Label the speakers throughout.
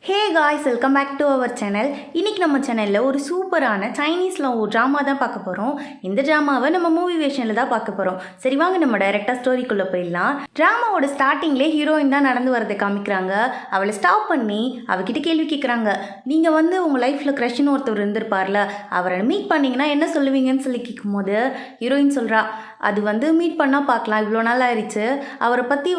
Speaker 1: Hey guys, welcome back to our channel. இன்றைக்கி நம்ம சேனலில் ஒரு சூப்பரான சைனீஸில் ஒரு ட்ராமா தான் பார்க்க போகிறோம். இந்த ட்ராமாவை நம்ம மூவி வேஷனில் தான் பார்க்க போகிறோம். சரி வாங்க நம்ம டைரெக்டாக ஸ்டோரிக்குள்ளே போயிடலாம். ட்ராமாவோட ஸ்டார்டிங்லேயே ஹீரோயின் தான் நடந்து வரதை காமிக்கிறாங்க. அவளை ஸ்டாப் பண்ணி அவகிட்ட கேள்வி கேட்குறாங்க. நீங்கள் உங்கள் லைஃப்பில் க்ரஷ்னு ஒருத்தர் இருந்திருப்பார்ல, அவரை மீட் பண்ணிங்கன்னா என்ன சொல்லுவீங்கன்னு சொல்லி கேட்கும்போது ஹீரோயின் சொல்கிறா, அது மீட் பண்ணால் பார்க்கலாம், இவ்வளோ நாள் ஆயிடுச்சு, அவரை பற்றி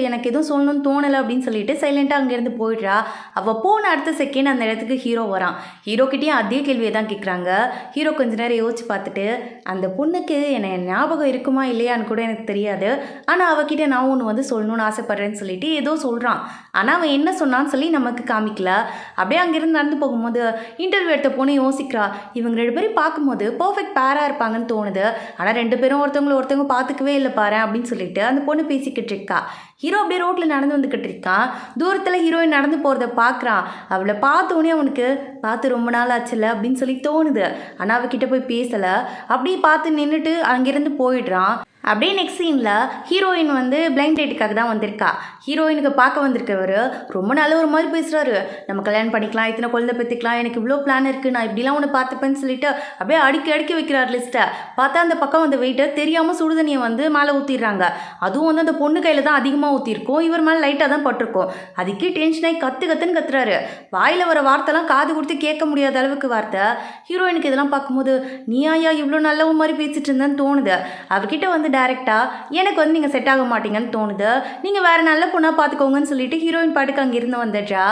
Speaker 1: எனக்கு எதுவும் சொல்லணும்னு தோணலை அப்படின்னு சொல்லிட்டு சைலண்ட்டாக அங்கேருந்து போயிடுறா. அவள் போன அடுத்த செகண்ட் அந்த இடத்துக்கு ஹீரோ வரான். ஹீரோக்கிட்டேயும் அதே கேள்வியை தான் கேட்குறாங்க. ஹீரோ கொஞ்ச நேரம் யோசிச்சு பார்த்துட்டு, அந்த பொண்ணுக்கு என்னை ஞாபகம் இருக்குமா இல்லையான்னு கூட எனக்கு தெரியாது, ஆனால் அவகிட்ட நான் ஒன்று சொல்லணும்னு ஆசைப்பட்றேன்னு சொல்லிட்டு ஏதோ சொல்கிறான். ஆனால் அவன் என்ன சொன்னான்னு சொல்லி நமக்கு காமிக்கல. அப்படியே அங்கேருந்து நடந்து போகும்போது இன்டர்வியூ எடுத்த பொண்ணு யோசிக்கிறா, இவங்க 2 பேரும் பார்க்கும்போது பர்ஃபெக்ட் பேராக இருப்பாங்கன்னு தோணுது, ஆனால் 2 பேரும் ஒருத்தவங்க பார்த்துக்கவே இல்லை பாரு அப்படின்னு சொல்லிட்டு அந்த பொண்ணு பேசிக்கிட்டு இருக்கா. ஹீரோ அப்படியே ரோட்டில் நடந்து வந்துக்கிட்டு இருக்கான். தூரத்தில் ஹீரோயின் நடந்து போகிறத பார்க்குறான். அவளை பார்த்தோன்னே அவனுக்கு பார்த்து ரொம்ப நாள் ஆச்சுல அப்படின்னு சொல்லி தோணுது. ஆனால் அவகிட்ட போய் பேசலை. அப்படியே பார்த்து நின்றுட்டு அங்கேருந்து போயிடுறான். அப்படியே நெக்ஸ்ட் சீனில் ஹீரோயின் பிளைண்ட் டேட்டுக்காக தான் வந்திருக்கா. ஹீரோயினுக்கு பார்க்க வந்திருக்கவர் ரொம்ப நல்ல ஒரு மாதிரி பேசுகிறாரு. நம்ம கல்யாணம் பண்ணிக்கலாம், இத்தனை குழந்தை பெற்றுக்கலாம், எனக்கு இவ்வளோ பிளான் இருக்குது, நான் இப்படிலாம் ஒன்று பார்த்துப்பேன்னு சொல்லிட்டு அப்படியே அடுக்கி வைக்கிறார் லிஸ்ட்டை. பார்த்தா அந்த பக்கம் வெயிட்டர் தெரியாமல் சுடுதண்ணியை மேலே ஊற்றிடுறாங்க. அதுவும் அந்த பொண்ணு கையில் தான் அதிகமாக ஊற்றிருக்கும், இவர் மேலே லைட்டாக தான் பட்டிருக்கும். அதுக்கே டென்ஷனாகி கத்துன்னு கத்துறாரு. வாயில் வர வார்த்தைலாம் காது கொடுத்து கேட்க முடியாத அளவுக்கு வார்த்தை. ஹீரோயினுக்கு இதெல்லாம் பார்க்கும்போது, நீ ஐயா இவ்வளோ நல்ல மாதிரி பேசிட்டு இருந்தேன்னு தோணுது. அவர்கிட்ட டேரெக்டாக எனக்கு நீங்கள் செட் ஆக மாட்டீங்கன்னு தோணுது, நீங்கள் வேறு நல்ல பொண்ணாக பார்த்துக்கோங்கன்னு சொல்லிட்டு ஹீரோயின் பாட்டுக்கு அங்கேருந்து வந்துடுறா.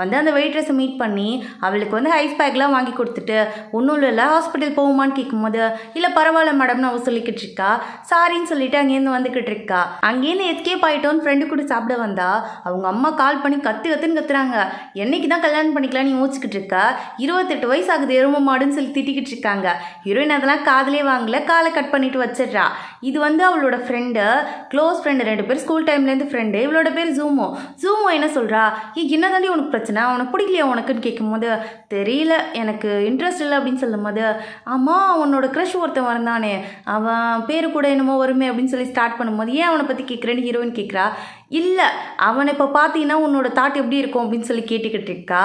Speaker 1: அந்த வெயிட்ரஸை மீட் பண்ணி அவளுக்கு ஐஸ் பேக்லாம் வாங்கி கொடுத்துட்டு, ஒன்றும் இல்லை ஹாஸ்பிட்டல் போகுமான்னு கேட்கும்போது, இல்லை பரவாயில்ல மேடம்னு அவள் சொல்லிக்கிட்டு இருக்கா. சாரின்னு சொல்லிட்டு அங்கேருந்து வந்துக்கிட்டு இருக்கா. அங்கேருந்து எஸ்கேப் ஆகிட்டோன்னு ஃப்ரெண்டு கூட சாப்பிட வந்தா அவங்க அம்மா கால் பண்ணி கத்துன்னு கத்துறாங்க. என்னைக்கு தான் கல்யாணம் பண்ணிக்கலாம்னு யோசிச்சுக்கிட்டு இருக்கா. 28 வயசு ஆகுது எரும மாடுன்னு சொல்லி திட்டிக்கிட்டு இருக்காங்க. ஹீரோயின் அதெல்லாம் காதலே வாங்கல, காலை கட் பண்ணிட்டு வச்சிடுறா. இது அவளோட ஃப்ரெண்டு, க்ளோஸ் ஃப்ரெண்டு, 2 பேர் ஸ்கூல் டைம்லேருந்து ஃப்ரெண்டு. இவளோட பேர் ஜூமோ என்ன சொல்கிறா, என்ன தாண்டி உனக்கு பிரச்சனை, அவனுக்கு பிடிக்கலையா உனக்குன்னு கேட்கும்போது, தெரியல எனக்கு இன்ட்ரெஸ்ட் இல்லை அப்படின்னு சொல்லும்போது, ஆமாம் அவனோட க்ரஷ் ஒருத்தன் வந்தானே, அவன் பேரு கூட என்னமோ வருமே அப்படின்னு சொல்லி ஸ்டார்ட் பண்ணும்போது, ஏன் அவனை பற்றி கேட்குறேன்னு ஹீரோயின் கேட்குறா. இல்லை அவனை இப்போ பார்த்தீங்கன்னா உன்னோட தாட் எப்படி இருக்கும் அப்படின்னு சொல்லி கேட்டுக்கிட்டு இருக்கா.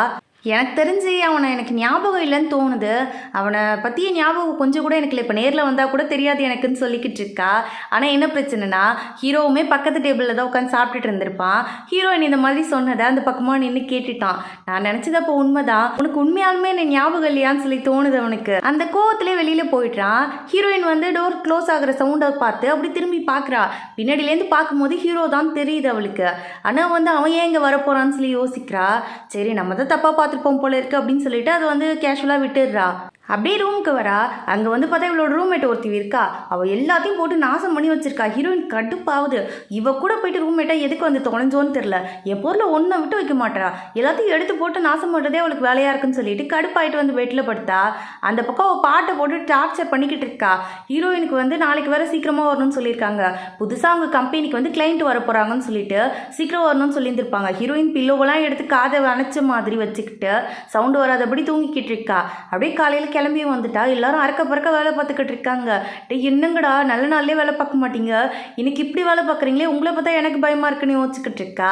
Speaker 1: எனக்கு தெரிஞ்சு எனக்கு ஞாபகம் இல்லைன்னு தோணுது, அவனை பற்றிய ஞாபகம் கொஞ்சம் கூட எனக்கு இல்லை, இப்போ நேரில் வந்தால் கூட தெரியாது எனக்குன்னு சொல்லிக்கிட்டு இருக்கா. ஆனால் என்ன பிரச்சனைனா, ஹீரோவுமே பக்கத்து டேபிளில் தான் உட்காந்து சாப்பிட்டுட்டு இருந்திருப்பான். ஹீரோயின் இந்த மாதிரி சொன்னதை அந்த பக்கமாக நின்று கேட்டுட்டான். நான் நினச்சது அப்போ உண்மைதான், உனக்கு உண்மையாலுமே என்ன ஞாபகம் இல்லையான்னு சொல்லி தோணுது அவனுக்கு. அந்த கோவத்திலே வெளியில் போயிட்டான். ஹீரோயின் டோர் க்ளோஸ் ஆகிற சவுண்டை பார்த்து அப்படி திரும்பி பார்க்குறா. பின்னாடியிலேருந்து பார்க்கும்போது ஹீரோ தான் தெரியுது அவளுக்கு. ஆனால் அவன் ஏன் இங்கே வரப்போகிறான்னு சொல்லி யோசிக்கிறா. சரி நம்ம தான் தப்பாக பார்த்துருப்போம் போல இருக்கு அப்படின்னு சொல்லிட்டு அதை கேஷுவலாக விட்டுடுறா. அப்படியே ரூமுக்கு வரா. அங்கே பார்த்தா இவளோட ரூம்மேட் ஒருத்தி இருக்கா. அவள் எல்லாத்தையும் போட்டு நாசம் பண்ணி வச்சிருக்கா. ஹீரோயின் கடுப்பாகுது. இவ கூட போயிட்டு ரூம்மேட்டாக எதுக்கு தொலைஞ்சோன்னு தெரில, என் பொருளை ஒன்றை விட்டு வைக்க மாட்டா, எல்லாத்தையும் எடுத்து போட்டு நாசம் பண்ணுறதே அவளுக்கு வேலையாக இருக்குன்னு சொல்லிட்டு கடுப்பாயிட்டு பெட்டில் படுத்தா. அந்த பக்கம் அவள் பாட்டை போட்டு டார்ச்சர் பண்ணிக்கிட்டு இருக்கா. ஹீரோயினுக்கு நாளைக்கு வேற சீக்கிரமாக வரணும்னு சொல்லியிருக்காங்க. புதுசாக அவங்க கம்பெனிக்கு கிளைண்ட் வர போகிறாங்கன்னு சொல்லிட்டு சீக்கிரம் வரணும்னு சொல்லியிருந்திருப்பாங்க. ஹீரோயின் பில்லோவெல்லாம் எடுத்து காதை அணைச்ச மாதிரி வச்சுக்கிட்டு சவுண்டு வராதபடி தூங்கிக்கிட்டு இருக்கா. அப்படியே காலையில் கிளம்பி வந்துட்டா. எல்லாரும் அறக்க பறக்க வேலை பார்த்துக்கிட்டு இருக்காங்க. என்னங்கடா நல்ல நாள்லேயே வேலை பார்க்க மாட்டீங்க, இன்னைக்கு இப்படி வேலை பார்க்குறீங்களே, உங்களை பார்த்தா எனக்கு பயமாக இருக்குன்னு யோசிச்சுக்கிட்டு இருக்கா.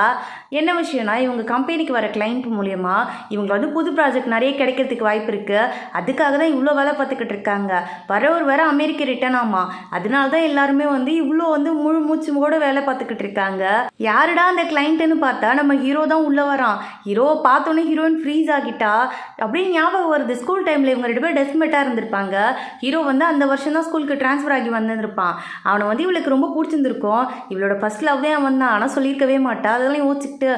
Speaker 1: என்ன விஷயம்னா, இவங்க கம்பெனிக்கு வர கிளைண்ட் மூலியமா இவங்க புது ப்ராஜெக்ட் நிறைய கிடைக்கிறதுக்கு வாய்ப்பு இருக்குது. அதுக்காக தான் இவ்வளோ வேலை பார்த்துக்கிட்டு இருக்காங்க. வரவர் வேற அமெரிக்க ரிட்டர்ன் ஆமா, அதனால தான் எல்லாருமே இவ்வளோ முழு மூச்சு கூட வேலை பார்த்துக்கிட்டு இருக்காங்க. யாருடா அந்த கிளைண்ட்டுன்னு பார்த்தா நம்ம ஹீரோ தான் உள்ளே வரான். ஹீரோவை பார்த்தோன்னே ஹீரோயின் ஃப்ரீஸ் ஆகிட்டா. அப்படியே ஞாபகம் வருது, ஸ்கூல் டைமில் இவங்க 2 பேர் டெஸ்மேட்டாக இருந்திருப்பாங்க. ஹீரோ அந்த வருஷம் தான் ஸ்கூலுக்கு ட்ரான்ஸ்ஃபர் ஆகி வந்திருப்பான். அவனை இவளுக்கு ரொம்ப பிடிச்சிருந்துருக்கும். இவளோட ஃபர்ஸ்ட் லவ் தான் அவன் தான், ஆனால் சொல்லியிருக்கவே மாட்டா. அதெல்லாம் யோசிச்சுக்கிட்டு,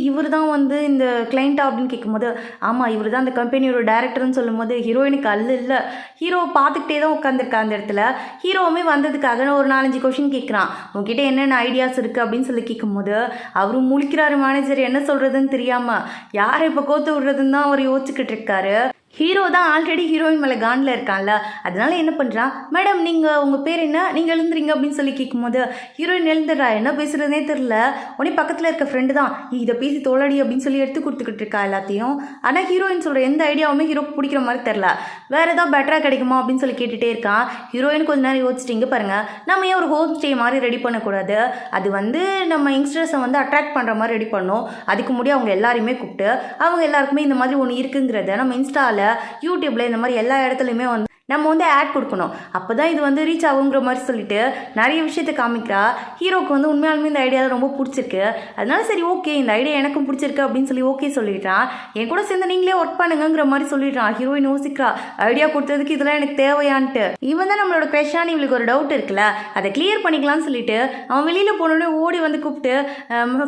Speaker 1: இவர் தான் இந்த கிளைண்ட்டா அப்படின்னு கேட்கும்போது, ஆமாம் இவர் தான் அந்த கம்பெனியோட டைரக்டர்னு சொல்லும்போது ஹீரோயினுக்கு இல்லை. ஹீரோவை பார்த்துக்கிட்டே தான் உட்காந்துருக்கா அந்த இடத்துல. ஹீரோவுமே வந்ததுக்காக ஒரு 4-5 கொஷின் கேட்குறான். உங்ககிட்ட என்னென்ன ஐடியாஸ் இருக்குது அப்படின்னு சொல்லி கேட்கும்போது அவரும் முழிக்கிறாரு. மேனேஜர் என்ன சொல்கிறதுன்னு தெரியாமல் யாரை இப்போ கோத்து விடுறதுன்னு தான் அவர் யோசிச்சுக்கிட்டு இருக்காரு. ஹீரோ தான் ஆல்ரெடி ஹீரோயின் மேலே காண்டில் இருக்கான்ல, அதனால என்ன பண்ணுறான், மேடம் நீங்கள் உங்கள் பேர் என்ன, நீங்கள் எழுந்துறீங்க அப்படின்னு சொல்லி கேட்கும்போது ஹீரோயின் எழுந்துடுறா, என்ன பேசுகிறதே தெரில. உடனே பக்கத்தில் இருக்க ஃப்ரெண்டு தான் இதை பேசி தோழடி அப்படின்னு சொல்லி எடுத்து கொடுத்துக்கிட்டு இருக்கா எல்லாத்தையும். ஆனால் ஹீரோயின் சொல்கிற எந்த ஐடியாவுமே ஹீரோக்கு பிடிக்கிற மாதிரி தெரில. வேறு ஏதாவது பெட்டராக கிடைக்குமா அப்படின்னு சொல்லி கேட்டுகிட்டே இருக்கான். ஹீரோயின் கொஞ்ச நேரம் யோசிச்சிட்டிங்க பாருங்கள், நம்ம ஏன் ஒரு ஹோம் ஸ்டே மாதிரி ரெடி பண்ணக்கூடாது, அது வந்து நம்ம யங்ஸ்டர்ஸை வந்து அட்ராக்ட் பண்ணுற மாதிரி ரெடி பண்ணோம். அதுக்கு முடியும் அவங்க எல்லாருமே கூப்பிட்டு அவங்க எல்லாருக்குமே இந்த மாதிரி ஒன்று இருக்குங்கிறத நம்ம இன்ஸ்டாவில் யூடியூப்ல இந்த மாதிரி எல்லா இடத்துலையுமே வந்து நம்ம வந்து ஆட் கொடுக்கணும். அப்போ தான் இது வந்து ரீச் ஆகுங்கிற மாதிரி சொல்லிட்டு நிறைய விஷயத்தை காமிக்கிறா. ஹீரோக்கு வந்து உண்மையாலுமே இந்த ஐடியா ரொம்ப பிடிச்சிருக்கு. அதனால சரி ஓகே இந்த ஐடியா எனக்கும் பிடிச்சிருக்கு அப்படின்னு சொல்லி ஓகே சொல்லிடுறான். என் கூட சேர்ந்து நீங்களே ஒர்க் பண்ணுங்கிற மாதிரி சொல்லிடுறான். ஹீரோயின் யோசிக்கிறா, ஐடியா கொடுத்ததுக்கு இதெல்லாம் எனக்கு தேவையான்ட்டு. இவன் தான் நம்மளோட க்ரெஷான இவளுக்கு ஒரு டவுட் இருக்குல்ல, அதை கிளியர் பண்ணிக்கலாம்னு சொல்லிட்டு அவன் வெளியில் போனோடனே ஓடி வந்து கூப்பிட்டு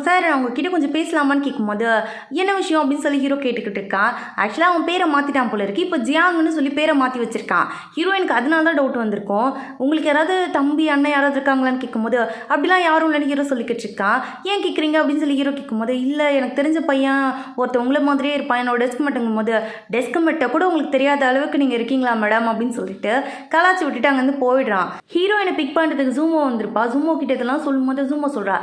Speaker 1: சார் அவங்க கிட்ட கொஞ்சம் பேசலாமான்னு கேட்கும்போது என்ன விஷயம் அப்படின்னு சொல்லி ஹீரோ கேட்டுக்கிட்டு இருக்கான். ஆக்சுவலாக அவன் பேரை மாற்றிட்டான் போல இருக்கு, இப்போ ஜியாங்னு சொல்லி பேரை மாற்றி வச்சிருக்கான். ஹீரோயினுக்கு அதனால தான் டவுட் வந்திருக்கும். உங்களுக்கு யாராவது தம்பி அண்ணன் யாராவது இருக்காங்களான்னு கேட்கும்போது அப்படிலாம் யாரும் இல்லைன்னு ஹீரோ சொல்லிக்கிட்டு இருக்கான். ஏன் கேட்குறீங்க அப்படின்னு சொல்லி ஹீரோ கேட்கும்போது இல்லை எனக்கு தெரிஞ்ச பையன் ஒருத்தர் உங்களை மாதிரியே இருப்பான், என்னோட டெஸ்க் மேட்டுங்கும் போது டெஸ்க் மேட்டை கூட உங்களுக்கு தெரியாத அளவுக்கு நீங்கள் இருக்கீங்களா மேடம் அப்படின்னு சொல்லிட்டு கலாச்சி விட்டுட்டு அங்கேருந்து போயிடுறான். ஹீரோயினை பிக் பண்ணுறதுக்கு ஜூமோ வந்திருப்பா. ஜூமோ கிட்ட இதெல்லாம் சொல்லும்போது ஜூமோ சொல்கிறா,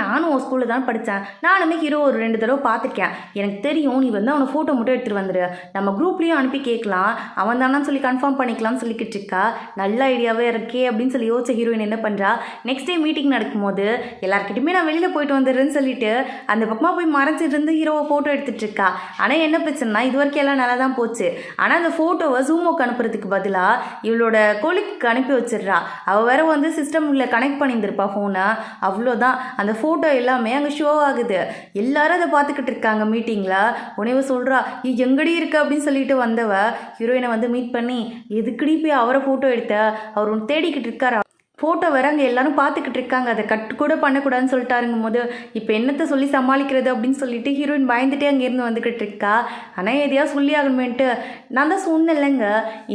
Speaker 1: நான் உன் ஸ்கூலில் தான் படித்தேன், நானுமே ஹீரோ ஒரு 2 தடவை பார்த்துருக்கேன், எனக்கு தெரியும், நீ வந்து அவனை ஃபோட்டோ மட்டும் எடுத்துகிட்டு வந்துடு, நம்ம குரூப்லேயும் அனுப்பி கேட்கலாம், அவன் தானான்னு சொல்லி கன்ஃபார்ம் பண்ணிக்கலாம்னு சொல்லிக்கிட்டு இருக்கா. நல்ல ஐடியாவே இருக்கே அப்படின்னு சொல்லி யோசிச்ச ஹீரோயின் என்ன பண்ணுறா, நெக்ஸ்ட் டே மீட்டிங் நடக்கும்போது எல்லாருக்கிட்டையுமே நான் வெளியில் போயிட்டு வந்துடுறேன்னு சொல்லிட்டு அந்த பக்கமாக போய் மறைச்சிட்டு இருந்து ஹீரோவை ஃபோட்டோ எடுத்துகிட்டு இருக்கா. ஆனால் என்ன பிரச்சனைனா இது வரைக்கும் எல்லாம் நல்லா தான் போச்சு. ஆனால் அந்த ஃபோட்டோவை ஜூமோக்கு அனுப்புறதுக்கு பதிலாக இவளோட கொலிக்கு அனுப்பி வச்சிடுறா. அவள் வேற வந்து சிஸ்டமில் கனெக்ட் பண்ணியிருந்திருப்பா ஃபோனை. அவ்வளோதான், அந்த ஃபோட்டோ எல்லாமே அங்கே ஷோ ஆகுது. எல்லாரும் அதை பார்த்துக்கிட்டு இருக்காங்க மீட்டிங்கில். உடனே சொல்கிறா, எங்கடி இருக்கு அப்படின்னு சொல்லிட்டு வந்தவ ஹீரோயினை வந்து மீட் பண்ணி எதுக்குடி போய் அவரை ஃபோட்டோ எடுத்த, அவர் ஒன்று தேடிக்கிட்டு இருக்காரா, ஃபோட்டோ வேற அங்கே எல்லாரும் பார்த்துக்கிட்டு இருக்காங்க, அதை கட் கூட பண்ணக்கூடாதுன்னு சொல்லிட்டாருங்கும் போது இப்போ என்னத்தை சொல்லி சமாளிக்கிறது அப்படின்னு சொல்லிட்டு ஹீரோயின் பயந்துட்டே அங்கேருந்து வந்துக்கிட்டு இருக்கா. ஆனால் எதையாவது சொல்லி ஆகணுமேன்ட்டு நான் தான் சொன்னேன்லங்க,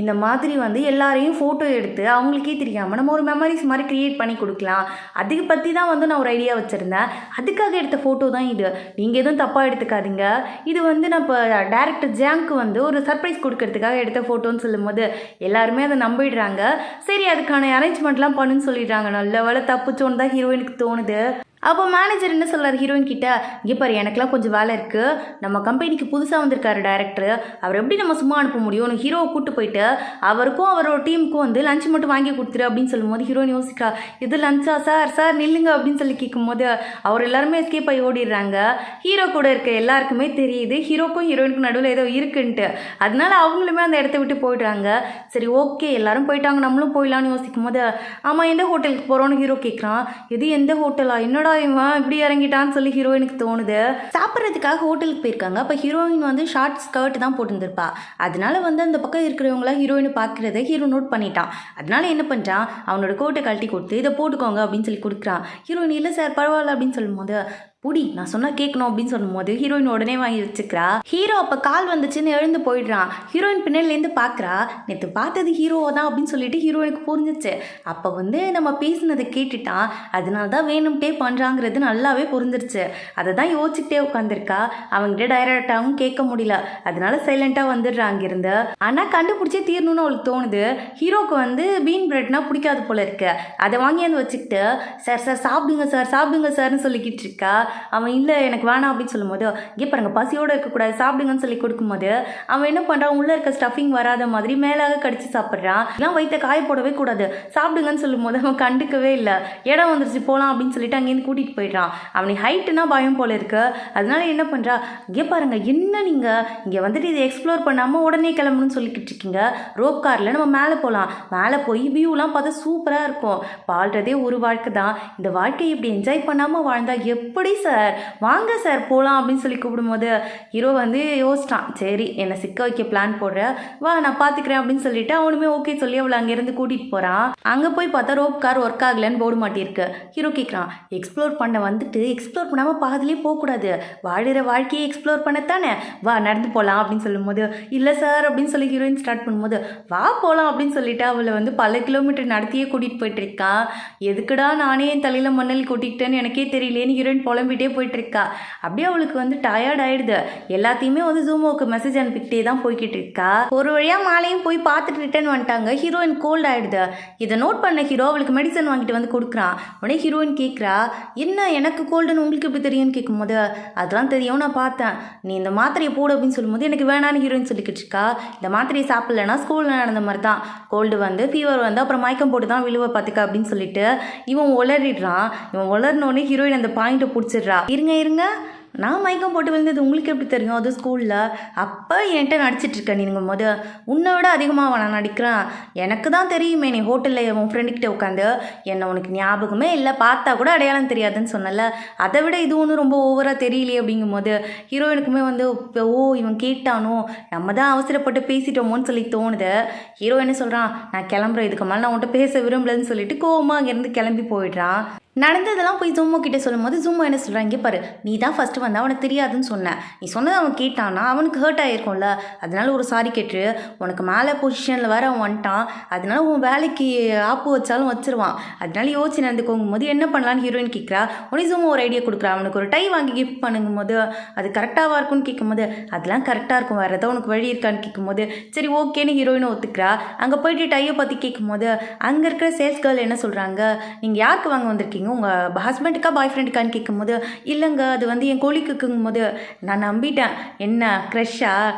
Speaker 1: இந்த மாதிரி வந்து எல்லாரையும் ஃபோட்டோ எடுத்து அவங்களுக்கே தெரியாமல் நம்ம ஒரு மெமரிஸ் மாதிரி க்ரியேட் பண்ணி கொடுக்கலாம், அதுக்கு பற்றி தான் வந்து நான் ஒரு ஐடியா வச்சுருந்தேன், அதுக்காக எடுத்த ஃபோட்டோ தான் இது, நீங்கள் எதுவும் தப்பாக எடுத்துக்காதீங்க, இது வந்து நான் இப்போ டேரக்டர் ஜியாங்க்கு வந்து ஒரு சர்ப்ரைஸ் கொடுக்கறதுக்காக எடுத்த ஃபோட்டோன்னு சொல்லும்போது எல்லாருமே அதை நம்பிடுறாங்க. சரி அதுக்கான அரேஞ்ச்மெண்ட்லாம் பண்ணு சொல்லிடுறாங்க. நல்ல வேலை தப்புச்சோன்னு தான் ஹீரோயினுக்கு தோணுது. அப்போ மேனேஜர் என்ன சொல்கிறார் ஹீரோயின் கிட்ட, இங்கே பாரு எனக்குலாம் கொஞ்சம் வேலை இருக்குது, நம்ம கம்பெனிக்கு புதுசாக வந்திருக்காரு டேரக்டர், அவர் எப்படி நம்ம சும்மா அனுப்ப முடியும், ஹீரோவை கூப்பிட்டு போயிட்டு அவருக்கும் அவரோட டீமுக்கும் வந்து லஞ்ச் மட்டும் வாங்கி கொடுத்துரு அப்படின்னு சொல்லும்போது ஹீரோயின் யோசிக்கா, இது லஞ்சா சார், சார் நில்லுங்க அப்படின்னு சொல்லி கேட்கும்போது அவர் எல்லாருமே எஸ்கேப் ஆகி ஓடிடுறாங்க. ஹீரோ கூட இருக்க எல்லாருக்குமே தெரியுது ஹீரோக்கும் ஹீரோயினுக்கும் நடுவில் ஏதோ இருக்குன்ட்டு, அதனால அவங்களுமே அந்த இடத்த விட்டு போயிடுறாங்க. சரி ஓகே எல்லாரும் போயிட்டாங்க நம்மளும் போயிடலான்னு யோசிக்கும் போது ஆமாம் எந்த ஹோட்டலுக்கு போகிறோன்னு ஹீரோ கேட்குறான். இது எந்த ஹோட்டலா, என்னடா இவன் இப்படி இறங்கிட்டான்னு சொல்லி ஹீரோயினுக்கு தோணுது. சாப்பிட்றதுக்காக ஹோட்டலுக்கு போயிருக்காங்க. அப்போ ஹீரோயின் வந்து ஷார்ட் ஸ்கர்ட் தான் போட்டுருந்துருப்பா. அதனால வந்து அந்த பக்கம் இருக்கிறவங்களாம் ஹீரோயினை பார்க்குறத ஹீரோ நோட் பண்ணிட்டான். அதனால என்ன பண்ணுறான், அவனோட கோட்டை கழட்டி கொடுத்து இதை போட்டுக்கோங்க அப்படின்னு சொல்லி கொடுக்குறான். ஹீரோயின் இல்லை சார் பரவாயில்ல அப்படின்னு சொல்லும்போது புடி நான் சொன்னால் கேட்கணும் அப்படின்னு சொல்லும்போது ஹீரோயின் உடனே வாங்கி வச்சுக்கிறா. ஹீரோ அப்போ கால் வந்துச்சுன்னு எழுந்து போயிடுறான். ஹீரோயின் பின்னாடிலேருந்து பார்க்குறா, நேற்று பார்த்தது ஹீரோவை தான் அப்படின்னு சொல்லிட்டு ஹீரோயினுக்கு புரிஞ்சிச்சு. அப்போ வந்து நம்ம பேசினதை கேட்டுட்டான், அதனால தான் வேணும்ட்டே பண்ணுறாங்கிறது நல்லாவே புரிஞ்சிருச்சு. அதை தான் யோசிச்சுக்கிட்டே உட்காந்துருக்கா. அவங்ககிட்ட டைரக்டாகவும் கேட்க முடியல, அதனால சைலண்ட்டாக வந்துடுறா அங்கிருந்து. ஆனால் கண்டுபிடிச்சே தீரணும்னு அவளுக்கு தோணுது. ஹீரோக்கு வந்து பீன் பிரெட்னா பிடிக்காது போல இருக்கு. அதை வாங்கியாந்து வச்சுக்கிட்டு சார் சார் சாப்பிடுங்க சார்னு சொல்லிக்கிட்டு இருக்கா. அவன் இல்லை எனக்கு வேணாம் அப்படின்னு சொல்லும்போது இங்கே பாருங்க பசியோடு இருக்கக்கூடாது சாப்பிடுங்கன்னு சொல்லி கொடுக்கும்போது அவன் என்ன பண்ணுறான், உள்ளே இருக்க ஸ்டஃபிங் வராத மாதிரி மேலாக கடிச்சு சாப்பிட்றான். இதெல்லாம் வயிற்ற காய போடவே கூடாது சாப்பிடுங்கன்னு சொல்லும்போது அவன் கண்டுக்கவே இல்லை. இடம் வந்துருச்சு போகலாம் அப்படின்னு சொல்லிட்டு அங்கேருந்து கூட்டிகிட்டு போயிடுறான். அவனுக்கு ஹைட்டுனா பயம் போல இருக்கு. அதனால என்ன பண்ணுறா, இங்கே பாருங்க என்ன நீங்கள் இங்கே வந்துட்டு இதை எக்ஸ்ப்ளோர் பண்ணாமல் உடனே கிளம்பணும்னு சொல்லிக்கிட்டு இருக்கீங்க, ரோப் காரில் நம்ம மேலே போகலாம், மேலே போய் வியூலாம் பார்த்தா சூப்பராக இருக்கும், வாழ்கிறதே ஒரு வாழ்க்கை தான், இந்த வாழ்க்கையை இப்படி என்ஜாய் பண்ணாமல் வாழ்ந்தா எப்படி சார், வாங்க சார் போகலாம் அப்படின்னு சொல்லி கூப்பிடும்போது ஹீரோ வந்து யோசிச்சான், சரி என்னை சிக்க வைக்க பிளான் போடுற, வா நான் பார்த்துக்கிறேன் அப்படின்னு சொல்லிட்டு அவனுமே ஓகே சொல்லி அவளை அங்கேருந்து கூட்டிகிட்டு போகிறான். அங்கே போய் பார்த்தா ரோப் கார் ஒர்க் ஆகலைன்னு போர்டு மாட்டியிருக்கு. ஹீரோ கேட்குறான், எக்ஸ்ப்ளோர் பண்ண வந்துட்டு எக்ஸ்ப்ளோர் பண்ணாமல் பாதிலே போகக்கூடாது, வாழுற வாழ்க்கையை எக்ஸ்ப்ளோர் பண்ணத்தானே, வா நடந்து போகலாம் அப்படின்னு சொல்லும்போது இல்லை சார் அப்படின்னு சொல்லி ஹீரோயின் ஸ்டார்ட் பண்ணும்போது வா போகலாம் அப்படின்னு சொல்லிட்டு அவளை வந்து பல கிலோமீட்டர் நடத்தியே கூட்டிகிட்டு போயிட்டு இருக்கான். எதுக்குடா நானே என் தலையில் மண்ணல் கூட்டிக்கிட்டேன்னு எனக்கே தெரியலேன்னு ஹீரோயின் புலம்பி புலம்பிகிட்டே போயிட்டுருக்கா. அப்படியே அவளுக்கு வந்து டயர்ட் ஆகிடுது. எல்லாத்தையுமே வந்து ஜூமோவுக்கு மெசேஜ் அனுப்பிக்கிட்டே தான் போய்கிட்டு இருக்கா. ஒரு வழியாக மாலையும் போய் பார்த்துட்டு ரிட்டர்ன் வந்துட்டாங்க. ஹீரோயின் கோல்ட் ஆகிடுது. இதை நோட் பண்ண ஹீரோ அவளுக்கு மெடிசன் வாங்கிட்டு வந்து கொடுக்குறான். உடனே ஹீரோயின் கேட்குறா, என்ன எனக்கு கோல்டுன்னு உங்களுக்கு எப்படி தெரியும்னு கேட்கும்போது, அதெல்லாம் தெரியும், நான் பார்த்தேன், நீ இந்த மாத்திரையை போடு அப்படின்னு சொல்லும்போது எனக்கு வேணான்னு ஹீரோயின் சொல்லிக்கிட்டு இருக்கா. இந்த மாத்திரையை சாப்பிட்லன்னா ஸ்கூலில் நடந்த மாதிரி தான், கோல்டு வந்து ஃபீவர் வந்து அப்புறம் மயக்கம் போட்டு தான் விழுவ பார்த்துக்க அப்படின்னு சொல்லிட்டு இவன் உளறிடுறான். இவன் உளர்னோடனே ஹீரோயின் அந்த பாயிண்ட்டை பிடிச்சிடுறா. இருங்க, நான் மயக்கம் போட்டு விழுந்தது உங்களுக்கு எப்படி தெரியும்? அது ஸ்கூலில் அப்போ என்கிட்ட நடிச்சிட்ருக்கேன் நீங்கள் உன்னை விட அதிகமாக நான் நடிக்கிறேன். எனக்கு தான் தெரியுமே, நீ ஹோட்டலில் உன் ஃப்ரெண்டுக்கிட்ட உட்காந்து என்னை உனக்கு ஞாபகமே இல்லை, பார்த்தா கூட அடையாளம் தெரியாதுன்னு சொன்னல, அதை விட இது ஒன்றும் ரொம்ப ஓவராக தெரியலையே அப்படிங்கும்போது ஹீரோயினுக்குமே வந்து ஓ இவன் கேட்டானோ, நம்ம தான் அவசரப்பட்டு பேசிட்டோமோன்னு சொல்லி தோணுது. ஹீரோ என்ன சொல்கிறான், நான் கிளம்புறேன், இதுக்கு மேலே நான் உன்கிட்ட பேச விரும்பலன்னு சொல்லிட்டு கோவமாக அங்கேருந்து கிளம்பி போயிடுறான். நடந்ததெல்லாம் போய் ஜூமோ கிட்டே சொல்லும்போது ஜூமோ என்ன சொல்கிறான், இங்கே பாரு, நீ தான் ஃபஸ்ட்டு வந்து அவனுக்கு தெரியாதுன்னு சொன்னேன், நீ சொன்னதை அவன் கேட்டானா அவனுக்கு ஹர்ட் ஆகிருக்கும்ல, அதனால ஒரு சாரி கேட்டு உனக்கு மேலே பொசிஷனில் வேறு அவன் வந்துட்டான், அதனால உன் வேலைக்கு ஆப்பு வச்சாலும் வச்சிருவான், அதனால யோசிச்சு நடந்துக்கோங்கும் போது என்ன பண்ணலான்னு ஹீரோயின் கேட்குறா. உடனே ஜூமோ ஒரு ஐடியா கொடுக்குறா, அவனுக்கு ஒரு டை வாங்கி கிஃப்ட் பண்ணுங்கும் போது அது கரெக்டாக இருக்கும்னு கேட்கும்போது அதெல்லாம் கரெக்டாக இருக்கும், வேறு ஏதாவது உனக்கு வழி இருக்கான்னு கேட்கும்போது சரி ஓகேன்னு ஹீரோயினை ஒத்துக்கிறா. அங்கே போயிட்டு டையை பற்றி கேட்கும்போது அங்கே இருக்கிற சேல்ஸ் கேர்ள் என்ன சொல்கிறாங்க, நீங்கள் யாருக்கு வாங்க வந்திருக்கீங்க, உங்கள் ஹஸ்பண்டுக்கா பாய் ஃப்ரெண்டுக்கான்னு கேட்கும்போது இல்லைங்க அது வந்து என் கோழிக்குங்கும் போது நான் நம்பிட்டேன், என்ன க்ரஷ்ஷா,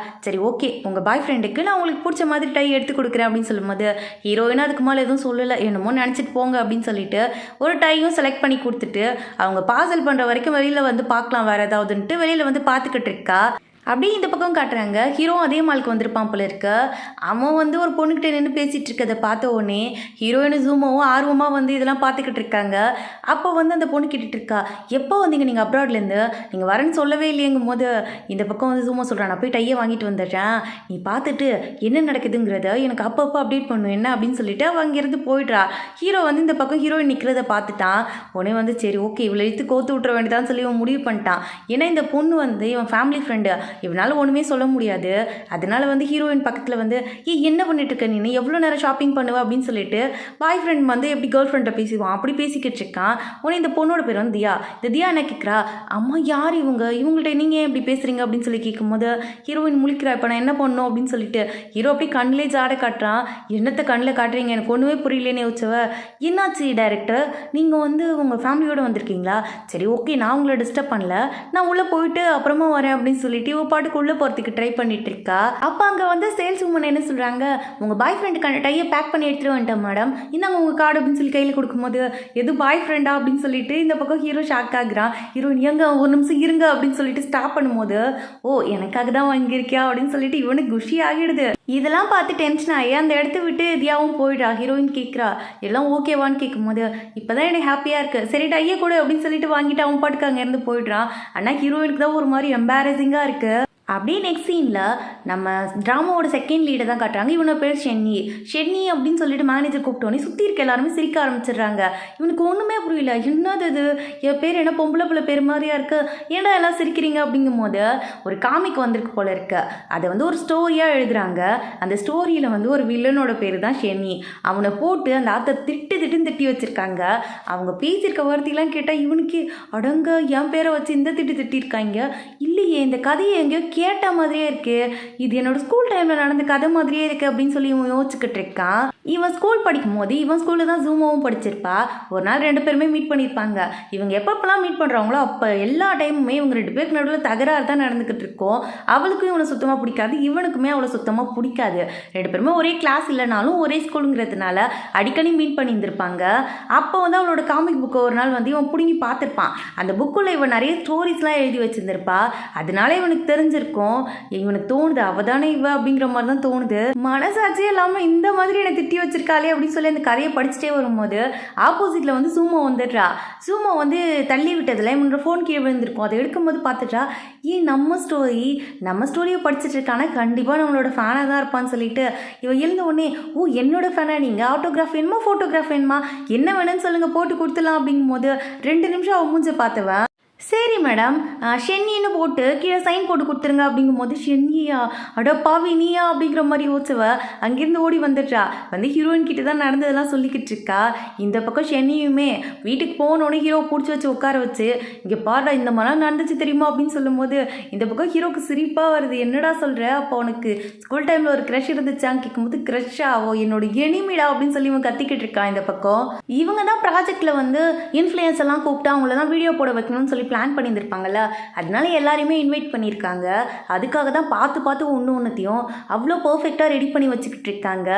Speaker 1: சரி ஓகே உங்கள் பாய் ஃப்ரெண்டுக்கு நான் உங்களுக்கு பிடிச்ச மாதிரி டை எடுத்து கொடுக்குறேன் அப்படின்னு சொல்லும்போது ஹீரோயினா அதுக்கு மேலே எதுவும் சொல்லலை, என்னமோ நினச்சிட்டு போங்க அப்படின்னு சொல்லிட்டு ஒரு டையும் செலக்ட் பண்ணி கொடுத்துட்டு அவங்க பார்சல் பண்ணுற வரைக்கும் வெளியில் வந்து பார்க்கலாம் வேறு ஏதாவதுன்ட்டு வெளியில் வந்து பார்த்துக்கிட்டு இருக்கா. அப்படியே இந்த பக்கம் காட்டுறாங்க, ஹீரோ அதே மாலுக்கு வந்திருப்பான் போல இருக்க. அவன் வந்து ஒரு பொண்ணுக்கிட்ட நின்று பேசிகிட்டு இருக்கதை பார்த்த உடனே ஹீரோயின் ஜூமோவும் ஆர்வமாக வந்து இதெல்லாம் பார்த்துக்கிட்டு இருக்காங்க. அப்போ வந்து அந்த பொண்ணு கேட்டுட்டு இருக்கா, எப்போ வந்தீங்க நீங்கள் அப்ராட்லேருந்து, நீங்கள் வரேன்னு சொல்லவே இல்லையங்கும் போது இந்த பக்கம் வந்து ஜூமோ சொல்கிறான், நான் போய் டையை வாங்கிட்டு வந்துடுறேன், நீ பார்த்துட்டு என்ன நடக்குதுங்கிறத எனக்கு அப்பப்போ அப்டேட் பண்ணும் என்ன அப்படின்னு சொல்லிட்டு அவள் அங்கேருந்து போயிடுறா. ஹீரோ வந்து இந்த பக்கம் ஹீரோயின் நிற்கிறத பார்த்துட்டான். உடனே வந்து சரி ஓகே இவ்வளோ இழுத்து கோத்து விட்டுற வேண்டியதான்னு சொல்லி இவன் முடிவு பண்ணிட்டான். ஏன்னா இந்த பொண்ணு வந்து இவன் ஃபேமிலி ஃப்ரெண்டு, இவனால் ஒன்றுமே சொல்ல முடியாது. அதனால வந்து ஹீரோயின் பக்கத்தில் வந்து என்ன பண்ணிட்டு இருக்க நீ, எவ்வளோ நேரம் ஷாப்பிங் பண்ணுவ அப்படின்னு சொல்லிட்டு பாய் ஃப்ரெண்ட் வந்து எப்படி கேர்ள் ஃப்ரெண்டை பேசிடுவான் அப்படி பேசிக்கிட்டு இருக்கான். உடனே இந்த பொண்ணோட பேர் வந்து தியா. இந்த தியா என்ன கேட்குறா, அம்மா யார் இவங்கள்ட்ட நீங்கள் ஏன் இப்படி பேசுகிறீங்க அப்படின்னு சொல்லி கேட்கும்போது ஹீரோயின் முழிக்கிறா, இப்போ நான் என்ன பண்ணணும் அப்படின்னு சொல்லிட்டு ஹீரோ அப்படியே கண்ணிலே ஜாட காட்டுறான். என்னத்தை கண்ணில் காட்டுறீங்க, எனக்கு ஒன்றுமே புரியலேன்னு யோசிச்சவ, என்னாச்சு டைரக்டர் நீங்கள் வந்து உங்கள் ஃபேமிலியோடு வந்திருக்கீங்களா, சரி ஓகே நான் உங்களை டிஸ்டர்ப் பண்ணல, நான் உள்ளே போயிட்டு அப்புறமா வரேன் அப்படின்னு சொல்லிட்டு பாட்டுக்கு உள்ளே போகிறதுக்கு ட்ரை பண்ணிட்டு இருக்கா. அப்போ அங்கே வந்து சேல்ஸ் உமன் என்ன சொல்கிறாங்க, உங்கள் பாய் ஃப்ரெண்டுக்கான டையை பேக் பண்ணி எடுத்துகிட்டு வந்துட்டேன் மேடம், இந்தாங்க உங்கள் கார்டு அப்படின்னு சொல்லி கையில் கொடுக்கும்போது எது பாய் ஃப்ரெண்டா அப்படின்னு சொல்லிட்டு இந்த பக்கம் ஹீரோ ஷாக் ஆகுறான். ஹீரோயின் எங்க ஒரு நிமிஷம் இருங்க அப்படின்னு சொல்லிட்டு ஸ்டாப் பண்ணும்போது ஓ எனக்காக தான் வாங்கியிருக்கியா அப்படின்னு சொல்லிட்டு இவனுக்கு குஷி ஆகிடுது. இதெல்லாம் பார்த்து டென்ஷன் ஆகி அந்த இடத்த விட்டு தியாவும் போயிடுறா. ஹீரோயின் கேட்குறா எல்லாம் ஓகேவான்னு கேட்கும்போது இப்போ தான் எனக்கு ஹாப்பியாக இருக்குது, சரி டையை கொடு அப்படின்னு சொல்லிட்டு வாங்கிட்டு அவன் பாட்டுக்கு அங்கேருந்து போயிடுறான். ஆனால் ஹீரோயினுக்கு தான் ஒரு மாதிரி எம்பாரசிங்காக இருக்குது. அப்படியே நெக்ஸ்ட் சீனில் நம்ம ட்ராமாவோட செகண்ட் லீடை தான் காட்டுறாங்க. இவனோட பேர் ஷென்னி அப்படின்னு சொல்லிட்டு மேனேஜர் கூப்பிட்டோன்னே சுற்றி இருக்க எல்லாருமே சிரிக்க ஆரம்பிச்சிடுறாங்க. இவனுக்கு ஒன்றுமே புரியல, என்னது இது என் பேர் என்ன பொம்பளை பிள்ளை பேர் மாதிரியா இருக்கு, ஏன்னா எல்லாம் சிரிக்கிறீங்க அப்படிங்கும் போது ஒரு காமிக் வந்திருக்கு போல இருக்கு. அதை வந்து ஒரு ஸ்டோரியாக எழுதுறாங்க. அந்த ஸ்டோரியில் வந்து ஒரு வில்லனோட பேர் தான் ஷென்னி. அவனை போட்டு அந்த ஆத்தர் திட்டி வச்சுருக்காங்க. அவங்க பேசியிருக்க வார்த்தையெல்லாம் கேட்டால் இவனுக்கு அடங்க என் பேரை வச்சு இந்த திட்டிருக்காங்க, இல்லையே இந்த கதையை எங்கேயோ கேட்ட மாதிரியே இருக்கு, இது என்னோட ஸ்கூல் டைம்ல நடந்த கதை மாதிரியே இருக்கு அப்படின்னு சொல்லி இவன் யோசிச்சுக்கிட்டு இருக்கான். இவன் ஸ்கூல் படிக்கும் போது இவன் ஸ்கூலில் தான் ஜூமோவும் படிச்சிருப்பா. ஒரு நாள் ரெண்டு பேருமே மீட் பண்ணியிருப்பாங்க. இவங்க எப்பப்பெல்லாம் மீட் பண்ணுறாங்களோ அப்போ எல்லா டைமுமே இவங்க ரெண்டு பேருக்கு நடுவில் தகராறு தான் நடந்துக்கிட்டு இருக்கோம். அவளுக்கும் இவனை சுத்தமாக பிடிக்காது, இவனுக்குமே அவளை சுத்தமாக பிடிக்காது. ரெண்டு பேருமே ஒரே கிளாஸ் இல்லைனாலும் ஒரே ஸ்கூலுங்கிறதுனால அடிக்கடி மீட் பண்ணியிருந்திருப்பாங்க. அப்போ வந்து அவளோட காமிக் புக்கை ஒரு நாள் வந்து இவன் பிடுங்கி பார்த்துருப்பான். அந்த புக்குள்ள இவன் நிறைய ஸ்டோரிஸ்லாம் எழுதி வச்சிருந்திருப்பா. அதனால இவனுக்கு தெரிஞ்சிருக்கும், இவனுக்கு தோணுது அவதானே இவ அப்படிங்கிற மாதிரி தான் தோணுது. மனசாட்சியே இல்லாமல் இந்த மாதிரி என்னை திட்டி வச்சிருக்காளே அப்படின்னு சொல்லி அந்த கதையை படிச்சுட்டே வரும்போது ஆப்போசிட்ல வந்து சூமோ வந்துடுறா. சூமோ வந்து தள்ளி விட்டதுல இவனோட ஃபோன் கீழே விழுந்திருக்கும். அதை எடுக்கும்போது பார்த்துட்டா ஏன் நம்ம ஸ்டோரியை படிச்சுட்டு இருக்கானா, கண்டிப்பாக நம்மளோட ஃபேனாக தான் இருப்பான்னு சொல்லிட்டு இவன் எழுந்த உடனே ஓ என்னோட ஃபேனா, நீங்கள் ஆட்டோகிராஃப் வேணுமா ஃபோட்டோகிராஃப் வேணுமா என்ன வேணும்னு சொல்லுங்கள் போட்டு கொடுத்துலாம் அப்படிங்கும் போது 2 நிமிஷம் அவன் மூஞ்ச பார்த்தவன் சரி மேடம், ஷென்னின்னு போட்டு கீழே சைன் போட்டு கொடுத்துருங்க அப்படிங்கும்போது, ஷென்னியா அடப்பாவி நீயா அப்படிங்கிற மாதிரி யோசிச்சுவ அங்கேருந்து ஓடி வந்துட்டா. வந்து ஹீரோயின் கிட்ட தான் நடந்ததெல்லாம் சொல்லிக்கிட்டு இருக்கா. இந்த பக்கம் ஷென்னியுமே வீட்டுக்கு போனோடனே ஹீரோ பிடிச்சி வச்சு உட்கார வச்சு, இங்கே பாருடா இந்த மாதிரிலாம் நடந்துச்சு தெரியுமா அப்படின்னு சொல்லும்போது, இந்த பக்கம் ஹீரோக்கு சிரிப்பாக வருது. என்னடா சொல்கிற, அப்போ உனக்கு ஸ்கூல் டைமில் ஒரு க்ரஷ் இருந்துச்சான்னு கேட்கும்போது, க்ரஷ்ஷா ஓ என்னோட எனிமிடா அப்படின்னு சொல்லி இவன் கத்திக்கிட்டு இருக்கான். இந்த பக்கம் இவங்க தான் ப்ராஜெக்டில் வந்து இன்ஃப்ளூயன்ஸ் எல்லாம் கூப்பிட்டு அவங்கள தான் வீடியோ போட வைக்கணும்னு சொல்லி பிளான் பண்ணியிருந்திருப்பாங்கல்ல. அதனால எல்லாரையுமே இன்வைட் பண்ணியிருக்காங்க. அதுக்காக தான் பார்த்து ஒன்றுத்தையும் அவ்வளோ பர்ஃபெக்டாக ரெடி பண்ணி வச்சுக்கிட்டு இருக்காங்க.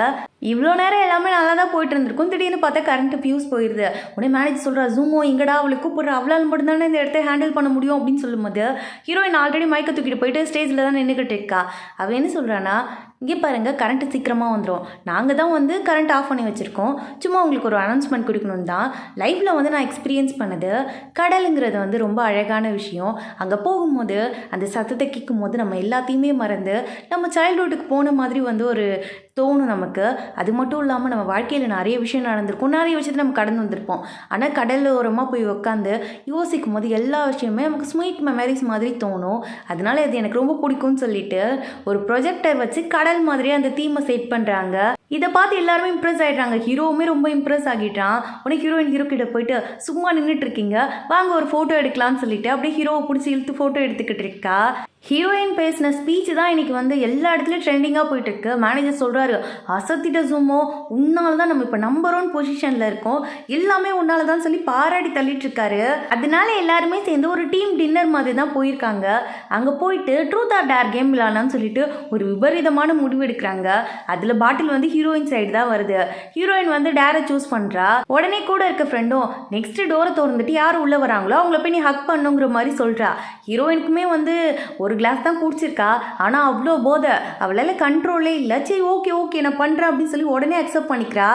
Speaker 1: இவ்வளோ நேரம் எல்லாமே நல்லா தான் போயிட்டு இருந்திருக்கும். திடீர்னு பார்த்தா கரண்ட் ஃபியூஸ் போயிடுது. உடனே மேனேஜர் சொல்கிறா, ஜூமோ இங்கடா அவளை கூப்பிடுற, அவளால் மட்டும்தானே இந்த இடத்த ஹேண்டில் பண்ண முடியும் அப்படின்னு சொல்லும்போது, ஹீரோயின் ஆல்ரெடி மயக்க தூக்கிட்டு போயிட்டு ஸ்டேஜில் தான் நின்றுக்கிட்டு இருக்கா. அவள் என்ன சொல்கிறான்னா, இங்கே பாருங்கள் கரண்ட்டு சீக்கிரமாக வந்துடும், நாங்கள் தான் வந்து கரண்ட் ஆஃப் பண்ணி வச்சுருக்கோம், சும்மா உங்களுக்கு ஒரு அனௌன்ஸ்மெண்ட் கொடுக்கணும் தான். லைஃப்பில் வந்து நான் எக்ஸ்பீரியன்ஸ் பண்ணது கடலுங்கிறது வந்து ரொம்ப அழகான விஷயம். அங்கே போகும்போது அந்த சத்தத்தை கேட்கும் போது நம்ம எல்லாத்தையுமே மறந்து நம்ம சைல்ட்ஹுட்டுக்கு போன மாதிரி வந்து ஒரு தோணும் நமக்கு. அது மட்டும் இல்லாமல் நம்ம வாழ்க்கையில் நிறைய விஷயம் நடந்திருக்கும், நிறைய விஷயத்தை நம்ம கடந்து வந்திருப்போம். ஆனால் கடல் ஓரமாக போய் உட்காந்து யோசிக்கும் போது எல்லா விஷயமே நமக்கு ஸ்வீட் மெமரிஸ் மாதிரி தோணும். அதனால இது எனக்கு ரொம்ப பிடிக்கும்னு சொல்லிட்டு ஒரு ப்ரொஜெக்டர் வச்சு கடல் மாதிரியே அந்த தீமை செட் பண்ணுறாங்க. இதை பார்த்து எல்லாருமே இம்ப்ரெஸ் ஆகிடுறாங்க. ஹீரோவுமே ரொம்ப இம்ப்ரெஸ் ஆகிட்டான். உடனே ஹீரோயின் ஹீரோ கிட்ட போயிட்டு, சும்மா நின்றுட்டு இருக்கீங்க, வாங்க ஒரு ஃபோட்டோ எடுக்கலாம்னு சொல்லிட்டு அப்படியே ஹீரோவை பிடிச்சி இழுத்து ஃபோட்டோ எடுத்துக்கிட்டு இருக்கா. ஹீரோயின் பேசின ஸ்பீச் தான் இன்னைக்கு வந்து எல்லா இடத்துலையும் ட்ரெண்டிங்காக போயிட்டு இருக்கு. மேனேஜர் சொல்கிறாரு, அசத்திட்ட ஜூமோ, உன்னால தான் நம்ம இப்போ நம்பர் 1 பொசிஷனில் இருக்கோம், எல்லாமே உன்னால தான் சொல்லி பாராட்டி தள்ளிட்டு இருக்காரு. அதனால எல்லாருமே சேர்ந்து ஒரு டீம் டின்னர் மாதிரி தான் போயிருக்காங்க. அங்கே போயிட்டு ட்ரூத் ஆர் டேர் கேம் விளாட்லான்னு சொல்லிட்டு ஒரு விபரீதமான முடிவு எடுக்கிறாங்க. அதில் பாட்டில் வந்து ஹீரோயின் சைடு தான் வருது. ஹீரோயின் வந்து டேரை சூஸ் பண்ணுறா. உடனே கூட இருக்க ஃப்ரெண்டும் நெக்ஸ்ட் டோரை திறந்துட்டு யார் உள்ளே வராங்களோ அவங்கள போய் நீ ஹக் பண்ணுங்கிற மாதிரி சொல்கிறா. ஹீரோயினுக்குமே வந்து ஒரு கிளாஸ் தான் குடிச்சிருக்கா, ஆனால் அவ்வளோ போதை, அவளால் கண்ட்ரோலே இல்லை. சரி ஓகே நான் பண்ணுறேன் அப்படின்னு சொல்லி உடனே அக்செப்ட் பண்ணிக்கிறா.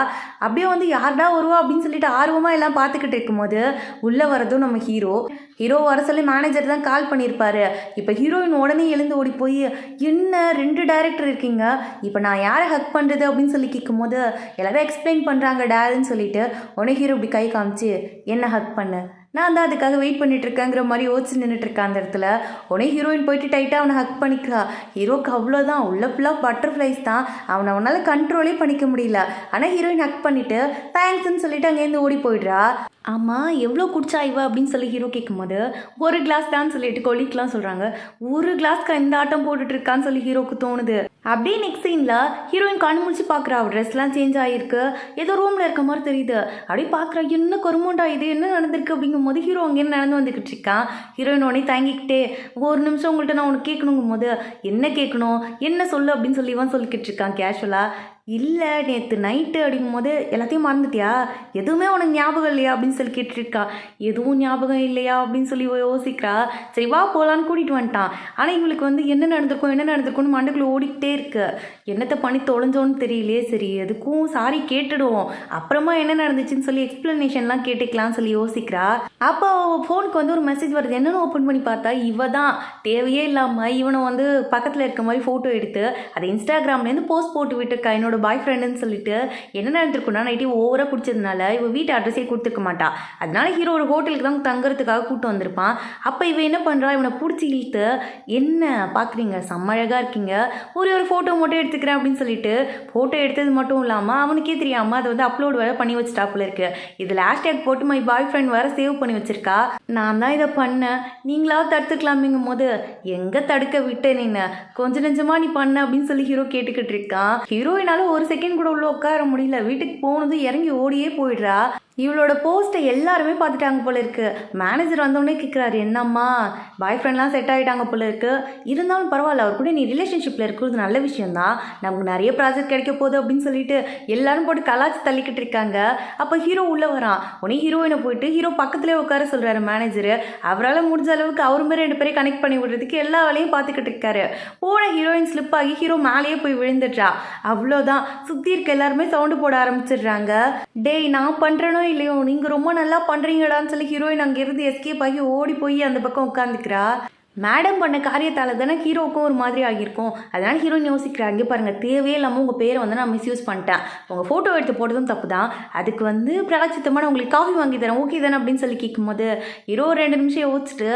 Speaker 1: அப்படியே வந்து யார்டா வருவா அப்படின்னு சொல்லிட்டு ஆர்வமாக எல்லாம் பார்த்துக்கிட்டு இருக்கும்போது உள்ளே வரதும் நம்ம ஹீரோ வர சொல்லி மேனேஜர் தான் கால் பண்ணியிருப்பாரு. இப்போ ஹீரோயின் உடனே எழுந்து ஓடி போய், என்ன 2 டைரக்டர் இருக்கீங்க, இப்போ நான் யாரை ஹக் பண்ணுறது அப்படின்னு சொல்லி கேட்கும்போது எல்லாரும் எக்ஸ்பிளைன் பண்ணுறாங்க டேருன்னு சொல்லிட்டு, உடனே ஹீரோ இப்படி கை காமிச்சு என்ன ஹக் பண்ணு, நான் தான் அதுக்காக வெயிட் பண்ணிட்டு இருக்கேங்கிற மாதிரி யோசிச்சு நின்றுட்டு இருக்கா அந்த இடத்துல. உடனே ஹீரோயின் போயிட்டு டைட்டாக அவனை ஹக் பண்ணிக்கிறா. ஹீரோக்கு அவ்வளோதான், உள்ள ஃபுல்லாக பட்டர்ஃப்ளைஸ் தான், அவனால் கண்ட்ரோலே பண்ணிக்க முடியல. ஆனால் ஹீரோயின் ஹக் பண்ணிவிட்டு தேங்க்ஸ்ன்னு சொல்லிட்டு அங்கேருந்து ஓடி போயிடுறா. ஆமாம் எவ்வளோ குடிச்சா இவ அப்படின்னு சொல்லி ஹீரோ கேட்கும்போது, ஒரு கிளாஸ் தான் சொல்லிட்டு கொலிக்கெலாம் சொல்கிறாங்க. ஒரு கிளாஸ்க்கு இந்த ஆட்டம் போட்டுட்டு இருக்கான்னு சொல்லி ஹீரோக்கு தோணுது. அப்படியே நெக்ஸ்ட் சீனில் ஹீரோயின் கண் முடிச்சு பார்க்குறா. அவள் ட்ரெஸ்லாம் சேஞ்ச் ஆகிருக்கு, ஏதோ ரூமில் இருக்க மாதிரி தெரியுது. அப்படியே பார்க்குறா, என்ன கருமண்டா இது, என்ன நடந்திருக்கு அப்படிங்கும்போது ஹீரோ அங்கேருந்து நடந்து வந்துக்கிட்டு இருக்கான். ஹீரோயின் உடனே தாங்கிக்கிட்டே, ஒரு நிமிஷம் உங்கள்கிட்ட நான் உனக்கு கேட்கணுங்கும் போது, என்ன கேட்கணும், என்ன சொல்லு அப்படின்னு சொல்லி இவன் சொல்லிக்கிட்டு இருக்கான் கேஷுவலாக. இல்லை நேற்று நைட்டு அப்படிங்கும் போது எல்லாத்தையும் மறந்துட்டியா, எதுவுமே உனக்கு ஞாபகம் இல்லையா அப்படின்னு சொல்லி கேட்டுருக்கா. எதுவும் ஞாபகம் இல்லையா அப்படின்னு சொல்லி யோசிக்கிறா. சரி வா போகலான்னு கூட்டிகிட்டு வந்துட்டான். ஆனால் இவளுக்கு வந்து என்ன நடந்திருக்கும்னு மண்டைக்குள்ளே ஓடிக்கிட்டே இருக்கு. என்னத்தை பண்ணி தொலைஞ்சோன்னு தெரியலையே. சரி எதுக்கும் சாரி கேட்டுடுவோம், அப்புறமா என்ன நடந்துச்சுன்னு சொல்லி எக்ஸ்பிளனேஷன்லாம் கேட்டுக்கலாம்னு சொல்லி யோசிக்கிறா. அப்போ ஃபோனுக்கு வந்து ஒரு மெசேஜ் வருது. என்னென்னு ஓப்பன் பண்ணி பார்த்தா இவ தான் தேவையே இல்லாமல் இவனை வந்து பக்கத்தில் இருக்க மாதிரி ஃபோட்டோ எடுத்து அதை இன்ஸ்டாகிராம்லேருந்து போஸ்ட் போட்டு விட்டுருக்கா, என்னோட பாய் ஃப்ரெண்டுன்னு சொல்லிட்டு. என்ன நடந்திருக்குன்னா, நைட்டு ஓவராக குடிச்சதுனால இவ வீட்டு அட்ரஸே கொடுத்துருக்க மாட்டா. அதனால ஹீரோ ஒரு ஹோட்டலுக்கு தான் தங்குறதுக்காக கூப்பிட்டு வந்திருப்பான். அப்போ இவன் என்ன பண்ணுறா, இவனை பிடிச்சி இழுத்து, என்ன பார்க்குறீங்க, செம்ம அழகாக இருக்கீங்க, ஒரு ஃபோட்டோ மட்டும் எடுத்துக்கிறேன் அப்படின்னு சொல்லிட்டு ஃபோட்டோ எடுத்தது மட்டும் இல்லாமல் அவனுக்கே தெரியாமல் அதை வந்து அப்லோட் வேறு பண்ணி வச்சுட்டாப்புல இருக்கு. இதில் ஹேஷ்டேக் போட்டு மை பாய் ஃப்ரெண்ட் வேறு சேவ் பண்ணி வச்சிருக்கா. நான் தான் இதை பண்ணேன், நீங்களாவது தடுத்துக்கலாமேங்கும் போது, எங்கே தடுக்க விட்டு நின்று கொஞ்சம் நெஞ்சமாக நீ பண்ண அப்படின்னு சொல்லி ஹீரோ கேட்டுக்கிட்டு இருக்கான். ஹீரோயினால ஒரு செகண்ட் கூட உள்ள உட்கார முடியல. வீட்டுக்கு போனதும் இறங்கி ஓடியே போயிடுறா. இவளோட போஸ்ட்டை எல்லாருமே பார்த்துட்டாங்க போல இருக்கு. மேனேஜர் வந்தோடனே கேட்குறாரு, என்னம்மா பாய் ஃப்ரெண்ட்லாம் செட் ஆகிட்டாங்க போல இருக்கு, இருந்தாலும் பரவாயில்ல, அவர் கூட நீ ரிலேஷன்ஷிப்பில் இருக்கிறது நல்ல விஷயந்தான், நமக்கு நிறைய ப்ராஜெக்ட் கிடைக்க போகுது அப்படின்னு சொல்லிட்டு எல்லாரும் போட்டு கலாச்சி தள்ளிக்கிட்டு இருக்காங்க. அப்போ ஹீரோ உள்ளே வரான். உடனே ஹீரோயினை போயிட்டு ஹீரோ பக்கத்துலேயே உட்கார சொல்கிறாரு மேனேஜர். அவரால் முடிஞ்ச அளவுக்கு அவருமே 2 பேரையும் கனெக்ட் பண்ணி விடுறதுக்கு எல்லா வேலையும் பார்த்துக்கிட்டு இருக்காரு. போன ஹீரோயின் ஸ்லிப் ஆகி ஹீரோ மேலேயே போய் விழுந்துடுறா. அவ்வளோதான், சுற்றி இருக்க எல்லாருமே சவுண்டு போட ஆரம்பிச்சிடுறாங்க. டேய் நான் பண்ணுறேனோ இல்லையோ, நீங்கள் ரொம்ப நல்லா பண்ணுறீங்கடான்னு சொல்லி ஹீரோயின் அங்கேருந்து எஸ்கேப் ஆகி ஓடி போய் அந்த பக்கம் உட்காந்துக்கிறா. மேடம் பண்ண காரியத்தால் தானே ஹீரோவுக்கும் ஒரு மாதிரி ஆகியிருக்கும். அதனால் ஹீரோயின் யோசிக்கிறாங்க, இங்கே பாருங்கள் தேவையே இல்லாமல் உங்கள் பேரை வந்து நான் மிஸ்யூஸ் பண்ணிட்டேன், உங்கள் ஃபோட்டோ எடுத்து போட்டதும் தப்பு தான், அதுக்கு வந்து பிராச்சித்தமாக உங்களுக்கு காஃபி வாங்கி தரேன் ஓகே தானே அப்படின்னு சொல்லி கேட்கும்போது ஹீரோ 2 நிமிஷம் யோசிச்சுட்டு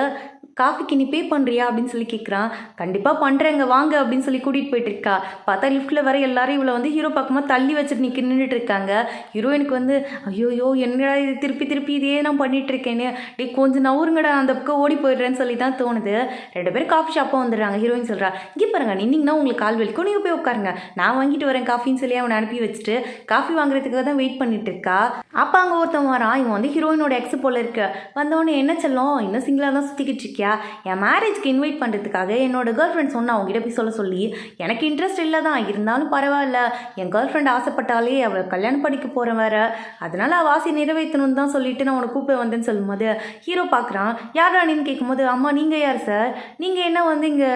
Speaker 1: காஃபிக்கு நீ பே பண்ணுறியா அப்படின்னு சொல்லி கேட்குறான். கண்டிப்பாக பண்ணுறேங்க வாங்க அப்படின்னு சொல்லி கூட்டிகிட்டு போயிட்டு இருக்கா. பார்த்தா லிஃப்ட்டில் வர எல்லாரும் இவளை வந்து ஹீரோ பக்கமாக தள்ளி வச்சுட்டு நின்றுட்டு இருக்காங்க. ஹீரோயினுக்கு வந்து ஐயோயோ என்னடா இது திருப்பி திருப்பி இதே நான் பண்ணிட்டு இருக்கேன்னு, டே கொஞ்சம் நவுருங்கடா அந்த பக்கம் ஓடி போயிடுறேன்னு சொல்லி தான் தோணுது. 2 பேரும் காஃபி ஷாப்பாக வந்துடுறாங்க. ஹீரோயின் சொல்கிறா, இங்கே பாருங்க நின்னிங்கன்னா உங்களுக்கு கால் வலிக்கும், நீங்கள் போய் உட்காருங்க, நான் வாங்கிட்டு வரேன் காஃபின்னு சொல்லி அவனை அனுப்பி வச்சுட்டு காஃபி வாங்குறதுக்காக தான் வெயிட் பண்ணிட்டு இருக்கா. அப்போ அங்கே ஒருத்தன் வரான், இவன் வந்து ஹீரோயினோட எக்ஸ் போல இருக்கு. வந்தவொடனே என்ன செல்லும் இன்னும் சிங்கிளாக தான் சுற்றிக்கிட்டு இருக்கியா, என் மேரேஜ்க்கு இன்வைட் பண்ணுறதுக்காக என்னோட கேர்ள் ஃப்ரெண்ட் சொன்னா அவங்ககிட்ட போய் சொல்ல சொல்லி, எனக்கு இன்ட்ரெஸ்ட் இல்லை தான் இருந்தாலும் பரவாயில்ல, என் கேர்ள் ஃப்ரெண்ட் ஆசைப்பட்டாலே அவளை கல்யாணம் படிக்க போகிறேன் வேற, அதனால அவள் ஆசை நிறைவேற்றணும்னு தான் சொல்லிட்டு நான் உனக்கு கூப்பிட வந்தேன்னு சொல்லும்போது ஹீரோ பார்க்குறான். யார் ராணின்னு கேட்கும்போது, அம்மா நீங்கள் யார் சார், நீங்கள் என்ன வந்து இங்கே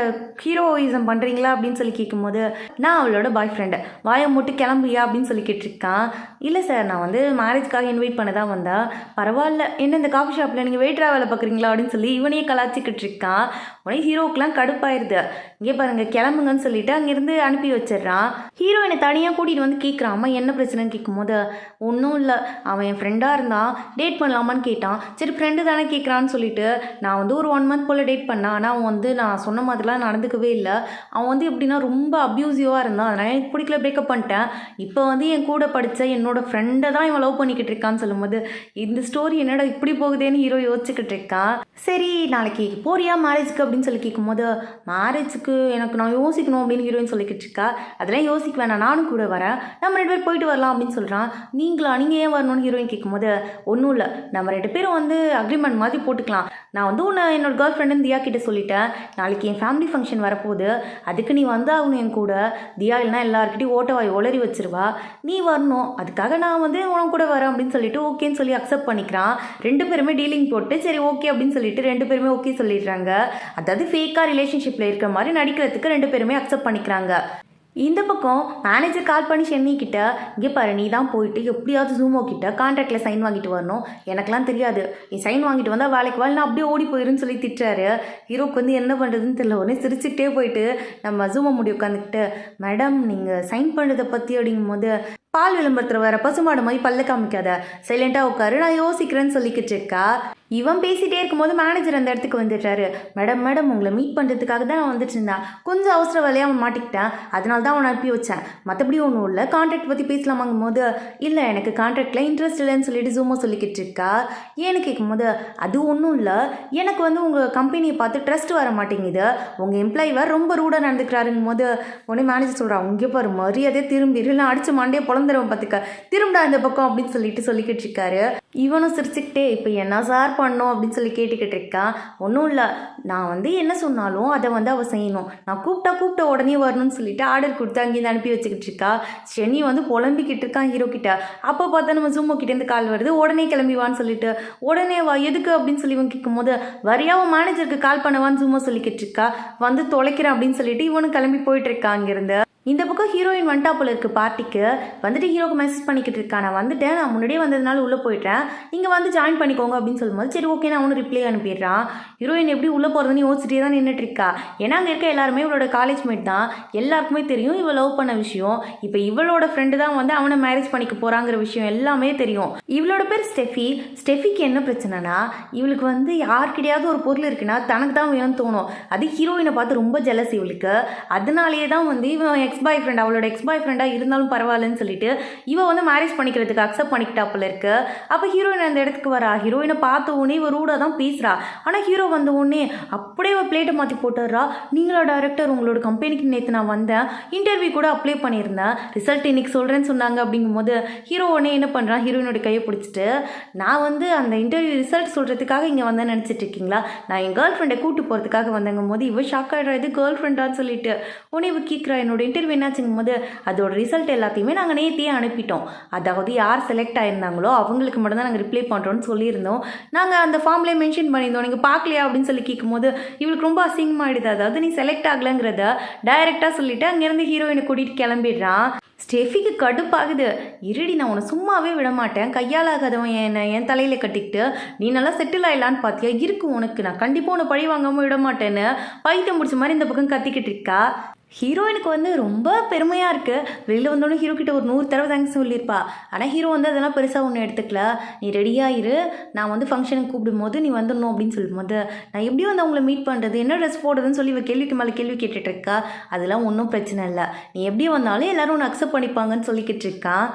Speaker 1: ஹீரோயிசம் பண்ணுறீங்களா அப்படின்னு சொல்லி கேட்கும்போது, நான் அவளோட பாய் ஃப்ரெண்டு, வாயை மூட்டு கிளம்புயா அப்படின்னு சொல்லி கேட்டிருக்கான். இல்லை சார் நான் வந்து மேரேஜ்க்காக இன்வைட் பண்ண தான் வந்தேன். பரவாயில்ல என்ன இந்த காஃபி ஷாப்பில் நீங்கள் வெயிட்டராக வேலை பார்க்குறீங்களா அப்படின்னு சொல்லி இவனையே கலாச்சிக்கிட்டு இருக்கான். உடனே ஹீரோக்கெலாம் கடுப்பாயிருது. இங்கே பாருங்க கிளம்புங்கன்னு சொல்லிட்டு அங்கேருந்து அனுப்பி வச்சிடுறான். ஹீரோயினை தனியாக கூட்டிகிட்டு வந்து கேட்குறான், அம்மா என்ன பிரச்சனைன்னு கேட்கும்போது, ஒன்றும் இல்லை அவன் என் ஃப்ரெண்டாக இருந்தான், டேட் பண்ணலாமான்னு கேட்டான், சரி ஃப்ரெண்டு தானே கேட்குறான்னு சொல்லிட்டு நான் வந்து ஒரு 1 மந்த் போல் டேட் பண்ணேன், ஆனால் அவன் வந்து நான் சொன்ன மாதிரிலாம் நடந்துக்கவே இல்லை, அவன் வந்து எப்படின்னா ரொம்ப அப்யூசிவாக இருந்தான், அதனால் எனக்கு பிடிக்கல பிரேக்கப் பண்ணிட்டேன், இப்போ வந்து என் கூட படித்த என்னோட ஃப்ரெண்டை தான் இவன் லவ் பண்ணிக்கிட்டு இருக்கான்னு சொல்லும்போது, இந்த ஸ்டோரி என்னடா இப்படி போகுதேன்னு ஹீரோ யோசிச்சுக்கிட்டு இருக்கான். சரி நாளைக்கு போறியா மேரேஜுக்கு அப்படின்னு சொல்லி கேட்கும்போது, மேரேஜுக்கு எனக்கு நான் யோசிக்கணும் அப்படின்னு ஹீரோயின் சொல்லிக்கிட்டு இருக்கா. அதெல்லாம் யோசிக்க வேணாம் நானும் கூட வரேன், நம்ம 2 பேர் போயிட்டு வரலாம் அப்படின்னு சொல்கிறான். நீங்கள் ஏன் வரணும்னு ஹீரோயின் கேட்கும்போது, ஒன்றும் இல்லை நம்ம 2 பேரும் வந்து அக்ரிமெண்ட் மாதிரி போட்டுக்கலாம், நான் வந்து உன்னை என்னோட கேர்ள் ஃப்ரெண்டுன்னு தியா கிட்டே சொல்லிட்டேன், நாளைக்கு என் ஃபேமிலி ஃபங்க்ஷன் வரப்போகுது, அதுக்கு நீ வந்தாகணும் என் கூட, தியா இல்லைனா எல்லாருக்கிட்டையும் ஓட்டவாய் ஒளறி வச்சிருவா, நீ வரணும், அதுக்காக நான் வந்து உன் கூட வரேன் அப்படின்னு சொல்லிட்டு ஓகேன்னு சொல்லி அக்செப்ட் பண்ணிக்கிறான். 2 பேருமே டீலிங் போட்டு சரி ஓகே அப்படின்னு சொல்லிட்டு 2 பேருமே ஓகே சொல்லிடுறாங்க. அதாவது ஃபேக்காக ரிலேஷன்ஷிப்பில் இருக்கிற மாதிரி நடிக்கிறதுக்கு 2 பேருமே அக்செப்ட் பண்ணிக்கிறாங்க. இந்த பக்கம் மேனேஜர் கால் பண்ணி சென்னிக்கிட்ட, இங்கே பாரு நீ தான் போயிட்டு எப்படியாவது ஜூமோ கிட்ட கான்ட்ராக்டில் சைன் வாங்கிட்டு வரணும், எனக்கெலாம் தெரியாது, நீ சைன் வாங்கிட்டு வந்தால் வேலைக்கு நான் அப்படியே ஓடி போயிருன்னு சொல்லி திட்டுறாரு. ஹீரோக்கு வந்து என்ன பண்ணுறதுன்னு தெரியல. உடனே சிரிச்சுக்கிட்டே போயிட்டு நம்ம ஜூமோ முடி உட்காந்துக்கிட்டு, மேடம் நீங்கள் சைன் பண்ணுறதை பற்றி அப்படிங்கும் போது, பால் விளம்பரத்தில் வர பசுமாடு மாதிரி பல்ல காமிக்காத, சைலண்டாக உட்காரு நான் யோசிக்கிறேன்னு சொல்லிக்கிட்டு இருக்கா. இவன் பேசிகிட்டே இருக்கும்போது மேனேஜர் அந்த இடத்துக்கு வந்துடுறாரு. மேடம் உங்களை மீட் பண்ணுறதுக்காக தான் நான் வந்துட்டு இருந்தேன், கொஞ்சம் அவசர வேலையாக அவன் மாட்டிக்கிட்டேன், அதனால தான் அவனை அனுப்பி வச்சேன், மற்றபடி ஒன்றும் இல்லை, கான்ட்ராக்ட் பற்றி பேசலாமாங்கும் போது, இல்லை எனக்கு கான்ட்ராக்டில் இன்ட்ரெஸ்ட் இல்லைன்னு சொல்லிட்டு ஜூமோ சொல்லிக்கிட்டு இருக்கா. ஏன்னு கேட்கும்போது, அது ஒன்றும் இல்லை, எனக்கு வந்து உங்கள் கம்பெனியை பார்த்து ட்ரஸ்ட் வர மாட்டேங்குது, உங்கள் எம்ப்ளாயி வேறு ரொம்ப ரூடாக நடந்துக்கிறாருங்கும் போது, உடனே மேனேஜர் சொல்கிறான், உங்கே பாரு மரியாதையே திரும்பி இல்லை அடிச்சு மண்டையை பொழந்துருவன் பார்த்துக்க, திரும்படா இந்த பக்கம் அப்படின்னு சொல்லிக்கிட்டு இருக்காரு. இவனும் சிரிச்சுக்கிட்டே இப்போ என்ன சார் பண்ணோம் அப்படின்னு சொல்லி கேட்டுக்கிட்டு இருக்கான். ஒன்றும் இல்லை நான் வந்து என்ன சொன்னாலும் அதை வந்து அவள் செய்யணும், நான் கூப்பிட்ட உடனே வரணும்னு சொல்லிட்டு ஆர்டர் கொடுத்து அங்கேருந்து அனுப்பி வச்சுக்கிட்டு இருக்கா. சென்னி வந்து புலம்பிக்கிட்டு இருக்கான் ஹீரோ கிட்ட. அப்போ பார்த்தா நம்ம ஜூமோ கிட்டேருந்து கால் வருது, உடனே கிளம்பிவான்னு சொல்லிட்டு, உடனே வா எதுக்கு அப்படின்னு சொல்லி இவன் கேட்கும்போது, வரியாவும் மேனேஜருக்கு கால் பண்ணவான்னு ஜூமோ சொல்லிக்கிட்டு இருக்கா. வந்து தொலைக்கிறேன் அப்படின்னு சொல்லிட்டு இவனும் கிளம்பி போயிட்டு இருக்கா அங்கேருந்து. இந்த பக்கம் ஹீரோயின் வந்துட்டா போல இருக்கு பார்ட்டிக்கு. வந்துட்டு ஹீரோக்கு மெசேஜ் பண்ணிக்கிட்டு இருக்கா, நான் வந்துட்டேன், நான் முன்னாடியே வந்ததுனால உள்ளே போயிட்டேன், நீங்கள் வந்து ஜாயின் பண்ணிக்கோங்க அப்படின்னு சொல்லும்போது, சரி ஓகே நான் அவனு ரிப்ளை அனுப்பிடுறான். ஹீரோயின் எப்படி உள்ளே போகிறதுன்னு யோசிச்சுட்டே தான் நின்றுட்டு இருக்கா. ஏன்னா அங்கே இருக்க எல்லாருமே இவளோட காலேஜ் மேட் தான், எல்லாருக்குமே தெரியும் இவள் லவ் பண்ண விஷயம். இப்போ இவளோட ஃப்ரெண்டு தான் வந்து அவனை மேரேஜ் பண்ணிக்க போகிறாங்கிற விஷயம் எல்லாமே தெரியும். இவளோட பேர் ஸ்டெஃபிக்கு என்ன பிரச்சனைனா, இவளுக்கு வந்து யார்கிட்டையாவது ஒரு பொருள் இருக்குன்னா தனக்கு தான் வேணும்னு தோணும். அது ஹீரோயினை பார்த்து ரொம்ப ஜெலஸ் இவளுக்கு. அதனாலேயே தான் வந்து இவன் அவளோட எக்ஸ் பாய் ஃப்ரெண்டாக இருந்தாலும் பரவாயில்லன்னு சொல்லிட்டு இவன் வந்து மேரேஜ் பண்ணிக்கிறதுக்கு அக்செப்ட் பண்ணிக்கிட்டாப்புல இருக்கு. அப்போ ஹீரோயின் அந்த இடத்துக்கு வரா. ஹீரோயினை பார்த்த உடனே இவ ரூடாக தான் பேசுகிறா. ஆனால் ஹீரோ வந்த உடனே அப்படியே ஒரு பிளேட்டை மாற்றி போட்டுடுறா. நீங்களா டைரக்டர், உங்களோட கம்பெனிக்கு நேற்று நான் வந்தேன், இன்டர்வியூ கூட அப்ளை பண்ணியிருந்தேன், ரிசல்ட் இன்னைக்கு சொல்கிறேன்னு சொன்னாங்க அப்படிங்கும்போது ஹீரோ உடனே என்ன பண்ணுறான், ஹீரோயினோட கையை பிடிச்சிட்டு, நான் வந்து அந்த இன்டர்வியூ ரிசல்ட் சொல்கிறதுக்காக இங்கே வந்தேன்னு நினச்சிட்டு இருக்கீங்களா, நான் என் கேர்ள் ஃப்ரெண்டை கூட்டு போகிறதுக்காக வந்தேங்கும் போது இவ ஷாக் ஆகிடுறா, இது கேர்ள் ஃப்ரெண்டான்னு சொல்லிட்டு. உடனே இவ கேட்குறா, என்னோட இன்டர்வியூ என்னாச்சுங்கும் போது, அதோட ரிசல்ட் எல்லாத்தையுமே நாங்கள் நேத்தியே அனுப்பிட்டோம், அதாவது யார் செலக்ட் ஆயிருந்தாங்களோ அவங்களுக்கு மட்டும்தான் நாங்கள் ரிப்ளை பண்ணுறோன்னு சொல்லியிருந்தோம், நாங்கள் அந்த ஃபார்ம்லேயே மென்ஷன் பண்ணியிருந்தோம், நீங்கள் பார்க்கலையா அப்படின்னு சொல்லி கேட்கும்போது இவளுக்கு ரொம்ப அசிங்கமாகிடுது. அதாவது நீ செலக்ட் ஆகலைங்கிறத டைரெக்டாக சொல்லிவிட்டு அங்கேருந்து ஹீரோயினை கூட்டிகிட்டு கிளம்பிடுறான். ஸ்டெஃபிக்கு கடுப்பாகுது. இருடி நான் உன்னை சும்மாவே விட மாட்டேன். கையால் ஆகாதவன் என் தலையில் கட்டிக்கிட்டு நீ நல்லா செட்டில் ஆயிடலான்னு பார்த்தியா, இருக்கு உனக்கு, நான் கண்டிப்பாக உன்னை பழி வாங்காமல் விட மாட்டேன்னு பைத்தியம் முடிச்ச மாதிரி இந்த பக்கம் கத்திக்கிட்டு இருக்கா. ஹீரோயினுக்கு வந்து ரொம்ப பெருமையாக இருக்குது. வெளியில் வந்தோடனே ஹீரோ கிட்ட ஒரு 100 தடவை தேங்க்ஸ் சொல்லியிருப்பா. ஆனால் ஹீரோ வந்து அதெல்லாம் பெருசாக ஒன்று எடுத்துக்கல. நீ ரெடியாகிரு, நான் வந்து ஃபங்க்ஷனுக்கு கூப்பிடும்போது நீ வந்துடணும் அப்படின்னு சொல்லும்போது, நான் எப்படி வந்து அவங்கள மீட் பண்ணுறது, என்ன ட்ரெஸ் போடுறதுன்னு சொல்லி இவ கேள்விக்கு மேலே கேள்வி கேட்டுட்டு இருக்கா. அதெல்லாம் ஒன்றும் பிரச்சனை இல்லை, நீ எப்படி வந்தாலும் எல்லாரும் ஒன்று அக்செப்ட் பண்ணிப்பாங்கன்னு சொல்லிக்கிட்டு இருக்கான்.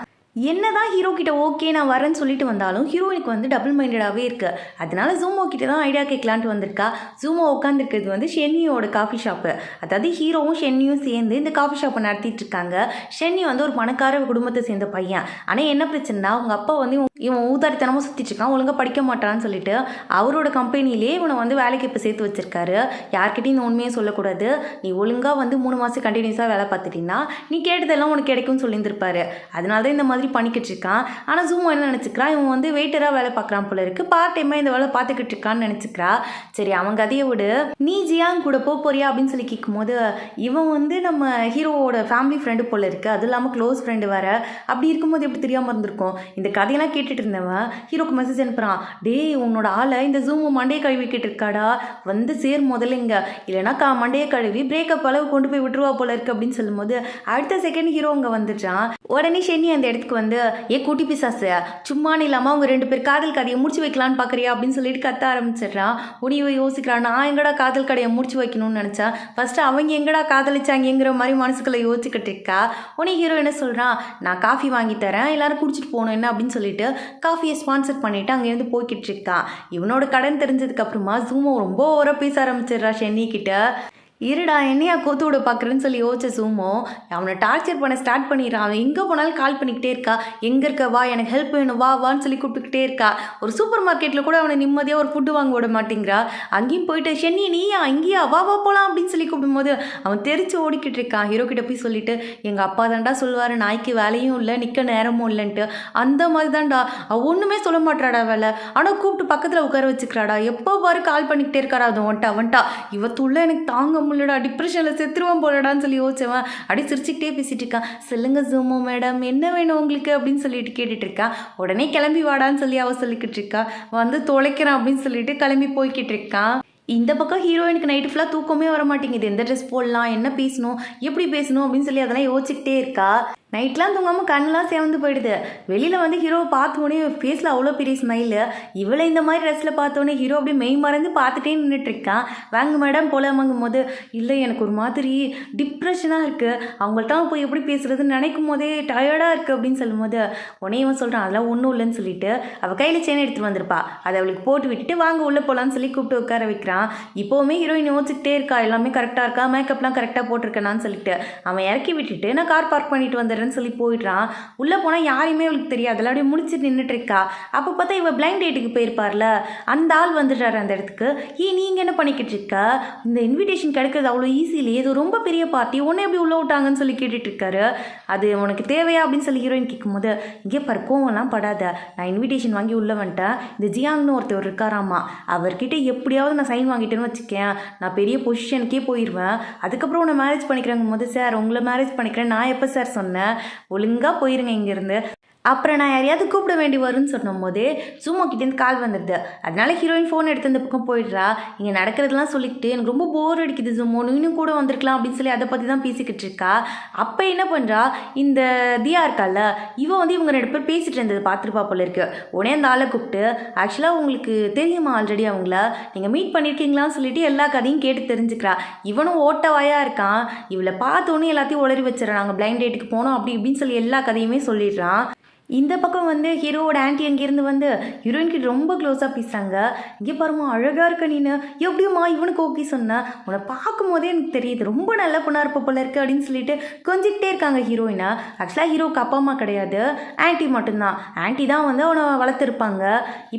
Speaker 1: என்னதான் ஹீரோ கிட்ட ஓகே நான் வரேன்னு சொல்லிட்டு வந்தாலும் ஹீரோயினுக்கு வந்து டபுள் மைண்டடாகவே இருக்குது. அதனால ஜூமோ கிட்ட தான் ஐடியா கேட்கலான்ட்டு வந்திருக்கா. ஜூமோ உட்காந்துருக்கிறது வந்து ஷென்னியோட காஃபி ஷாப்பு. அதாவது ஹீரோவும் ஷென்னியும் சேர்ந்து இந்த காஃபி ஷாப்பை நடத்திட்டு இருக்காங்க. ஷென்னி வந்து ஒரு பணக்கார குடும்பத்தை சேர்ந்த பையன். ஆனால் என்ன பிரச்சனைனா அவங்க அப்பா வந்து இவன் ஊதாரித்தனமாக சுற்றிட்டு இருக்கான், ஒழுங்காக படிக்க மாட்டான்னு சொல்லிட்டு அவரோட கம்பெனிலே இவனை வந்து வேலைக்கு இப்போ சேர்த்து வச்சிருக்காரு. யார்கிட்டையும் இந்த உண்மையை சொல்லக்கூடாது, நீ ஒழுங்காக வந்து 3 மாதம் கண்டினியூஸாக வேலை பார்த்துட்டீங்கன்னா நீ கேட்டதெல்லாம் உனக்கு கிடைக்கும்னு சொல்லியிருந்திருப்பாரு. அதனால தான் இந்த மாதிரி பண்ணிக்கிட்டு இருக்கான். ஆனால் ஜூமோ என்ன நினச்சிக்கிறான், இவன் வந்து வெயிட்டராக வேலை பார்க்குறான் போல இருக்குது, பார்ட் டைமாக இந்த வேலை பார்த்துக்கிட்டு இருக்கான்னு நினச்சிக்கிறா. சரி அவங்க கதையை விடு, நீ ஜியாங் கூட போறியா அப்படின்னு சொல்லி கேட்கும்போது, இவன் வந்து நம்ம ஹீரோவோட ஃபேமிலி ஃப்ரெண்டு போல இருக்குது, அது இல்லாமல் க்ளோஸ் ஃப்ரெண்டு வேறு. அப்படி இருக்கும்போது எப்படி தெரியாமல் இருந்திருக்கும். இந்த கதையெல்லாம் கேட்டுட்டு இருந்தவன் ஹீரோக்கு மெசேஜ் அனுப்புகிறான், டேய் உன்னோட ஆளை இந்த ஜூமோ மண்டையை கழுவிக்கிட்டு இருக்காடா, வந்து சேர் முதல்ல இங்கே, இல்லைனா மண்டையை கழுவி பிரேக்கப் அளவு கொண்டு போய் விட்டுருவா போல இருக்குது அப்படின்னு சொல்லும்போது, அடுத்த செகண்ட் ஹீரோ அங்கே வந்துட்டான். உடனே ஷென்னி அந்த இடத்துக்கு வந்து, ஏ கூட்டி பிசாசு, சும்மானு இல்லாமல் அவங்க 2 பேர் காதல் கதையை முடிச்சு வைக்கலான்னு பார்க்குறியா அப்படின்னு சொல்லிட்டு கத்த ஆரம்பிச்சிடுறான். உனிவை யோசிக்கிறான், நான் எங்கடா காதல் கதையை முடிச்சு வைக்கணும்னு நினச்சேன், ஃபஸ்ட்டு அவங்க எங்கடா காதலிச்சாங்கிற மாதிரி மனசுக்குள்ளே யோசிச்சுக்கிட்டு இருக்கா. உனி ஹீரோ என்ன சொல்கிறான், நான் காஃபி வாங்கி தரேன், எல்லாரும் குடிச்சிட்டு போகணும் என்ன அப்படின்னு சொல்லிட்டு காஃபியை ஸ்பான்சர் பண்ணிவிட்டு அங்கேருந்து போய்கிட்டு இருக்கான். இவனோட கடன் தெரிஞ்சதுக்கப்புறமா ஜூமோ ரொம்ப ஓவராக பேச ஆரம்பிச்சிடுறா ஷென்னி கிட்ட. இருடா என்னையா கோத்து விட பார்க்குறேன்னு சொல்லி யோசிச்ச ஜூமோ அவனை டார்ச்சர் பண்ண ஸ்டார்ட் பண்ணிடுறான். அவன் எங்கே போனாலும் கால் பண்ணிக்கிட்டே இருக்கா, எங்கே இருக்க வா, எனக்கு ஹெல்ப் வேணும் வா வான்னு சொல்லி கூப்பிட்டுக்கிட்டே இருக்கா. ஒரு சூப்பர் மார்க்கெட்டில் கூட அவனை நிம்மதியாக ஒரு ஃபுட்டு வாங்க விட மாட்டேங்கிறா. அங்கேயும் போயிட்டு ஷென்னி நீயா இங்கேயா வா வா போகலாம் அப்படின்னு சொல்லி கூப்பிடும்போது அவன் தெரிச்சு ஓடிக்கிட்டு இருக்கான். ஹீரோ கிட்ட போய் சொல்லிட்டு, எங்கள் அப்பா தான்டா சொல்லுவார் நாய்க்கு வேலையும் இல்லை நிற்க நேரமும் இல்லைன்ட்டு, அந்த மாதிரி தான்டா அவன் ஒன்றுமே சொல்ல மாட்டாடா வேலை, ஆனால் கூப்பிட்டு பக்கத்தில் உட்கார வச்சுக்கிறாடா, எப்போ பாரு கால் பண்ணிக்கிட்டே இருக்காரா. அது வந்துட்டா இவத்துள்ள எனக்கு தாங்க முள்ளடா, டிப்ரெஷனில் செத்துருவான் போலடான்னு சொல்லி யோசிச்சவன் அப்படி சிரிச்சுக்கிட்டே பேசிட்டு இருக்கான். சொல்லுங்க ஜூமோ மேடம் என்ன வேணும் உங்களுக்கு அப்படின்னு சொல்லிட்டு கேட்டுட்டு இருக்கான். உடனே கிளம்பி வாடான்னு சொல்லி அவ சொல்லிக்கிட்டு இருக்கா. வந்து தொலைக்கிறான் அப்படின்னு சொல்லிட்டு கிளம்பி போய்கிட்டு இருக்கான். இந்த பக்கம் ஹீரோயினுக்கு நைட்டு ஃபுல்லாக தூக்கமே வர மாட்டேங்குது. எந்த ட்ரெஸ் போடலாம், என்ன பேசணும், எப்படி பேசணும் அப்படின்னு சொல்லி அதெல்லாம் யோசிச்சுக்கிட்டே இருக்கா. நைட்லாம் தூங்காமல் கண்ணெலாம் சேர்ந்து போயிடுது. வெளியில் வந்து ஹீரோவை பார்த்தோன்னே ஃபேஸில் அவ்வளோ பெரிய ஸ்மைலு. இவளை இந்த மாதிரி ட்ரெஸ்ஸில் பார்த்தோன்னே ஹீரோ அப்படியே மெய் மறந்து பார்த்துட்டே நின்றுட்டுருக்கான். வாங்க மேடம் போலாமாங்கும் போது, இல்லை எனக்கு ஒரு மாதிரி டிப்ரெஷனாக இருக்குது, அவங்கள்ட்ட போய் எப்படி பேசுகிறதுன்னு நினைக்கும் போதே டயர்டாக இருக்குது அப்படின்னு சொல்லும்போது, உடனே இவன் சொல்கிறான் அதெல்லாம் ஒன்றும் இல்லைன்னு சொல்லிட்டு அவள் கையில் செயின் எடுத்துகிட்டு வந்திருப்பா, அதை அவளுக்கு போட்டு விட்டுட்டு வாங்க உள்ளே போகலான்னு சொல்லி கூப்பிட்டு உட்கார வைக்கிறான். இப்போவுமே ஹீரோயின் யோசிச்சுக்கிட்டே இருக்கா, எல்லாமே கரெக்டாக இருக்கா, மேக்கப்லாம் கரெக்டாக போட்டிருக்கேனான்னு சொல்லிட்டு. அவன் இறக்கி விட்டுட்டு நான் கார் பார்க் பண்ணிட்டு வந்துடுறேன்னு சொல்லி போயிடுறான். உள்ளே போனால் யாரையுமே அவளுக்கு தெரியாது, எல்லாருடைய முடிச்சுட்டு நின்றுட்டு இருக்கா. அப்போ பார்த்தா இவள் பிளைண்ட் டேட்டுக்கு போயிருப்பார்ல, அந்த ஆள் வந்துடுறாரு அந்த இடத்துக்கு. நீங்கள் என்ன பண்ணிக்கிட்டு இருக்கா, இந்த இன்விடேஷன் கிடைக்கிறது அவ்வளோ ஈஸி இல்லையே, இது ரொம்ப பெரிய பார்ட்டி, உன்னை எப்படி உள்ளே விட்டாங்கன்னு சொல்லி கேட்டுட்டு இருக்காரு. அது உனக்கு தேவையா அப்படின்னு சொல்லி ஹீரோயின் கேட்கும்போது, இங்கே பாரு கோவம்லாம் படாத, நான் இன்விடேஷன் வாங்கி உள்ளே வந்துட்டேன், இந்த ஜியாங்னு ஒருத்தர் இருக்காராமா, அவர்கிட்ட எப்படியாவது நான் சைன் வாங்கிட்டேன்னு வச்சுக்கேன், நான் பெரிய பொசிஷனுக்கே போயிடுவேன், அதுக்கப்புறம் உன்னை மேரேஜ் பண்ணிக்கிறேங்கும் போது, சார் உங்களை மேரேஜ் பண்ணிக்கிறேன் நான் எப்போ சார் சொன்னேன், ஒழுங்காக போயிருங்க இங்கேருந்து, அப்புறம் நான் யாரையாவது கூப்பிட வேண்டி வரும்னு சொன்னும் போதே ஜூமோ கிட்டேருந்து கால் வந்துடுது. அதனால ஹீரோயின் ஃபோன் எடுத்து அந்த பக்கம் போயிடுறா. இங்கே நடக்கிறதுலாம் சொல்லிக்கிட்டு எனக்கு ரொம்ப போர் அடிக்குது ஜூமோ, நீனும் கூட வந்திருக்கலாம் அப்படின்னு சொல்லி அதை பற்றி தான் பேசிக்கிட்டு இருக்கா. அப்போ என்ன பண்ணுறா, இந்த தியா இருக்கால இவன் வந்து இவங்க 2 பேர் பேசிகிட்டு இருந்தது பார்த்துருப்பா போல இருக்கு. உடனே அந்த ஆளை கூப்பிட்டு, ஆக்சுவலாக உங்களுக்கு தெரியுமா ஆல்ரெடி அவங்கள, நீங்கள் மீட் பண்ணியிருக்கீங்களான்னு சொல்லிட்டு எல்லா கதையும் கேட்டு தெரிஞ்சுக்கிறா. இவனும் ஓட்டவாயாக இருக்கான். இவளை பார்த்தோன்னே எல்லாத்தையும் உளறி வச்சிடறான், நாங்கள் பிளைண்ட் டேட்டுக்கு போனோம் அப்படி இப்படின்னு சொல்லி எல்லா கதையுமே சொல்லிடுறான். இந்த பக்கம் வந்து ஹீரோவோட ஆன்ட்டி அங்கேருந்து வந்து ஹீரோயின்கிட்ட ரொம்ப க்ளோஸாக பேசுகிறாங்க. இங்கே பாருமா அழகாக இருக்க நீனு, எப்படியுமா இவனுக்கு ஓகே சொன்னேன், உன்னை பார்க்கும் போதே எனக்கு தெரியுது ரொம்ப நல்ல பொண்ணாக இருப்ப போல இருக்குது அப்படின்னு சொல்லிட்டு கொஞ்சிக்கிட்டே இருக்காங்க ஹீரோயினை. ஆக்சுவலாக ஹீரோவுக்கு அப்பா அம்மா கிடையாது, ஆன்ட்டி மட்டும்தான். ஆன்ட்டி தான் வந்து அவனை வளர்த்துருப்பாங்க.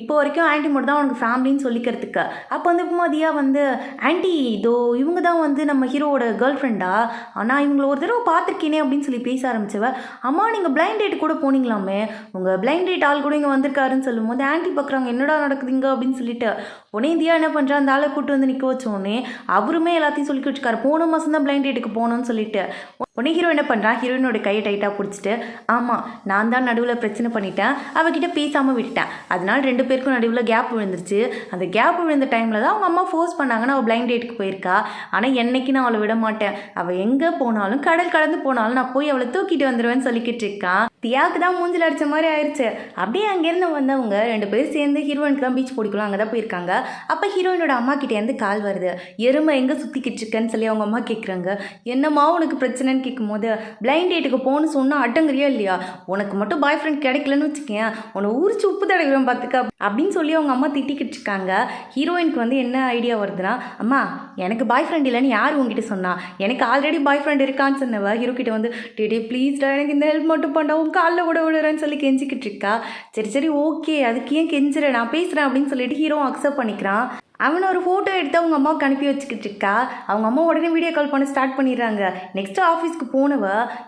Speaker 1: இப்போ வரைக்கும் ஆன்ட்டி மட்டும் தான் அவனுக்கு ஃபேமிலின்னு சொல்லிக்கிறதுக்கு. அப்போ வந்து மதியா வந்து, ஆன்ட்டி இதோ இவங்க தான் வந்து நம்ம ஹீரோவோட கேர்ள் ஃப்ரெண்டா, ஆனால் இவங்களை ஒரு தடவை பார்த்துருக்கேனே அப்படின்னு சொல்லி பேச ஆரம்பிச்சவ. அம்மா நீங்கள் பிளைண்ட் டேட் கூட போனீங்களாமே, உடனே உங்கள் பிளைண்ட் டேட் ஆள் கூட இங்கே வந்திருக்காருன்னு சொல்லும்போது ஆன்ட்டி பார்க்குறாங்க என்னடா நடக்குதுங்க அப்படின்னு சொல்லிட்டு உடனே இந்தியா என்ன பண்ணுறா அந்த ஆளை கூட்டு வந்து நிற்க வச்சோடனே அவருமே எல்லாத்தையும் சொல்லி வச்சுக்காரு போன மாதம் தான் பிளைண்ட் டேட்டுக்கு போகணும்னு சொல்லிட்டு உடனே ஹீரோ என்ன பண்ணுறான் ஹீரோயினோட கையை டைட்டாக பிடிச்சிட்டு ஆமாம் நான் தான் நடுவில் பிரச்சனை பண்ணிட்டேன் அவகிட்ட பேசாமல் விட்டேன் அதனால் 2 பேருக்கும் நடுவில் கேப் விழுந்துருச்சு அந்த கேப் விழுந்த டைமில் தான் அவங்க அம்மா ஃபோர்ஸ் பண்ணாங்கன்னா அவள் பிளைண்ட் டேட்டுக்கு போயிருக்கா ஆனால் என்னைக்கு நான் அவளை விட மாட்டேன் அவள் எங்கே போனாலும் கடல் கடந்து போனாலும் நான் போய் அவளை தூக்கிட்டு வந்துடுவேன்னு சொல்லிக்கிட்டு இருக்கான் தியாவுக்கு தான் மூஞ்சில் அடித்த மாதிரி ஆயிடுச்சு அப்படியே அங்கேருந்து வந்தவங்க 2 பேரும் சேர்ந்து ஹீரோயினுக்கு தான் பீச் பிடிக்கலாம் அங்கே தான் போயிருக்காங்க அப்போ ஹீரோயினோட அம்மா கிட்டேருந்து கால் வருது எருமை எங்கே சுற்றிக்கிட்டு இருக்கேன்னு சொல்லி அவங்க அம்மா கேட்குறாங்க என்னம்மா உனக்கு பிரச்சனைன்னு கேட்கும்போது பிளைண்ட் டேட்டுக்கு போகணும்னு சொன்னால் அடங்குறியா இல்லையா உனக்கு மட்டும் பாய் ஃப்ரெண்ட் கிடைக்கலன்னு வச்சுக்கேன் உன்னை உரிச்சு உப்பு தடவிடும் பார்த்துக்க அப்படின்னு சொல்லி அவங்க அம்மா திட்டிக்கிட்டு இருக்காங்க ஹீரோயினுக்கு வந்து என்ன ஐடியா வருதுன்னா அம்மா எனக்கு பாய் ஃப்ரெண்ட் இல்லைன்னு யார் உங்ககிட்ட சொன்னா எனக்கு ஆல்ரெடி பாய் ஃப்ரெண்ட் இருக்கான்னு சொன்னவ ஹீரோ கிட்ட வந்து டே ப்ளீஸ்டா எனக்கு இந்த ஹெல்ப் மட்டும் பண்ணா உன் காலில் கூட விடுறேன்னு சொல்லி கெஞ்சிக்கிட்டு இருக்கா சரி ஓகே அதுக்கு ஏன் கெஞ்சுறேன் நான் பேசுகிறேன் அப்படின்னு சொல்லிட்டு ஹீரோ அக்செப்ட் பண்ணிக்கிறான் அவனை ஒரு ஃபோட்டோ எடுத்து அவங்க அம்மாவுக்கு அனுப்பி வச்சுக்கிட்டு இருக்கா அவங்க அம்மா உடனே வீடியோ கால் பண்ண ஸ்டார்ட் பண்ணிடுறாங்க நெக்ஸ்ட்டு ஆஃபீஸ்க்கு போனவ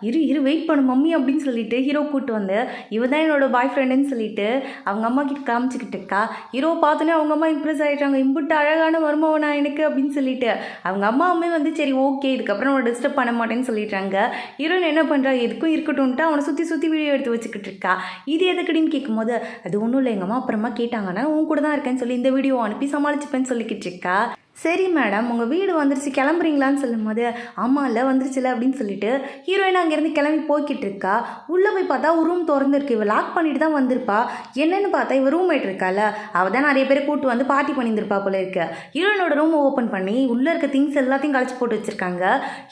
Speaker 1: இரு வெயிட் பண்ணு மம்மி அப்படின்னு சொல்லிட்டு ஹீரோ கூப்பிட்டு வந்து இவ தான் என்னோட பாய் ஃப்ரெண்டுன்னு சொல்லிட்டு அவங்க அம்மா கிட்ட காமிச்சிக்கிட்டு இருக்கா ஹீரோ பார்த்தோன்னே அவங்க அம்மா இம்ப்ரெஸ் ஆகிட்டாங்க இம்புட்டு அழகான மருமவனா எனக்கு அப்படின்னு சொல்லிட்டு அவங்க அம்மாவுமே வந்து சரி ஓகே இதுக்கப்புறம் அவனை டிஸ்டர்ப் பண்ண மாட்டேன்னு சொல்லிடுறாங்க ஹீரோயின் என்ன பண்ணுறா எதுக்கும் இருக்கட்டும்ன்ட்டு அவனை சுற்றி வீடியோ எடுத்து வச்சுக்கிட்டு இருக்கா இது எதுக்குடின்னு கேட்கும்போது அது ஒன்றும் இல்லை எங்கள் அம்மா அப்புறமா கேட்டாங்கன்னா உன் கூட தான் இருக்கேன்னு சொல்லி இந்த வீடியோ அனுப்பி சமாளிச்சுப்பேன் சொல்லிக்கிட்டு இருக்கா சரி மேடம் உங்கள் வீடு வந்துருச்சு கிளம்புறீங்களான்னு சொல்லும் போது ஆமாம் இல்லை வந்துருச்சுல அப்படின்னு சொல்லிட்டு ஹீரோயின் அங்கேருந்து கிளம்பி போய்கிட்டு இருக்கா உள்ளே போய் பார்த்தா ஒரு ரூம் திறந்துருக்கு இவள் லாக் பண்ணிட்டு தான் வந்திருப்பா என்னன்னு பார்த்தா இவள் ரூம்மேட் இருக்கால அவள் தான் நிறைய பேரை கூட்டு வந்து பார்ட்டி பண்ணியிருந்திருப்பா போல இருக்கு ஹீரோயினோட ரூமை ஓப்பன் பண்ணி உள்ளே இருக்க திங்ஸ் எல்லாத்தையும் கழிச்சு போட்டு வச்சுருக்காங்க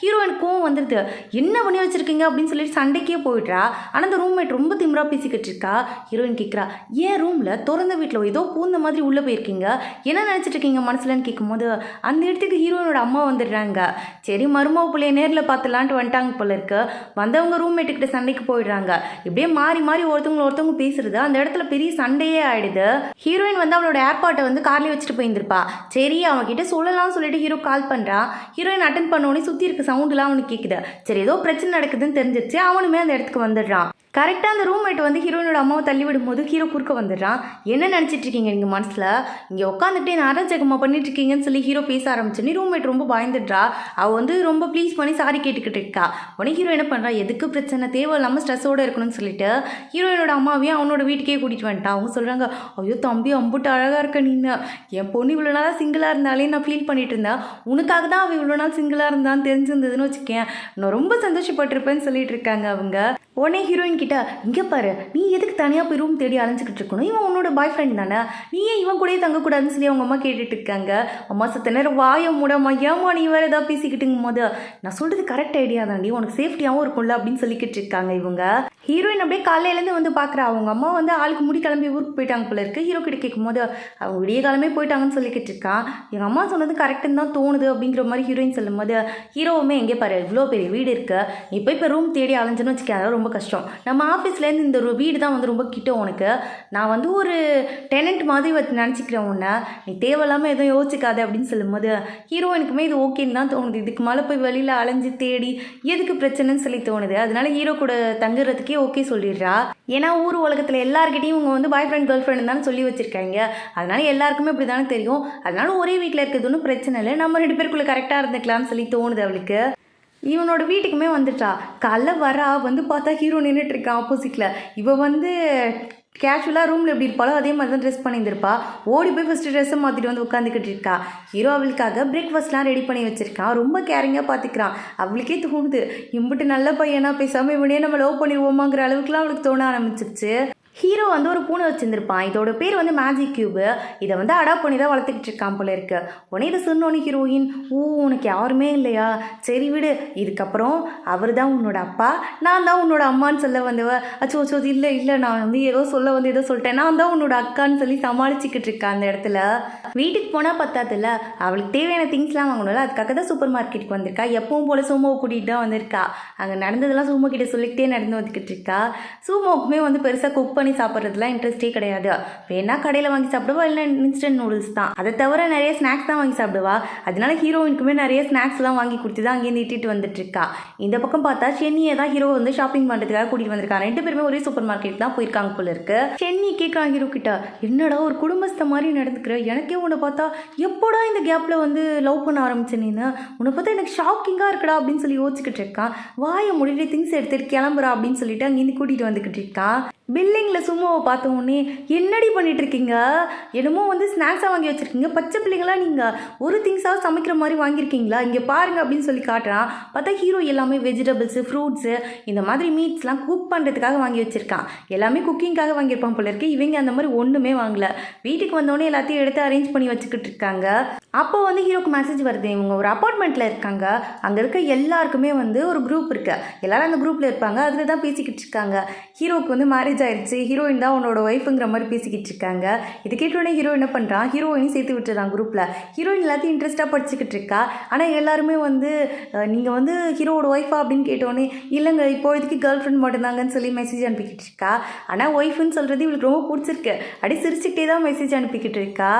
Speaker 1: ஹீரோயினுக்கும் வந்துடுது என்ன பண்ணி வச்சுருக்கீங்க அப்படின்னு சொல்லிட்டு சண்டைக்கே போயிடுறா ஆனால் அந்த ரூம்மேட் ரொம்ப திமிரா பேசிக்கிட்டு இருக்கா ஹீரோயின் கேட்குறா ஏன் ரூமில் திறந்த வீட்டில் ஏதோ பூந்த மாதிரி உள்ளே போயிருக்கீங்க என்ன நினச்சிட்டு இருக்கீங்க மனசுலன்னு கேட்கும்போது அந்த இடத்துக்கு ஹீரோயினோட அம்மா வந்துடுறாங்க சரி மருமக பிள்ளைய நேரில் பார்த்துலான்ட்டு வந்துட்டாங்க போல இருக்கு வந்தவங்க ரூம்மேட்டுக்கிட்ட சண்டைக்கு போயிடுறாங்க இப்படியே மாறி ஒருத்தவங்க பேசுறது அந்த இடத்துல பெரிய சண்டையே ஆயிடுது ஹீரோயின் வந்து அவளோட ஏர்பாட்டை வந்து கார்லேயே வச்சுட்டு போயிருந்திருப்பா சரி அவன்கிட்ட சொல்லலாம்னு சொல்லிட்டு ஹீரோ கால் பண்ணுறான் ஹீரோயின் அட்டன் பண்ணோடனே சுற்றி இருக்க சவுண்டுலாம் அவனுக்கு கேட்குது சரி ஏதோ பிரச்சனை நடக்குதுன்னு தெரிஞ்சிச்சு அவனுமே அந்த இடத்துக்கு வந்துடுறான் கரெக்டாக அந்த ரூம்மேட் வந்து ஹீரோயினோட அம்மாவை தள்ளி விடும்போது ஹீரோ குறுக்க வந்துடுறான் என்ன நினச்சிட்டு இருக்கீங்க நீங்கள் மனசில் இங்கே உட்காந்துட்டு நான் அராஜகமாக பண்ணிட்டு இருக்கீங்கன்னு சொல்லி ஹீரோ பேச ஆரம்பிச்சோன்னே ரூம்மேட் ரொம்ப பயந்துடுறா அவள் வந்து ரொம்ப ப்ளீஸ் பண்ணி சாரி கேட்டுக்கிட்டு இருக்கா உடனே ஹீரோ என்ன பண்ணுறா எதுக்கு பிரச்சனை தேவையில்லாமல் ஸ்ட்ரெஸ்ஸோடு இருக்கணும்னு சொல்லிட்டு ஹீரோயினோட அம்மாவையும் அவனோட வீட்டுக்கே கூட்டிகிட்டு வந்துட்டா அவங்க சொல்கிறாங்க ஐயோ தம்பி அம்புட்டு அழகாக இருக்க நீன்னு என் பொண்ணு இவ்வளோ நாளாக சிங்கிளாக இருந்தாலே நான் ஃபீல் பண்ணிட்டு இருந்தேன் உனக்காக தான் அவள் இவ்வளோ நாள் சிங்கிளாக இருந்தான்னு தெரிஞ்சிருந்ததுன்னு வச்சுக்கேன் நான் ரொம்ப சந்தோஷப்பட்டிருப்பேன்னு சொல்லிட்டு இருக்காங்க அவங்க உடனே ஹீரோயின் கிட்ட இங்கே பாரு நீ எதுக்கு தனியாக போய் ரூம் தேடி அலைஞ்சிக்கிட்டு இருக்கணும் இவன் உன்னோட பாய் ஃப்ரெண்ட் தானே நீ ஏன் இவன் கூடயே தங்கக்கூடாதுன்னு சொல்லி அவங்க அம்மா கேட்டுட்டு இருக்காங்க அம்மா சத்த நேரம் வாய மூடம்மா ஏமா நீ வேறு ஏதாவது பேசிக்கிட்டுங்கும் போது நான் சொல்கிறது கரெக்ட் ஐடியா தாண்டி உனக்கு சேஃப்டியாகவும் இருக்கும்ல அப்படின்னு சொல்லிக்கிட்டு இருக்காங்க இவங்க ஹீரோயின் அப்படியே காலையிலேருந்து வந்து பார்க்குறா அவங்க அம்மா வந்து ஆளுக்கு முடி கிளம்பி ஊருக்கு போயிட்டாங்க போல இருக்கு ஹீரோ கிட்ட கேட்கும் போது அவங்க விடிய காலமே போயிட்டாங்கன்னு சொல்லிக்கிட்டு இருக்கான் எங்கள் அம்மா சொன்னது கரெக்டுன்னு தான் தோணுது அப்படிங்கிற மாதிரி ஹீரோயின் சொல்லும் போது ஹீரோவுமே எங்கே பாரு இவ்வளோ பெரிய வீடு இருக்கு நீ போய் இப்போ ரூம் தேடி அலைஞ்சுன்னு வச்சுக்க ரொம்ப கஷ்டம் நம்ம ஆஃபீஸ்லேருந்து இந்த ஒரு வீடு தான் வந்து ரொம்ப கிட்ட உனக்கு நான் வந்து ஒரு டெனண்ட் மாதிரி நினச்சிக்கிறேன் உன்னை நீ தேவையில்லாமல் எதுவும் யோசிக்காது அப்படின்னு சொல்லும்போது ஹீரோயினுக்குமே இது ஓகேன்னு தான் தோணுது இதுக்கு மேலே போய் வெளியில் அலைஞ்சு தேடி எதுக்கு பிரச்சனைன்னு சொல்லி தோணுது அதனால ஹீரோ கூட தங்குறதுக்கே ஓகே சொல்லிடுறா ஏன்னா ஊர் உலகத்தில் எல்லாருக்கிட்டையும் இவங்க வந்து பாய் ஃப்ரெண்ட் கேர்ள் ஃப்ரெண்ட் தான் சொல்லி வச்சுருக்காங்க அதனால எல்லாருக்குமே இப்படி தானே தெரியும் அதனால ஒரே வீட்டில் இருக்கிறது ஒன்றும் பிரச்சனை இல்லை நம்ம 2 பேருக்குள்ளே கரெக்டாக இருந்துக்கலாம்னு சொல்லி தோணுது அவளுக்கு இவனோட வீட்டுக்குமே வந்துட்டா காலைல வரா வந்து பார்த்தா ஹீரோ நின்றுட்டு இருக்கான் ஆப்போசிட்டில் இவ வந்து கேஷுவலாக ரூமில் எப்படி இருப்பாளோ அதே மாதிரி தான் ட்ரெஸ் பண்ணியிருந்திருப்பா ஓடி போய் ஃபஸ்ட்டு ட்ரெஸ்ஸை மாற்றிட்டு வந்து உட்காந்துக்கிட்டு இருக்கா ஹீரோ அவளுக்காக பிரேக்ஃபாஸ்ட்லாம் ரெடி பண்ணி வச்சுருக்கான் ரொம்ப கேரிங்காக பார்த்துக்கிறான் அவளுக்கே தோணுது இம்பிட்டு நல்ல பையனா பேசாமல் இவனே நம்ம லவ் பண்ணிடுவோமாங்கிற அளவுக்குலாம் அவளுக்கு தோண ஆரம்பிச்சிருச்சு ஹீரோ வந்து ஒரு பூனை வச்சுருந்துருப்பான் இதோட பேர் வந்து மேஜிக் கியூபு இதை வந்து அடாப்ட் பண்ணி தான் வளர்த்துக்கிட்டு இருக்கான் போல இருக்கு உடனே இதை சொன்னோன்னே ஹீரோயின் உனக்கு யாருமே இல்லையா சரி விடு இதுக்கப்புறம் அவர் தான் உன்னோட அப்பா நான் தான் உன்னோட அம்மான்னு சொல்ல வந்தவ அச்சோ இல்லை நான் வந்து ஏதோ சொல்ல வந்து ஏதோ சொல்லிட்டேன் நான் தான் உன்னோட அக்கான்னு சொல்லி சமாளிச்சுக்கிட்டு இருக்கேன் அந்த இடத்துல வீட்டுக்கு போனால் பத்தாதுல்ல அவளுக்கு தேவையான திங்ஸ்லாம் வாங்கணும்ல அதுக்காக தான் சூப்பர் மார்க்கெட்டுக்கு வந்திருக்கா எப்பவும் போல் சூமோவை கூட்டிகிட்டு தான் வந்திருக்கா அங்கே நடந்ததெல்லாம் சூமோ கிட்ட சொல்லிக்கிட்டே நடந்து வந்துக்கிட்டு இருக்கா சூமோவுக்குமே வந்து பெருசாக குக் பண்ணி பண்ணி சாப்பிட்றதுலாம் இன்ட்ரெஸ்டே கிடையாது. வேணா கடையில் வாங்கி சாப்பிடுவா, இல்லை இன்ஸ்டன்ட் நூடுல்ஸ் தான். அதை தவிர நிறைய ஸ்நாக்ஸ் தான் வாங்கி சாப்பிடுவா. அதனால ஹீரோயினுக்குமே நிறைய ஸ்நாக்ஸ்லாம் வாங்கி கொடுத்து தான் அங்கேருந்து இட்டிட்டு வந்துட்டு இருக்கா. இந்த பக்கம் பார்த்தா சென்னியை தான் ஹீரோ வந்து ஷாப்பிங் பண்ணுறதுக்காக கூட்டிகிட்டு வந்திருக்காங்க. 2 பேருமே ஒரே சூப்பர் மார்க்கெட் தான் போயிருக்காங்க போல இருக்கு. சென்னி கேட்குறான் ஹீரோ கிட்ட, என்னடா ஒரு குடும்பஸ்த மாதிரி நடந்துக்கிற, எனக்கே உன்னை பார்த்தா எப்போடா இந்த கேப்பில் வந்து லவ் பண்ண ஆரம்பிச்சேன், நீனு உன்னை பார்த்தா எனக்கு ஷாக்கிங்காக இருக்கடா அப்படின்னு சொல்லி யோசிச்சுக்கிட்டு இருக்கான். வாயை முடிவு திங்ஸ் எடுத்துட்டு கிளம்புறா அப்படின்னு சொல்லிட்டு அங்கேருந்து கூட்டிகிட்டு வந்துக்கிட்டு இருக்கான். பில்டிங்கில் சும்மாவை பார்த்த உடனே என்னடி பண்ணிட்டு இருக்கீங்க, என்னமோ வந்து ஸ்நாக்ஸாக வாங்கி வச்சுருக்கீங்க, பச்சை பிள்ளைங்களாம் நீங்கள் ஒரு திங்ஸாக சமைக்கிற மாதிரி வாங்கியிருக்கீங்களா, இங்கே பாருங்கள் அப்படின்னு சொல்லி காட்டுறான். பார்த்தா ஹீரோ எல்லாமே வெஜிடபிள்ஸு, ஃப்ரூட்ஸு, இந்த மாதிரி மீட்ஸ்லாம் குக் பண்ணுறதுக்காக வாங்கி வச்சுருக்கான். எல்லாமே குக்கிங்காக வாங்கியிருப்பான் போல இருக்கு. இவங்க அந்த மாதிரி ஒன்றுமே வாங்கலை. வீட்டுக்கு வந்தோடனே எல்லாத்தையும் எடுத்து அரேஞ்ச் பண்ணி வச்சுக்கிட்டு இருக்காங்க. அப்போ வந்து ஹீரோக்கு மெசேஜ் வருது, இவங்க ஒரு அப்பார்ட்மெண்ட்டில் இருக்காங்க, அங்கே இருக்க எல்லாருக்குமே வந்து ஒரு குரூப் இருக்குது, எல்லாரும் அந்த குரூப்பில் இருப்பாங்க, அதில் தான் பேசிக்கிட்டு இருக்காங்க. ஹீரோக்கு வந்து மேரேஜ் ஆயிடுச்சு, ஹீரோயின் தான் உன்னோட ஒய்ஃபுங்கிற மாதிரி பேசிக்கிட்டு இருக்காங்க. இது கேட்டோடனே ஹீரோ என்ன பண்ணுறான், ஹீரோயினையும் சேர்த்து விட்டுறான் குரூப்பில். ஹீரோயின் எல்லாத்தையும் இன்ட்ரெஸ்ட்டாக படிச்சுக்கிட்டு இருக்கா. ஆனால் எல்லாருமே வந்து நீங்கள் வந்து ஹீரோவோட ஒய்ஃபா அப்படின்னு கேட்டோடனே இல்லைங்க இப்போதைக்கு கேர்ள் ஃப்ரெண்ட் மட்டும்தாங்கன்னு சொல்லி மெசேஜ் அனுப்பிக்கிட்டு இருக்கா. ஆனால் ஒய்ஃபுன்னு சொல்கிறது இவளுக்கு ரொம்ப பிடிச்சிருக்கு. அப்படியே சிரிச்சுக்கிட்டே தான் மெசேஜ் அனுப்பிக்கிட்டு இருக்கா.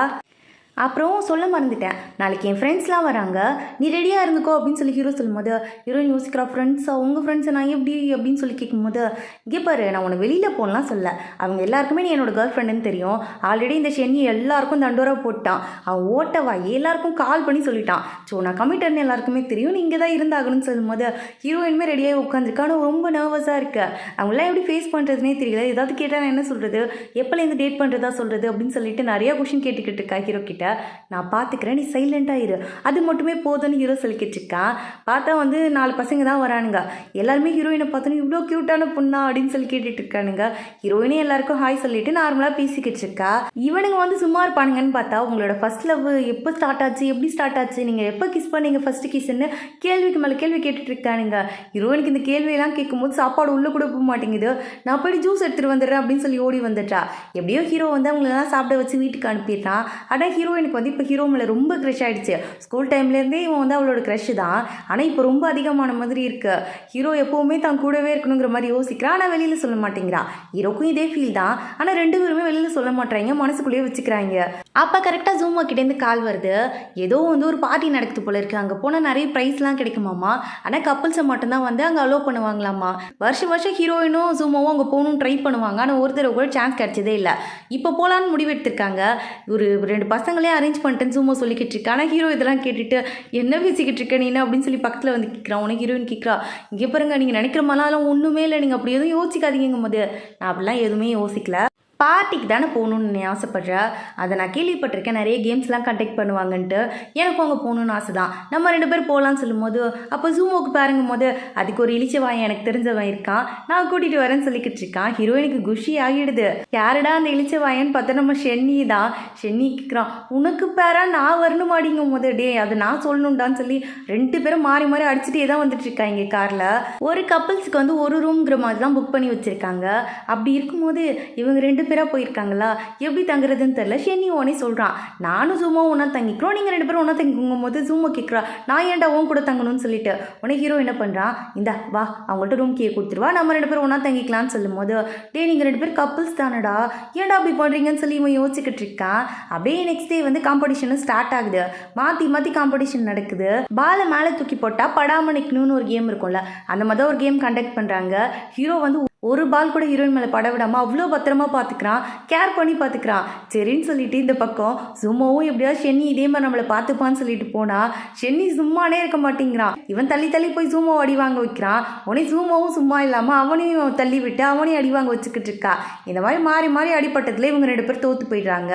Speaker 1: அப்புறம் சொல்ல மறந்துட்டேன், நாளைக்கு என் ஃப்ரெண்ட்ஸ்லாம் வராங்க, நீ ரெடியாக இருந்துக்கோ அப்படின்னு சொல்லி ஹீரோ சொல்லும்போது ஹீரோயின் யோசிக்கிறா, ஃப்ரெண்ட்ஸா, உங்கள் ஃப்ரெண்ட்ஸை நான் எப்படி அப்படின்னு சொல்லி கேட்கும்போது, இங்கே பாரு நான் உன்னை வெளியில் போகலாம் சொல்ல, அவங்க எல்லாருக்குமே நீ என்னோட கேர்ள் ஃப்ரெண்டுன்னு தெரியும். ஆல்ரெடி இந்த சென்னி எல்லாருக்கும் தண்டோரா போட்டான், அவன் ஓட்டவா எல்லாருக்கும் கால் பண்ணி சொல்லிட்டான். ஸோ நான் கமிட்டர்னு எல்லாருக்குமே தெரியும், நீ இங்கே தான் இருந்தாகணும்னு சொல்லும்போது ஹீரோயின்மே ரெடியாக உட்காந்துருக்கா. ஆனால் ரொம்ப நர்வஸாக இருக்கு. அவங்களாம் எப்படி ஃபேஸ் பண்ணுறதுனே தெரியல. ஏதாவது கேட்டால் நான் என்ன சொல்கிறது, எப்போலேருந்து டேட் பண்ணுறதா சொல்கிறது அப்படின்னு சொல்லிட்டு நிறையா கொஷின் கேட்டுக்கிட்டு இருக்கா ஹீரோ கிட்ட. நான் பார்த்துக்கிறேன், நீ சைலண்டாக இரு, அது மட்டுமே போதும்னு ஹீரோ சொல்லிக்கிட்டு இருக்கான். பார்த்தா வந்து 4 பசங்க தான் வரானுங்க. எல்லாருமே ஹீரோயினை பார்த்தோன்னு இவ்வளோ க்யூட்டான பொண்ணா அப்படின்னு சொல்லி கேட்டுட்டு இருக்கானுங்க. ஹீரோயினே எல்லாருக்கும் ஹாய் சொல்லிட்டு நார்மலாக பேசிக்கிட்டு இருக்கா. இவனுங்க வந்து சும்மா இருப்பானுங்கன்னு பார்த்தா உங்களோட ஃபர்ஸ்ட் லவ் எப்போ ஸ்டார்ட் ஆச்சு, எப்படி ஸ்டார்ட் ஆச்சு, நீங்கள் எப்போ கிஸ் பண்ணீங்க ஃபர்ஸ்ட் கிஸ்ன்னு கேள்விக்கு மேலே கேள்வி கேட்டுட்டு இருக்கானுங்க. ஹீரோயினுக்கு இந்த கேள்வியெல்லாம் கேட்கும்போது சாப்பாடு உள்ளே கூட போக மாட்டேங்குது. நான் போய்ட்டு ஜூஸ் எடுத்துகிட்டு வந்துடுறேன் அப்படின்னு சொல்லி ஓடி வந்துட்டா. எப்படியோ ஹீரோ வந்து அவங்களெல்லாம் சாப்பிட வச்சு வீட்டுக்கு அனுப்பிடுறான். ஆனால் ஹீரோயினுக்கு வந்து இப்போ ஹீரோ மேலே ரொம்ப க்ரஷ் ஆகிடுச்சு. ஸ்கூல் டைம்லேருந்தே இவன் வந்து அவளோட க்ரஷ் தான். ஆனால் இப்போ ரொம்ப அதிகமான மாதிரி இருக்கு. ஹீரோ எப்போவுமே தான் கூடவே இருக்கணுங்கிற மாதிரி யோசிக்கிறான். ஆனால் வெளியில் சொல்ல மாட்டேங்கிறான். ஹீரோக்கும் இதே ஃபீல் தான். ஆனால் 2 பேருமே வெளியில் சொல்ல மாட்டேறாங்க, மனசுக்குள்ளேயே வச்சுக்கிறாங்க. அப்போ கரெக்டாக ஜூமா கிட்டேருந்து கால் வருது. ஏதோ வந்து ஒரு பார்ட்டி நடக்குது போல இருக்குது. அங்கே போனால் நிறைய ப்ரைஸ்லாம் கிடைக்குமாம்மா. ஆனால் கப்புள்ஸை மட்டும்தான் வந்து அங்கே அலோவ் பண்ணுவாங்களாம்மா. வருஷம் ஹீரோயினும் ஜூமாவும் அங்கே போகணும்னு ட்ரை பண்ணுவாங்க. ஆனால் ஒரு தடவை கூட சான்ஸ் கிடைச்சதே இல்லை. இப்போ போகலான்னு முடிவெடுத்திருக்காங்க. ஒரு 2 பசங்களே அரேஞ்ச் பண்ணிட்டேன்னு சும்மா சொல்லிக்கிட்டு இருக்கா. ஆனால் ஹீரோ இதெல்லாம் கேட்டுட்டு என்ன பேசிக்கிட்டு இருக்க நீ அப்படின்னு சொல்லி பக்கத்தில் வந்து கேட்குறான். உனக்கு ஹீரோயின் கேட்குறா, இங்கே பாருங்க நீங்கள் நினைக்கிற மாதிரிலாம் ஒன்றுமே இல்லை, நீங்கள் அப்படி எதுவும் யோசிக்காதீங்கும் போது நான் அப்படிலாம் எதுவுமே யோசிக்கல. பார்ட்டிக்கு தானே போகணுன்னு ஆசைப்பட்றேன். அதை நான் கேள்விப்பட்டிருக்கேன், நிறைய கேம்ஸ்லாம் கண்டக்ட் பண்ணுவாங்கன்ட்டு. எனக்கும் அங்கே போகணுன்னு ஆசை தான். நம்ம 2 பேர் போகலான்னு சொல்லும்போது அப்போ ஜூமோக்கு பாருங்கும் போது அதுக்கு ஒரு இளிச்சவாயன் எனக்கு தெரிஞ்சவன் இருக்கான், நான் கூட்டிகிட்டு வரேன்னு சொல்லிக்கிட்டு இருக்கான். ஹீரோயினுக்கு குஷி ஆகிடுது. யாருடா அந்த இளிச்சவாயன்னு பார்த்தா நம்ம ஷென்னி தான். ஷென்னி கேட்குறான், உனக்கு பேரா நான் வரணும் மாடிங்கும் போது டே அது நான் சொல்லணுண்டான்னு சொல்லி 2 பேரும் மாறி மாறி அடிச்சுட்டே தான் வந்துட்டு இருக்காங்க காரில். ஒரு கப்புள்ஸுக்கு வந்து ஒரு ரூம்ங்கிற மாதிரி தான் புக் பண்ணி வச்சுருக்காங்க. அப்படி இருக்கும்போது இவங்க 2 பேராக போயிருக்காங்களா, எப்படி தங்குறதுன்னு தெரில. ஷென்னி உடனே சொல்கிறான், நானும் ஜூமாவும் ஒன்றா தங்கிக்கிறோம், நீங்கள் 2 பேரும் ஒன்றா தங்கிக்கும் போது ஜூமா கேட்குறா, நான் ஏன்டா உன் கூட தங்கணும்னு சொல்லிட்டு. உடனே ஹீரோ என்ன பண்ணுறான், இந்தா வா அவங்கள்ட்ட ரூம் கீழே கொடுத்துருவா, நம்ம 2 பேரும் ஒன்றா தங்கிக்கலாம்னு சொல்லும் போது டே நீங்கள் 2 பேர் கப்புள்ஸ் தானடா, ஏன்டா அப்படி பண்ணுறீங்கன்னு சொல்லி இவன் யோசிச்சுக்கிட்டு இருக்கான். அப்படியே நெக்ஸ்ட் டே வந்து காம்படிஷனும் ஸ்டார்ட் ஆகுது. மாற்றி மாற்றி காம்படிஷன் நடக்குது. பாலை மேலே தூக்கி போட்டால் படாம நிற்கணும்னு ஒரு கேம் இருக்கும்ல, அந்த மாதிரி ஒரு கேம் கண்டக்ட் பண்ணுறாங்க. ஹீரோ வந்து ஒரு பால் கூட ஹீரோயின் மேலே பட விடாமல் அவ்வளோ பத்திரமா பார்த்துக்கிறான், கேர் பண்ணி பார்த்துக்கிறான். சரின்னு சொல்லிட்டு இந்த பக்கம் சும்மாவும் எப்படியாவது ஷென்னி இதே மாதிரி நம்மளை பார்த்துப்பான்னு சொல்லிட்டு போனால் ஷென்னி சும்மானே இருக்க மாட்டேங்கிறான். இவன் தள்ளி தள்ளி போய் ஜூமாவை அடி வாங்க வைக்கிறான். உடனே ஜூமாவும் சும்மா இல்லாமல் அவனையும் தள்ளி விட்டு அவனையும் அடி வாங்க வச்சுக்கிட்டு இருக்கா. இந்த மாதிரி மாறி மாறி அடிப்பட்டத்தில் இவங்க 2 பேர் தோற்று போயிடுறாங்க.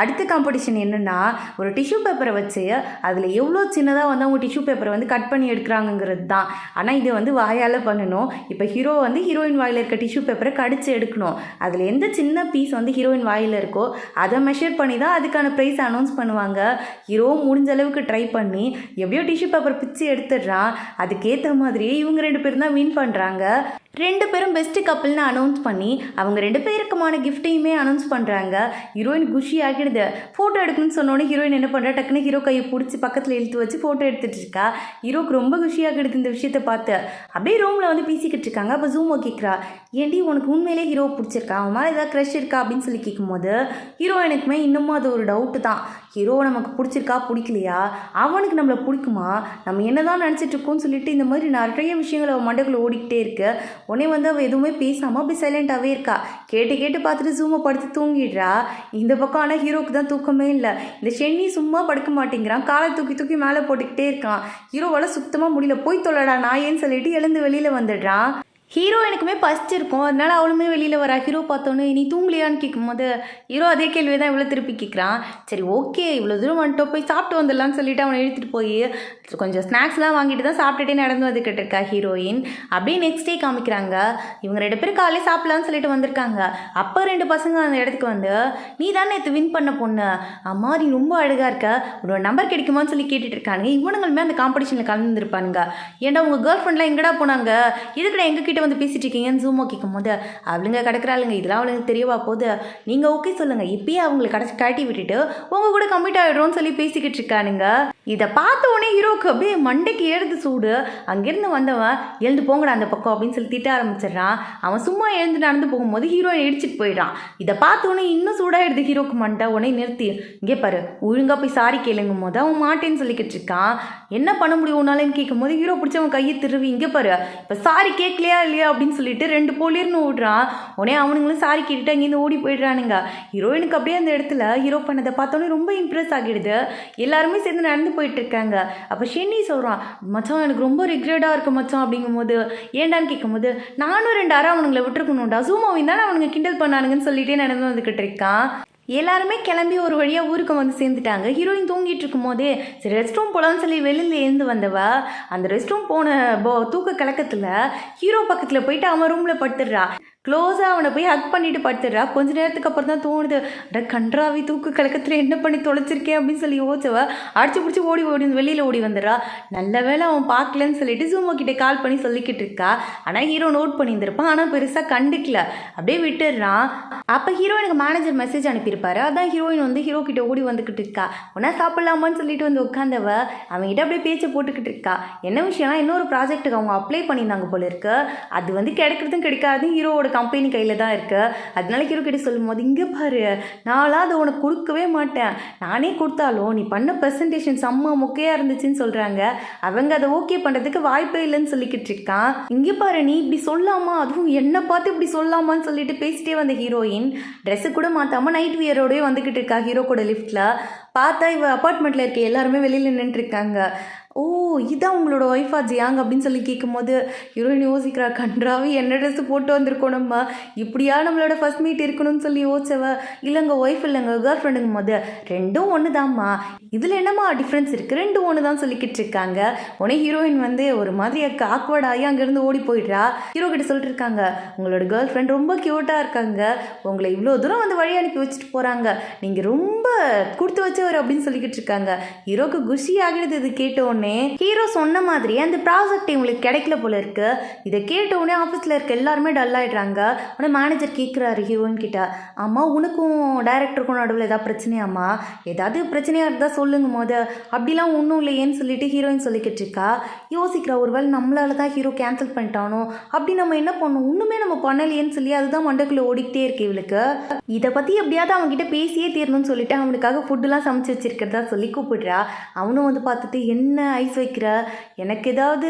Speaker 1: அடுத்த காம்படிஷன் என்னென்னா, ஒரு டிஷ்யூ பேப்பரை வச்சு அதில் எவ்வளோ சின்னதாக வந்து அவங்க டிஷ்யூ பேப்பரை வந்து கட் பண்ணி எடுக்கிறாங்கிறது தான். ஆனால் இது வந்து வாயால் பண்ணணும். இப்போ ஹீரோ வந்து ஹீரோயின் வாயில் டிஷ்யூ பேப்பரை கடிச்சு எடுக்கணும். அதில் எந்த சின்ன பீஸ் வந்து ஹீரோயின் வாயில் இருக்கோ அதை மெஷர் பண்ணி தான் அதுக்கான ப்ரைஸ் அனௌன்ஸ் பண்ணுவாங்க. ஹீரோ முடிஞ்ச அளவுக்கு ட்ரை பண்ணி எப்படியோ டிஷ்யூ பேப்பர் பிச்சு எடுத்துடுறான். அதுக்கேற்ற மாதிரியே இவங்க 2 பேரும் தான் வின் பண்ணுறாங்க. 2 பேரும் பெஸ்ட் கப்பிள்னு அனௌன்ஸ் பண்ணி அவங்க 2 பேருக்குமான கிஃப்ட்டையுமே அனௌன்ஸ் பண்ணுறாங்க. ஹீரோயின் குஷி ஆகிடுது. ஃபோட்டோ எடுக்கணும்னு சொன்னோன்னே ஹீரோயின் என்ன பண்ணுறா, டக்குன்னு ஹீரோ கையை பிடிச்சி பக்கத்தில் இழுத்து வச்சு ஃபோட்டோ எடுத்துகிட்டு இருக்கா. ஹீரோக்கு ரொம்ப குஷியாகிடுது இந்த விஷயத்தை பார்த்து. அப்படியே ரூமில் வந்து பேசிக்கிட்டு இருக்காங்க. அப்போ ஜூமோ கேட்குறா, ஏன்டி உனக்கு உண்மையிலே ஹீரோ பிடிச்சிருக்கா, அவன் மேலே ஏதாவது க்ரஷ் இருக்கா அப்படின்னு சொல்லி கேட்கும்போது ஹீரோயினுக்குமே இன்னமும் அது ஒரு டவுட்டு தான். ஹீரோ நமக்கு பிடிச்சிருக்கா பிடிக்கலையா, அவனுக்கு நம்மளை பிடிக்குமா, நம்ம என்ன தான் நினச்சிட்டு இருக்கோம்னு சொல்லிட்டு இந்த மாதிரி நிறைய விஷயங்கள் அவள் மண்டைக்குள்ளே ஓடிக்கிட்டே இருக்கு. உடனே வந்து அவள் எதுவுமே பேசாமல் அப்படி சைலண்ட்டாகவே இருக்கா. கேட்டு பார்த்துட்டு ஜூமை படுத்து தூங்கிடுறா. இந்த பக்கம் ஆனால் ஹீரோக்கு தான் தூக்கமே இல்லை. இந்த ஷென்னி சும்மா படுக்க மாட்டேங்கிறான், காலை தூக்கி மேலே போட்டுக்கிட்டே இருக்கான். ஹீரோவால் சுத்தமாக முடியல. போய் தொலைடா நான் ஏன்னு சொல்லிட்டு எழுந்து வெளியில் வந்துடுறான். ஹீரோயினுக்குமே பசிச்சிருக்கும், அதனால அவளுமே வெளியில் வரா. ஹீரோ பார்த்தோன்னே நீ தூங்கலையான்னு கேட்கும்போது ஹீரோ அதே கேள்வி தான் இவ்வளோ திருப்பி கேட்குறான். சரி ஓகே இவ்வளோ தூரம் வந்துட்டோம், போய் சாப்பிட்டு வந்துடலான்னு சொல்லிட்டு அவனை எடுத்துகிட்டு போய் கொஞ்சம் ஸ்நாக்ஸ்லாம் வாங்கிட்டு தான் சாப்பிட்டுட்டே நடந்து வந்துக்கிட்டு இருக்கா ஹீரோயின். அப்படியே நெக்ஸ்ட் டே காமிக்கிறாங்க. இவங்க 2 பேரும் காலையில் சாப்பிட்லான்னு சொல்லிட்டு வந்திருக்காங்க. அப்போ 2 பசங்க அந்த இடத்துக்கு வந்து, நீ தானே நேற்று வின் பண்ண பொண்ணு, அம்மா நீ ரொம்ப அழகாக இருக்க, உன்னோட நம்பர் கிடைக்குமான்னு சொல்லி கேட்டுட்டு இருக்காங்க. இவனுங்களுமே அந்த காம்படிஷனில் கலந்துருப்பானுங்க. ஏன்டா உங்கள் கேர்ள் ஃப்ரெண்ட்லாம் எங்கடா போனாங்க, இதுக்கட எங்ககிட்ட வந்து பேசிட்டு இருக்கீங்கன்னு ஜூமோ கேட்கும் போது அவளுங்க கிடக்குறாளுங்க, இதெல்லாம் அவளுக்கு தெரியவா போகுது, நீங்கள் ஓகே சொல்லுங்கள், இப்பயே அவங்களை கட்டி விட்டுட்டு உங்கள் கூட கம்மிட் ஆகிடுறோன்னு சொல்லி பேசிக்கிட்டு இருக்கானுங்க. இதை பார்த்த உடனே ஹீரோக்கு அப்படியே மண்டைக்கு ஏறுது சூடு. அங்கேருந்து வந்தவன் எழுந்து போங்கடா அந்த பக்கம் அப்படின்னு சொல்லி திட்ட ஆரம்பிச்சிடுறான். அவன் சும்மா எழுந்து நடந்து போகும்போது ஹீரோயின் இடிச்சிட்டு போயிடுறான். இதை பார்த்த உடனே இன்னும் சூடாகிடுது ஹீரோக்கு மண்டை. உடனே நிறுத்தி, இங்கே பாரு ஒழுங்காக போய் சாரி கேளுங்கும் போது அவன் மாட்டேன்னு சொல்லிக்கிட்டு இருக்கான். என்ன பண்ண முடியும் உன்னாலன்னு கேட்கும் போது ஹீரோ பிடிச்ச அவன் கையை திருவி, இங்கே பாரு இப்போ சாரி கேட்கலையா இல்லையா அப்படின்னு சொல்லிட்டு 2 போலியர்னு ஓடுறான். உடனே அவனுங்களும் சாரி கேட்டுட்டு அங்கேருந்து ஓடி போயிடுறானுங்க. ஹீரோயினுக்கு அப்படியே அந்த இடத்துல ஹீரோ பண்ணதை பார்த்தோன்னே ரொம்ப இம்ப்ரெஸ் ஆகிடுது. எல்லாருமே சேர்ந்து நடந்து போயிட்டு இருக்காங்க. அப்போ ஷென்னி சொல்கிறான், மச்சான் எனக்கு ரொம்ப ரிக்ரெட்டாக இருக்கு மச்சான் அப்படிங்கும்போது ஏண்டான்னு கேட்கும்போது நானும் 2 அரை அவனுங்களை விட்டுருக்கணும்டா, ஜூமோவின் தானே அவனுங்க கிண்டல் பண்ணானுங்கன்னு சொல்லிட்டே நடந்து வந்துக்கிட்டு இருக்கான். எல்லாருமே கிளம்பி ஒரு வழியாக ஊருக்கு வந்து சேர்ந்துட்டாங்க. ஹீரோயின் தூங்கிட்டு இருக்கும் போதே சரி ரெஸ்ட் ரூம் போகலான்னு சொல்லி வெளியில் எழுந்து வந்தவ அந்த ரெஸ்ட் ரூம் போன தூக்க கலக்கத்தில் ஹீரோ பக்கத்தில் போயிட்டு அவன் ரூமில் படுத்துடுறா. க்ளோஸாக அவனை போய் ஹக் பண்ணிட்டு படுத்துடுறா. கொஞ்ச நேரத்துக்கு அப்புறம் தான் தோணுது, அட கன்றாவி தூக்கு கலக்கத்தில் என்ன பண்ணி தொலைச்சிருக்கேன் அப்படின்னு சொல்லி யோசிச்சவ அடிச்சு பிடிச்சி ஓடி வெளியில் ஓடி வந்துடுறா. நல்ல வேலை அவன் பார்க்கலன்னு சொல்லிட்டு ஜூமோ கிட்டே கால் பண்ணி சொல்லிக்கிட்டு இருக்கா. ஆனால் ஹீரோ நோட் பண்ணியிருந்திருப்பான், ஆனால் பெருசாக கண்டுக்கல, அப்படியே விட்டுடுறான். அப்போ ஹீரோயினுக்கு மேனேஜர் மெசேஜ் அனுப்பியிருப்பாரு. அதான் ஹீரோயின் வந்து ஹீரோ கிட்ட ஓடி வந்துக்கிட்டு இருக்கா. ஒன்றா சாப்பிட்லாமான்னு சொல்லிட்டு வந்து உட்காந்தவ அவங்ககிட்ட அப்படியே பேச்சை போட்டுக்கிட்டு இருக்கா. என்ன விஷயம்னா இன்னொரு ப்ராஜெக்ட்டுக்கு அவங்க அப்ளை பண்ணியிருந்தாங்க போல இருக்கு. அது வந்து கிடைக்கிறதும் கிடைக்காதும் ஹீரோவோட கம்பெனி கையில் தான் இருக்குது. அதனால ஹீரோ கிட்ட சொல்லும் போது, இங்கே பாரு நான்லாம் அதை உனக்கு கொடுக்கவே மாட்டேன், நானே கொடுத்தாலும் நீ பண்ண ப்ரெசன்டேஷன் செம்ம மொக்கையாக இருந்துச்சுன்னு சொல்கிறாங்க. அவங்க அதை ஓகே பண்ணுறதுக்கு வாய்ப்பே இல்லைன்னு சொல்லிக்கிட்டு இருக்கான். இங்கே பாரு நீ இப்படி சொல்லாமா, அதுவும் என்னை பார்த்து இப்படி சொல்லாமான்னு சொல்லிட்டு பேசிட்டே வந்த ஹீரோயின் ட்ரெஸ்ஸு கூட மாற்றாமல் நைட் வியரோடய வந்துக்கிட்டு இருக்கா. ஹீரோ கூட லிஃப்ட்டில் பார்த்தா இவ அப்பார்ட்மெண்ட்டில் இருக்க எல்லாருமே வெளியில் நின்றுட்டுருக்காங்க. ஓ இதான் உங்களோட ஒய்ஃபா ஜியாங் அப்படின்னு சொல்லி கேட்கும்போது ஹீரோயின் யோசிக்கிறா, கன்றாவி என்ன ட்ரெஸ்ஸு போட்டு வந்திருக்கோம் நம்ம, இப்படியா நம்மளோட ஃபர்ஸ்ட் மீட் இருக்கணும்னு சொல்லி யோசிச்சவ, இல்லைங்க ஒய்ஃப் இல்லைங்க கேர்ள் ஃப்ரெண்டுங்கும் போது 2ம் ஒன்று தான்மா, இதில் என்னம்மா டிஃப்ரென்ஸ் இருக்குது, 2ம் ஒன்று தான் சொல்லிக்கிட்டு இருக்காங்க. உடனே ஹீரோயின் வந்து ஒரு மாதிரி ஆக்வர்டாகி அங்கேருந்து ஓடி போயிடுறா. ஹீரோ கிட்ட சொல்லிட்டு இருக்காங்க, உங்களோட கேர்ள் ஃப்ரெண்ட் ரொம்ப க்யூட்டாக இருக்காங்க, உங்களை இவ்வளோ தூரம் வந்து வழி அனுப்பி வச்சுட்டு போகிறாங்க, நீங்கள் ரொம்ப கொடுத்து வச்சவர் அப்படின்னு சொல்லிக்கிட்டு இருக்காங்க. ஹீரோக்கு குஷி ஆகிடுது இது கேட்டோடனே. ஹீரோ சொன்ன மாதிரி அந்த ப்ராஜெக்ட் இவங்களுக்கு கிடைக்கல போல இருக்கு. இதை கேட்ட உடனே ஆஃபீஸில் இருக்க எல்லாருமே டல் ஆகிடுறாங்க. உடனே மேனேஜர் கேட்குறாரு ஹீரோயின் கிட்ட, ஆமா உனக்கும் டைரக்டருக்கும் நடுவில் ஏதாவது பிரச்சனையாம்மா, ஏதாவது பிரச்சனையாக இருந்தால் சொல்லுங்கும் போது அப்படிலாம் ஒன்றும் இல்லையேன்னு சொல்லிட்டு ஹீரோயின் சொல்லிக்கிட்டு இருக்கா. யோசிக்கிறா, ஒருவேளை நம்மளால தான் ஹீரோ கேன்சல் பண்ணிட்டானோ, அப்படி நம்ம என்ன பண்ணோம், ஒன்றுமே நம்ம பண்ணலையேன்னு சொல்லி அதுதான் மண்டக்குள்ளே ஓடிக்கிட்டே இருக்கு இவளுக்கு. இதை பற்றி எப்படியாவது அவங்ககிட்ட பேசியே தீரணும்னு சொல்லிட்டு அவனுக்காக ஃபுட்டுலாம் சமைச்சு வச்சிருக்கிறதா சொல்லி கூப்பிடுறா. அவனும் வந்து பார்த்துட்டு என்ன ஐஸ் வைக்கிற, எனக்கு ஏதாவது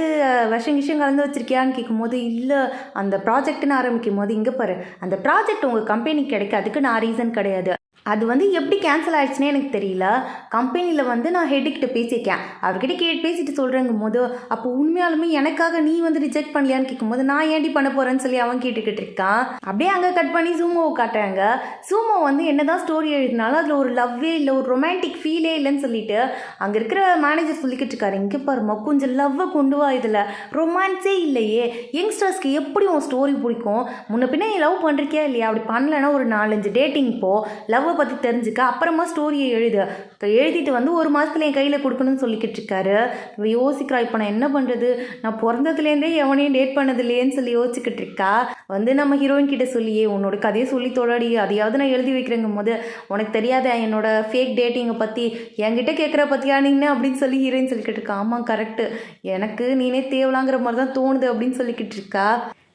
Speaker 1: விஷம் கலந்து வச்சிருக்கியான்னு கேட்கும்போது இல்லை அந்த ப்ராஜெக்ட்னு ஆரம்பிக்கும் போது, இங்கே பாரு அந்த ப்ராஜெக்ட் உங்கள் கம்பெனிக்கு கிடைக்காதுக்கு நான் ரீசன் கிடையாது, அது வந்து எப்படி கேன்சல் ஆகிடுச்சுனே எனக்கு தெரியல, கம்பெனியில் வந்து நான் ஹெட்டுக்கிட்ட பேசியிருக்கேன், அவர்கிட்ட பேசிட்டு சொல்கிறேங்கும் போது அப்போ உண்மையாலுமே எனக்காக நீ வந்து ரிஜெக்ட் பண்ணலையான்னு கேட்கும்போது நான் ஏன்டி பண்ண போகிறேன்னு சொல்லி அவன் கேட்டுக்கிட்டு இருக்கான். அப்படியே அங்கே கட் பண்ணி ஜூமோவை காட்டுறாங்க. ஜூமோ வந்து என்னதான் ஸ்டோரி எழுதினாலும் அதில் ஒரு லவ்வே இல்லை, ஒரு ரொமான்டிக் ஃபீலே இல்லைன்னு சொல்லிட்டு அங்கே இருக்கிற மேனேஜர் சொல்லிக்கிட்டு இருக்காரு. இங்கே பாருமா கொஞ்சம் லவ்வை கொண்டு வா, இதில் ரொமான்ஸே இல்லையே, யங்ஸ்டர்ஸ்க்கு எப்படி உன் ஸ்டோரி பிடிக்கும், முன்ன பின்ன நீ லவ் பண்ணுறிக்கியா இல்லையா, அப்படி பண்ணலைன்னா ஒரு 4-5 டேட்டிங் போ, லவ்வை பற்றி தெரிஞ்சுக்க அப்புறமா ஸ்டோரியை எழுதிட்டு வந்து 1 மாதத்துல என் கையில் கொடுக்கணும்னு சொல்லிக்கிட்டு இருக்காரு. இவ யோசிக்கிறா, இப்போ நான் என்ன பண்ணுறது, நான் பிறந்ததுலேருந்தே எவனையும் டேட் பண்ணது இல்லையேன்னு சொல்லி யோசிச்சுக்கிட்டு இருக்கா. வந்து நம்ம ஹீரோயின் கிட்ட சொல்லியே உன்னோட கதையை சொல்லி தொடாடி, அதையாவது நான் எழுதி வைக்கிறேங்கும் போது உனக்கு தெரியாத என்னோட ஃபேக் டேட்டிங்கை பற்றி என்கிட்ட கேட்குற பற்றியா நீன்னு அப்படின்னு சொல்லி ஹீரோயின் சொல்லிக்கிட்டு இருக்கா. ஆமாம் கரெக்டு, எனக்கு நீனே தேவலாங்கிற மாதிரி தான் தோணுது அப்படின்னு சொல்லிக்கிட்டு இருக்கா.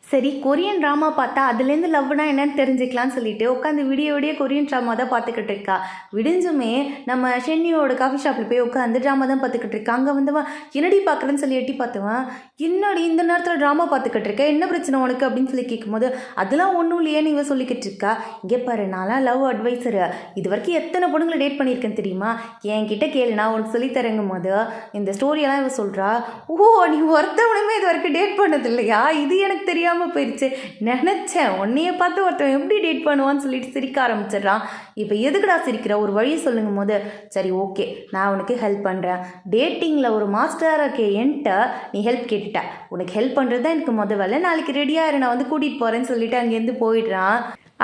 Speaker 1: சரி கொரியன் ட்ராமா பார்த்தா அதுலேருந்து லவ்னா என்னன்னு தெரிஞ்சுக்கலான்னு சொல்லிட்டு உட்காந்து விடிய கொரியன் ட்ராமா தான் பார்த்துக்கிட்டு இருக்கா. விடிஞ்சுமே நம்ம ஷென்னியோட காஃபி ஷாப்பில் போய் உட்காந்து ட்ராமா தான் பார்த்துக்கிட்டு இருக்கா. அங்கே வந்தவன் என்னடி பார்க்குறேன்னு சொல்லி எட்டி பார்த்துவன், என்னடி இந்த நேரத்தில் ட்ராமா பார்த்துக்கிட்டு இருக்க, என்ன பிரச்சனை உனக்கு அப்படின்னு சொல்லி கேட்கும்போது அதெல்லாம் ஒன்றும் இல்லையே நீங்கள் சொல்லிக்கிட்டு இருக்கா. இங்கே பாரு, நான்லாம் லவ் அட்வைசரு, இது வரைக்கும் எத்தனை பொண்ணுங்களை டேட் பண்ணியிருக்கேன்னு தெரியுமா, என்கிட்ட கேளு நான் உனக்கு சொல்லித்தரங்கும் போது இந்த ஸ்டோரியெல்லாம் இவ சொல்கிறா. ஓ நீ ஒருத்தவனுமே இது வரைக்கும் டேட் பண்ணது இல்லையா, இது எனக்கு தெரியாமல் போயிடுச்சு, நினச்சேன் உன்னைய பார்த்து ஒருத்தவன் எப்படி டேட் பண்ணுவான்னு சொல்லிட்டு சிரிக்க ஆரம்பிச்சிடுறான். இப்போ எதுக்குடா சிரிக்கிற, ஒரு வழி சொல்லுங்கும் போது சரி ஓகே நான் உனக்கு ஹெல்ப் பண்ணுறேன், டேட்டிங்கில் ஒரு மாஸ்டராக இருக்கே என்கிட்ட நீ ஹெல்ப் கேட்டுட்ட, உனக்கு ஹெல்ப் பண்ணுறது தான் எனக்கு முதல் வேலை, நாளைக்கு ரெடியாக இரு நான் வந்து கூட்டிகிட்டு போகிறேன்னு சொல்லிட்டு அங்கேருந்து போயிடுறான்.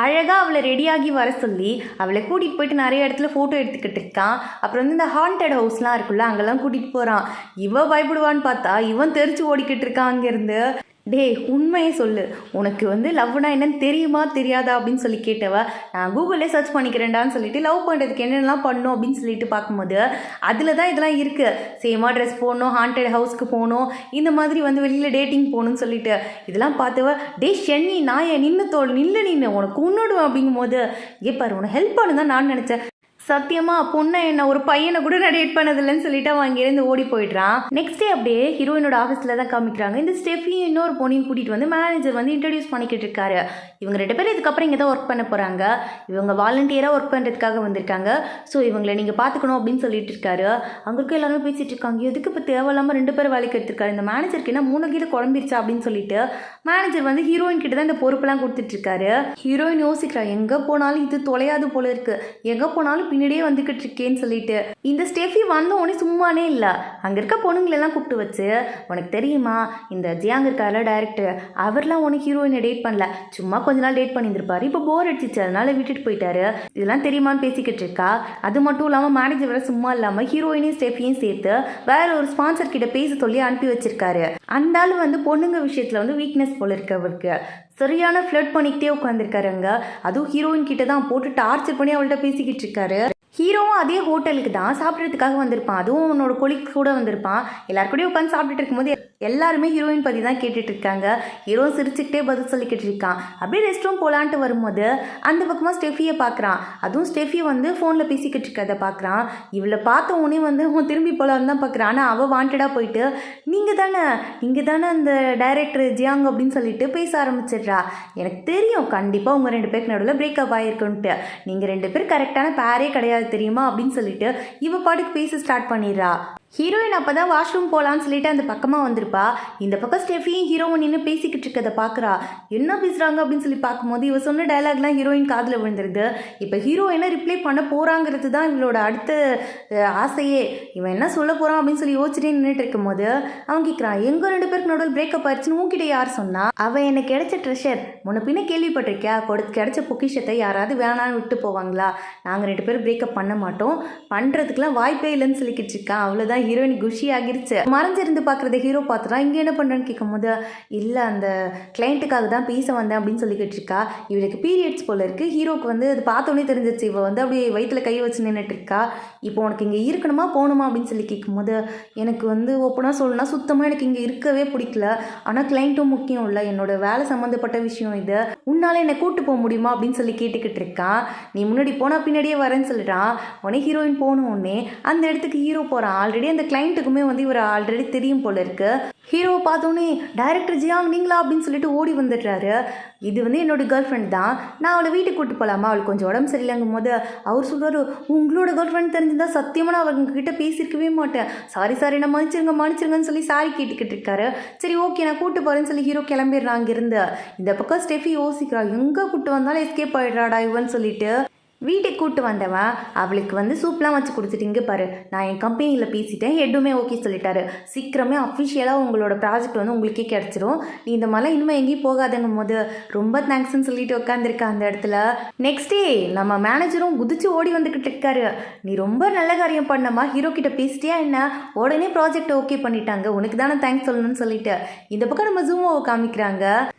Speaker 1: அழகாக அவளை ரெடியாகி வர சொல்லி அவளை கூட்டிகிட்டு போயிட்டு நிறைய இடத்துல ஃபோட்டோ எடுத்துக்கிட்டு இருக்கான். அப்புறம் வந்து இந்த ஹாண்டட் ஹவுஸ்லாம் இருக்குல்ல அங்கெல்லாம் கூட்டிகிட்டு போகிறான். இவன் பயப்படுவான்னு பார்த்தா இவன் தெரிச்சு ஓடிக்கிட்டு இருக்கான் அங்கேருந்து. டே உண்மையே சொல்லு, உனக்கு வந்து லவ்னா என்னன்னு தெரியுமா தெரியாதா அப்படின்னு சொல்லி கேட்டவ, நான் கூகுளே சர்ச் பண்ணிக்கிறேன்டான்னு சொல்லிட்டு லவ் பண்ணுறதுக்கு என்னென்னலாம் பண்ணணும் அப்படின்னு சொல்லிட்டு பார்க்கும்போது அதில் தான் இதெல்லாம் இருக்குது. சேமாக ட்ரெஸ் போகணும், ஹாண்டட் ஹவுஸ்க்கு போகணும், இந்த மாதிரி வந்து வெளியில் டேட்டிங் போகணும்னு சொல்லிட்டு இதெல்லாம் பார்த்தவ, டே ஷென்னி நான் என் நின்று உனக்கு உன்னோடுவேன் அப்படிங்கும் போது ஏப்பாரு உனக்கு ஹெல்ப் பண்ணு தான் நான் நினச்சேன், சத்தியமாக பொண்ணை என்ன ஒரு பையனை கூட நான் டேட் பண்ணதில்லைன்னு சொல்லிட்டு அவன் அங்கேருந்து ஓடி போயிடுறான். நெக்ஸ்ட் டே அப்படியே ஹீரோயினோட ஆஃபீஸில் தான் காமிக்கிறாங்க. இந்த ஸ்டெஃபியும் இன்னொரு பொண்ணையும் கூட்டிகிட்டு வந்து மேனேஜர் வந்து இன்ட்ரடியூஸ் பண்ணிக்கிட்டு இருக்காரு. இவங்க 2 பேரும் இதுக்கப்புறம் இங்கே தான் ஒர்க் பண்ண போகிறாங்க, இவங்க வாலண்டியராக ஒர்க் பண்ணுறதுக்காக வந்திருக்காங்க, ஸோ இவங்களை நீங்கள் பார்த்துக்கணும் அப்படின்னு சொல்லிட்டு இருக்காரு. அங்கே இருக்க எல்லாருமே பேசிகிட்டு இருக்காங்க, எதுக்கு இப்போ தேவையில்லாமல் 2 பேரும் வேலைக்கு எடுத்துருக்காரு, இந்த மேனேஜருக்கு என்ன 3 கீழே குழம்பிருச்சா அப்படின்னு சொல்லிட்டு மேனேஜர் வந்து ஹீரோயின் கிட்ட தான் இந்த பொறுப்பெல்லாம் கொடுத்துட்ருக்காரு. ஹீரோயின் யோசிக்கிறா, எங்கே போனாலும் இது தொலையாது போல இருக்கு, எங்கே போனாலும் பின்னாடியே வந்துக்கிட்டு இருக்கேன்னு சொல்லிட்டு. இந்த ஸ்டெஃபி வந்த உடனே சும்மானே இல்லை, அங்கே இருக்க பொண்ணுங்களெல்லாம் கூப்பிட்டு வச்சு, உனக்கு தெரியுமா இந்த ஜியாங் இருக்கார்ல டைரக்டர், அவர்லாம் உனக்கு ஹீரோயினை டேட் பண்ணல, சும்மா கொஞ்ச நாள் டேட் பண்ணியிருந்திருப்பாரு, இப்போ போர் அடிச்சிச்சு அதனால விட்டுட்டு போயிட்டாரு, இதெல்லாம் தெரியுமான்னு பேசிக்கிட்டு இருக்கா. அது மட்டும் இல்லாமல் மேனேஜர் வேற சும்மா இல்லாமல் ஹீரோயினையும் ஸ்டெஃபியும் சேர்த்து வேற ஒரு ஸ்பான்சர் கிட்ட பேச சொல்லி அனுப்பி வச்சிருக்காரு. அந்த ஆள் வந்து பொண்ணுங்க விஷயத்தில் வந்து வீக்னஸ் போல இருக்கு அவருக்கு, சரியான ஃப்ளட் பண்ணிக்கிட்டே உட்காந்துருக்காருங்க. அதுவும் ஹீரோயின் கிட்ட தான் போட்டு டார்ச்சர் பண்ணி அவள்கிட்ட பேசிக்கிட்டு இருக்காரு. ஹீரோவும் அதே ஹோட்டலுக்கு தான் சாப்பிட்றதுக்காக வந்திருப்பான், அதுவும் அவனோட கொலிக்ஸ் கூட வந்திருப்பான். எல்லாருக்கூடயும் உட்காந்து சாப்பிட்டுட்டு இருக்கும்போது எல்லாருமே ஹீரோயின் பற்றி தான் கேட்டுட்டு இருக்காங்க. ஹீரோ சிரிச்சுக்கிட்டே பதில் சொல்லிக்கிட்டு இருக்கான். அப்படியே ரெஸ்ட் ரூம் போகலான்ட்டு வரும்போது அந்த பக்கமாக ஸ்டெஃபியை பார்க்குறான். அதுவும் ஸ்டெஃபி வந்து ஃபோனில் பேசிக்கிட்டு இருக்கதை பார்க்குறான். இவளை பார்த்த உடனே வந்து அவன் திரும்பி போகலான்னு தான் பார்க்குறான். ஆனால் அவள் வாண்டடாக போயிட்டு நீங்கள் தானே அந்த டைரக்டர் ஜியாங் அப்படின்னு சொல்லிட்டு பேச ஆரம்பிச்சிடுறா. எனக்கு தெரியும் கண்டிப்பாக உங்கள் 2 பேருக்கு நடுவில் பிரேக்கப் ஆகிருக்குன்ட்டு, நீங்கள் 2 பேர் கரெக்டான பேரே கிடையாது தெரியுமா அப்படின்னு சொல்லிட்டு இவ பாட்டுக்கு பேச ஸ்டார்ட் பண்ணிடுறா. ஹீரோயின் அப்போ தான் வாஷ்ரூம் போகலான்னு சொல்லிட்டு அந்த பக்கமாக வந்திருப்பா. இந்த பக்கம் ஸ்டெஃபியும் ஹீரோவும் நின்று பேசிக்கிட்டு இருக்கதை பார்க்குறா. என்ன பேசுகிறாங்க அப்படின்னு சொல்லி பார்க்கும்போது இவ சொன்ன டைலாக்லாம் ஹீரோயின் காதில் விழுந்துருது. இப்போ ஹீரோ என்ன ரிப்ளை பண்ண போகிறாங்கிறது தான் இவளோட அடுத்த ஆசையே. இவன் என்ன சொல்ல போகிறான் அப்படின்னு சொல்லி யோசிச்சுட்டே நின்றுட்டு இருக்கும்போது அவன் கேட்குறான், எங்கள் 2 பேருக்கு நடுவில் பிரேக்கப் ஆயிடுச்சுன்னு உன்கிட்ட யார் சொன்னா? அவன் எனக்கு கிடைச்ச ட்ரெஷர், முன்ன பின்ன கேள்விப்பட்டிருக்கியா, கிடைச்ச பொக்கிஷத்தை யாராவது வேணான்னு விட்டு போவாங்களா? நாங்கள் 2 பேரும் பிரேக்கப் பண்ண மாட்டோம், பண்ணுறதுக்குலாம் வாய்ப்பே இல்லைன்னு சொல்லிக்கிட்டு இருக்கான். அவ்வளோதான் ஹீரோயின் குஷி ஆகிருச்சு. மறைஞ்சிருந்து பார்க்குறத ஹீரோ பார்த்துட்டா. இங்கே என்ன பண்ணுறேன்னு கேட்கும் போது இல்லை அந்த கிளைண்ட்டுக்காக தான் பேச வந்தேன் அப்படின்னு சொல்லிக்கிட்டு இருக்கா. இவளுக்கு பீரியட்ஸ் போல இருக்கு. ஹீரோக்கு வந்து அது பார்த்தோன்னே தெரிஞ்சிச்சு. இவள் வந்து அப்படியே வயிற்றுல கை வச்சு நின்றுட்டு இருக்கா. இப்போ உனக்கு இங்கே இருக்கணுமா போகணுமா அப்படின்னு சொல்லி கேட்கும்போது எனக்கு வந்து ஓப்பனாக சொல்லணும்னா சுத்தமாக எனக்கு இங்கே இருக்கவே பிடிக்கல, ஆனால் கிளைண்ட்டும் முக்கியம் இல்லை, என்னோட வேலை சம்மந்தப்பட்ட விஷயம் இது, உன்னால் என்னை கூட்டு போக முடியுமா அப்படின்னு சொல்லி கேட்டுக்கிட்டு இருக்கான். நீ முன்னாடி போனால் பின்னாடியே வரேன்னு சொல்லிட்டான். உடனே ஹீரோயின் போகணும். உடனே அந்த இடத்துக்கு ஹீரோ போகிறான். ஆல்ரெடி அந்த கிளைண்ட்டுக்குமே வந்து இவர் ஆல்ரெடி தெரியும் போல இருக்கு. ஹீரோவை பார்த்தோன்னே டைரக்டர் ஜியாங் நீங்களா அப்படின்னு சொல்லிட்டு ஓடி வந்துடுறாரு. இது வந்து என்னோட கேர்ள் ஃப்ரெண்ட் தான், நான் அவளை வீட்டுக்கு கூட்டு போகலாமா, அவளுக்கு கொஞ்சம் உடம்பு சரியில்லைங்கும் போது அவர் சொல்கிறாரு, உங்களோட கேர்ள் ஃப்ரெண்ட் தெரிஞ்சிருந்தா சத்தியமாக நான் அவங்க கிட்ட பேசியிருக்கவே மாட்டேன், சாரி நான் மன்னிச்சிருங்கன்னு சொல்லி சாரி கேட்டுக்கிட்டு இருக்காரு. சரி ஓகே நான் கூட்டு போகிறேன்னு சொல்லி ஹீரோ கிளம்பிடுறான் அங்கிருந்து. இந்த பக்கம் ஸ்டெஃபி யோசிக்கிறா, எங்கே கூட்டு வந்தாலும் எஸ்கேப் ஆகிடுறாடா இவன்னு சொல்லிட்டு. வீட்டுக்கு கூப்பிட்டு வந்தவன் அவளுக்கு வந்து சூப்லாம் வச்சு கொடுத்துட்டு இங்கே பாரு, நான் என் கம்பெனியில் பேசிட்டேன், ஹெட்டுமே ஓகே சொல்லிட்டாரு, சீக்கிரமே அஃபிஷியலாக உங்களோட ப்ராஜெக்ட் வந்து உங்களுக்கே கிடச்சிரும், நீ இந்த மாதிரிலாம் இனிமேல் எங்கேயும் போகாதங்கும் போது ரொம்ப தேங்க்ஸ்ன்னு சொல்லிட்டு உட்காந்துருக்கா அந்த இடத்துல. நெக்ஸ்ட் டே நம்ம மேனேஜரும் குதிச்சு ஓடி வந்துக்கிட்டு இருக்காரு. நீ ரொம்ப நல்ல காரியம் பண்ணமா, ஹீரோ கிட்ட பேசிட்டியா என்ன, உடனே ப்ராஜெக்ட் ஓகே பண்ணிட்டாங்க, உனக்கு தானே தேங்க்ஸ் சொல்லணும்னு சொல்லிட்டு இந்த பக்கம் நம்ம ஜூமோவை காமிக்கிறாங்க.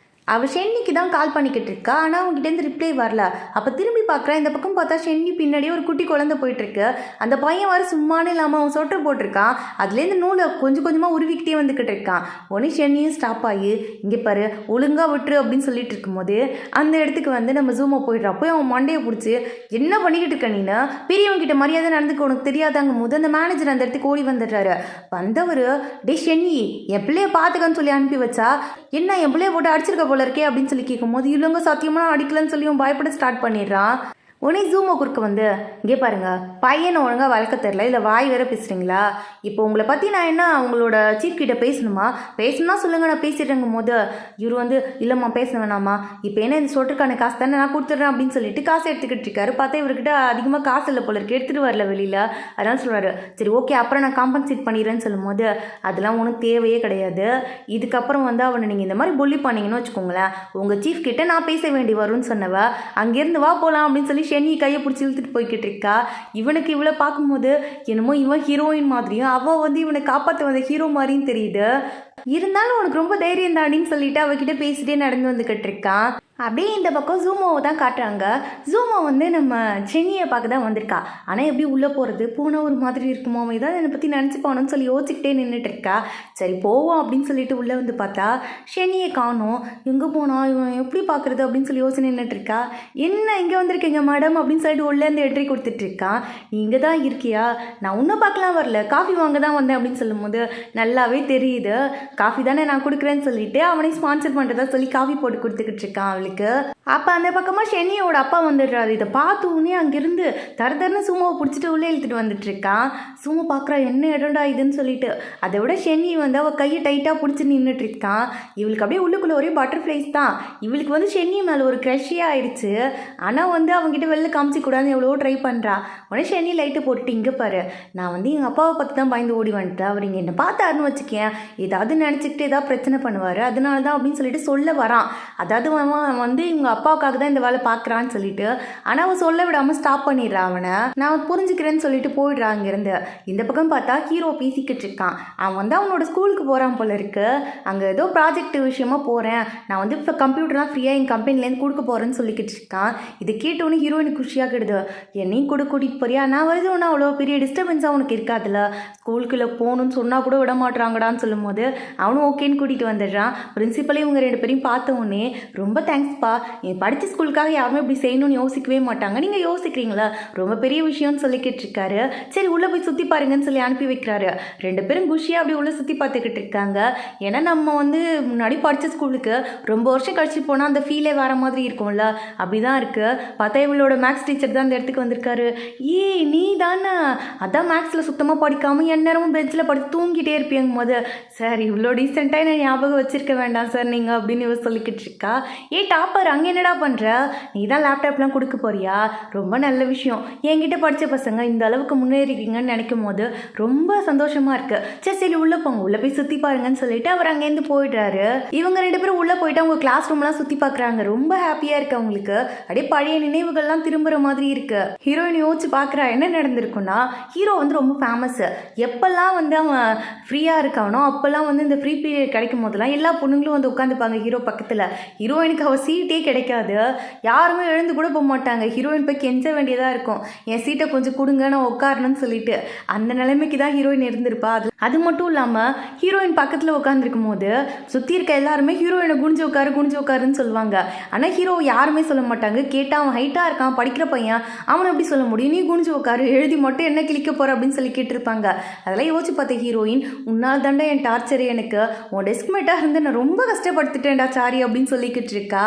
Speaker 1: அவள் ஷென்னிக்கு தான் கால் பண்ணிக்கிட்டு இருக்கா, ஆனால் அவங்ககிட்டேருந்து ரிப்ளை வரல. அப்போ திரும்பி பார்க்குறேன், இந்த பக்கம் பார்த்தா ஷென்னி பின்னாடியே ஒரு குட்டி குழந்தை போயிட்டுருக்கு. அந்த பையன் வர சும்மானே இல்லாமல் அவன் சொட்டர் போட்டிருக்கான், அதுலேருந்து நூலை கொஞ்சம் கொஞ்சமாக உருவிக்கிட்டே வந்துக்கிட்டு இருக்கான். உடனே ஷென்னியும் ஸ்டாப் ஆகி இங்கே பாரு ஒழுங்காக விட்டுரு அப்படின்னு சொல்லிட்டு இருக்கும்போது அந்த இடத்துக்கு வந்து நம்ம ஜூமா போயிடுறா. போய் அவன் மண்டையை பிடிச்சி என்ன பண்ணிக்கிட்டு இருக்க நீனா, பெரியவங்கிட்ட மரியாதை நடந்துக்க உனக்கு தெரியாதாங்கும் போது அந்த மேனேஜர் அந்த இடத்துக்கு ஓடி வந்துடுறாரு. வந்தவர் டே ஷென்னி என் பிள்ளைய பார்த்துக்கன்னு சொல்லி அனுப்பி வச்சா, என்ன என் பிள்ளைய போட்டு அடிச்சிருக்க போல இருக்கே அப்படின்னு சொல்லி கேட்கும்போது இல்லைங்க சத்தியமாக அடிக்கலன்னு சொல்லி அவன் பயப்பட ஸ்டார்ட் பண்ணிடுறான். உடனே ஜூமோ குறுக்க வந்து இங்கே பாருங்க, பையனை ஒழுங்காக வளர்க்க தெரில, இல்லை வாய் வேற பேசுகிறீங்களா, இப்போ உங்களை பற்றி நான் என்ன உங்களோட சீஃப் கிட்ட பேசணுமா, பேசணும்னா சொல்லுங்கள் நான் பேசிடுறேங்கும் போது இவர் வந்து இல்லைம்மா பேச வேணாமா, இப்போ என்ன இந்த சொட்டுக்கான காசு தானே நான் கொடுத்துட்றேன் அப்படின்னு சொல்லிட்டு காசை எடுத்துக்கிட்டு இருக்காரு. பார்த்தா இவர்கிட்ட அதிகமாக காசு இல்லை போல இருக்கு, எடுத்துகிட்டு வரல வெளியில். அதனால சொல்கிறாரு சரி ஓகே அப்புறம் நான் காம்பன்சேட் பண்ணிடுறேன்னு சொல்லும் போது அதெல்லாம் ஒன்றும் தேவையே கிடையாது, இதுக்கப்புறம் வந்து அவனை நீங்கள் இந்த மாதிரி புள்ளி பண்ணிங்கன்னு வச்சுக்கோங்களேன், உங்கள் சீஃப் கிட்ட நான் பேச வேண்டி வரும்னு சொன்னவ அங்கேருந்து வா போகலாம் அப்படின்னு சொல்லி ஷென்னி கையை பிடிச்சி இழுத்துட்டு போய்கிட்டு இருக்கா. இவனுக்கு இவளை பார்க்கும்போது என்னமோ இவன் ஹீரோயின் மாதிரியும் அவள் வந்து இவனை காப்பாற்ற வந்த ஹீரோ மாதிரியும் தெரியுது. இருந்தாலும் உனக்கு ரொம்ப தைரியம் தாண்டின்னு சொல்லிட்டு அவகிட்ட பேசிட்டே நடந்து வந்துக்கிட்டு இருக்கான். அப்படியே இந்த பக்கம் ஜூமோவை தான் காட்டுறாங்க. ஜூமோ வந்து நம்ம சென்னியை பார்க்க தான் வந்திருக்கா. ஆனால் எப்படி உள்ளே போகிறது, போனால் ஒரு மாதிரி இருக்குமோ, அவன் ஏதாவது என்னை பற்றி நினச்சி போகணும்னு சொல்லி யோசிச்சுக்கிட்டே நின்றுட்டு இருக்கா. சரி போவோம் அப்படின்னு சொல்லிட்டு உள்ளே வந்து பார்த்தா ஷென்னியை காணோம். எங்கே போனால் இவன் எப்படி பார்க்குறது அப்படின்னு சொல்லி யோசனை நின்றுட்டு இருக்கா. என்ன இங்கே வந்திருக்கீங்க மேடம் அப்படின்னு சொல்லிட்டு உள்ளேருந்து எட்ரி கொடுத்துட்ருக்கான். நீ இங்கே தான் இருக்கியா, நான் இன்னும் பார்க்கலாம் வரல, காஃபி வாங்க தான் வந்தேன் அப்படின்னு சொல்லும்போது நல்லாவே தெரியுது காஃபி தானே நான் கொடுக்குறேன்னு சொல்லிட்டு அவனை ஸ்பான்சர் பண்ணுறதா சொல்லி காஃபி போட்டு கொடுத்துக்கிட்டு இருக்கான் அவளுக்கு. அப்போ அந்த பக்கமாக ஷென்னியோட அப்பா வந்துடுறாரு. இதை பார்த்து உடனே அங்கேருந்து தரன்னு சும்மாவை பிடிச்சிட்டு உள்ளே இழுத்துட்டு வந்துட்டு இருக்கான். சும்மா பார்க்குறா என்ன இடம்டா இதுன்னு சொல்லிட்டு. அதை விட ஷென்னி வந்து அவள் கையை டைட்டாக பிடிச்சி நின்றுட்டு இருக்கான். இவளுக்கு அப்படியே உள்ளுக்குள்ளே ஒரே பட்டர்ஃப்ளைஸ் தான். இவளுக்கு வந்து ஷென்னி மேலே ஒரு க்ரஷ்ஷே ஆயிடுச்சு. ஆனால் வந்து அவங்ககிட்ட வெளில காமிச்சிக்கூடாதுன்னு எவ்வளோ ட்ரை பண்ணுறா. உடனே ஷென்னி லைட்டை போட்டுட்டு இங்கே பாரு, நான் வந்து எங்கள் அப்பாவை பார்த்து தான் பயந்து ஓடி வந்துட்டேன், அவர் இங்கே என்னை பார்த்தாருன்னு வச்சுக்கேன் ஏதாவது நினச்சிக்கிட்டு ஏதாவது பிரச்சனை பண்ணுவார், அதனால தான் அப்படின்னு சொல்லிட்டு சொல்ல வரான். அதாவது அவன் வந்து இவங்க அப்பாவுக்காக தான் இந்த வேலை பார்க்குறான்னு சொல்லிட்டு, ஆனால் அவன் சொல்ல விடாமல் ஸ்டாப் பண்ணிடுறான். அவனை நான் புரிஞ்சுக்கிறேன்னு சொல்லிட்டு போயிடுறான் அங்கேருந்து. இந்த பக்கம் பார்த்தா ஹீரோ பேசிக்கிட்டு இருக்கான். அவன் வந்து அவனோட ஸ்கூலுக்கு போகிறான் போல இருக்கு. அங்கே ஏதோ ப்ராஜெக்ட் விஷயமா போகிறேன், நான் வந்து இப்போ கம்ப்யூட்டர்லாம் ஃப்ரீயாக என் கம்பெனிலேருந்து கொடுக்க போகிறேன்னு சொல்லிக்கிட்டு இருக்கான். இதை கேட்டோன்னே ஹீரோயினுக்கு குஷியாகிடுது. என்னையும் கூட கூட்டிகிட்டு போறியா, நான் வருது ஒன்று அவ்வளோ பெரிய டிஸ்டர்பன்ஸாக உனக்கு இருக்காதுல்ல, ஸ்கூலுக்குள்ளே போகணுன்னு சொன்னால் கூட விட மாட்டுறாங்கடான்னு சொல்லும்போது அவனும் ஓகேன்னு கூட்டிகிட்டு வந்துடுறான். பிரின்சிபலே இவங்க ரெண்டு பேரையும் பார்த்த உடனே ரொம்ப தேங்க்ஸ்ப்பா, என் படித்த ஸ்கூலுக்காக யாருமே இப்படி செய்யணும்னு யோசிக்கவே மாட்டாங்க, நீங்கள் யோசிக்கிறீங்களா, ரொம்ப பெரிய விஷயம்னு சொல்லிக்கிட்டு இருக்காரு. சரி உள்ளே போய் சுற்றி பாருங்கன்னு சொல்லி அனுப்பி வைக்கிறாரு. ரெண்டு பேரும் குஷியாக அப்படி உள்ளே சுற்றி பார்த்துக்கிட்டு இருக்காங்க. ஏன்னா நம்ம வந்து முன்னாடி படித்த ஸ்கூலுக்கு ரொம்ப வருஷம் கழிச்சு போனால் அந்த ஃபீலே வேறு மாதிரி இருக்கும்ல, அப்படி தான் இருக்குது. பார்த்தா இவளோட மேக்ஸ் டீச்சர் தான் அந்த இடத்துக்கு வந்திருக்காரு. நீ தானே அதான் மேக்ஸில் சுத்தமாக படிக்காமல் எந்நேரமும் பெஞ்சில் படுத்து தூங்கிட்டே இருப்பீங்க போது, சார் இவ்வளோ டீசெண்டாக என்ன ஞாபகம் வச்சிருக்க வேண்டாம் சார் நீங்கள் அப்படின்னு இவ சொல்லிக்கிட்டு இருக்கா. டாப்பர் அங்கே என்னடா பண்ணுற, நீ தான் லேப்டாப்லாம் கொடுக்க போறியா, ரொம்ப நல்ல விஷயம், என்கிட்ட படித்த பசங்க இந்த அளவுக்கு முன்னேறிக்கீங்கன்னு நினைக்கும் போது ரொம்ப சந்தோஷமாக இருக்குது. சரி சரி உள்ளே போங்க, உள்ளே போய் சுற்றி பாருங்கன்னு சொல்லிட்டு அவர் அங்கேருந்து போயிடுறாரு. இவங்க ரெண்டு பேரும் உள்ளே போயிட்டு அவங்க கிளாஸ் ரூம்லாம் சுற்றி பார்க்குறாங்க. ரொம்ப ஹாப்பியாக இருக்குது அவங்களுக்கு. அப்படியே பழைய நினைவுகள்லாம் திரும்புகிற மாதிரி இருக்குது. ஹீரோயின் யோசிச்சு பார்க்குறா என்ன நடந்திருக்குன்னா, ஹீரோ வந்து ரொம்ப ஃபேமஸ். எப்பெல்லாம் வந்து அவன் ஃப்ரீயாக இருக்கானோ அப்போல்லாம் வந்து இந்த ஃப்ரீ பீரியட் கிடைக்கும் போதெல்லாம் எல்லா பொண்ணுங்களும் வந்து உட்காந்துப்பாங்க ஹீரோ பக்கத்தில். ஹீரோயினுக்கு அவள் சீட்டே கிடைக்காது, யாருமே எழுந்து கூட போக மாட்டாங்க. ஹீரோயின் போய் கெஞ்ச வேண்டியதாக இருக்கும், என் சீட்டை கொஞ்சம் கொடுங்க நான் உட்காரணும்னு சொல்லிட்டு. அந்த நிலைமைக்கு தான் ஹீரோயின் இருந்திருப்பா. அது மட்டும் இல்லாமல் ஹீரோயின் பக்கத்தில் உட்காந்துருக்கும் போது சுற்றி இருக்க எல்லாருமே ஹீரோயினை குனிஞ்சு உட்காருன்னு சொல்லுவாங்க. ஆனால் ஹீரோ யாருமே சொல்ல மாட்டாங்க. கேட்டால் அவன் ஹைட்டாக இருக்கான், படிக்கிற பையன், அவனை எப்படி சொல்ல முடியும், நீ குனிஞ்சு உட்காரு, எழுதி மட்டும் என்ன கிளிக்க போகிற அப்படின்னு சொல்லி கேட்டிருப்பாங்க. அதெல்லாம் யோசிச்சு பார்த்த ஹீரோயின், உன்னால் தாண்டா என் டார்ச்சர், எனக்கு உன் டெஸ்க்மேட்டாக இருந்து நான் ரொம்ப கஷ்டப்படுத்திட்டேன்டா சாரி அப்படின்னு சொல்லிக்கிட்டு இருக்கா.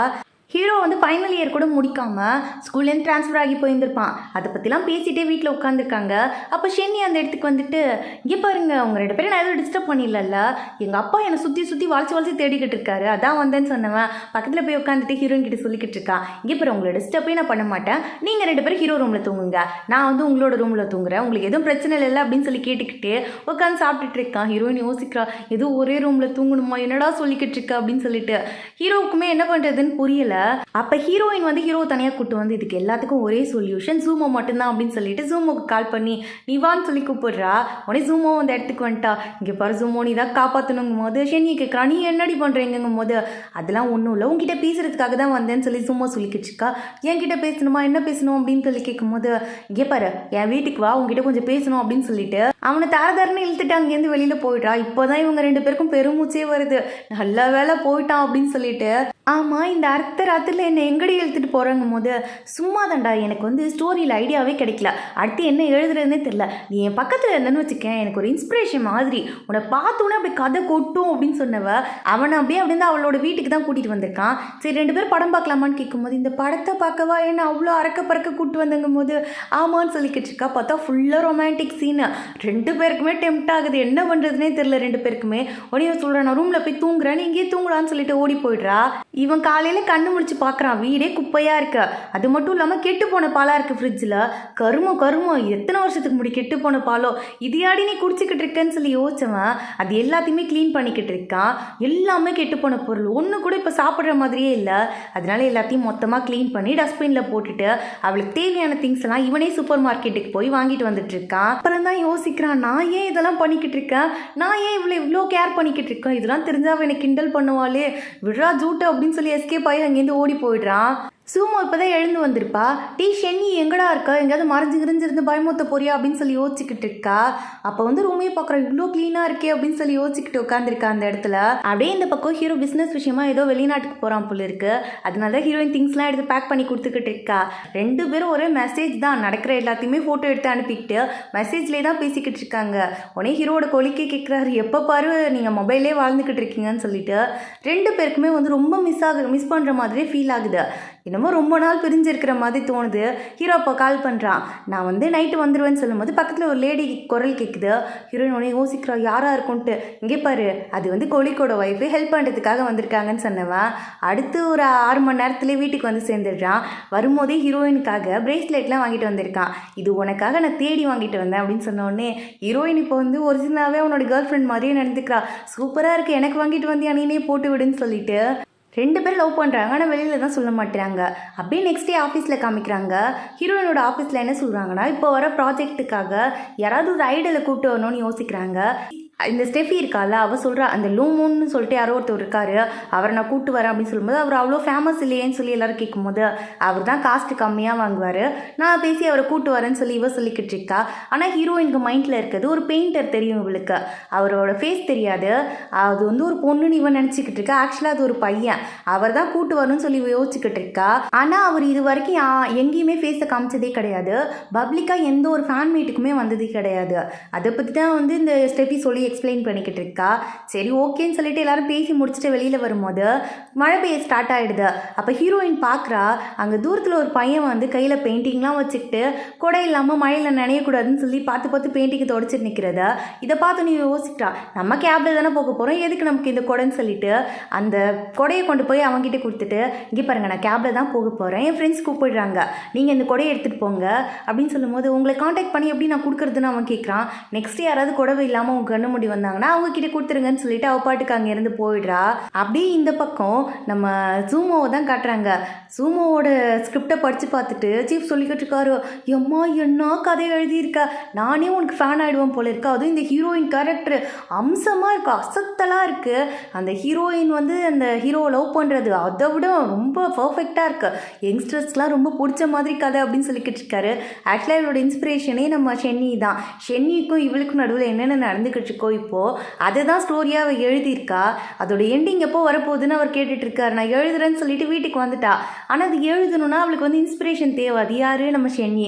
Speaker 1: ஹீரோ வந்து ஃபைனல் இயர் கூட முடிக்காமல் ஸ்கூல்லேருந்து ட்ரான்ஸ்ஃபர் ஆகி போயிருந்திருப்பான். அதை பற்றிலாம் பேசிகிட்டே வீட்டில் உட்காந்துருக்காங்க. அப்போ ஷென்னி அந்த இடத்துக்கு வந்துட்டு, இங்கே பாருங்க உங்கள் 2 பேரும் நான் எதுவும் டிஸ்டர்ப் பண்ணிடல, எங்கள் அப்பா என்னை சுற்றி சுற்றி வளைச்சி தேடிக்கிட்டு இருக்காரு, அதான் வந்தேன்னு சொன்னவன் பக்கத்தில் போய் உட்காந்துட்டு ஹீரோயின் கிட்ட சொல்லிக்கிட்டு இருக்கான். இங்கே பாரு உங்களை டிஸ்டர்பே நான் பண்ண மாட்டேன், நீங்கள் 2 பேரும் ஹீரோ ரூமில் தூங்குங்க, நான் வந்து உங்களோட ரூமில் தூங்குறேன், உங்களுக்கு எதுவும் பிரச்சனை இல்லை அப்படின்னு சொல்லி கேட்டுக்கிட்டு உட்காந்து சாப்பிட்டுட்டு இருக்கான். ஹீரோயின் யோசிக்கிறா, எதுவும் ஒரே ரூமில் தூங்கணுமா, என்னடா சொல்லிக்கிட்டு இருக்கா அப்படின்னு சொல்லிட்டு. ஹீரோவுக்குமே என்ன பண்ணுறதுன்னு புரியல. அப்போ ஹீரோயின் வந்து ஹீரோ தனியாக கூப்பிட்டு வந்து இதுக்கு எல்லாத்துக்கும் ஒரே சொல்யூஷன் ஜூமோ மட்டும்தான் அப்படின்னு சொல்லிட்டு ஜூமோக்கு கால் பண்ணி நீ வான்னு சொல்லி கூப்பிடுறா. உடனே ஜூமோ அந்த இடத்துக்கு வந்துட்டா. இங்கே பாரு ஜூமோ நீ தான் காப்பாற்றணுங்கும் போது ஷென்னி கேட்குறா, நீ என்னடி பண்ணுறீங்கும் போது அதெல்லாம் ஒன்றும் இல்லை, உங்ககிட்ட பேசுறதுக்காக தான் வந்தேன்னு சொல்லி ஜூமோ சொல்லிக்கிட்டு இருக்கா. என்கிட்ட பேசணுமா, என்ன பேசணும் அப்படின்னு சொல்லி கேட்கும்போது, இங்கே பாரு என் வீட்டுக்கு வா, உங்ககிட்ட கொஞ்சம் பேசணும் அப்படின்னு சொல்லிட்டு அவனை தாரதாரன்னு இழுத்துட்டு அங்கேருந்து வெளியில் போயிட்டா. இப்போதான் இவங்க 2 பேருக்கும் பெருமூச்சே வருது. நல்ல வேலை போயிட்டான் அப்படின்னு சொல்லிட்டு. ஆமாம், இந்த அர்த்த ராத்திரியில் என்னை எங்கடி எழுத்துட்டு போகிறாங்கும் போது சும்மா தாண்டா, எனக்கு வந்து ஸ்டோரியில் ஐடியாவே கிடைக்கல, அடுத்து என்ன எழுதுறதுனே தெரில, நீ என் பக்கத்தில் இருந்தேன்னு வச்சுக்கேன், எனக்கு ஒரு இன்ஸ்பிரேஷன் மாதிரி, உன்னை பார்த்தோன்னே அப்படி கதை கொட்டும் அப்படின்னு சொன்னவ அவனை அப்படியே வந்து அவளோட வீட்டுக்கு தான் கூட்டிகிட்டு வந்திருக்கான். சரி 2 பேரும் படம் பார்க்கலாமான்னு கேட்கும்போது, இந்த படத்தை பார்க்கவா என்ன அவ்வளோ அறக்க பறக்க கூப்பிட்டு வந்தங்கும் போது ஆமான்னு சொல்லிக்கிட்டு இருக்கா. பார்த்தா ஃபுல்லாக ரொமான்டிக் சீனு. 2 பேருக்குமே டெம்ட் ஆகுது, என்ன பண்ணுறதுனே தெரில 2 பேருக்குமே. உடனே சொல்கிறேன் நான் ரூமில் போய் தூங்குறேன், நீ இங்கேயே தூங்கலான்னு சொல்லிட்டு ஓடி போயிடுறா. இவன் காலையில் கண்ணு முழிச்சு பார்க்குறான், வீடே குப்பையாக இருக்கு, அது மட்டும் இல்லாமல் கெட்டு போன பாலாக இருக்குது ஃப்ரிட்ஜில். கருமம் எத்தனை வருஷத்துக்கு முடி கெட்டு போன பாலோ, இதையாடி நீ குடிச்சிக்கிட்டு இருக்கேன்னு சொல்லி யோசிச்சவன் அது எல்லாத்தையுமே க்ளீன் பண்ணிக்கிட்டு இருக்கான். எல்லாமே கெட்டு போன பொருள், ஒன்று கூட இப்போ சாப்பிட்ற மாதிரியே இல்லை. அதனால எல்லாத்தையும் மொத்தமாக க்ளீன் பண்ணி டஸ்ட்பினில் போட்டுட்டு அவளுக்கு தேவையான திங்ஸ் எல்லாம் இவனே சூப்பர் மார்க்கெட்டுக்கு போய் வாங்கிட்டு வந்துட்டு இருக்கான். அப்புறம் தான் யோசிக்கிறான், நான் ஏன் இதெல்லாம் பண்ணிக்கிட்டு இருக்கேன், நான் ஏன் இவ்வளோ கேர் பண்ணிக்கிட்டு இருக்கேன், இதெல்லாம் தெரிஞ்சா அவனை கிண்டல் பண்ணுவாளே, விட்ரா ஜூட்டு அப்படின்னு சொல்லி எஸ்கேப் ஆகி அங்கேருந்து ஓடி போயிடுறான். சூமோ இப்போதான் எழுந்து வந்திருப்பா. டீ ஷென்னி எங்கடா இருக்கா, எங்கேயாவது மறைஞ்சிருந்து பயமுத்த போறியா அப்படின்னு சொல்லி யோசிச்சுக்கிட்டு இருக்கா. அப்போ வந்து ரூமே பார்க்குறா, இவ்வளோ க்ளீனாக இருக்கே அப்படின்னு சொல்லி யோசிச்சுக்கிட்டு உட்காந்துருக்கா அந்த இடத்துல. அப்படியே இந்த பக்கம் ஹீரோ பிஸ்னஸ் விஷயமா ஏதோ வெளிநாட்டுக்கு போகிறான் போல இருக்கு. அதனால தான் ஹீரோயின் திங்ஸ்லாம் எடுத்து பேக் பண்ணி கொடுத்துக்கிட்டு இருக்கா. 2 பேரும் ஒரே மெசேஜ் தான், நடக்கிற எல்லாத்தையுமே ஃபோட்டோ எடுத்து அனுப்பிக்கிட்டு மெசேஜ்லேயே தான் பேசிக்கிட்டு இருக்காங்க. உடனே ஹீரோட கொலிக்கே கேட்குறாரு, எப்போ பாரு நீங்கள் மொபைலே வாழ்ந்துக்கிட்டு இருக்கீங்கன்னு சொல்லிட்டு. 2 பேருக்குமே வந்து ரொம்ப மிஸ் பண்ணுற மாதிரியே ஃபீல் ஆகுது. என்னமோ ரொம்ப நாள் பிரிஞ்சிருக்கிற மாதிரி தோணுது. ஹீரோ அப்போ கால் பண்ணுறான், நான் வந்து நைட்டு வந்துடுவேன்னு சொல்லும்போது பக்கத்தில் ஒரு லேடி குரல் கேட்குது. ஹீரோயின் உடனே யோசிக்கிறா, யாராக இருக்கும்ன்ட்டு. இங்கே பாரு அது வந்து கொலிக்கோட ஒய்ஃபு ஹெல்ப் பண்ணுறதுக்காக வந்திருக்காங்கன்னு சொன்னவன் அடுத்து ஒரு 6 மணி நேரத்துலேயே வீட்டுக்கு வந்து சேர்ந்துடுறான். வரும்போதே ஹீரோயினுக்காக பிரேஸ்லெட்லாம் வாங்கிட்டு வந்திருக்கான். இது உனக்காக நான் தேடி வாங்கிட்டு வந்தேன் அப்படின்னு சொன்ன உடனே ஹீரோயின் இப்போ வந்து ஒரிஜினலாகவே அவனோட கேர்ள் ஃப்ரெண்ட் மாதிரியே நடந்துக்கிறா. சூப்பராக இருக்குது, எனக்கு வாங்கிட்டு வந்து நீனே போட்டு விடுன்னு சொல்லிட்டு. 2 பேரும் லவ் பண்ணுறாங்க, ஆனால் வெளியில் தான் சொல்ல மாட்டேறாங்க. அப்படியே நெக்ஸ்ட் டே ஆஃபீஸில் காமிக்கிறாங்க. ஹீரோயினோட ஆஃபீஸில் என்ன சொல்கிறாங்கன்னா, இப்போ வர ப்ராஜெக்ட்டுக்காக யாராவது ஒரு ஐடியாவில் கூப்பிட்டு வரணும்னு யோசிக்கிறாங்க. இந்த ஸ்டெஃபி இருக்கால, அவள் சொல்கிறா அந்த லூமூன்னு சொல்லிட்டு யாரோ ஒருத்தர் இருக்காரு, அவரை நான் கூப்பிட்டு வரேன் அப்படின்னு சொல்லும்போது அவர் அவ்வளோ ஃபேமஸ் இல்லையேன்னு சொல்லி எல்லோரும் கேட்கும்போது அவர் தான் காஸ்ட்டு கம்மியாக வாங்குவார், நான் பேசி அவரை கூப்பிட்டு வரேன்னு சொல்லி இவ சொல்லிக்கிட்டு இருக்கா. ஆனால் ஹீரோயினுக்கு மைண்டில் இருக்கிறது ஒரு பெயிண்டர் தெரியும் இவளுக்கு, அவரோட ஃபேஸ் தெரியாது, அது வந்து ஒரு பொண்ணுன்னு இவன் நினச்சிக்கிட்டு இருக்கா. ஆக்சுவலாக அது ஒரு பையன், அவர் தான் கூப்பிட்டு வரணும்னு சொல்லி யோசிச்சுக்கிட்டு இருக்கா. ஆனால் அவர் இது வரைக்கும் எங்கேயுமே ஃபேஸை காமிச்சதே கிடையாது, பப்ளிக்காக எந்த ஒரு ஃபேன் மீட்டுக்குமே வந்ததே கிடையாது. அதை பற்றி தான் வந்து இந்த ஸ்டெஃபி சொல்லி எக்ஸ்பிளைன் பண்ணிக்கிட்டு இருக்கா. சரி ஓகேன்னு சொல்லிட்டு எல்லாரும் பேசி முடிச்சுட்டு வெளியில் வரும்போது மழை பெய்ய ஸ்டார்ட் ஆகிடுது. அப்போ ஹீரோயின் பார்க்குறா, அங்கே தூரத்தில் ஒரு பையன் வந்து கையில் பெயிண்டிங்லாம் வச்சுக்கிட்டு கொடை இல்லாமல் மழையில் நனையக்கூடாதுன்னு சொல்லி பார்த்து பெயிண்டிங்கை தொடச்சிட்டு நிற்கிறத. இதை பார்த்து நீ யோசிக்கிறா, நம்ம கேபில் தானே போக போகிறோம், எதுக்கு நமக்கு இந்த கொடைன்னு சொல்லிட்டு அந்த கொடையை கொண்டு போய் அவங்ககிட்ட கொடுத்துட்டு, இங்கே பாருங்கள் நான் கேபில் தான் போக போகிறேன், என் ஃப்ரெண்ட்ஸ் கூப்பிடுறாங்க, நீங்கள் இந்த கொடையை எடுத்துகிட்டு போங்க அப்படின்னு சொல்லும்போது உங்களை காண்டாக்ட் பண்ணி எப்படி நான் கொடுக்குறதுன்னு அவன் கேட்குறான். நெக்ஸ்ட் யாராவது கொடவை இல்லாமல் உங்கள் கண்ணு முடி வந்தாங்கன்னா அவங்க கிட்ட கொடுத்துருங்கன்னு சொல்லிட்டு அவ பாட்டுக்கு அங்கே இருந்து போயிடுறா. அப்படியே இந்த பக்கம் நம்ம ஜூமோவை தான் காட்டுறாங்க. ஜூமோவோட ஸ்கிரிப்டை படித்து பார்த்துட்டு சீஃப் சொல்லிக்கிட்டு இருக்காரு, எம்மா என்ன கதை எழுதியிருக்க, நானே உனக்கு ஃபேன் ஆகிடுவேன் போல இருக்கா, அதுவும் இந்த ஹீரோயின் கேரக்டர் அம்சமாக இருக்கு, அசத்தலாக இருக்குது, அந்த ஹீரோயின் வந்து அந்த ஹீரோவை லவ் பண்ணுறது அதை விட ரொம்ப பர்ஃபெக்டாக இருக்குது, யங்ஸ்டர்ஸ்லாம் ரொம்ப பிடிச்ச மாதிரி கதை அப்படின்னு சொல்லிக்கிட்டு இருக்காரு. ஆக்சுவலாக இவளோட இன்ஸ்பிரேஷனே நம்ம ஷென்னி தான். ஷென்னிக்கும் இவளுக்கும் நடுவில் என்னென்ன நடந்துக்கிட்டு இருக்கோ வச்சுக்கோ இப்போது. அதுதான் ஸ்டோரியாக அவள் எழுதியிருக்கா. அதோட எண்டிங் எப்போ வரப்போகுதுன்னு அவர் கேட்டுட்டு இருக்காரு. நான் எழுதுறேன்னு சொல்லிட்டு வீட்டுக்கு வந்துட்டா. ஆனால் அது எழுதணும்னா அவளுக்கு வந்து இன்ஸ்பிரேஷன் தேவை. அது யார்? நம்ம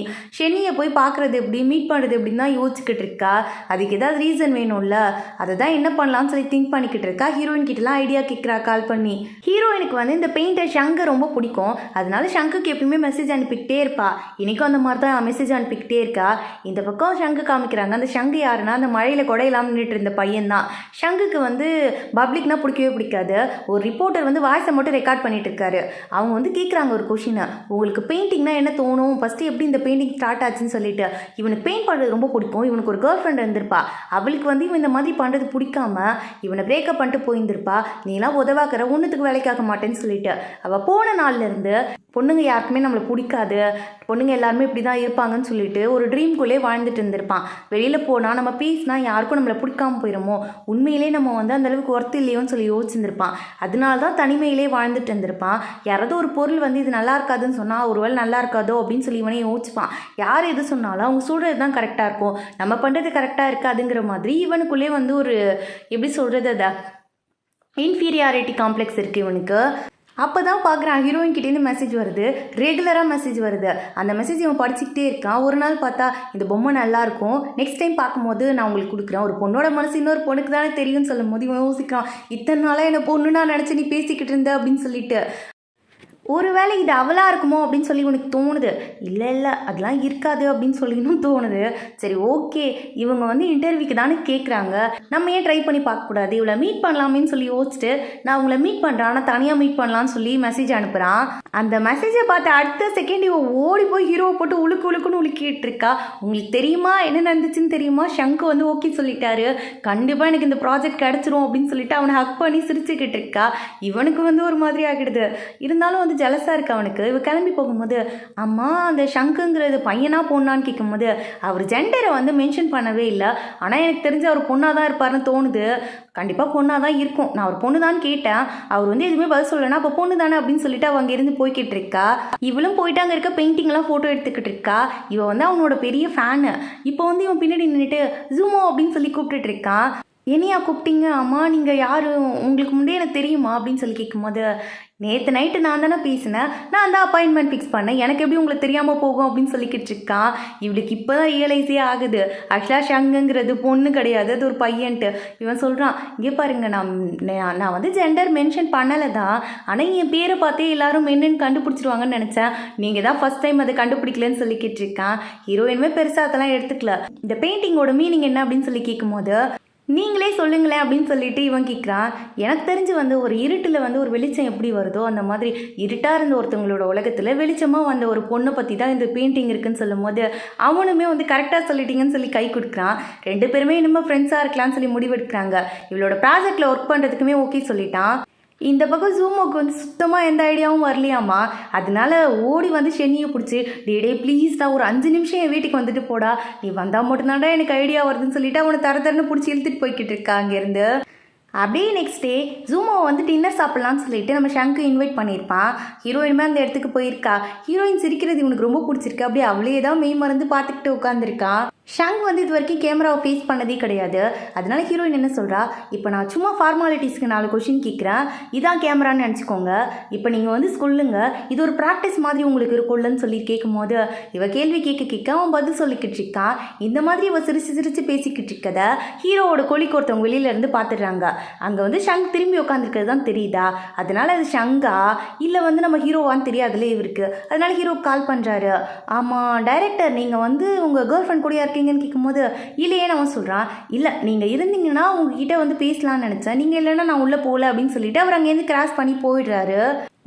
Speaker 1: ஷென்னியை போய் பார்க்குறது எப்படி, மீட் பண்ணுறது எப்படின்னு தான் யோசிச்சுக்கிட்டு இருக்கா. அதுக்கு ஏதாவது ரீசன் வேணும்ல, அதை தான் என்ன பண்ணலாம்னு சொல்லி திங்க் பண்ணிக்கிட்டு இருக்கா. ஹீரோயின் கிட்டலாம் ஐடியா கேட்குறா கால் பண்ணி. ஹீரோயினுக்கு வந்து இந்த பெயிண்டர் ஷங்கர் ரொம்ப பிடிக்கும். அதனால ஷங்குக்கு எப்பயுமே மெசேஜ் அனுப்பிக்கிட்டே இருப்பா. இன்றைக்கும் அந்த மாதிரி தான் மெசேஜ் அனுப்பிக்கிட்டே இருக்கா. இந்த பக்கம் ஷங்கு காமிக்கிறாங்க. அந்த ஷங்கு யாருன்னா அந்த மழையில் கொடை இல்லாமல் நின்றுட்டு இருந்த பையன் தான். ஷங்குக்கு வந்து பப்ளிக்னா பிடிக்கவே பிடிக்காது. ஒரு ரிப்போர்ட்டர் வந்து வாய்ஸை மட்டும் ரெக்கார்ட் பண்ணிட்டு இருக்காரு. அவங்க வந்து கேட்குறாங்க ஒரு கொஷினை, உங்களுக்கு பெயிண்டிங்னா என்ன தோணும், ஃபஸ்ட்டு எப்படி இந்த பெயிண்டிங் ஸ்டார்ட் ஆச்சுன்னு சொல்லிட்டு. இவனுக்கு பெயிண்ட் பண்ணுறது ரொம்ப பிடிக்கும். இவனுக்கு ஒரு கேர்ள் ஃப்ரெண்ட் இருந்திருப்பா. அவளுக்கு வந்து இவன் இந்த மாதிரி பண்ணுறது பிடிக்காம இவனை பிரேக்கப் பண்ணிட்டு போயிருந்திருப்பா. நீலாம் உதவாக்கிற ஒன்றுத்துக்கு வேலைக்காக மாட்டேன்னு சொல்லிட்டு. அவள் போன நாள்லேருந்து பொண்ணுங்க யாருக்குமே நம்மளை பிடிக்காது, பொண்ணுங்க எல்லாருமே இப்படி தான் இருப்பாங்கன்னு சொல்லிட்டு ஒரு ட்ரீம்குள்ளே வாழ்ந்துட்டு இருந்திருப்பான். வெளியில் போனால் நம்ம பேசினா யாருக்கும் நம்மளை பிடிக்காம போயிடுமோ, உண்மையிலே நம்ம வந்து அந்தளவுக்கு ஒர்த்து இல்லையோன்னு சொல்லி யோசிச்சிருந்திருப்பான். அதனால தான் தனிமையிலே வாழ்ந்துட்டு இருந்திருப்பான். யாராவது ஒரு பொருள் வந்து இது நல்லா இருக்காதுன்னு சொன்னால் ஒருவேளை நல்லா இருக்காதோ அப்படின்னு சொல்லி இவனே யோசிப்பான். யார் எது சொன்னாலும் அவங்க சொல்கிறது தான் கரெக்டாக இருக்கும், நம்ம பண்ணுறது கரெக்டாக இருக்காதுங்கிற மாதிரி இவனுக்குள்ளே வந்து ஒரு எப்படி சொல்கிறது, அதை இன்ஃபீரியாரிட்டி காம்ப்ளெக்ஸ் இருக்குது இவனுக்கு. அப்போ தான் பார்க்குறான் ஹீரோயின் கிட்டேருந்து மெசேஜ் வருது. ரெகுலராக மெசேஜ் வருது. அந்த மெசேஜ் இவன் படிச்சுக்கிட்டே இருக்கான். ஒரு நாள் பார்த்தா இந்த பொம்மை நல்லாயிருக்கும், நெக்ஸ்ட் டைம் பார்க்கும்போது நான் உங்களுக்கு கொடுக்குறேன். ஒரு பொண்ணோட மனசு இன்னொரு பொண்ணுக்கு தானே தெரியும்னு சொல்லும் போது இவன் யோசிக்கிறான், இத்தனை நாளாக என்னை பொண்ணு நான் நினச்சி நீ பேசிக்கிட்டு இருந்த அப்படின்னு சொல்லிட்டு. ஒருவேளை இது அவளாக இருக்குமோ அப்படின்னு சொல்லி உனக்கு தோணுது. இல்லை அதெல்லாம் இருக்காது அப்படின்னு சொல்லினும் தோணுது. சரி ஓகே, இவங்க வந்து இன்டர்வியூக்கு தானே கேட்குறாங்க, நம்ம ஏன் ட்ரை பண்ணி பார்க்கக்கூடாது, இவளை மீட் பண்ணலாமேன்னு சொல்லி யோசிச்சுட்டு நான் உங்களை மீட் பண்ணுறேன் ஆனால் தனியாக மீட் பண்ணலான்னு சொல்லி மெசேஜ் அனுப்புகிறான். அந்த மெசேஜை பார்த்து அடுத்த செகண்ட் இவன் ஓடி போய் ஹீரோவை போட்டு உழுக்குன்னு உழுக்கிட்டு இருக்கா. உங்களுக்கு தெரியுமா என்ன நடந்துச்சுன்னு தெரியுமா? ஷங்கு வந்து ஓகே சொல்லிட்டாரு, கண்டிப்பாக எனக்கு இந்த ப்ராஜெக்ட் கிடச்சிரும் அப்படின்னு சொல்லிட்டு அவனை ஹக் பண்ணி சிரிச்சுக்கிட்டு இருக்கா. இவனுக்கு வந்து ஒரு மாதிரி ஆகிடுது. இருந்தாலும் வந்து ஜலஸாக இருக்கு அவனுக்கு. இவ கிளம்பி போகும்போது அம்மா அந்த ஷங்குங்கிறது பையனா பொண்ணான்னு கேட்கும்போது அவர் ஜெண்டரை வந்து மென்ஷன் பண்ணவே இல்லை. ஆனால் எனக்கு தெரிஞ்சு அவர் பொண்ணாக தான் இருப்பாருன்னு தோணுது. கண்டிப்பாக பொண்ணாக தான் இருக்கும். நான் அவர் பொண்ணு தான் கேட்டேன், அவர் வந்து எதுவுமே பதில் சொல்லலைன்னா அப்போ பொண்ணு தானே அப்படின்னு சொல்லிட்டு அவங்க இருந்து போய்கிட்டு இருக்கா. இவளும் போயிட்டு அங்கே இருக்க பெயிண்டிங்லாம் ஃபோட்டோ எடுத்துக்கிட்டு இருக்கா. இவன் வந்து அவனோட பெரிய ஃபேனு. இப்போ வந்து இவன் பின்னாடி நின்றுட்டு ஜூமோ அப்படின்னு சொல்லி கூப்பிட்டுட்டு இருக்கான். என்னையா கூப்பிட்டீங்க? அம்மா நீங்கள் யார், உங்களுக்கு முன்னே எனக்கு தெரியுமா அப்படின்னு சொல்லி கேட்கும்போது, நேற்று நைட்டு நான் தானே பேசினேன், நான் தான் அப்பாயின்மெண்ட் ஃபிக்ஸ் பண்ணேன், எனக்கு எப்படி உங்களுக்கு தெரியாமல் போகும் அப்படின்னு சொல்லிக்கிட்டு இருக்கான். இவளுக்கு இப்போ தான் ரியலைஸே ஆகுது ஆக்சுவலாக ஷங்குங்கிறது பொண்ணு கிடையாது, அது ஒரு பையன்ட்டு. இவன் சொல்கிறான், இங்கே பாருங்க, நான் வந்து ஜெண்டர் மென்ஷன் பண்ணலை தான், ஆனால் என் பேரை பார்த்தே எல்லாரும் என்னன்னு கண்டுபிடிச்சிருவாங்கன்னு நினச்சேன், நீங்கள் தான் ஃபஸ்ட் டைம் அதை கண்டுபிடிக்கலன்னு சொல்லிக்கிட்டு இருக்கான். ஹீரோயினுமே பெருசாக அதெல்லாம் எடுத்துக்கல. இந்த பெயிண்டிங்கோட மீனிங் என்ன அப்படின்னு சொல்லி கேட்கும்போது, நீங்களே சொல்லுங்களேன் அப்படின்னு சொல்லிட்டு இவன் கேட்குறான். எனக்கு தெரிஞ்சு வந்து ஒரு இருட்டில் வந்து ஒரு வெளிச்சம் எப்படி வருதோ அந்த மாதிரி இருட்டாக இருந்த ஒருத்தவங்களோட உலகத்தில் வெளிச்சமாக வந்த ஒரு பொண்ணை பற்றி தான் இந்த பெயிண்டிங் இருக்குன்னு சொல்லும் போது அவனுமே வந்து கரெக்டாக சொல்லிட்டீங்கன்னு சொல்லி கை கொடுக்குறான். ரெண்டு பேருமே இன்னும் ஃப்ரெண்ட்ஸாக இருக்கலாம்னு சொல்லி முடிவெடுக்கிறாங்க. இவளோட ப்ராஜெக்டில் ஒர்க் பண்ணுறதுக்குமே ஓகே சொல்லிட்டான். இந்த பக்கம் ஜூமோக்கு வந்து சுத்தமாக எந்த ஐடியாவும் வரலையாமா. அதனால ஓடி வந்து ஷென்னியை பிடிச்சி, டே ப்ளீஸ்டா ஒரு 5 நிமிஷம் என் வீட்டுக்கு வந்துட்டு போடா, நீ வந்தால் மட்டும்தான்டா எனக்கு ஐடியா வருதுன்னு சொல்லிட்டு அவனை தரன்னு பிடிச்சி இழுத்துட்டு போய்கிட்டு இருக்கா அங்கேருந்து. அப்படியே நெக்ஸ்ட் டே ஜூமோவை வந்து டின்னர் சாப்பிட்லான்னு சொல்லிட்டு நம்ம ஷங்கு இன்வைட் பண்ணியிருப்பான். ஹீரோயினுமே அந்த இடத்துக்கு போயிருக்கா. ஹீரோயின் சிரிக்கிறது இவனுக்கு ரொம்ப பிடிச்சிருக்கு. அப்படியே அவளே தான் மெய் மறந்து பார்த்துக்கிட்டு உட்காந்துருக்கான். ஷங் வந்து இது வரைக்கும் கேமராவை ஃபேஸ் பண்ணதே கிடையாது. அதனால ஹீரோயின் என்ன சொல்கிறா, இப்போ நான் சும்மா ஃபார்மாலிட்டிஸ்க்கு 4 கொஷின் கேட்குறேன், இதான் கேமரான்னு நினச்சிக்கோங்க, இப்போ நீங்கள் வந்து சொல்லுங்க, இது ஒரு ப்ராக்டிஸ் மாதிரி உங்களுக்கு இருக்கும்லன்னு சொல்லி கேட்கும்போது இவ கேள்வி கேட்க அவன் பதில் சொல்லிக்கிட்டு இருக்கான். இந்த மாதிரி இவ சிரிச்சு பேசிக்கிட்டு இருக்கத ஹீரோவோட கொலிக்கு ஒருத்தவங்க வெளியிலேருந்து பார்த்துடுறாங்க. அங்கே வந்து ஷங் திரும்பி உட்காந்துருக்கிறது தான் தெரியுதா. அதனால அது ஷங்கா இல்லை வந்து நம்ம ஹீரோவான்னு தெரியாதுல்ல இவருக்கு. அதனால ஹீரோக்கு கால் பண்ணுறாரு. ஆமாம் டைரக்டர், நீங்கள் வந்து உங்கள் கேர்ள் ஃப்ரெண்ட் கூட இருக்கீங்கன்னு கேட்கும்போது இல்லையே அவன் சொல்கிறான், இல்லை நீங்கள் இருந்தீங்கன்னா உங்ககிட்ட வந்து பேசலான்னு நினச்சேன், நீங்கள் இல்லைன்னா நான் உள்ளே போகல அப்படின்னு சொல்லிட்டு அவர் அங்கேருந்து கிராஸ் பண்ணி போயிடுறாரு.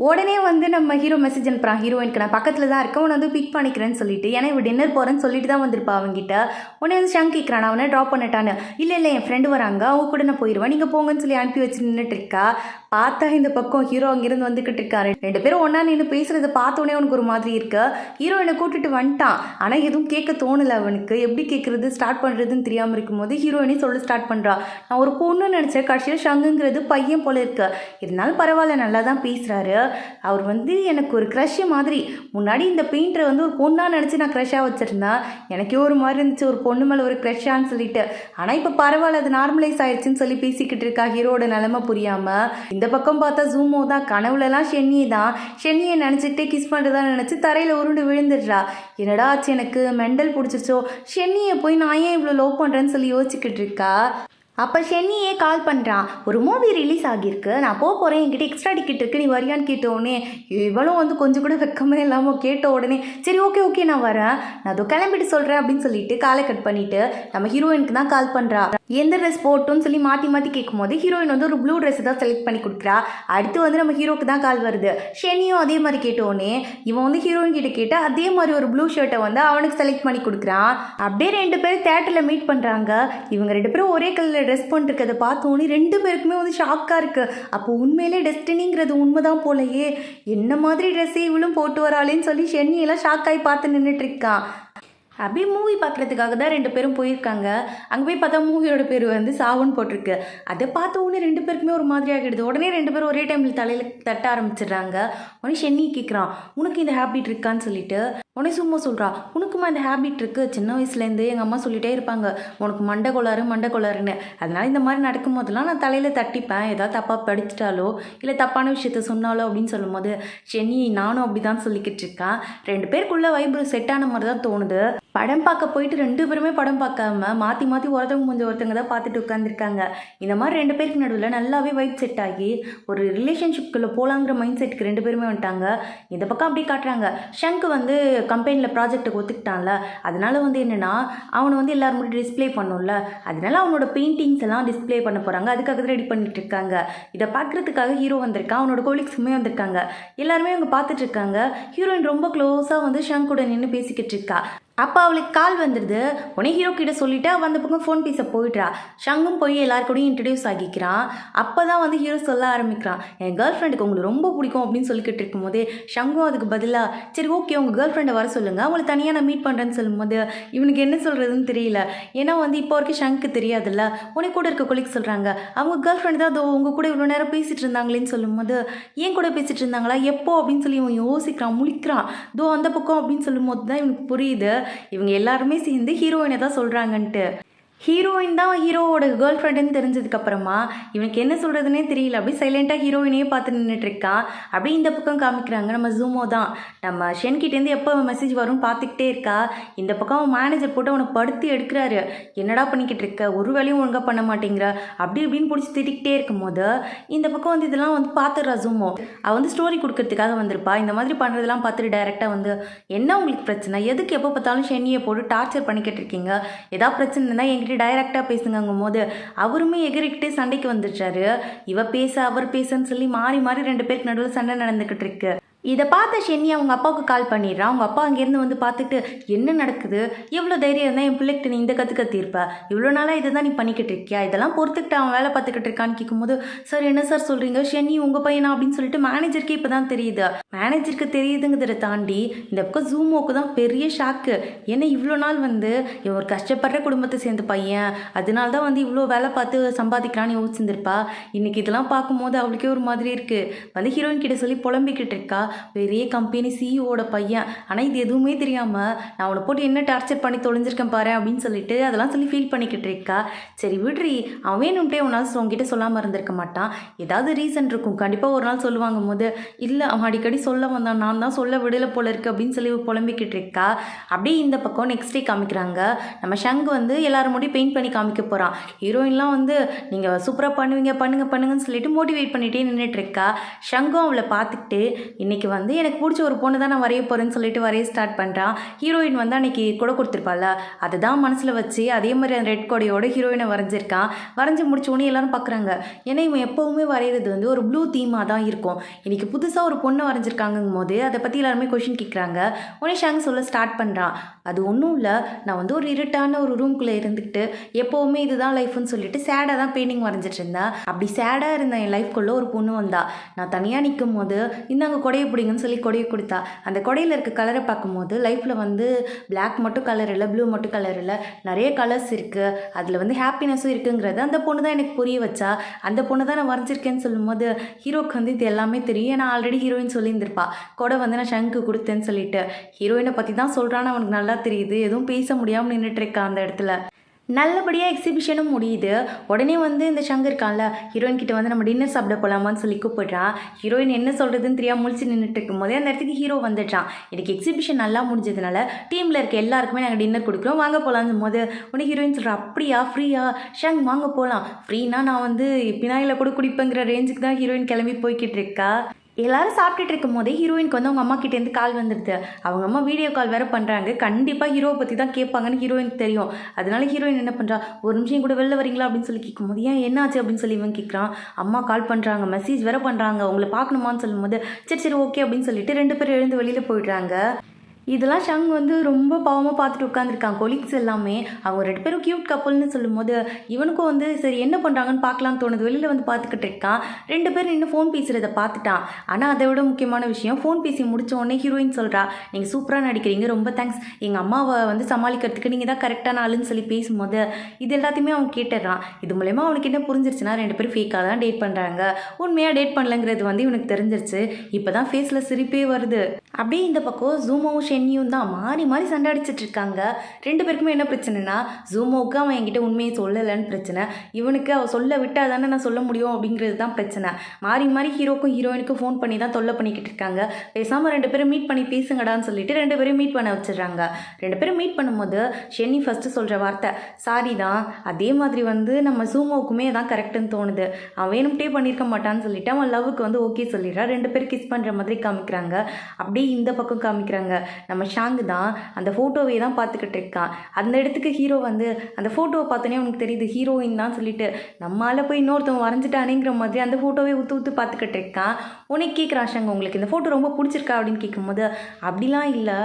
Speaker 1: உடனே வந்து நம்ம ஹீரோ மெசேஜ் அனுப்புகிறான் ஹீரோயினுக்கு, நான் பக்கத்தில் தான் இருக்கேன், உன்னை வந்து பிக் பண்ணிக்கிறேன்னு சொல்லிட்டு. ஏன்னா இவன் டின்னர் போகிறேன்னு சொல்லிட்டு தான் வந்திருப்பா அவங்ககிட்ட. உடனே வந்து ஷங்க் கேட்குறான், அவனை ட்ராப் பண்ணிட்டான்னு. இல்லை என் ஃப்ரெண்டு வராங்க, அவங்க கூட நான் போயிடுவேன், நீங்கள் போங்கன்னு சொல்லி அனுப்பி வச்சு நின்றுட்டு இருக்கா. பார்த்தா இந்த பக்கம் ஹீரோ அங்கிருந்து வந்துக்கிட்டு இருக்காரு. 2 பேரும் ஒன்றா நின்று பேசுகிறத பார்த்தோன்னே அவனுக்கு ஒரு மாதிரி இருக்கு. ஹீரோயினை கூட்டிட்டு வந்துட்டான். ஆனால் எதுவும் கேட்க தோணலை அவனுக்கு. எப்படி கேட்குறது ஸ்டார்ட் பண்ணுறதுன்னு தெரியாமல் இருக்கும்போது ஹீரோயினே சொல்ல ஸ்டார்ட் பண்ணுறா. நான் ஒரு பொண்ணு நினச்சேன், கடைசியில் ஷங்குங்கிறது பையன் போல இருக்கு. இருந்தாலும் பரவாயில்ல, நல்லா தான் பேசுகிறாரு. அவர் எனக்கு ஒரு க்ரஷ் மாதிரி. முன்னாடி இந்த பெயிண்டரை ஒரு பொண்ணாக நினச்சி நான் க்ரஷ்ஷாக வச்சுருந்தேன். எனக்கே ஒரு மாதிரி இருந்துச்சு, ஒரு பொண்ணு மேலே ஒரு க்ரஷ்ஷான்னு சொல்லிட்டு. ஆனால் இப்போ பரவாயில்ல, அது நார்மலைஸ் ஆயிடுச்சுன்னு சொல்லி பேசிக்கிட்டு இருக்கா ஹீரோட நிலைமை புரியாமல். இந்த பக்கம் பார்த்தா ஜூமோ தான் கனவுலலாம் ஷென்னியை நினச்சிக்கிட்டே கிஸ் பண்ணுறதா நினச்சி தரையில் உருண்டு விழுந்துடுறா. என்னடா ஆச்சு, எனக்கு மெண்டல் பிடிச்சிருச்சோ, ஷென்னியை போய் நான் ஏன் இவ்வளோ லவ் பண்ணுறேன்னு சொல்லி யோசிச்சுக்கிட்டு இருக்கா. அப்போ ஷென்னியே கால் பண்ணுறான். ஒரு மூவி ரிலீஸ் ஆகியிருக்கு, நான் போகிறேன், என்கிட்ட எக்ஸ்ட்ரா டிக்கெட் இருக்குது, நீ வரியான்னு கேட்டோடனே இவளும் கொஞ்சம் கூட வெக்கமே இல்லாமல் கேட்ட உடனே சரி ஓகே நான் வரேன், நான் அதோ கிளம்பிட்டு சொல்கிறேன் அப்படின்னு சொல்லிட்டு காலை கட் பண்ணிவிட்டு நம்ம ஹீரோயினுக்கு தான் கால் பண்ணுறா. எந்த ட்ரெஸ் போட்டோன்னு சொல்லி மாற்றி கேட்கும்போது ஹீரோயின் ஒரு ப்ளூ ட்ரெஸ் தான் செலக்ட் பண்ணி கொடுக்குறா. அடுத்து நம்ம ஹீரோக்கு தான் கால் வருது. ஷென்னியும் அதே மாதிரி கேட்டோடனே இவன் ஹீரோயின் கிட்ட கேட்டு அதே மாதிரி ஒரு ப்ளூ ஷர்ட்டை அவனுக்கு செலக்ட் பண்ணி கொடுக்குறான். அப்படியே 2 பேரும் தேட்டரில் மீட் பண்ணுறாங்க. இவங்க 2 பேரும் ஒரே கலரில் ட்ரெஸ் பண்ணிருக்கதை பார்த்தோன்னே 2 பேருக்குமே ஷாக்காக இருக்குது. அப்போ உண்மையிலே டெஸ்டினிங்கிறது உண்மைதான் போலையே, என்ன மாதிரி ட்ரெஸ்ஸே இவளும் போட்டு வராளேன்னு சொல்லி ஷென்னியெல்லாம் ஷாக்காகி பார்த்து நின்றுட்டு இருக்கான். அப்படியே மூவி பார்க்குறதுக்காக தான் 2 பேரும் போயிருக்காங்க. அங்கே போய் பார்த்தா மூவியோட பேர் சாவுன்னு போட்டிருக்கு. அதை பார்த்த உடனே 2 பேருக்குமே ஒரு மாதிரி ஆகிடுது. உடனே 2 பேரும் ஒரே டைமில் தலையில் தட்ட ஆரம்பிச்சிடுறாங்க. உடனே ஷென்னி கேட்குறான், உனக்கு இந்த ஹேபிட் இருக்கான்னு சொல்லிட்டு. உடனே சும்மா சொல்கிறா, உனக்குமா இந்த ஹேபிட் இருக்குது, சின்ன வயசுலேருந்து எங்கள் அம்மா சொல்லிகிட்டே இருப்பாங்க உனக்கு மண்டை கொள்ளாருன்னு. அதனால் இந்த மாதிரி நடக்கும் போதெல்லாம் நான் தலையில் தட்டிப்பேன், ஏதாவது தப்பாக படிச்சிட்டாலோ இல்லை தப்பான விஷயத்த சொன்னாலோ அப்படின்னு சொல்லும்போது ஷென்னி நானும் அப்படி தான் சொல்லிக்கிட்டு இருக்கான். 2 பேருக்குள்ளே வைப்ரு செட் ஆன மாதிரி தான் தோணுது. படம் பார்க்க போயிட்டு 2 பேருமே படம் பார்க்காம மாற்றி ஒருத்தவங்க தான் பார்த்துட்டு உட்காந்துருக்காங்க. இந்த மாதிரி 2 பேருக்கு நடுவில் நல்லாவே வைப் செட் ஆகி ஒரு ரிலேஷன்ஷிப்குள்ளே போகலாங்கிற மைண்ட் செட்டுக்கு 2 பேருமே வந்துட்டாங்க. இந்த பக்கம் அப்படி காட்டுறாங்க. ஷங்கு கம்பெனியில் ப்ராஜெக்ட்டுக்கு ஒத்துக்கிட்டான்ல, அதனால என்னென்னா அவனை எல்லாரும் முன்னாடி டிஸ்பிளே பண்ணும்ல, அதனால அவனோட பெயிண்டிங்ஸ் எல்லாம் டிஸ்பிளே பண்ண போகிறாங்க. அதுக்காக ரெடி பண்ணிட்டு இருக்காங்க. இதை பார்க்குறதுக்காக ஹீரோ வந்திருக்கான், அவனோட கோலிக்ஸுமே வந்திருக்காங்க. எல்லாருமே அவங்க பார்த்துட்டு இருக்காங்க. ஹீரோயின் ரொம்ப க்ளோஸாக ஷங்க் கூட நின்று பேசிக்கிட்டு இருக்கா. அப்போ அவளுக்கு கால் வந்துடுது. உடனே ஹீரோ கிட்ட சொல்லிவிட்டு அவள் அந்த பக்கம் ஃபோன் பேச போயிடுறா. ஷங்கும் போய் எல்லாருக்கூடையும் இன்ட்ரடியூஸ் ஆகிக்கிறான். அப்போ தான் ஹீரோ சொல்ல ஆரம்பிக்கிறான், என் கேர்ள் ஃப்ரெண்டுக்கு உங்களுக்கு ரொம்ப பிடிக்கும் அப்படின்னு சொல்லிக்கிட்டு இருக்கும்போதே ஷங்கும் அதுக்கு பதிலாக சரி ஓகே உங்கள் கேர்ள் ஃப்ரெண்டை வர சொல்லுங்கள், அவளை தனியாக நான் மீட் பண்ணுறேன்னு சொல்லும்போது இவனுக்கு என்ன சொல்கிறதுன்னு தெரியல. ஏன்னா இப்போ வரைக்கும் ஷங்க்கு தெரியாதுல்ல. உனக்கு கூட இருக்க கொலிக் சொல்கிறாங்க அவங்க கேர்ள் ஃப்ரெண்டு தான், அதோ உங்கள் கூட இவ்வளோ நேரம் பேசிகிட்டு இருந்தாங்களேன்னு சொல்லும்போது ஏன் கூட பேசிகிட்டு இருந்தாங்களா எப்போ அப்படின்னு சொல்லி இவன் யோசிக்கிறான், முழிக்கிறான். தோ அந்த பக்கம் அப்படின்னு சொல்லும்போது தான் இவனுக்கு புரியுது இவங்க எல்லாருமே சேர்ந்து ஹீரோயினை தான் சொல்கிறாங்கன்ட்டு. ஹீரோயின் தான் ஹீரோவோட கேர்ள் ஃப்ரெண்டுன்னு தெரிஞ்சதுக்கப்புறமா இவனுக்கு என்ன சொல்கிறதுனே தெரியல. அப்படி சைலண்ட்டாக ஹீரோயினையே பார்த்து நின்றுட்டுருக்கான். அப்படி இந்த பக்கம் காமிக்கிறாங்க நம்ம ஜூமோ தான் நம்ம ஷென்கிட்டேருந்து எப்போ மெசேஜ் வரும்னு பார்த்துக்கிட்டே இருக்கா. இந்த பக்கம் மேனேஜர் போட்டு அவனை படுத்தி எடுக்கிறாரு. என்னடா பண்ணிக்கிட்டு இருக்க, ஒரு வேலையும் ஒழுங்காக பண்ண மாட்டேங்கிற அப்படி இப்படின்னு பிடிச்சி திட்டிக்கிட்டே இருக்கும்போது இந்த பக்கம் இதெல்லாம் பார்த்துடுறா ஜூமோ. அவள் ஸ்டோரி கொடுக்கறதுக்காக வந்திருப்பா. இந்த மாதிரி பண்ணுறதெல்லாம் பார்த்துட்டு டைரெக்டாக என்ன உங்களுக்கு பிரச்சனை, எதுக்கு எப்போ பார்த்தாலும் ஷென்னியை போட்டு டார்ச்சர் பண்ணிக்கிட்டு இருக்கீங்க, ஏதாவது பிரச்சனை இருந்தால் என்கிட்ட டைரக்டாக பேசுங்கும் போது அவருமே எகிரிக்கிட்டே சண்டைக்கு வந்துடுறாரு. இவ பேச அவர் பேசுன்னு சொல்லி மாறி 2 பேருக்கு நடுவில் சண்டை நடந்துக்கிட்டு இருக்கு. இதை பார்த்த ஷென்னி அவங்க அப்பாவுக்கு கால் பண்ணிடுறான். அவங்க அப்பா அங்கேருந்து பார்த்துட்டு என்ன நடக்குது, எவ்வளோ தைரியம் இருந்தால் என் பிள்ளைகிட்ட நீ இந்த கற்றுக்கத்திருப்ப, இவ்வளோ நாளாக இதை தான் நீ பண்ணிக்கிட்டு இருக்கியா, இதெல்லாம் பொறுத்துக்கிட்டு அவன் வேலை பார்த்துக்கிட்டு இருக்கான்னு கேட்கும்போது சார் என்ன சார் சொல்கிறீங்க, ஷென்னி உங்கள் பையனா அப்படின்னு சொல்லிட்டு மேனேஜருக்கே இப்போ தான் தெரியுது. மேனேஜருக்கு தெரியுதுங்கிறத தாண்டி இந்த பக்கம் ஜூமோக்கு தான் பெரிய ஷாக்கு. ஏன்னா இவ்வளோ நாள் இவன் ஒரு கஷ்டப்படுற குடும்பத்தை சேர்ந்த பையன், அதனால தான் இவ்வளோ வேலை பார்த்து சம்பாதிக்கிறான்னு யோசிச்சிருந்திருப்பா. இன்றைக்கி இதெல்லாம் பார்க்கும்போது அவளுக்கே ஒரு மாதிரி இருக்குது. ஹீரோயின் கிட்ட சொல்லி புலம்பிக்கிட்டு இருக்கா, பெரிய கம்பெனி சிஇஓட பையன், ஆனால் இது எதுவுமே தெரியாமல் நான் அவனை போட்டு என்ன டார்ச்சர் பண்ணி தொலைஞ்சிருக்கேன் பாரு அப்படின்னு சொல்லிட்டு அதெல்லாம் சொல்லி ஃபீல் பண்ணிக்கிட்டு இருக்கா. சரி விட்ரி, அவன் வேணும்ட்டே ஒரு நாள் உங்ககிட்ட சொல்லாமல் இருந்திருக்க மாட்டான், ஏதாவது ரீசன் இருக்கும், கண்டிப்பாக ஒரு நாள் சொல்லுவாங்கும் போது இல்லை அவன் அடிக்கடி சொல்ல வந்தான், நான் தான் சொல்ல விடலை போல இருக்குது அப்படின்னு சொல்லி புலம்பிக்கிட்டு இருக்கா. அப்படியே இந்த பக்கம் நெக்ஸ்ட் டே காமிக்கிறாங்க. நம்ம ஷங் எல்லாரும் முடி பெயிண்ட் பண்ணி காமிக்க போகிறான். ஹீரோயின்லாம் நீங்கள் சூப்பராக பண்ணுவீங்க பண்ணுங்கன்னு சொல்லிட்டு மோட்டிவேட் பண்ணிகிட்டே நின்றுட்டு இருக்கா. ஷங்கும் அவளை பார்த்துக்கிட்டு இன்னைக்கு இன்றைக்கி வந்து எனக்கு பிடிச்ச ஒரு பொண்ணு தான் நான் வரைய போகிறேன்னு சொல்லிட்டு வரைய ஸ்டார்ட் பண்ணுறான். ஹீரோயின் வந்து அன்றைக்கி கொடை கொடுத்துருப்பாள், அதுதான் மனசில் வச்சு அதே மாதிரி அந்த ரெட் கொடையோட ஹீரோயினை வரைஞ்சிருக்கான். வரைஞ்சி முடிச்சோடனே எல்லாரும் பார்க்குறாங்க. ஏன்னா இவன் எப்போவுமே வரைகிறது வந்து ஒரு ப்ளூ தீமாக தான் இருக்கும். இன்றைக்கி புதுசாக ஒரு பொண்ணை வரைஞ்சிருக்காங்கும் போது அதை பற்றி எல்லாருமே கொஷின் கேட்குறாங்க. உடனே ஷாங் சொல்ல ஸ்டார்ட் பண்ணுறான். அது ஒன்றும் இல்லை, நான் வந்து ஒரு இருட்டான ஒரு ரூம்குள்ளே இருந்துக்கிட்டு எப்போவுமே இதுதான் லைஃப்னு சொல்லிட்டு சேடாக தான் பெயிண்டிங் வரைஞ்சிட்டு இருந்தேன். அப்படி சேடாக இருந்த என் லைஃப்குள்ளே ஒரு பொண்ணு வந்தா. நான் தனியாக நிற்கும் போது இந்தாங்க கொடையை பிடிங்கன்னு சொல்லி கொடையை கொடுத்தா. அந்த கொடையில் இருக்க கலரை பார்க்கும்போது லைஃப்பில் வந்து பிளாக் மட்டும் கலர் இல்லை, ப்ளூ மட்டும் கலர் இல்லை, நிறைய கலர்ஸ் இருக்குது, அதில் வந்து ஹாப்பினஸும் இருக்குங்கிறது அந்த பொண்ணு தான் எனக்கு புரிய வச்சா. அந்த பொண்ணு தான் நான் வரைஞ்சிருக்கேன்னு சொல்லும்போது ஹீரோக்கு வந்து இது எல்லாமே தெரியும். ஏன்னா ஆல்ரெடி ஹீரோயின் சொல்லியிருந்திருப்பா கொடை வந்து நான் ஷங்க்கு கொடுத்தேன்னு சொல்லிட்டு. ஹீரோயினை பற்றி தான் சொல்கிறான்னு அவனுக்கு நல்லா தெரியுது. எதுவும் பேச முடியாமல் நின்றுட்டு இருக்கா அந்த இடத்துல. நல்லபடியாக எக்ஸிபிஷனும் முடியுது. உடனே வந்து இந்த ஷங்கு இருக்கான்ல, ஹீரோயின் கிட்ட வந்து நம்ம டின்னர் சாப்பிட போகலாமான்னு சொல்லி கூப்பிடுறான். ஹீரோயின் என்ன சொல்கிறதுன்னு தெரியாமல் முழிச்சு நின்றுட்டு இருக்கும் போதே அந்த இடத்துக்கு ஹீரோ வந்துட்டான். எனக்கு எக்ஸிபிஷன் நல்லா முடிஞ்சதுனால டீமில் இருக்க எல்லாருக்குமே நாங்கள் டின்னர் கொடுக்குறோம், வாங்க போகலான்னு போது உடனே ஹீரோயின் சொல்கிறா, அப்படியா ஃப்ரீயா ஷங் வாங்க போகலாம். ஃப்ரீனா நான் வந்து பினாயில் கூட குடிப்பேங்கிற ரேஞ்சுக்கு தான் ஹீரோயின் கிளம்பி போய்கிட்டு இருக்கா. எல்லாரும் சாப்பிட்டுட்டு இருக்கும் போதே ஹீரோயினுக்கு வந்து அவங்க அம்மா கிட்டேருந்து கால் வந்துடுது. அவங்க அம்மா வீடியோ கால் வேறு பண்ணுறாங்க. கண்டிப்பாக ஹீரோவை பற்றி தான் கேட்பாங்கன்னு ஹீரோயினுக்கு தெரியும். அதனால ஹீரோயின் என்ன பண்ணுறா, ஒரு நிமிஷம் கூட வெளில வரீங்களா அப்படின்னு சொல்லி கேட்கும்போது ஏன் என்னாச்சு அப்படின்னு சொல்லி இவன் கேட்குறான். அம்மா கால் பண்ணுறாங்க, மெசேஜ் வேறு பண்ணுறாங்க, உங்களை பார்க்கணுமான்னு சொல்லும்போது சரி ஓகே அப்படின்னு சொல்லிட்டு 2 பேரும் எழுந்து வெளியில் போயிடுறாங்க. இதெல்லாம் ஷங் வந்து ரொம்ப பாவமாக பார்த்துட்டு உட்காந்துருக்காங்க. கொலீக்ஸ் எல்லாமே அவங்க 2 பேரும் க்யூட் கப்பல்னு சொல்லும்போது இவனுக்கும் வந்து சரி என்ன பண்ணுறாங்கன்னு பார்க்கலான்னு தோணுது. வெளியில் வந்து பார்த்துக்கிட்டு இருக்கான். 2 பேர் இன்னும் ஃபோன் பேசுகிறத பார்த்துட்டான். ஆனால் அதை விட முக்கியமான விஷயம், ஃபோன் பேசி முடித்த உடனே ஹீரோயின் சொல்கிறா, நீங்கள் சூப்பராக நடிக்கிறீங்க, ரொம்ப தேங்க்ஸ், எங்கள் அம்மாவை வந்து சமாளிக்கிறதுக்கு நீங்கள் தான் கரெக்டான ஆளுன்னு சொல்லி பேசும்போது இது எல்லாத்தையுமே அவன் கேட்டுடுறான். இது மூலயமா அவனுக்கு என்ன புரிஞ்சிருச்சுன்னா 2 பேரும் ஃபேக்காக தான் டேட் பண்ணுறாங்க, உண்மையாக டேட் பண்ணலங்கிறது வந்து இவனுக்கு தெரிஞ்சிருச்சு. இப்போ தான் ஃபேஸில் சிரிப்பே வருது. அப்படியே இந்த பக்கம் ஜூமோவும் ஷென்னியும் தான் மாறி மாறி சண்டை அடிச்சிட்டு இருக்காங்க. 2 பேருக்குமே என்ன பிரச்சனைனா, ஜூமோவுக்கு அவன் என்கிட்ட உண்மையை சொல்லலைன்னு பிரச்சனை, இவனுக்கு அவள் சொல்ல விட்டா தானே நான் சொல்ல முடியும் அப்படிங்கிறது தான் பிரச்சனை. மாறி மாறி ஹீரோக்கும் ஹீரோயினுக்கும் ஃபோன் பண்ணி தான் தொல்லை பண்ணிக்கிட்டு இருக்காங்க. பேசாமல் 2 பேரும் மீட் பண்ணி பேசுங்கடான்னு சொல்லிட்டு 2 பேரும் மீட் பண்ண வச்சிடுறாங்க. 2 பேரும் மீட் பண்ணும்போது ஷென்னி ஃபஸ்ட்டு சொல்கிற வார்த்தை சாரி தான். அதே மாதிரி வந்து நம்ம ஜூமோவுக்குமே தான் கரெக்டுன்னு தோணுது, அவன் வேணும்ட்டே பண்ணியிருக்க மாட்டான்னு சொல்லிட்டு அவன் லவ்வுக்கு வந்து ஓகே சொல்லிடுறா. 2 பேரும் கிஸ் பண்ணுற மாதிரி காமிக்கிறாங்க. அப்படியே இந்த பக்கம் காமிக்கிறாங்க, நம்ம ஷாங்கு தான் அந்த ஃபோட்டோவே தான் பார்த்துக்கிட்டு இருக்கான். அந்த இடத்துக்கு ஹீரோ வந்து அந்த ஃபோட்டோவை பார்த்தோன்னே அவனுக்கு தெரியுது ஹீரோயின் தான் சொல்லிட்டு, நம்மளால் போய் இன்னொருத்தவங்க வரைஞ்சிட்டானேங்கிற மாதிரி அந்த ஃபோட்டோவே ஊற்று பார்த்துக்கிட்டு இருக்கான். உனக்கு கேட்குறான் ஷாங், உங்களுக்கு இந்த ஃபோட்டோ ரொம்ப பிடிச்சிருக்கா அப்படின்னு கேட்கும்போது அப்படிலாம் இல்லை,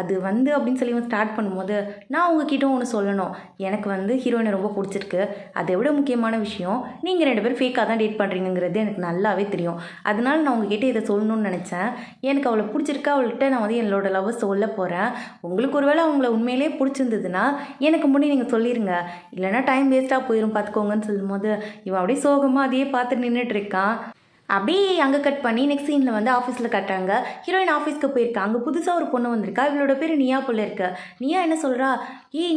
Speaker 1: அது வந்து அப்படின்னு சொல்லி ஸ்டார்ட் பண்ணும்போது நான் உங்ககிட்ட ஒன்று சொல்லணும், எனக்கு வந்து ஹீரோயினை ரொம்ப பிடிச்சிருக்கு, அதை விட முக்கியமான விஷயம் நீங்கள் 2 பேரும் ஃபேக்காக தான் டேட் பண்ணுறீங்கிறது எனக்கு நல்லாவே தெரியும். அதனால நான் உங்ககிட்ட இதை சொல்லணும்னு நினச்சேன். எனக்கு அவளை பிடிச்சிருக்கா, அவள்கிட்ட நான் வந்து என்னோட லவ் சொல்ல போகிறேன். உங்களுக்கு ஒருவேளை அவங்கள உண்மையிலே பிடிச்சிருந்ததுன்னா எனக்கு முன்னாடி நீங்கள் சொல்லிடுங்க, இல்லைனா டைம் வேஸ்ட்டாக போயிடும் பார்த்துக்கோங்கன்னு சொல்லும்போது இவன் அப்படியே சோகமாக அதையே பார்த்து நின்றுட்டு இருக்கான். அப்படியே அங்கே கட் பண்ணி நெக்ஸ்ட் சீனில் வந்து ஆஃபீஸில் கட்டுறாங்க. ஹீரோயின் ஆஃபீஸ்க்கு போயிருக்கா. அங்கே புதுசாக ஒரு பொண்ணு வந்திருக்கா. இவளோட பேர் நியா போல இருக்கு. நியா என்ன சொல்கிறா,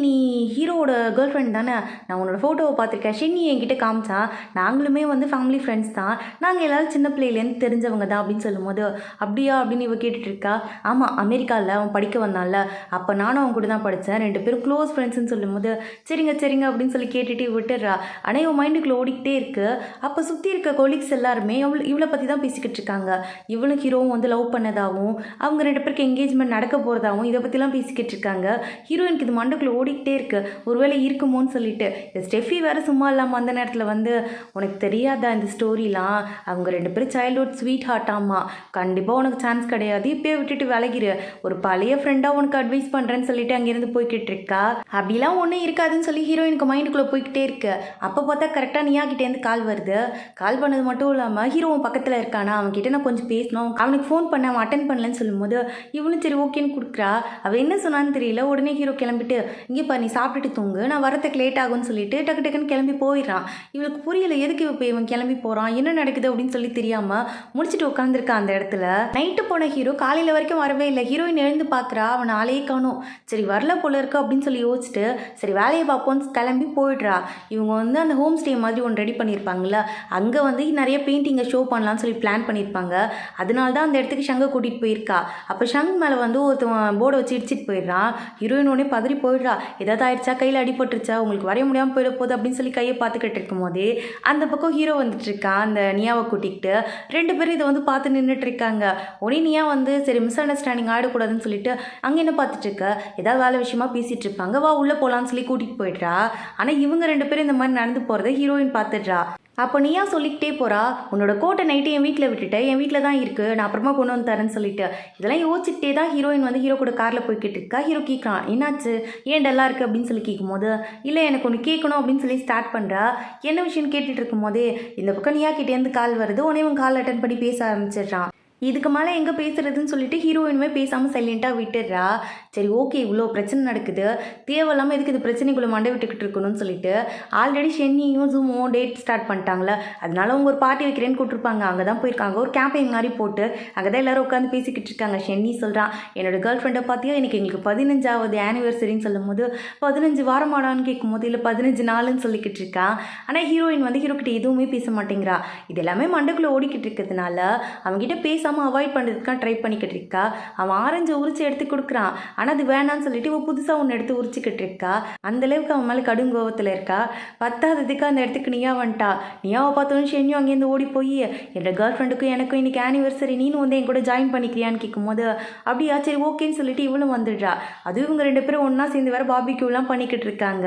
Speaker 1: நீ ஹீரோவோட கேர்ள் ஃப்ரெண்ட் தானே, நான் உன்னோட ஃபோட்டோவை பார்த்துருக்கேன், ஷென்னி என்கிட்ட காமிச்சா, நாங்களுமே வந்து ஃபேமிலி ஃப்ரெண்ட்ஸ் தான், நாங்கள் எல்லோரும் சின்ன பிள்ளையிலேருந்து தெரிஞ்சவங்க தான் அப்படின்னு சொல்லும்போது அப்படியா அப்படின்னு இவ கேட்டுட்டு இருக்கா. ஆமாம், அமெரிக்காவில் அவன் படிக்க வந்தான்ல, அப்போ நானும் அவன் கூட தான் படித்தேன், 2 பேரும் க்ளோஸ் ஃப்ரெண்ட்ஸ்ன்னு சொல்லும்போது சரிங்க அப்படின்னு சொல்லி கேட்டுட்டு விட்டுடுறா. ஆனால் இவன் மைண்டுக்குள்ளே ஓடிக்கிட்டே இருக்குது. அப்போ சுற்றி இருக்க கொலீக்ஸ் எல்லாருமே இவளை பற்றி தான் பேசிக்கிட்டு இருக்காங்க. இவளும் ஹீரோவும் வந்து லவ் பண்ணதாகவும் அவங்க 2 பேருக்கு என்கேஜ்மெண்ட் நடக்க போகிறதாகவும் இதை பற்றிலாம் பேசிக்கிட்டு இருக்காங்க. ஹீரோயினுக்கு இது மண்டக்குள்ளே ஓடிக்கிட்டே இருக்குது, ஒருவேளை இருக்குமோன்னு சொல்லிட்டு. ஸ்டெஃபி வேறு சும்மா இல்லாமல் அந்த நேரத்தில் வந்து உனக்கு தெரியாதா இந்த ஸ்டோரிலாம், அவங்க 2 பேரும் சைல்ட்ஹுட் ஸ்வீட் ஹார்ட்டாமா, கண்டிப்பாக உனக்கு சான்ஸ் கிடையாது, இப்போயே விட்டுட்டு விலகிரு, ஒரு பழைய ஃப்ரெண்டாக உனக்கு அட்வைஸ் பண்ணுறேன்னு சொல்லிட்டு அங்கேருந்து போய்கிட்டு இருக்கா. அப்படிலாம் ஒன்றும் இருக்காதுன்னு சொல்லி ஹீரோயினுக்கு மைண்டுக்குள்ளே போய்கிட்டே இருக்கு. அப்போ பார்த்தா கரெக்டாக நியா கிட்டேருந்து கால் வருது. கால் பண்ணது மட்டும் இல்லாமல் ஹீரோ பக்கத்தில் இருக்கானா, அவன்கிட்ட நான் கொஞ்சம் பேசணும், அவனுக்கு ஃபோன் பண்ண அவன் அட்டன் பண்ணலன்னு சொல்லும்போது இவனும் சரி ஓகேன்னு கொடுக்குறா. அவள் என்ன சொன்னான்னு தெரியல. உடனே ஹீரோ கிளம்பிட்டு இங்கேப்பா நீ சாப்பிட்டுட்டு தூங்கு, நான் வரத்துக்கு லேட் ஆகும்னு சொல்லிட்டு டக்குன்னு கிளம்பி போயிடறான். இவளுக்கு புரியல எதுக்கு இப்போ இவன் கிளம்பி போகிறான், என்ன நடக்குது அப்படின்னு சொல்லி தெரியாமல் முடிச்சுட்டு உட்காந்துருக்கான் அந்த இடத்துல. நைட்டு போன ஹீரோ காலையில் வரைக்கும் வரவே இல்லை. ஹீரோயின் எழுந்து பார்க்குறா, அவன் ஆளையே காணும். சரி வரல போல இருக்கு அப்படின்னு சொல்லி யோசிச்சுட்டு சரி வேலையை பார்ப்போன்னு கிளம்பி போயிடுறா. இவங்க வந்து அந்த ஹோம் ஸ்டே மாதிரி ஒன்று ரெடி பண்ணியிருப்பாங்கள்ல, அங்கே வந்து நிறைய பெயிண்டிங்கை ஷோ ஷோ பண்ணலாம்னு சொல்லி பிளான் பண்ணியிருப்பாங்க. அதனால தான் அந்த இடத்துக்கு ஷங்கை கூட்டிகிட்டு போயிருக்கா. அப்போ ஷங் மேலே வந்து ஒருத்தவன் போர்டை வச்சு இடிச்சிட்டு போயிடுறான். ஹீரோயின் உடனே பதறி போயிடுறா. ஏதாவது ஆயிடுச்சா, கையில் அடிபட்டுருச்சா, உங்களுக்கு வரைய முடியாமல் போயிட போகுது அப்படின்னு சொல்லி கையை பார்த்துக்கிட்டு இருக்கும் போதே அந்த பக்கம் ஹீரோ வந்துட்டு இருக்கான் அந்த நியாவை கூட்டிகிட்டு. 2 பேரும் இதை வந்து பார்த்து நின்றுட்டு இருக்காங்க. உடனே நியா வந்து சரி மிஸ் அண்டர்ஸ்டாண்டிங் ஆகிடக்கூடாதுன்னு சொல்லிட்டு அங்கே என்ன பார்த்துட்டு இருக்க, ஏதாவது வேலை விஷயமா பேசிகிட்டு இருப்பாங்க, வா உள்ளே போகலான்னு சொல்லி கூட்டிகிட்டு போயிடுறா. ஆனால் இவங்க 2 பேரும் இந்த மாதிரி நடந்து போகிறத ஹீரோயின் பார்த்துடுறா. அப்போ நீயா சொல்லிக்கிட்டே போகிறா, உன்னோட கோட்டை நைட்டு என் வீட்டில் விட்டுட்டு என் வீட்டில் தான் இருக்குது, நான் அப்புறமா கொண்டு வந்து தரேன்னு சொல்லிட்டு. இதெல்லாம் யோசிச்சுட்டே தான் ஹீரோயின் வந்து ஹீரோ கூட காரில் போய்கிட்டு இருக்கா. ஹீரோ கேட்குறான், என்னாச்சு, ஏன் டல்லா இருக்குது அப்படின்னு சொல்லி கேட்கும்போது, இல்லை எனக்கு ஒன்று கேட்கணும் அப்படின்னு சொல்லி ஸ்டார்ட் பண்ணுறா. என்ன விஷயம்னு கேட்டுட்டு இருக்கும் போதே இந்த பக்கம் நியா கிட்டேருந்து கால் வருது. உடனே இவன் கால் அட்டன் பண்ணி பேச ஆரம்பிச்சிடுறான். இதுக்கு மேலே எங்கே பேசுகிறதுன்னு சொல்லிட்டு ஹீரோயினுமே பேசாமல் சைலண்ட்டாக விட்டுடுறா. சரி ஓகே, இவ்வளோ பிரச்சனை நடக்குது, தேவையில்லாமல் எதுக்கு இது பிரச்சனைக்குள்ளே மண்டை விட்டுக்கிட்டு இருக்கணும்னு சொல்லிட்டு ஆல்ரெடி ஷென்னியும் ஜூமும் டேட் ஸ்டார்ட் பண்ணிட்டாங்களே, அதனால அவங்க ஒரு பார்ட்டி வைக்கிறேன்னு கூப்பிட்டுருப்பாங்க. அங்கே தான் போயிருக்காங்க. ஒரு கேம்பெயின் மாதிரி போட்டு அங்கே தான் எல்லோரும் உட்காந்து பேசிக்கிட்டு இருக்காங்க. ஷென்னி சொல்கிறான், என்னோடய கேர்ள் ஃப்ரெண்டை பார்த்தியா, எனக்கு எங்களுக்கு 15வது ஆனிவர்சரின்னு சொல்லும் போது 15 வாரமாடான்னு கேட்கும் போது இல்லை 15 நாளுன்னு சொல்லிக்கிட்டு இருக்கான். ஆனால் ஹீரோயின் வந்து ஹீரோக்கிட்ட எதுவுமே பேச மாட்டேங்கிறா. இது எல்லாமே மண்டைக்குள்ளே ஓடிக்கிட்டு இருக்கிறதுனால அவங்ககிட்ட பேச அவாய்ட் பண்ணுறதுக்காக ட்ரை பண்ணிக்கிட்டு இருக்கா. அவன் ஆரஞ்சை உரிச்சு எடுத்து கொடுக்குறான். ஆனால் அது வேணான்னு சொல்லிட்டு இவன் புதுசாக ஒன்று எடுத்து உரிச்சிக்கிட்டு இருக்கா. அந்தளவுக்கு அவன் மேலே கடும் கோவத்தில் இருக்கா. 10வதுக்கு அந்த இடத்துக்கு நியா வந்துட்டா. நியாவை பார்த்தோன்னு ஷென்யும் அங்கேருந்து ஓடி போய் என்னோட கேர்ள் ஃப்ரெண்டுக்கும் எனக்கும் இன்றைக்கி ஆனிவர்சரி, நீனும் வந்து என் கூட ஜாயின் பண்ணிக்கிறியான்னு கேட்கும்போது அப்படியா சரி ஓகேன்னு சொல்லிட்டு இவளும் வந்துடுறா. அதுவும் இவங்க 2 பேரும் ஒன்றா சேர்ந்து வேறு பார்பிக்யூலாம் பண்ணிக்கிட்டு இருக்காங்க.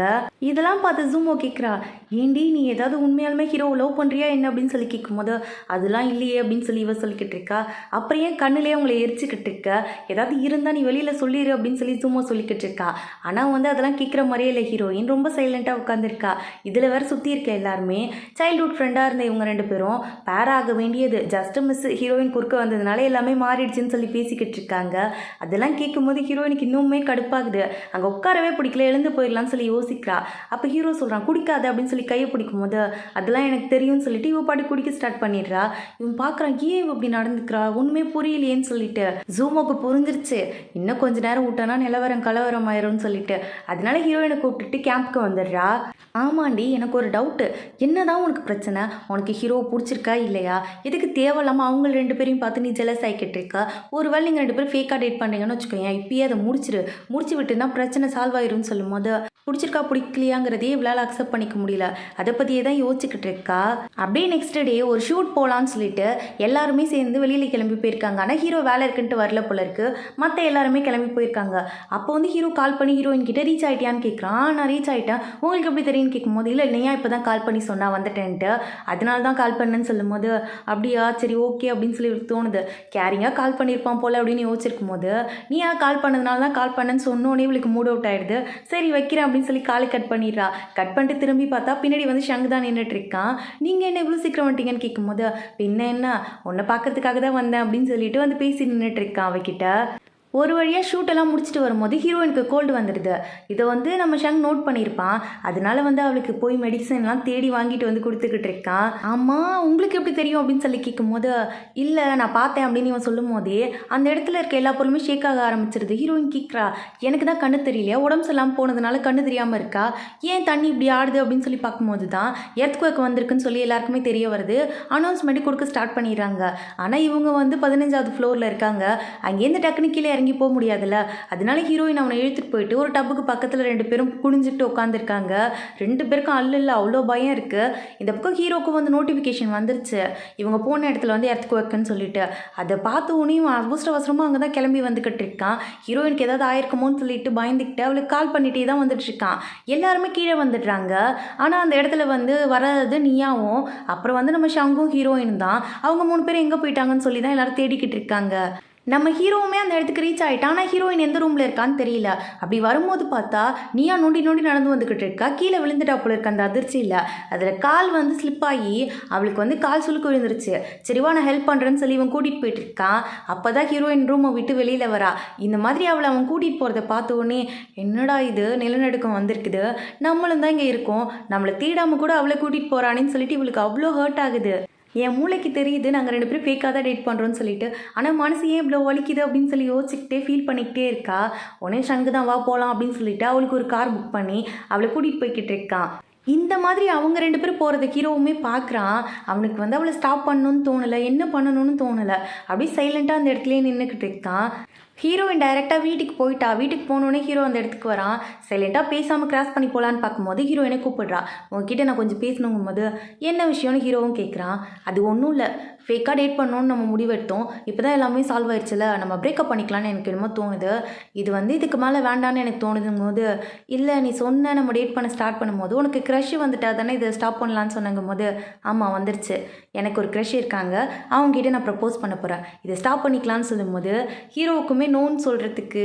Speaker 1: இதெல்லாம் பார்த்து ஜூமோ கேட்குறா, ஏண்டி நீ ஏதாவது உண்மையாலுமே ஹீரோவை லவ் பண்ணுறியா என்ன அப்படின்னு சொல்லி கேட்கும்போது அதெல்லாம் இல்லையே அப்படின்னு சொல்லி இவ சொல்லிக்கிட்டு இருக்கா. அப்புறம் ஏன் கண்ணுலேயே அவங்கள எரிச்சிக்கிட்டு இருக்க, ஏதாவது இருந்தால் நீ வெளியில் சொல்லிடு அப்படின்னு சொல்லி ஜூமோ சொல்லிக்கிட்டு இருக்கா. ஆனால் வந்து அதெல்லாம் கேட்குற மாதிரியே இல்லை. ஹீரோயின் ரொம்ப சைலண்ட்டாக உட்காந்துருக்கா. இதில் வேறு சுற்றி இருக்க எல்லாருமே சைல்ட்ஹுட் ஃப்ரெண்டாக இருந்த இவங்க 2 பேரும் பேர் ஆக வேண்டியது ஜஸ்ட் மிஸ் ஹீரோயின் குறுக்க வந்ததுனால எல்லாமே மாறிடுச்சுன்னு சொல்லி பேசிக்கிட்டு இருக்காங்க. அதெல்லாம் கேட்கும்போது ஹீரோயினுக்கு இன்னுமே கடுப்பாகுது. அங்கே உட்காரவே பிடிக்கல, எழுந்து போயிடலான்னு சொல்லி யோசிக்கிறா. அப்போ ஹீரோ சொல்கிறான் குடிக்காது அப்படின்னு சொல்லி கையை பிடிக்கும் போது அதெல்லாம் எனக்கு தெரியும்னு சொல்லிட்டு இவ பாட்டி குடிக்க ஸ்டார்ட் பண்ணிடுறா. இவன் பார்க்குறான், ஏன் இப்படி நடந்துக்கிறா, ஒன்றுமே புரியலையேன்னு சொல்லிட்டு. ஜூமோக்கு புரிஞ்சிருச்சு, இன்னும் கொஞ்ச நேரம் விட்டோன்னா நிலவரம் கலவரம் ஆயிரும்னு சொல்லிட்டு. அதனால ஹீரோயினை கூப்பிட்டுட்டு கேம்புக்கு வந்துடுறா. ஆமாண்டி, எனக்கு ஒரு டவுட்டு, என்னதான் உனக்கு பிரச்சனை, உனக்கு ஹீரோவை பிடிச்சிருக்கா இல்லையா, எதுக்கு தேவையில்லாமல் அவங்க 2 பேரையும் பார்த்து நீ ஜெலஸ் ஆகிக்கிட்டு இருக்கா. ஒருவேளை நீங்கள் 2 பேரும் ஃபேக்காக டேட் பண்ணுறீங்கன்னு வச்சுக்கோங்க, இப்பயே அதை முடிச்சு விட்டுனா பிரச்சனை சால்வ் ஆயிரும்னு சொல்லும் போது பிடிச்சிருக்கா பிடிக்கலையாங்கிறதே இவளால் அக்செப்ட் பண்ணிக்க முடியல. அதை பற்றியே தான் யோசிச்சுக்கிட்டு இருக்கா. அப்படியே நெக்ஸ்ட் டே ஒரு ஷூட் போகலான்னு சொல்லிட்டு எல்லாருமே சேர்ந்து வெளியில் கிளம்பி போயிருக்காங்க. ஆனால் ஹீரோ வேலை இருக்குன்ட்டு வரல போல இருக்கு. மற்ற எல்லாருமே கிளம்பி போயிருக்காங்க. அப்போ வந்து ஹீரோ கால் பண்ணி ஹீரோயின் கிட்ட ரீச் ஆகிட்டியான்னு கேட்குறான். நான் ரீச் ஆகிட்டேன், உங்களுக்கு எப்படி தெரியும்னு கேட்கும்போது இல்லை இல்லையா இப்போ தான் கால் பண்ணி சொன்னா வந்துட்டேன்ட்டு, அதனால தான் கால் பண்ணேன்னு சொல்லும்போது அப்படியா சரி ஓகே அப்படின்னு சொல்லி தோணுது. கேரிங்காக கால் பண்ணியிருப்பான் போல அப்படின்னு யோசிச்சிருக்கும் போது நீ ஏன் கால் பண்ணதுனால தான் கால் பண்ணேன்னு சொன்னோன்னே இவளுக்கு மூட் அவுட் ஆகிடுது. சரி வைக்கிறேன் அப்படின்னு சொல்லி காலை கட் பண்ணிடுறா. கட் பண்ணிட்டு திரும்பி பார்த்தா பின்னாடி வந்து ஷங்கு தான் நின்றுட்டு இருக்கான். நீங்கள் என்ன இவ்வளோ சீக்கிரம் வந்துட்டீங்கன்னு கேட்கும்போது பின்ன என்ன உன்னை பார்க்கறதுக்காக தான் வந்தேன் அப்படின்னு சொல்லிட்டு வந்து பேசி நின்றுட்டு இருக்கான் அவகிட்ட. ஒரு வழியாக ஷூட்டெல்லாம் முடிச்சுட்டு வரும்போது ஹீரோயினுக்கு கோல்டு வந்துடுது. இதை வந்து நம்ம ஷங் நோட் பண்ணியிருப்பான். அதனால வந்து அவளுக்கு போய் மெடிசன்லாம் தேடி வாங்கிட்டு வந்து கொடுத்துக்கிட்டு இருக்கான். ஆமாம் உங்களுக்கு எப்படி தெரியும் அப்படின்னு சொல்லி கேட்கும்போது இல்லை நான் பார்த்தேன் அப்படின்னு இவன் சொல்லும் போதே அந்த இடத்துல இருக்க எல்லா பொருளுமே ஷேக் ஆக ஆரம்பிச்சிருது. ஹீரோயின் கேட்குறா, எனக்கு தான் கண்ணு தெரியலையா, உடம்பு சரியில்லாமல் போனதுனால கண்ணு தெரியாமல் இருக்கா, ஏன் தண்ணி இப்படி ஆடுது அப்படின்னு சொல்லி பார்க்கும்போது தான் எர்த்குவேக் வந்திருக்குன்னு சொல்லி எல்லாருக்குமே தெரிய வருது. அனௌன்ஸ்மெண்ட் கொடுக்க ஸ்டார்ட் பண்ணிடுறாங்க. ஆனால் இவங்க வந்து 15வது ஃப்ளோரில் இருக்காங்க. அங்கேருந்து டக்குனு கீழே இறங்கி போக முடியாதுல்ல. அதனால ஹீரோயின் அவனை இழுத்துட்டு போயிட்டு ஒரு டப்புக்கு பக்கத்தில் 2 பேரும் குனிஞ்சிட்டு உட்காந்துருக்காங்க. 2 பேருக்கும் அல்ல அவ்வளோ பயம் இருக்கு. இந்த பக்கம் ஹீரோக்கு வந்து நோட்டிஃபிகேஷன் வந்துருச்சு, இவங்க போன இடத்துல வந்து எர்த்குவேக்னு சொல்லிட்டு. அதை பார்த்து உனியும் அவசரமாக அங்கே தான் கிளம்பி வந்துக்கிட்டு இருக்கான். ஹீரோயினுக்கு ஏதாவது ஆயிருக்குமோன்னு சொல்லிட்டு பயந்துக்கிட்டு அவளுக்கு கால் பண்ணிட்டே தான் வந்துட்டு இருக்கான். எல்லாருமே கீழே வந்துடுறாங்க. ஆனால் அந்த இடத்துல வந்து வர்றது நியாவும் அப்புறம் வந்து நம்ம ஷங்கும் ஹீரோயின் தான். அவங்க 3 பேரும் எங்கே போயிட்டாங்கன்னு சொல்லி தான் எல்லாரும் தேடிக்கிட்டு இருக்காங்க. நம்ம ஹீரோவுமே அந்த இடத்துக்கு ரீச் ஆகிட்டான். ஆனால் ஹீரோயின் எந்த ரூமில் இருக்கான்னு தெரியல. அப்படி வரும்போது பார்த்தா நீயா நோண்டி நடந்து வந்துக்கிட்டு இருக்கா. கீழே விழுந்துட்டா போல இருக்கு அந்த அதிர்ச்சியில். அதில் கால் வந்து ஸ்லிப் ஆகி அவளுக்கு வந்து கால் சுளுக்கு விழுந்துருச்சு. சரிவா நான் ஹெல்ப் பண்ணுறேன்னு சொல்லி இவன் கூட்டிகிட்டு போயிட்டு இருக்கான். அப்போ தான் ஹீரோயின் ரூமை விட்டு வெளியில் வரா. இந்த மாதிரி அவளை அவன் கூட்டிகிட்டு போகிறத பார்த்த உடனே என்னடா இது நிலநடுக்கம் வந்திருக்குது, நம்மளும் தான் இங்கே இருக்கோம், நம்மளை தேடாமல் கூட அவளை கூட்டிகிட்டு போகிறானேன்னு சொல்லிட்டு இவளுக்கு அவ்வளோ ஹர்ட் ஆகுது. என் மூளைக்கு தெரியுது நாங்கள் 2 பேரும் ஃபேக்காக தான் டேட் பண்ணுறோன்னு சொல்லிட்டு. ஆனால் மனசு ஏன் இவ்வளோ வலிக்குது அப்படின்னு சொல்லி யோசிச்சுக்கிட்டே ஃபீல் பண்ணிக்கிட்டே இருக்கா. உடனே ஷங்கு தான் வா போகலாம் அப்படின்னு சொல்லிட்டு அவளுக்கு ஒரு கார் புக் பண்ணி அவளை கூட்டிகிட்டு போய்கிட்டு இருக்கான். இந்த மாதிரி அவங்க 2 பேரும் போகிறத ஹீரோவுமே பார்க்குறான். அவனுக்கு வந்து அவளை ஸ்டாப் பண்ணணும்னு தோணலை, என்ன பண்ணணும்னு தோணலை. அப்படியே சைலண்ட்டாக அந்த இடத்துலயே நின்றுக்கிட்டு இருக்கான். ஹீரோயின் டைரெக்டாக வீட்டுக்கு போயிட்டா. வீட்டுக்கு போனோடனே ஹீரோ அந்த இடத்துக்கு வரான். சைலண்ட்டாக பேசாமல் கிராஸ் பண்ணி போகலான்னு பார்க்கும்போது ஹீரோயினை கூப்பிடுறா. உங்ககிட்ட நான் கொஞ்சம் பேசணுங்கும் போது என்ன விஷயம்னு ஹீரோவும் கேட்குறான். அது ஒன்றும் இல்லை, ஃபேக்காக டேட் பண்ணணும்னு நம்ம முடிவெடுத்தோம். இப்போ தான் எல்லாமே சால்வ் ஆயிடுச்சுல, நம்ம பிரேக்கப் பண்ணிக்கலான்னு எனக்கு என்னமோ தோணுது. இது வந்து இதுக்கு மேலே வேண்டான்னு எனக்கு தோணுதுங்கும் போது, இல்லை நீ சொன்ன நம்ம டேட் பண்ண ஸ்டார்ட் பண்ணும்போது உனக்கு க்ரஷ் வந்துட்டா தானே இதை ஸ்டாப் பண்ணலான்னு சொன்னங்கும் போது, ஆமாம் வந்துருச்சு, எனக்கு ஒரு க்ரஷ் இருக்காங்க, அவங்ககிட்ட நான் ப்ரப்போஸ் பண்ண போகிறேன், இதை ஸ்டாப் பண்ணிக்கலான்னு சொல்லும்போது ஹீரோவுக்குமே நோன்னு சொல்கிறதுக்கு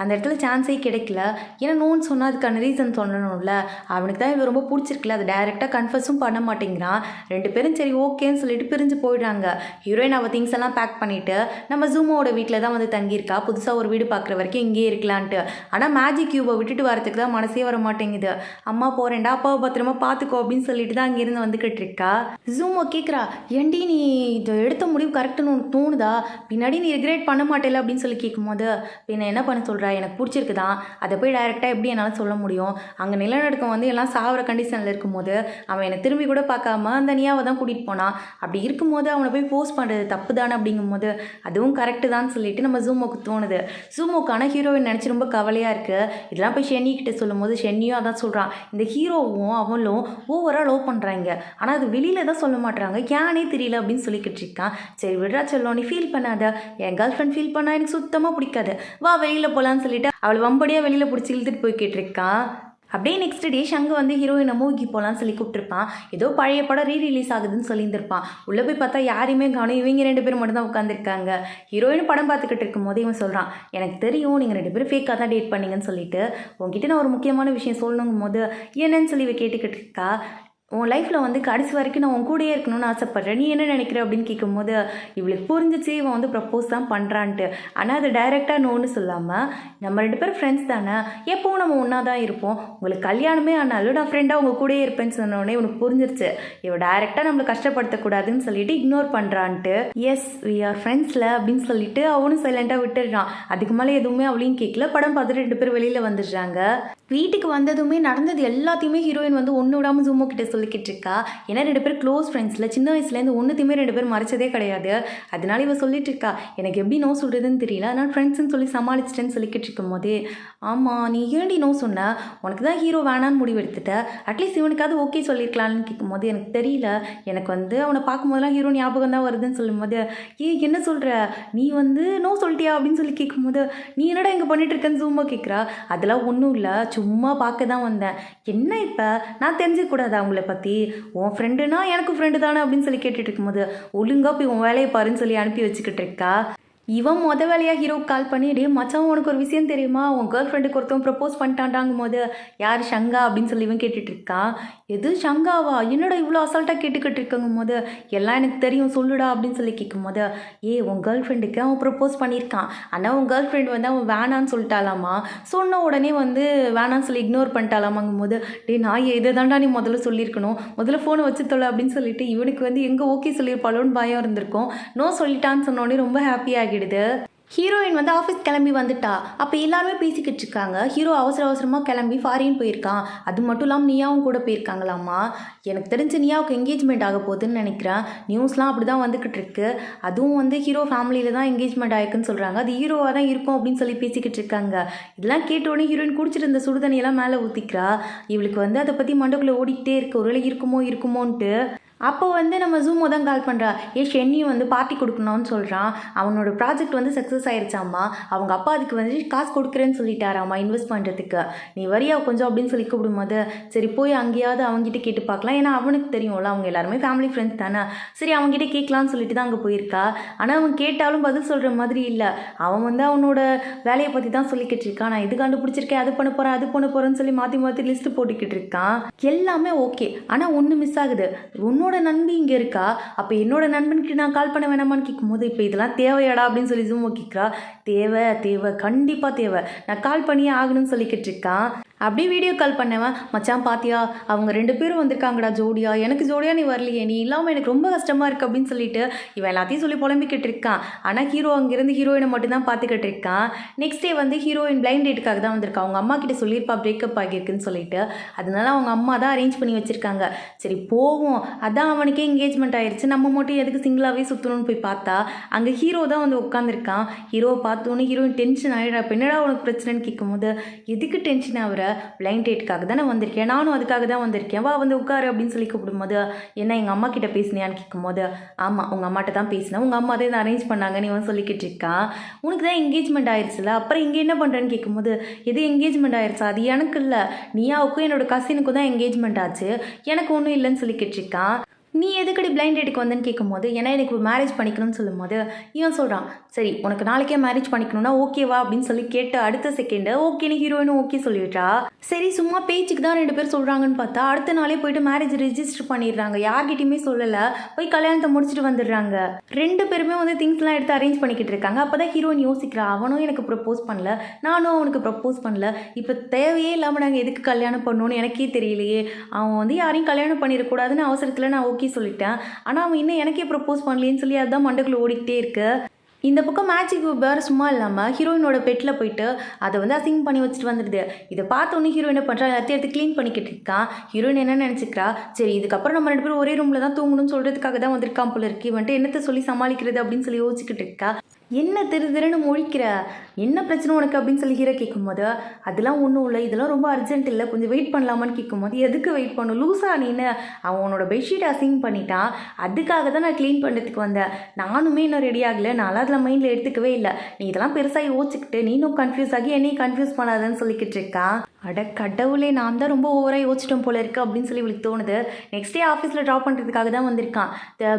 Speaker 1: அந்த இடத்துல சான்ஸே கிடைக்கல. ஏன்னா நோன்னு சொன்னால் அதுக்கான ரீசன் சொல்லணும்ல. அவனுக்கு தான் இவன் ரொம்ப பிடிச்சிருக்குல, அதை டைரெக்டாக கன்ஃபர்ஸும் பண்ண மாட்டேங்கிறான். 2 பேரும் சரி ஓகேன்னு சொல்லிட்டு பிரிஞ்சு போயிடுறாங்க. ஹீரோயின் அவள் திங்ஸ் எல்லாம் பேக் பண்ணிவிட்டு நம்ம ஜூமோட வீட்டில் தான் வந்து தங்கியிருக்கா. புதுசாக ஒரு வீடு பார்க்குற வரைக்கும் இங்கேயே இருக்கலான்ட்டு. ஆனால் மேஜிக் கியூபை விட்டுட்டு வரதுக்கு தான் மனசே வர மாட்டேங்குது. அம்மா போகிறேன்டா, அப்பாவை பத்திரமா பார்த்துக்கோ அப்படின்னு சொல்லிட்டு தான் அங்கேருந்து வந்துக்கிட்டு இருக்கா. ஜூமோ கேட்குறா, ஏண்டி நீ இதை எடுத்த முடிவு கரெக்டுன்னு உனக்கு தோணுதா, பின்னாடி நீ ரிக்ரெட் பண்ண மாட்டேல அப்படின்னு சொல்லி கேட்கும்போது, பின்ன என்ன பண்ண சொல்கிறா, எனக்கு பிடிச்சிருக்கு தான், அதை போய் டைரெக்டாக எப்படி என்னால் சொல்ல முடியும், அங்கே நிலநடுக்கம் வந்து எல்லாம் சாவர கண்டிஷனில் இருக்கும்போது அவன் என்னை திரும்பி கூட பார்க்காம அந்த நியாவை தான் கூட்டிகிட்டு போனான். அப்படி இருக்கும்போது அவனை போய் போஸ்ட் பண்ணுறது தப்பு தானே அப்படிங்கும்போது அதுவும் கரெக்டு தான் சொல்லிட்டு நம்ம ஜூமோக்கு தோணுது. ஜூமோக்கான ஹீரோயின் நினச்சி ரொம்ப கவலையாக இருக்குது. இதெல்லாம் போய் ஷென்னி கிட்ட சொல்லும் போது ஷென்னியும் அதான் சொல்கிறான், இந்த ஹீரோவும் அவளும் ஓவராக லவ் பண்ணுறாங்க, ஆனால் அது வெளியில் தான் சொல்ல மாட்டுறாங்க, ஏனே தெரியல அப்படின்னு சொல்லிக்கிட்டு இருக்கான். சரி விடுறா சொல்லும், நீ ஃபீல் பண்ணாத, என் கேர்ள் ஃப்ரெண்ட் ஃபீல் பண்ணால் எனக்கு சுத்தமாக பிடிக்காது, வா வெளியில் போகலான்னு சொல்லிட்டு அவளை வம்படியாக வெளியில் பிடிச்சி இழுத்துட்டு போய்கிட்டு இருக்கான். அப்படியே நெக்ஸ்ட் டே ஷங்கு வந்து ஹீரோயினை மூழ்கி போகலான்னு சொல்லி கூப்பிட்டுருப்பான். ஏதோ பழைய படம் ரீரிலீஸ் ஆகுதுன்னு சொல்லியிருந்திருப்பான். உள்ளே போய் பார்த்தா யாரையுமே காணும், இவங்க 2 பேரும் மட்டும் தான் உட்காந்துருக்காங்க. ஹீரோயின் படம் பார்த்துக்கிட்டு இருக்கும் போது இவன் சொல்கிறான், எனக்கு தெரியும் நீங்கள் 2 பேரும் ஃபேக்காக தான் டேட் பண்ணீங்கன்னு சொல்லிட்டு, உங்ககிட்ட நான் ஒரு முக்கியமான விஷயம் சொல்லணுங்கும் போது என்னன்னு சொல்லி இவ கேட்டுக்கிட்டு இருக்கா. உன் லைஃப்பில் வந்து கடைசி வரைக்கும் நான் உன் கூடயே இருக்கணும்னு ஆசைப்பட்றேன், நீ என்ன நினைக்கிற அப்படின்னு கேட்கும்போது இவளுக்கு புரிஞ்சிச்சு இவன் வந்து ப்ரப்போஸ் தான் பண்ணுறான்ட்டு. ஆனால் அது டைரெக்டாக நோன்னு சொல்லாமல், நம்ம 2 பேரும் ஃப்ரெண்ட்ஸ் தானே, எப்போவும் நம்ம ஒன்றா தான் இருப்போம், உங்களுக்கு கல்யாணமே ஆனாலும் நான் ஃப்ரெண்டாக உங்கள் கூடயே இருப்பேன்னு சொன்னோடனே உனக்கு புரிஞ்சிருச்சு இவள் டைரெக்டாக நம்மளை கஷ்டப்படுத்தக்கூடாதுன்னு சொல்லிட்டு இக்னோர் பண்ணுறான்ட்டு. எஸ் வி ஆர் ஃப்ரெண்ட்ஸில் அப்படின்னு சொல்லிட்டு அவனும் சைலண்ட்டாக விட்டுடுறான். அதுக்கு மேலே எதுவுமே அவளையும் கேட்கல. படம் பார்த்துட்டு 2 பேரும் வெளியில் வந்துடுறாங்க. வீட்டுக்கு வந்ததுமே நடந்தது எல்லாத்தையுமே ஹீரோயின் வந்து ஒன்று விடாமல் ஜூமோ கிட்ட சொல்லிக்கிட்டு இருக்கா. ஏன்னா 2 பேர் க்ளோஸ் ஃப்ரெண்ட்ஸில், சின்ன வயசுலேருந்து ஒன்றுத்தையுமே 2 பேர் மறைச்சதே கிடையாது. அதனால இவ சொல்லிட்டு இருக்கா, எனக்கு எப்படி நோ சொல்கிறதுன்னு தெரியல, அதனால் ஃப்ரெண்ட்ஸ்ன்னு சொல்லி சமாளிச்சிட்டேன்னு சொல்லிக்கிட்டு இருக்கும் போதே, ஆமாம் நீ ஏன்டி நோ சொன்ன, உனக்கு தான் ஹீரோ வேணான்னு முடிவு எடுத்துட்ட, அட்லீஸ்ட் இவனுக்காவது ஓகே சொல்லியிருக்கலான்னு கேட்கும்போது, எனக்கு தெரியல, எனக்கு வந்து அவனை பார்க்கும்போதெல்லாம் ஹீரோ ஞாபகம் தான் வருதுன்னு சொல்லும்போது, என்ன சொல்கிற, நீ வந்து நோ சொல்லிட்டியா அப்படின்னு சொல்லி கேட்கும்போது, நீ என்னடா இங்கே பண்ணிட்டு இருக்கேன்னு ஜூமோ கேட்குறா. அதெல்லாம் ஒன்றும் இல்லை, சும்மா பார்க்க தான் வந்தேன், என்ன இப்போ நான் தெரிஞ்சுக்கூடாது அவங்கள பற்றி, உன் ஃப்ரெண்டுனா எனக்கு ஃப்ரெண்டு தானே அப்படின்னு சொல்லி கேட்டுட்டு இருக்கும்போது, ஒழுங்காக போய் உன் வேலையை பாருன்னு சொல்லி அனுப்பி வச்சுக்கிட்டு இருக்கா. இவன் வேலையாக ஹீரோக்கு கால் பண்ணி, டே மச்சான் உனக்கு ஒரு விஷயம் தெரியுமா, உன் கேர்ள் ஃப்ரெண்டுக்கு ஒருத்தவன் ப்ரப்போஸ் பண்ணிட்டாண்டாங்கும் போது, யார் ஷங்கா அப்படின்னு சொல்லி இவன் கேட்டுட்டு இருக்கான். எது ஷங்காவா, என்னடா இவ்வளோ அசால்ட்டாக கேட்டுக்கிட்டு இருக்கங்கும் போது, எல்லாம் எனக்கு தெரியும் சொல்லுடா அப்படின்னு சொல்லி கேட்கும் போது, உன் கேர்ள் ஃப்ரெண்டுக்கு அவன் ப்ரப்போஸ் பண்ணியிருக்கான், ஆனால் உன் கேர்ள் ஃப்ரெண்டு வந்து அவன் வேணான்னு சொல்லிட்டாலாமா, சொன்ன உடனே வந்து வேணான்னு சொல்லி இக்னோர் பண்ணிட்டாலாமாங்கும் போது, டே நான் இதை தாண்டா நீ முதல்ல சொல்லியிருக்கணும், முதல்ல ஃபோனை வச்சு தொலை அப்படின்னு சொல்லிட்டு இவனுக்கு வந்து எங்கே ஓகே சொல்லியிருப்பாளோன்னு பயம் இருந்திருக்கும். நோ சொல்லிட்டான்னு சொன்னோடனே ரொம்ப ஹாப்பியாகிடுது. ஹீரோயின் வந்து ஆஃபீஸ் கிளம்பி வந்துட்டா. அப்போ எல்லாருமே பேசிக்கிட்டு இருக்காங்க. ஹீரோ அவசர அவசரமாக கிளம்பி ஃபாரின் போயிருக்கான். அது மட்டும் இல்லாமல் நியாவும் கூட போயிருக்காங்களாம்மா. எனக்கு தெரிஞ்ச நியாவுக்கு என்கேஜ்மெண்ட் ஆக போகுதுன்னு நினைக்கிறேன். நியூஸ்லாம் அப்படி தான் வந்துக்கிட்டு இருக்கு. அதுவும் வந்து ஹீரோ ஃபேமிலியில் தான் என்கேஜ்மெண்ட் ஆயிருக்குன்னு சொல்கிறாங்க. அது ஹீரோவாக தான் இருக்கும் அப்படின்னு சொல்லி பேசிக்கிட்டு இருக்காங்க. இதெல்லாம் கேட்டோடனே ஹீரோயின் குடிச்சிட்டு இருந்த சுடுதண்ணியெல்லாம் மேலே ஊற்றிக்கிறா. இவளுக்கு வந்து அதை பற்றி மண்டக்குள்ளே ஓடிக்கிட்டே இருக்கு, ஒருவேளை இருக்குமோன்ட்டு. அப்போ வந்து நம்ம ஜூமோ தான் கால் பண்ணுறா. ஷென்னியும் வந்து பார்ட்டி கொடுக்கணும்னு சொல்கிறான். அவனோட ப்ராஜெக்ட் வந்து சக்ஸஸ் ஆயிடுச்சாம்மா. அவங்க அப்பா அதுக்கு வந்து காசு கொடுக்குறேன்னு சொல்லிட்டாராம்மா இன்வெஸ்ட் பண்ணுறதுக்கு. நீ வரியா கொஞ்சம் அப்படின்னு சொல்லி கூப்பிடும்போது, சரி போய் அங்கேயாவது அவங்ககிட்ட கேட்டு பார்க்கலாம், ஏன்னா அவனுக்கு தெரியும்ல அவங்க எல்லாருமே ஃபேமிலி ஃப்ரெண்ட்ஸ் தானே, சரி அவங்ககிட்ட கேட்கலான்னு சொல்லிட்டு தான் அங்கே போயிருக்கா. ஆனால் அவன் கேட்டாலும் பதில் சொல்கிற மாதிரி இல்லை. அவன் வந்து அவனோட வேலையை பற்றி தான் சொல்லிக்கிட்டு இருக்கான். நான் இது கண்டுபிடிச்சிருக்கேன், அது பண்ண போகிறேன், அது பண்ண போகிறேன்னு சொல்லி மாற்றி மாற்றி லிஸ்ட்டு போட்டுக்கிட்டு இருக்கான். எல்லாமே ஓகே, ஆனால் ஒன்று மிஸ் ஆகுது. உன்னோட நண்பி இங்கே இருக்கா, அப்போ என்னோட நண்பனுக்கு நான் கால் பண்ண வேணாமான்னு கேட்கும்போது, இப்போ இதெல்லாம் தேவையாடா அப்படின்னு சொல்லி ஜூமோ கேட்குறா. தேவை கண்டிப்பாக தேவை, நான் கால் பண்ணியே ஆகணும்னு சொல்லிக்கிட்டு இருக்கான். அப்படியே வீடியோ கால் பண்ணவன், மச்சான் பாத்தியா அவங்க 2 பேரும் வந்திருக்காங்கடா ஜோடியா, எனக்கு ஜோடியா நீ வரலையே, நீ இல்லாமல் எனக்கு ரொம்ப கஷ்டமாக இருக்குது அப்படின்னு சொல்லிட்டு இவன் எல்லாத்தையும் சொல்லி புலம்பிக்கிட்டு இருக்கான். ஆனால் ஹீரோ அங்கேருந்து ஹீரோயினை மட்டும்தான் பார்த்துக்கிட்டு இருக்கான். நெக்ஸ்ட் டே வந்து ஹீரோயின் பிளைண்ட் டேட்டுக்காக தான் வந்திருக்கா. அவங்க அம்மா கிட்ட சொல்லியிருப்பா பிரேக்கப் ஆகியிருக்குன்னு சொல்லிட்டு, அதனால அவங்க அம்மா தான் அரேஞ்ச் பண்ணி வச்சுருக்காங்க. சரி போவோம், அதான் அவனுக்கே என்கேஜ்மெண்ட் ஆயிடுச்சு, நம்ம மட்டும் எதுக்கு சிங்கிளாகவே சுற்றணும்னு போய் பார்த்தா அங்கே ஹீரோ தான் வந்து உட்காந்துருக்கான். ஹீரோவை பார்த்தோன்னே ஹீரோயின் டென்ஷன் ஆகிடுறா. என்னடா உனக்கு பிரச்சனைன்னு கேட்கும்போது, எதுக்கு டென்ஷன் ஆகிற, பிளைண்ட் டேட்டுக்காக தான் நான் வந்திருக்கேன், நானும் அதுக்காக தான் வந்திருக்கேன், வா வந்து உட்காரு அப்படின்னு சொல்லி கூப்பிடும்போது, என்ன எங்கள் அம்மா கிட்ட பேசினியான்னு கேட்கும்போது, ஆமாம் உங்கள் அம்மாட்ட தான் பேசினேன், உங்கள் அம்மா தான் அரேஞ்ச் பண்ணாங்க நீ வந்து சொல்லிக்கிட்டு இருக்கான். உனக்கு தான் என்கேஜ்மெண்ட் ஆயிடுச்சுல, அப்புறம் இங்கே என்ன பண்ணுறேன்னு கேட்கும்போது, எது என்கேஜ்மெண்ட் ஆயிடுச்சா, அது எனக்கு இல்லை, நீயாவுக்கும் என்னோட கசினுக்கும் தான் என்கேஜ்மெண்ட் ஆச்சு, எனக்கு ஒன்றும் இல்லைன்னு சொல்லிக்கிட்டு இருக்கான். நீ எதுக்கடி பிளைண்ட் டேட்டுக்கு வந்தேன்னு கேட்கும்போது, ஏன்னா எனக்கு மேரேஜ் பண்ணிக்கணும்னு சொல்லும்போது இவன் சொல்கிறான், சரி உனக்கு நாளைக்கே மேரேஜ் பண்ணிக்கணும்னா ஓகேவா அப்படின்னு சொல்லி கேட்டு அடுத்த செகண்டு ஓகேன்னு ஹீரோயினும் ஓகே சொல்லிவிட்டா. சரி சும்மா பேச்சுக்கு தான் 2 பேர் சொல்கிறாங்கன்னு பார்த்தா அடுத்த நாளே போயிட்டு மேரேஜ் ரெஜிஸ்டர் பண்ணிடுறாங்க. யார்கிட்டையுமே சொல்லலை, போய் கல்யாணத்தை முடிச்சுட்டு வந்துடுறாங்க. 2 பேருமே வந்து திங்ஸ்லாம் எடுத்து அரேஞ்ச் பண்ணிக்கிட்டு இருக்காங்க. அப்போ தான் ஹீரோயின் யோசிக்கிறா, அவனும் எனக்கு ப்ரப்போஸ் பண்ணல, நானும் அவனுக்கு ப்ரப்போஸ் பண்ணல, இப்போ தேவையே இல்லாமல் நாங்கள் எதுக்கு கல்யாணம் பண்ணணும்னு எனக்கே தெரியலையே, அவன் வந்து யாரையும் கல்யாணம் பண்ணிடக்கூடாதுன்னு அவசரத்தில் நான் ஓகே சொல்லிட்டேன், ஆனால் அவன் இன்னும் எனக்கே ப்ரப்போஸ் பண்ணலேன்னு சொல்லி அதுதான் மண்டைக்குள்ள ஓடிக்கிட்டே இருக்கு. இந்த பக்கம் மேஜிக் வேறு சும்மா இல்லாமல் ஹீரோயினோட பெட்டில் போயிட்டு அதை வந்து அசிங் பண்ணி வச்சுட்டு வந்துடுது. இதை பார்த்தோன்னே ஹீரோயின் என்ன பண்ணுறா, எல்லாத்தையும் எடுத்து க்ளீன் பண்ணிக்கிட்டு இருக்கான். ஹீரோயின் என்ன நினச்சிக்கிறா, சரி இதுக்கப்புறம் நம்ம 2 பேரும் ஒரே ரூமில் தான் தூங்கணும்னு சொல்கிறதுக்காக தான் வந்திருக்கான் போல இருக்கு, வந்துட்டு என்னத்தை சொல்லி சமாளிக்கிறது அப்படின்னு சொல்லி யோசிச்சுக்கிட்டு இருக்கா. என்ன திருன்னு முழிக்கிற, என்ன பிரச்சனை உனக்கு அப்படின்னு சொல்லி ஹீரோ கேட்கும்போது, அதெல்லாம் ஒன்றும் இல்லை, இதெல்லாம் ரொம்ப அர்ஜென்ட் இல்லை, கொஞ்சம் வெயிட் பண்ணலாமான்னு கேட்கும்போது, எதுக்கு வெயிட் பண்ணும் லூஸா நீன்னு, அவன் உன்னோட பெட்ஷீட் அசிங் பண்ணிட்டான், அதுக்காக தான் நான் க்ளீன் பண்ணுறதுக்கு வந்தேன், நானுமே இன்னும் ரெடி ஆகலை, நான் அதில் மைண்டில் எடுத்துக்கவே இல்லை, நீ இதெல்லாம் பெருசாக யோசிச்சுக்கிட்டு நீனும் கன்ஃபியூஸ் ஆகி என்னையும் கன்ஃபியூஸ் பண்ணாதன்னு சொல்லிக்கிட்டு இருக்கான். அட கடவுளே, நான் தான் ரொம்ப ஓவராக யோசிச்சிட்டோம் போல இருக்குது அப்படின்னு சொல்லி இவளுக்கு தோணுது. நெக்ஸ்ட் டே ஆஃபீஸில் ட்ராப் பண்ணுறதுக்காக தான் வந்திருக்கான்.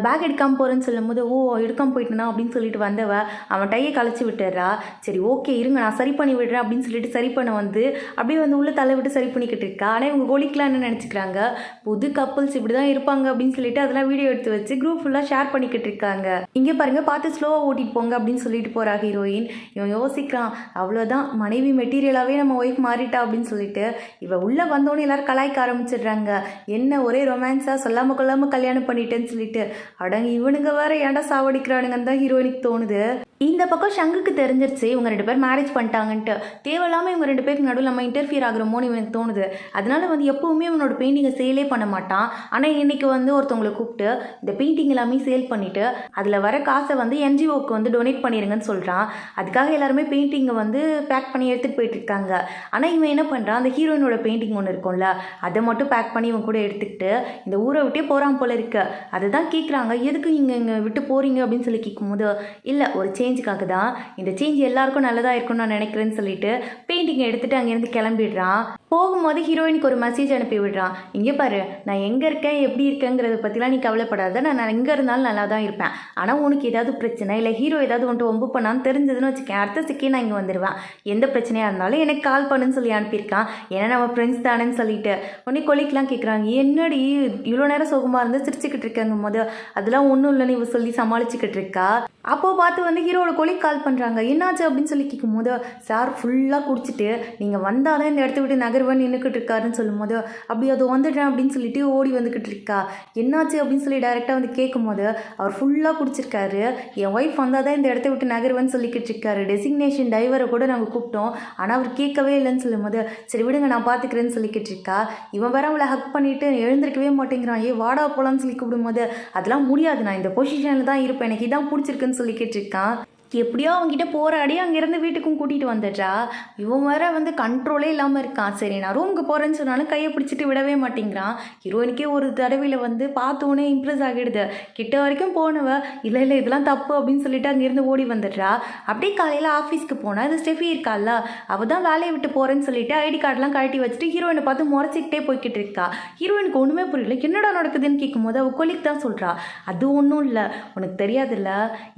Speaker 1: பேக் எடுக்காமல் போகிறேன்னு சொல்லும்போது, ஓ எடுக்காமல் போயிட்டுனா அப்படின்னு சொல்லிட்டு வந்தவ அவன் டையை கழிச்சு விட்டுறா. சரி ஓகே இருங்க நான் சரி பண்ணி விடுறேன் அப்படின்னு சொல்லிட்டு சரி பண்ண வந்து அப்படியே வந்து உள்ளே தலை விட்டு சரி பண்ணிக்கிட்டு இருக்கா. ஆனால் இவங்க கோலிக்கலாம் என்ன நினச்சிக்கிறாங்க, புது கப்புள்ஸ் இப்படி தான் இருப்பாங்க அப்படின்னு சொல்லிட்டு அதெல்லாம் வீடியோ எடுத்து வச்சு குரூப் ஃபுல்லாக ஷேர் பண்ணிக்கிட்டு இருக்காங்க. இங்கே பாருங்கள் பார்த்து ஸ்லோவாக ஓட்டிட்டு போங்க அப்படின்னு சொல்லிட்டு போகிறா ஹீரோயின். இவன் யோசிக்கிறான், அவ்வளோதான் மனைவி மெட்டீரியலாகவே நம்ம ஒய்ஃப் மாறிட்டா அப்படின்னு சொல்லிட்டு இவ உள்ளே வந்தோடனே எல்லாரும் கலாய்க்க ஆரம்பிச்சிடுறாங்க. என்ன ஒரே ரொமான்ஸாக சொல்லாமல் கொள்ளாமல் கல்யாணம் பண்ணிட்டேன்னு சொல்லிட்டு, அடங்க இவனுங்க வேற ஏன்டா சாவடிக்கிறானுங்கன்னு தான் ஹீரோயினுக்கு தோணுது. இந்த பக்கம் ஷங்குக்கு தெரிஞ்சிருச்சு இவங்க 2 பேர் மேரேஜ் பண்ணிட்டாங்கன்ட்டு. தேவையில்லாமல் இவங்க 2 பேருக்கு நடுவில் நம்ம இன்டர்ஃபியர் ஆகிறோமோன்னு இவனுக்கு தோணுது. அதனால வந்து எப்போவுமே இவனோட பெயிண்டிங்கை சேலே பண்ண மாட்டான். ஆனால் இன்னைக்கு வந்து ஒருத்தவங்களை கூப்பிட்டு இந்த பெயிண்டிங் எல்லாமே சேல் பண்ணிவிட்டு அதில் வர காசை வந்து என்ஜிஓக்கு வந்து டொனேட் பண்ணிடுங்கன்னு சொல்கிறான். அதுக்காக எல்லாருமே பெயிண்டிங்கை வந்து பேக் பண்ணி எடுத்துகிட்டு போயிட்டு இருக்காங்க. ஆனால் இவன் என்ன பண்ணுறான், அந்த ஹீரோயினோட பெயிண்டிங் ஒன்று இருக்கும்ல அதை மட்டும் பேக் பண்ணி இவன் கூட எடுத்துக்கிட்டு இந்த ஊரை விட்டே போகிறான் போல இருக்கு. அதை தான் கேட்குறாங்க, எதுக்கு நீங்கள் இங்கே விட்டு போகிறீங்க அப்படின்னு சொல்லி கேட்கும்போது, இல்லை ஒரு சேஞ்சுக்காக தான், இந்த சேஞ்ச் எல்லாருக்கும் நல்லதாக இருக்கும்னு நான் நினைக்கிறேன்னு சொல்லிட்டு பெயிண்டிங்கை எடுத்துகிட்டு அங்கேருந்து கிளம்பிடுறான். போகும்போது ஹீரோயினுக்கு ஒரு மெசேஜ் அனுப்பி விடுறான், இங்கே பாரு நான் எங்கே இருக்கேன் எப்படி இருக்கேங்கிறத பற்றிலாம் நீ கவலைப்படாத, நான் எங்கே இருந்தாலும் நல்லா தான் இருப்பேன், ஆனால் உனக்கு ஏதாவது பிரச்சனை இல்லை ஹீரோ ஏதாவது வந்துட்டு ஒம்பு பண்ணான்னு தெரிஞ்சதுன்னு வச்சுக்கேன், அடுத்த செகண்ட் நான் இங்கே வந்துடுவேன், எந்த பிரச்சனையாக இருந்தாலும் எனக்கு கால் பண்ணுன்னு சொல்லி அனுப்பியிருக்கான். ஏன்னா நம்ம ஃப்ரெண்ட்ஸ் தானேன்னு சொல்லிட்டு உடனே கொலிக்கெலாம் கேட்குறாங்க, என்னடி இவ்வளோ நேரம் சோகமாக இருந்து சிரிச்சுக்கிட்டு இருக்காங்கும் போது அதெல்லாம் ஒன்றும் இல்லைன்னு இவ சொல்லி சமாளிச்சுக்கிட்டு இருக்கா. அப்போது பார்த்து வந்து ஹீரோட கொலிக் கால் பண்ணுறாங்க, என்னாச்சு அப்படின்னு சொல்லி கேட்கும்போது, சார் ஃபுல்லாக குடிச்சிட்டு நீங்கள் வந்தால் தான் இந்த இடத்த விட்டு நகர்வன் நின்றுக்கிட்டு இருக்காருன்னு சொல்லும்போது, அப்படி அது வந்துடுறேன் அப்படின்னு சொல்லிட்டு ஓடி வந்துக்கிட்டு இருக்கா. என்னாச்சு அப்படின்னு சொல்லி டைரெக்டாக வந்து கேட்கும்போது, அவர் ஃபுல்லாக குடிச்சிருக்காரு, என் ஒய்ஃப் வந்தால் தான் இந்த இடத்த விட்டு நகர்வன்னு சொல்லிக்கிட்டு இருக்காரு, டெசிக்னேஷன் டிரைவரை கூட நாங்கள் கூப்பிட்டோம் ஆனால் அவர் கேட்கவே இல்லைன்னு சொல்லும்போது, சரி விடுங்க நான் பார்த்துக்கிறேன்னு சொல்லிக்கிட்டு இருக்கா. இவன் வேற அவளை ஹக் பண்ணிவிட்டு எழுந்திருக்கவே மாட்டேங்கிறான், வாடா போகலான்னு சொல்லி கூப்பிடும்போது, அதெல்லாம் முடியாது நான் இந்த பொசிஷனில் தான் இருப்பேன், எனக்கு இதான் பிடிச்சிருக்குன்னு சொல்லிக்கிட்டு இருக்கான். எப்படியோ அவங்ககிட்ட போராடி அங்கேருந்து வீட்டுக்கும் கூட்டிகிட்டு வந்துடுறா. இவன் வேற வந்து கண்ட்ரோலே இல்லாமல் இருக்கான். சரி நான் ரூமுக்கு போகிறேன்னு சொன்னாலும் கையை பிடிச்சிட்டு விடவே மாட்டேங்கிறான். ஹீரோயினுக்கே ஒரு தடவையில் வந்து பார்த்தோன்னே இம்ப்ரெஸ் ஆகிடுது. கிட்ட வரைக்கும் போனவ இல்லை இல்லை இதெல்லாம் தப்பு அப்படின்னு சொல்லிட்டு அங்கேருந்து ஓடி வந்துடுறா. அப்படியே காலையில் ஆஃபீஸ்க்கு போனால் அது ஸ்டெஃபி இருக்கால, அவள் தான் வேலையை விட்டு போகிறேன்னு சொல்லிட்டு ஐடி கார்டெலாம் கழட்டி வச்சுட்டு ஹீரோயினை பார்த்து முறைச்சிக்கிட்டே போய்கிட்டு இருக்கா. ஹீரோயினுக்கு ஒன்றுமே புரியல, என்னடா நடக்குதுன்னு கேட்கும்போது அவள் கொலிக்கு தான் சொல்கிறா, அது ஒன்றும் இல்லை உனக்கு தெரியாதுல்ல,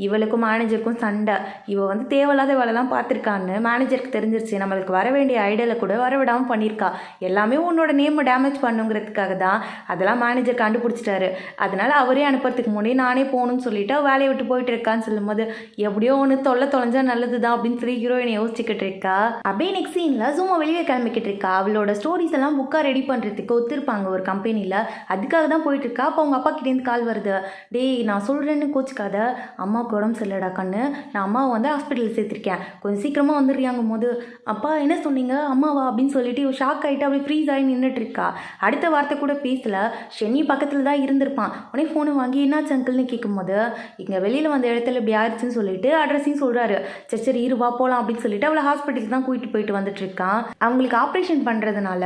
Speaker 1: இவளுக்கும் மேனேஜருக்கும் சண்டை, சண்டை. இவ வந்து தேவையில்லாத வேலைலாம் பார்த்துருக்கான்னு மேனேஜருக்கு தெரிஞ்சிருச்சு. நம்மளுக்கு வர வேண்டிய ஐடியாவில் கூட வரவிடாமல் பண்ணியிருக்கா. எல்லாமே உன்னோட நேமை டேமேஜ் பண்ணுங்கிறதுக்காக தான். அதெல்லாம் மேனேஜர் கண்டுபிடிச்சிட்டாரு. அதனால அவரே அனுப்புறதுக்கு முன்னாடி நானே போகணும்னு சொல்லிட்டு வேலையை விட்டு போயிட்டு இருக்கான்னு சொல்லும்போது எப்படியோ ஒன்று தொலைஞ்சா நல்லது தான் அப்படின்னு சொல்லி ஹீரோயினை யோசிச்சுக்கிட்டு இருக்கா. அப்படியே நெக்ஸ்ட் சீனில் ஜூமா வெளியே கிளம்பிக்கிட்டு இருக்கா. அவளோட ஸ்டோரிஸ் எல்லாம் புக்காக ரெடி பண்ணுறதுக்கு ஒத்துருப்பாங்க ஒரு கம்பெனியில். அதுக்காக தான் போயிட்டு இருக்கா. அப்போ அவங்க அப்பா கிட்டேருந்து கால் வருது. டேய் நான் சொல்கிறேன்னு கோச்சிக்காத, அம்மாவுக்கு உடம்பு சரியில்லடா கண்ணு, நான் அம்மாவை வந்து ஹாஸ்பிட்டலில் சேர்த்துருக்கேன், கொஞ்சம் சீக்கிரமாக வந்துடுறியாங்கும் போது அப்பா என்ன சொன்னீங்க அம்மாவா அப்படின்னு சொல்லிட்டு ஷாக் ஆகிட்டு அப்படி ஃப்ரீஸ் ஆகி நின்றுட்டு இருக்கா. அடுத்த வார்த்தை கூட பேசல. ஷென்னி பக்கத்தில் தான் இருந்திருப்பான். உடனே ஃபோனை வாங்கி என்னாச்சு அங்கிள்னு கேட்கும்போது இங்கே வெளியில் வந்த இடத்துல இப்படி ஆயிடுச்சுன்னு சொல்லிட்டு அட்ரஸையும் சொல்கிறாரு. சரி இருவா போகலாம் அப்படின்னு சொல்லிட்டு அவளை ஹாஸ்பிட்டலுக்கு தான் கூட்டிட்டு போயிட்டு வந்துட்டு இருக்கான். அவங்களுக்கு ஆப்ரேஷன் பண்ணுறதுனால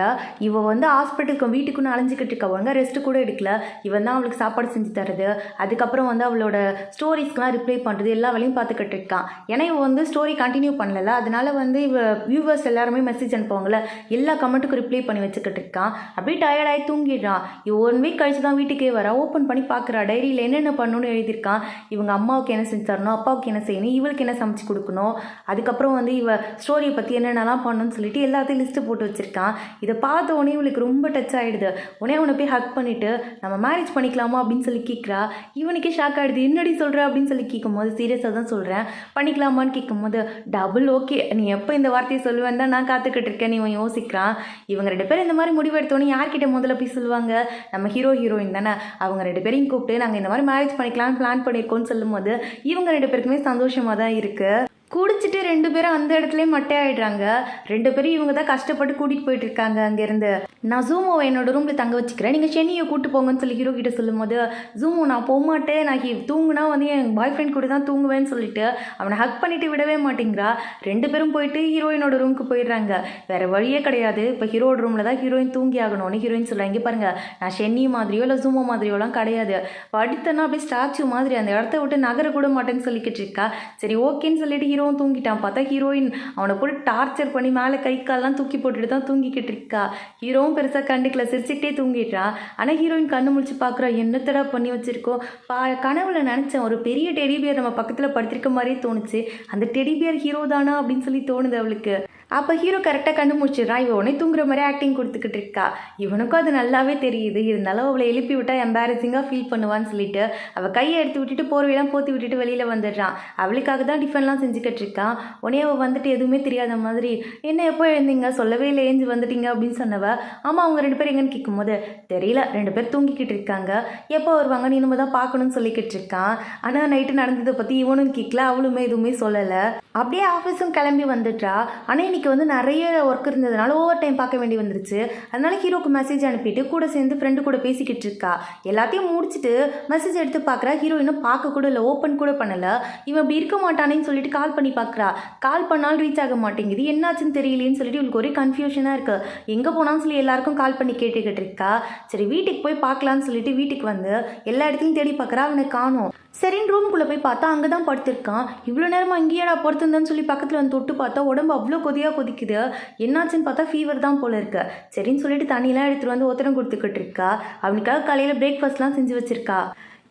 Speaker 1: இவ வந்து ஹாஸ்பிட்டலுக்கு வீட்டுக்குன்னு அலைஞ்சிக்கிட்டு இருக்கவங்க ரெஸ்ட் கூட எடுக்கல. இவன் தான் அவளுக்கு சாப்பாடு செஞ்சு தருது, அதுக்கப்புறம் வந்து அவளோட ஸ்டோரிஸ்க்குலாம் ரிப்ளை பண்ணுறது, எல்லா வேலையும் பார்த்துக்கிட்டு இருக்கான். ஏன்னா இவ வந்து ஸ்டோரி கண்டினியூ பண்ணல, அதனால வந்து இவ வியூவர்ஸ் எல்லாருமே மெசேஜ் அனுப்புவாங்கள்ல, எல்லா கமெண்ட்டுக்கும் ரிப்ளை பண்ணி வச்சுக்கிட்டு இருக்கான். அப்படியே டயர்டாகி தூங்கிடுறான். இவ 1 வீக் கழிச்சு தான் வீட்டுக்கே வரா. ஓப்பன் பண்ணி பார்க்குறா. டைரியில் என்னென்ன பண்ணணும்னு எழுதியிருக்கான். இவங்க அம்மாவுக்கு என்ன செஞ்சு தரணும், அப்பாவுக்கு என்ன செய்யணும், இவளுக்கு என்ன சமைச்சு கொடுக்கணும், அதுக்கப்புறம் வந்து இவ ஸ்டோரியை பற்றி என்னென்னலாம் பண்ணணும்னு சொல்லிட்டு எல்லாத்தையும் லிஸ்ட்டு போட்டு வச்சுருக்கான். இதை பார்த்த உடனே இவளுக்கு ரொம்ப டச் ஆகிடுது. உடனே அவனை போய் ஹக் பண்ணிவிட்டு நம்ம மேரேஜ் பண்ணிக்கலாமா அப்படின்னு சொல்லி கேட்குறா. இவனுக்கே ஷாக் ஆகிடுது. என்னடி சொல்கிற அப்படின்னு சொல்லி கேட்கும்போது சீரியஸாக தான் சொல்கிறேன், பண்ணிக்கலாமான்னு கேட்கும்போது டபுள் ஓகே, நீ எப்போ இந்த வார்த்தையை சொல்லுவேன் தான் நான் காத்துக்கிட்டு இருக்கேன். இவன் யோசிக்கிறான். இவங்க 2 பேரும் இந்த மாதிரி முடிவெடுத்தோன்னே யார்கிட்ட முதல்ல போய் சொல்லுவாங்க, நம்ம ஹீரோயின் தானே. அவங்க 2 பேரையும் கூப்பிட்டு நாங்கள் இந்த மாதிரி மேரேஜ் பண்ணிக்கலாம்னு பிளான் பண்ணியிருக்கோன்னு சொல்லும்போது இவங்க 2 பேருக்குமே சந்தோஷமாக தான் இருக்குது. குடிச்சிட்டு 2 பேரும் அந்த இடத்துல மட்டையாயிடுறாங்க. 2 பேரும் இவங்க தான் கஷ்டப்பட்டு கூட்டிகிட்டு போயிட்டு இருக்காங்க அங்கேருந்து. நான் ஜூமோவை என்னோட ரூமில் தங்க வச்சுக்கிறேன், நீங்கள் ஷென்னியை கூப்பிட்டு போங்கன்னு சொல்லி ஹீரோ கிட்ட சொல்லும்போது ஜூமோ நான் போக மாட்டேன், நான் தூங்குனா வந்து என் பாய் ஃப்ரெண்ட் கூட தான் தூங்குவேன்னு சொல்லிட்டு அவனை ஹக் பண்ணிட்டு விடவே மாட்டேங்கிறா. 2 பேரும் போயிட்டு ஹீரோயினோட ரூமுக்கு போயிடுறாங்க. வேறு வழியே கிடையாது. இப்போ ஹீரோட ரூமில் தான் ஹீரோயின் தூங்கி ஆகணும்னு ஹீரோயின் சொல்கிறாங்க. இங்கே பாருங்கள், நான் ஷென்னி மாதிரியோ இல்லை ஜூமோ மாதிரியோலாம் கிடையாது, படுத்தனா அப்படியே ஸ்டாச்சு மாதிரி அந்த இடத்த விட்டு நகர கூட மாட்டேன்னு சொல்லிக்கிட்டு இருக்கா. சரி ஓகேன்னு சொல்லிட்டு ஹீரோவும் தூங்கிட்டான். பார்த்தா ஹீரோயின் அவனை போட்டு டார்ச்சர் பண்ணி மேலே கை கால்லாம் தூக்கி போட்டுட்டு தான் தூங்கிக்கிட்டு இருக்கா. ஹீரோவும் பெருசாக கண்டுக்கல, சிரிச்சுக்கிட்டே தூங்கிட்டான். ஆனால் ஹீரோயின் கண்ணு முழிச்சு பார்க்குறா, என்னத்தடா பண்ணி வச்சிருக்கோம். கனவுல நினச்சேன் ஒரு பெரிய டெடிபியர் நம்ம பக்கத்தில் படுத்திருக்க மாதிரியே தோணுச்சு, அந்த டெடிபியர் ஹீரோ தானா அப்படின்னு சொல்லி தோணுது அவளுக்கு. அப்போ ஹீரோ கரெக்டாக கண்டுபிடிச்சிடுறான். இவன் உடனே தூங்குற மாதிரி ஆக்டிங் கொடுத்துக்கிட்டு இருக்கா. இவனுக்கும் அது நல்லாவே தெரியுது. இருந்தாலும் அவளை எழுப்பி விட்டா எம்பாரசிங்காக ஃபீல் பண்ணுவான்னு சொல்லிட்டு அவள் கையை எடுத்து விட்டுட்டு போர்வையெல்லாம் போற்றி விட்டுட்டு வெளியில் வந்துடுறான். அவளுக்காக தான் டிஃபன்லாம் செஞ்சுக்கிட்டு இருக்கான். உடனே அவள் வந்துட்டு எதுவுமே தெரியாத மாதிரி என்ன எப்போ எழுந்தீங்க, சொல்லவே இல்லை ஏஞ்சி வந்துட்டீங்க அப்படின்னு சொன்னவ. ஆமாம் அவங்க 2 பேரும் எங்கன்னு கேட்கும்போது தெரியல, 2 பேர் தூங்கிக்கிட்டு இருக்காங்க, எப்போ வருவாங்க நீ நம்ம தான் பார்க்கணும்னு சொல்லிக்கிட்டு இருக்கான். ஆனால் நைட்டு நடந்ததை பற்றி இவனும் கேட்கல, அவளுமே எதுவுமே சொல்லலை. அப்படியே ஆஃபீஸும் கிளம்பி வந்துட்டா. ஆனால் இன்னைக்கு வந்து நிறைய ஒர்க் இருந்ததுனால ஓவர் டைம் பார்க்க வேண்டி வந்துருச்சு. அதனால ஹீரோக்கு மெசேஜ் அனுப்பிட்டு கூட சேர்ந்து ஃப்ரெண்டு கூட பேசிக்கிட்டு இருக்கா. எல்லாத்தையும் முடிச்சுட்டு மெசேஜ் எடுத்து பார்க்குறா. ஹீரோ இன்னும் பார்க்க கூட இல்லை, ஓப்பன் கூட பண்ணலை. இவன் அப்படி இருக்க மாட்டானேன்னு சொல்லிட்டு கால் பண்ணி பார்க்குறா. கால் பண்ணாலும் ரீச் ஆக மாட்டேங்குது, என்னாச்சுன்னு தெரியலேன்னு சொல்லிட்டு இவளுக்கு ஒரே கன்ஃபியூஷனாக இருக்குது. எங்கே போனான்னு சொல்லி எல்லாருக்கும் கால் பண்ணி கேட்டுக்கிட்டு இருக்கா. சரி வீட்டுக்கு போய் பார்க்கலான்னு சொல்லிட்டு வீட்டுக்கு வந்து எல்லா இடத்துலையும் தேடி பார்க்குறா. அவனை காணோம். சரின்னு ரூமுக்குள்ளே போய் பார்த்தா அங்கே தான் படுத்திருக்கான். இவ்வளோ நேரமாக இங்கேயாடா படுத்திருந்தேன்னு சொல்லி பக்கத்தில் வந்து தொட்டு பார்த்தா உடம்பு அவ்வளோ கொதிக்குது. என்னாச்சுன்னு பார்த்தா ஃபீவர் தான் போல இருக்கு. சரின்னு சொல்லிட்டு தண்ணியெலாம் எடுத்துகிட்டு வந்து ஒத்தரம் கொடுத்துக்கிட்டு இருக்கா. அவனுக்காக காலையில் பிரேக்ஃபாஸ்ட்லாம் செஞ்சு வச்சுருக்கா.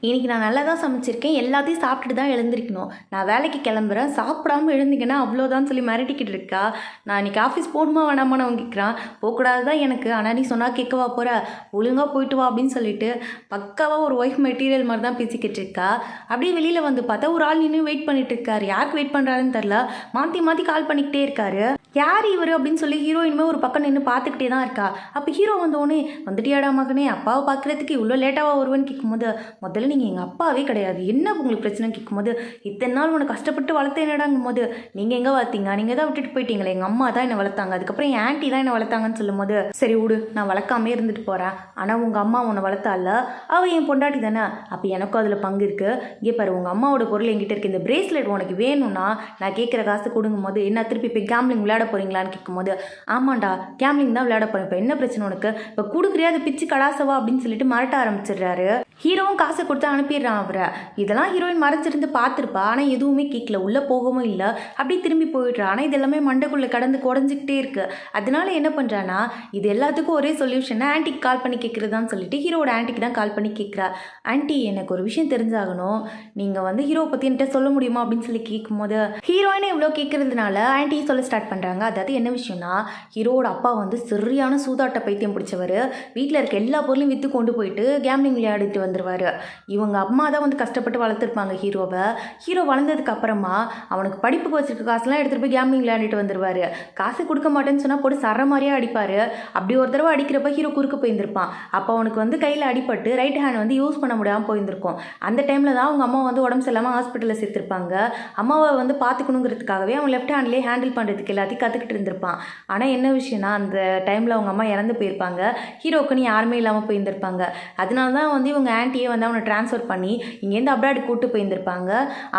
Speaker 1: இன்றைக்கி நான் நல்லா தான் சமைச்சிருக்கேன், எல்லாத்தையும் சாப்பிட்டுட்டு தான் எழுந்திருக்கணும், நான் வேலைக்கு கிளம்புறேன், சாப்பிடாமல் எழுந்திங்கன்னா அவ்வளோதான் சொல்லி மிரட்டிக்கிட்டு இருக்கா. நான் இன்றைக்கி ஆஃபீஸ் போகணுமா வேணாமான்னு அவன் கேட்குறான். போகக்கூடாது தான் எனக்கு, ஆனால் நீ சொன்னால் கேட்கவா போகிற, ஒழுங்காக போயிட்டு வா அப்படின்னு சொல்லிட்டு பக்காவாக ஒரு ஒய்ஃப் மெட்டீரியல் மாதிரி தான் பேசிக்கிட்டு இருக்கா. அப்படியே வெளியில் வந்து பார்த்தா ஒரு ஆள் நின்று வெயிட் பண்ணிட்டு இருக்காரு. யாருக்கு வெயிட் பண்ணுறாருன்னு தெரில, மாற்றி மாற்றி கால் பண்ணிக்கிட்டே இருக்காரு. யார் இவர் அப்படின்னு சொல்லி ஹீரோயினுமே ஒரு பக்கம் நின்று பார்த்துக்கிட்டே தான் இருக்கா. அப்போ ஹீரோ வந்தோடனே வந்துட்டியாடா மகனே, அப்பாவை பார்க்குறதுக்கு இவ்வளோ லேட்டாக வருவேன்னு கேட்கும்போது முதல்ல நீங்கள் எங்கள் அப்பாவே கிடையாது, என்ன உங்களுக்கு பிரச்சனை கேட்கும்போது இத்தனை நாள் உனக்கு கஷ்டப்பட்டு வளர்த்த என்னடாங்கும் போது நீங்கள் எங்கே வளர்த்தீங்க, நீங்கள் தான் விட்டுட்டு போயிட்டீங்களே, எங்கள் அம்மா தான் என்னை வளர்த்தாங்க, அதுக்கப்புறம் என் ஆன்ட்டி தான் என்னை வளர்த்தாங்கன்னு சொல்லும்போது சரி விடு நான் வளர்க்காமே இருந்துட்டு போகிறேன், ஆனால் உங்கள் அம்மா உன்னை வளர்த்தால, அவள் என் பொண்டாட்டி தானே, அப்போ எனக்கும் அதில் பங்கு இருக்குது. இங்கே பாரு உங்கள் அம்மாவோட பொருள் என்கிட்ட இருக்குது, இந்த பிரேஸ்லெட் உனக்கு வேணும்னா நான் கேட்குற காசு கொடுங்கும் போது என்ன திருப்பி போய் கேம்லிங் விளையாட போகிறீங்களான்னு கேட்கும்போது ஆமாண்டா கேம்லிங் தான் விளையாட போகிறேன், இப்போ என்ன பிரச்சனை உனக்கு, இப்போ கொடுக்குறியா அதை பிச்சு கலாசவா அப்படின்னு சொல்லிட்டு மிரட்ட ஆரம்பிச்சிடுறாரு. ஹீரோவும் காசை கொடுத்து அனுப்பிடுறான் அவரை. இதெல்லாம் ஹீரோயின் மறைஞ்சிருந்து பார்த்துருப்பா, ஆனால் எதுவுமே கேட்கல, உள்ளே போகவும் இல்லை, அப்படியே திரும்பி போயிடுறா. ஆனால் இது எல்லாமே மண்டைக்குள்ளே கடந்து குடஞ்சிக்கிட்டே இருக்கு. அதனால என்ன பண்ணுறான்னா இது எல்லாத்துக்கும் ஒரே சொல்யூஷன் ஆன்ட்டிக்கு கால் பண்ணி கேட்குறதான்னு சொல்லிட்டு ஹீரோட ஆன்ட்டிக்கு தான் கால் பண்ணி கேட்குறா. ஆன்ட்டி எனக்கு ஒரு விஷயம் தெரிஞ்சாகணும், நீங்கள் வந்து ஹீரோவை பற்றி என்கிட்ட சொல்ல முடியுமா அப்படின்னு சொல்லி கேட்கும்போது ஹீரோயினை இவ்வளோ கேட்கறதுனால ஆன்ட்டி சொல்ல ஸ்டார்ட் பண்ணுறாங்க. அதாவது என்ன விஷயம்னா ஹீரோட அப்பா வந்து சரியான சூதாட்ட பைத்தியம் பிடிச்சவர். வீட்டில் இருக்க எல்லா பொருளையும் விற்று கொண்டு போயிட்டு கேம்லிங் விளையாடிட்டு வந்துடுவார். இவங்க அம்மா தான் வந்து கஷ்டப்பட்டு வளர்த்துருப்பாங்க ஹீரோவை. ஹீரோ வளர்ந்ததுக்கு அப்புறமா அவனுக்கு படிப்புக்கு வச்சிருக்க காசுலாம் எடுத்துகிட்டு போய் கேம்லிங் விளையாடிட்டு வந்துடுவார். காசு கொடுக்க மாட்டேன்னு சொன்னால் போட்டு சர மாதிரியே அடிப்பார். அப்படி ஒரு தடவை அடிக்கிறப்ப ஹீரோ குறுக்க போயிருந்திருப்பான். அப்போ அவனுக்கு வந்து கையில் அடிபட்டு ரைட் ஹேண்ட் வந்து யூஸ் பண்ண முடியாமல் போயிருந்திருக்கும். அந்த டைமில் தான் அவங்க அம்மா வந்து உடம்பு சரியில்லாமல் ஹாஸ்பிட்டலில் சேர்த்துருப்பாங்க. அம்மாவை வந்து பார்த்துக்கணுங்கிறதுக்காகவே அவன் லெஃப்ட் ஹேண்ட்லேயே ஹேண்டில் பண்ணுறதுக்கு எல்லாத்தையும் கற்றுக்கிட்டு இருந்திருப்பான். ஆனால் என்ன விஷயம்னா அந்த டைமில் அவங்க அம்மா இறந்து போயிருப்பாங்க. ஹீரோக்குன்னு யாருமே இல்லாமல் போயிருந்திருப்பாங்க. அதனால தான் வந்து இவங்க ஆன்ட்டியே வந்து அவனை ட்ரான்ஸ்ஃபர் பண்ணி இங்கேருந்து அப்ராடு கூட்டு போயிருந்திருப்பாங்க.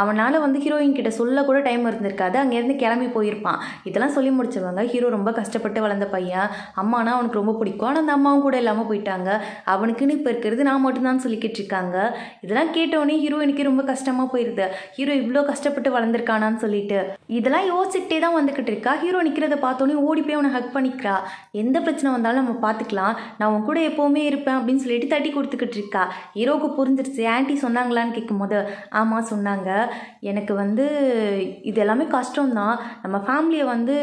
Speaker 1: அவனால் வந்து ஹீரோயின் கிட்ட சொல்ல கூட டைம் இருந்திருக்காது, அங்கேருந்து கிளம்பி போயிருப்பான். இதெல்லாம் சொல்லி முடிச்சவங்க ஹீரோ ரொம்ப கஷ்டப்பட்டு வளர்ந்த பையன், அம்மானா அவனுக்கு ரொம்ப பிடிக்கும், ஆனால் அந்த அம்மாவும் கூட இல்லாமல் போயிட்டாங்க, அவனுக்குன்னு இப்போ இருக்கிறது நான் மட்டும்தான் சொல்லிக்கிட்டு இருக்காங்க. இதெல்லாம் கேட்டோடனே ஹீரோயினுக்கு ரொம்ப கஷ்டமாக போயிடுது. ஹீரோ இவ்வளோ கஷ்டப்பட்டு வளர்ந்துருக்கானான்னு சொல்லிட்டு இதெல்லாம் யோசிச்சுக்கிட்டே தான் வந்துக்கிட்டு இருக்கா. ஹீரோ நிற்கிறத பார்த்தோன்னே ஓடி போய் அவனை ஹக் பண்ணிக்கிறா. எந்த பிரச்சனை வந்தாலும் நம்ம பார்த்துக்கலாம், நான் உன் கூட எப்போவுமே இருப்பேன் அப்படின்னு சொல்லிட்டு தட்டி கொடுத்துக்கிட்டு இருக்கா. ஹீரோவுக்கு புரிஞ்சிருச்சு. ஆன்ட்டி சொன்னாங்களான்னு கேட்கும்போது ஆமாம் சொன்னாங்க, எனக்கு வந்து இது எல்லாமே கஷ்டம்தான், நம்ம ஃபேமிலியை வந்து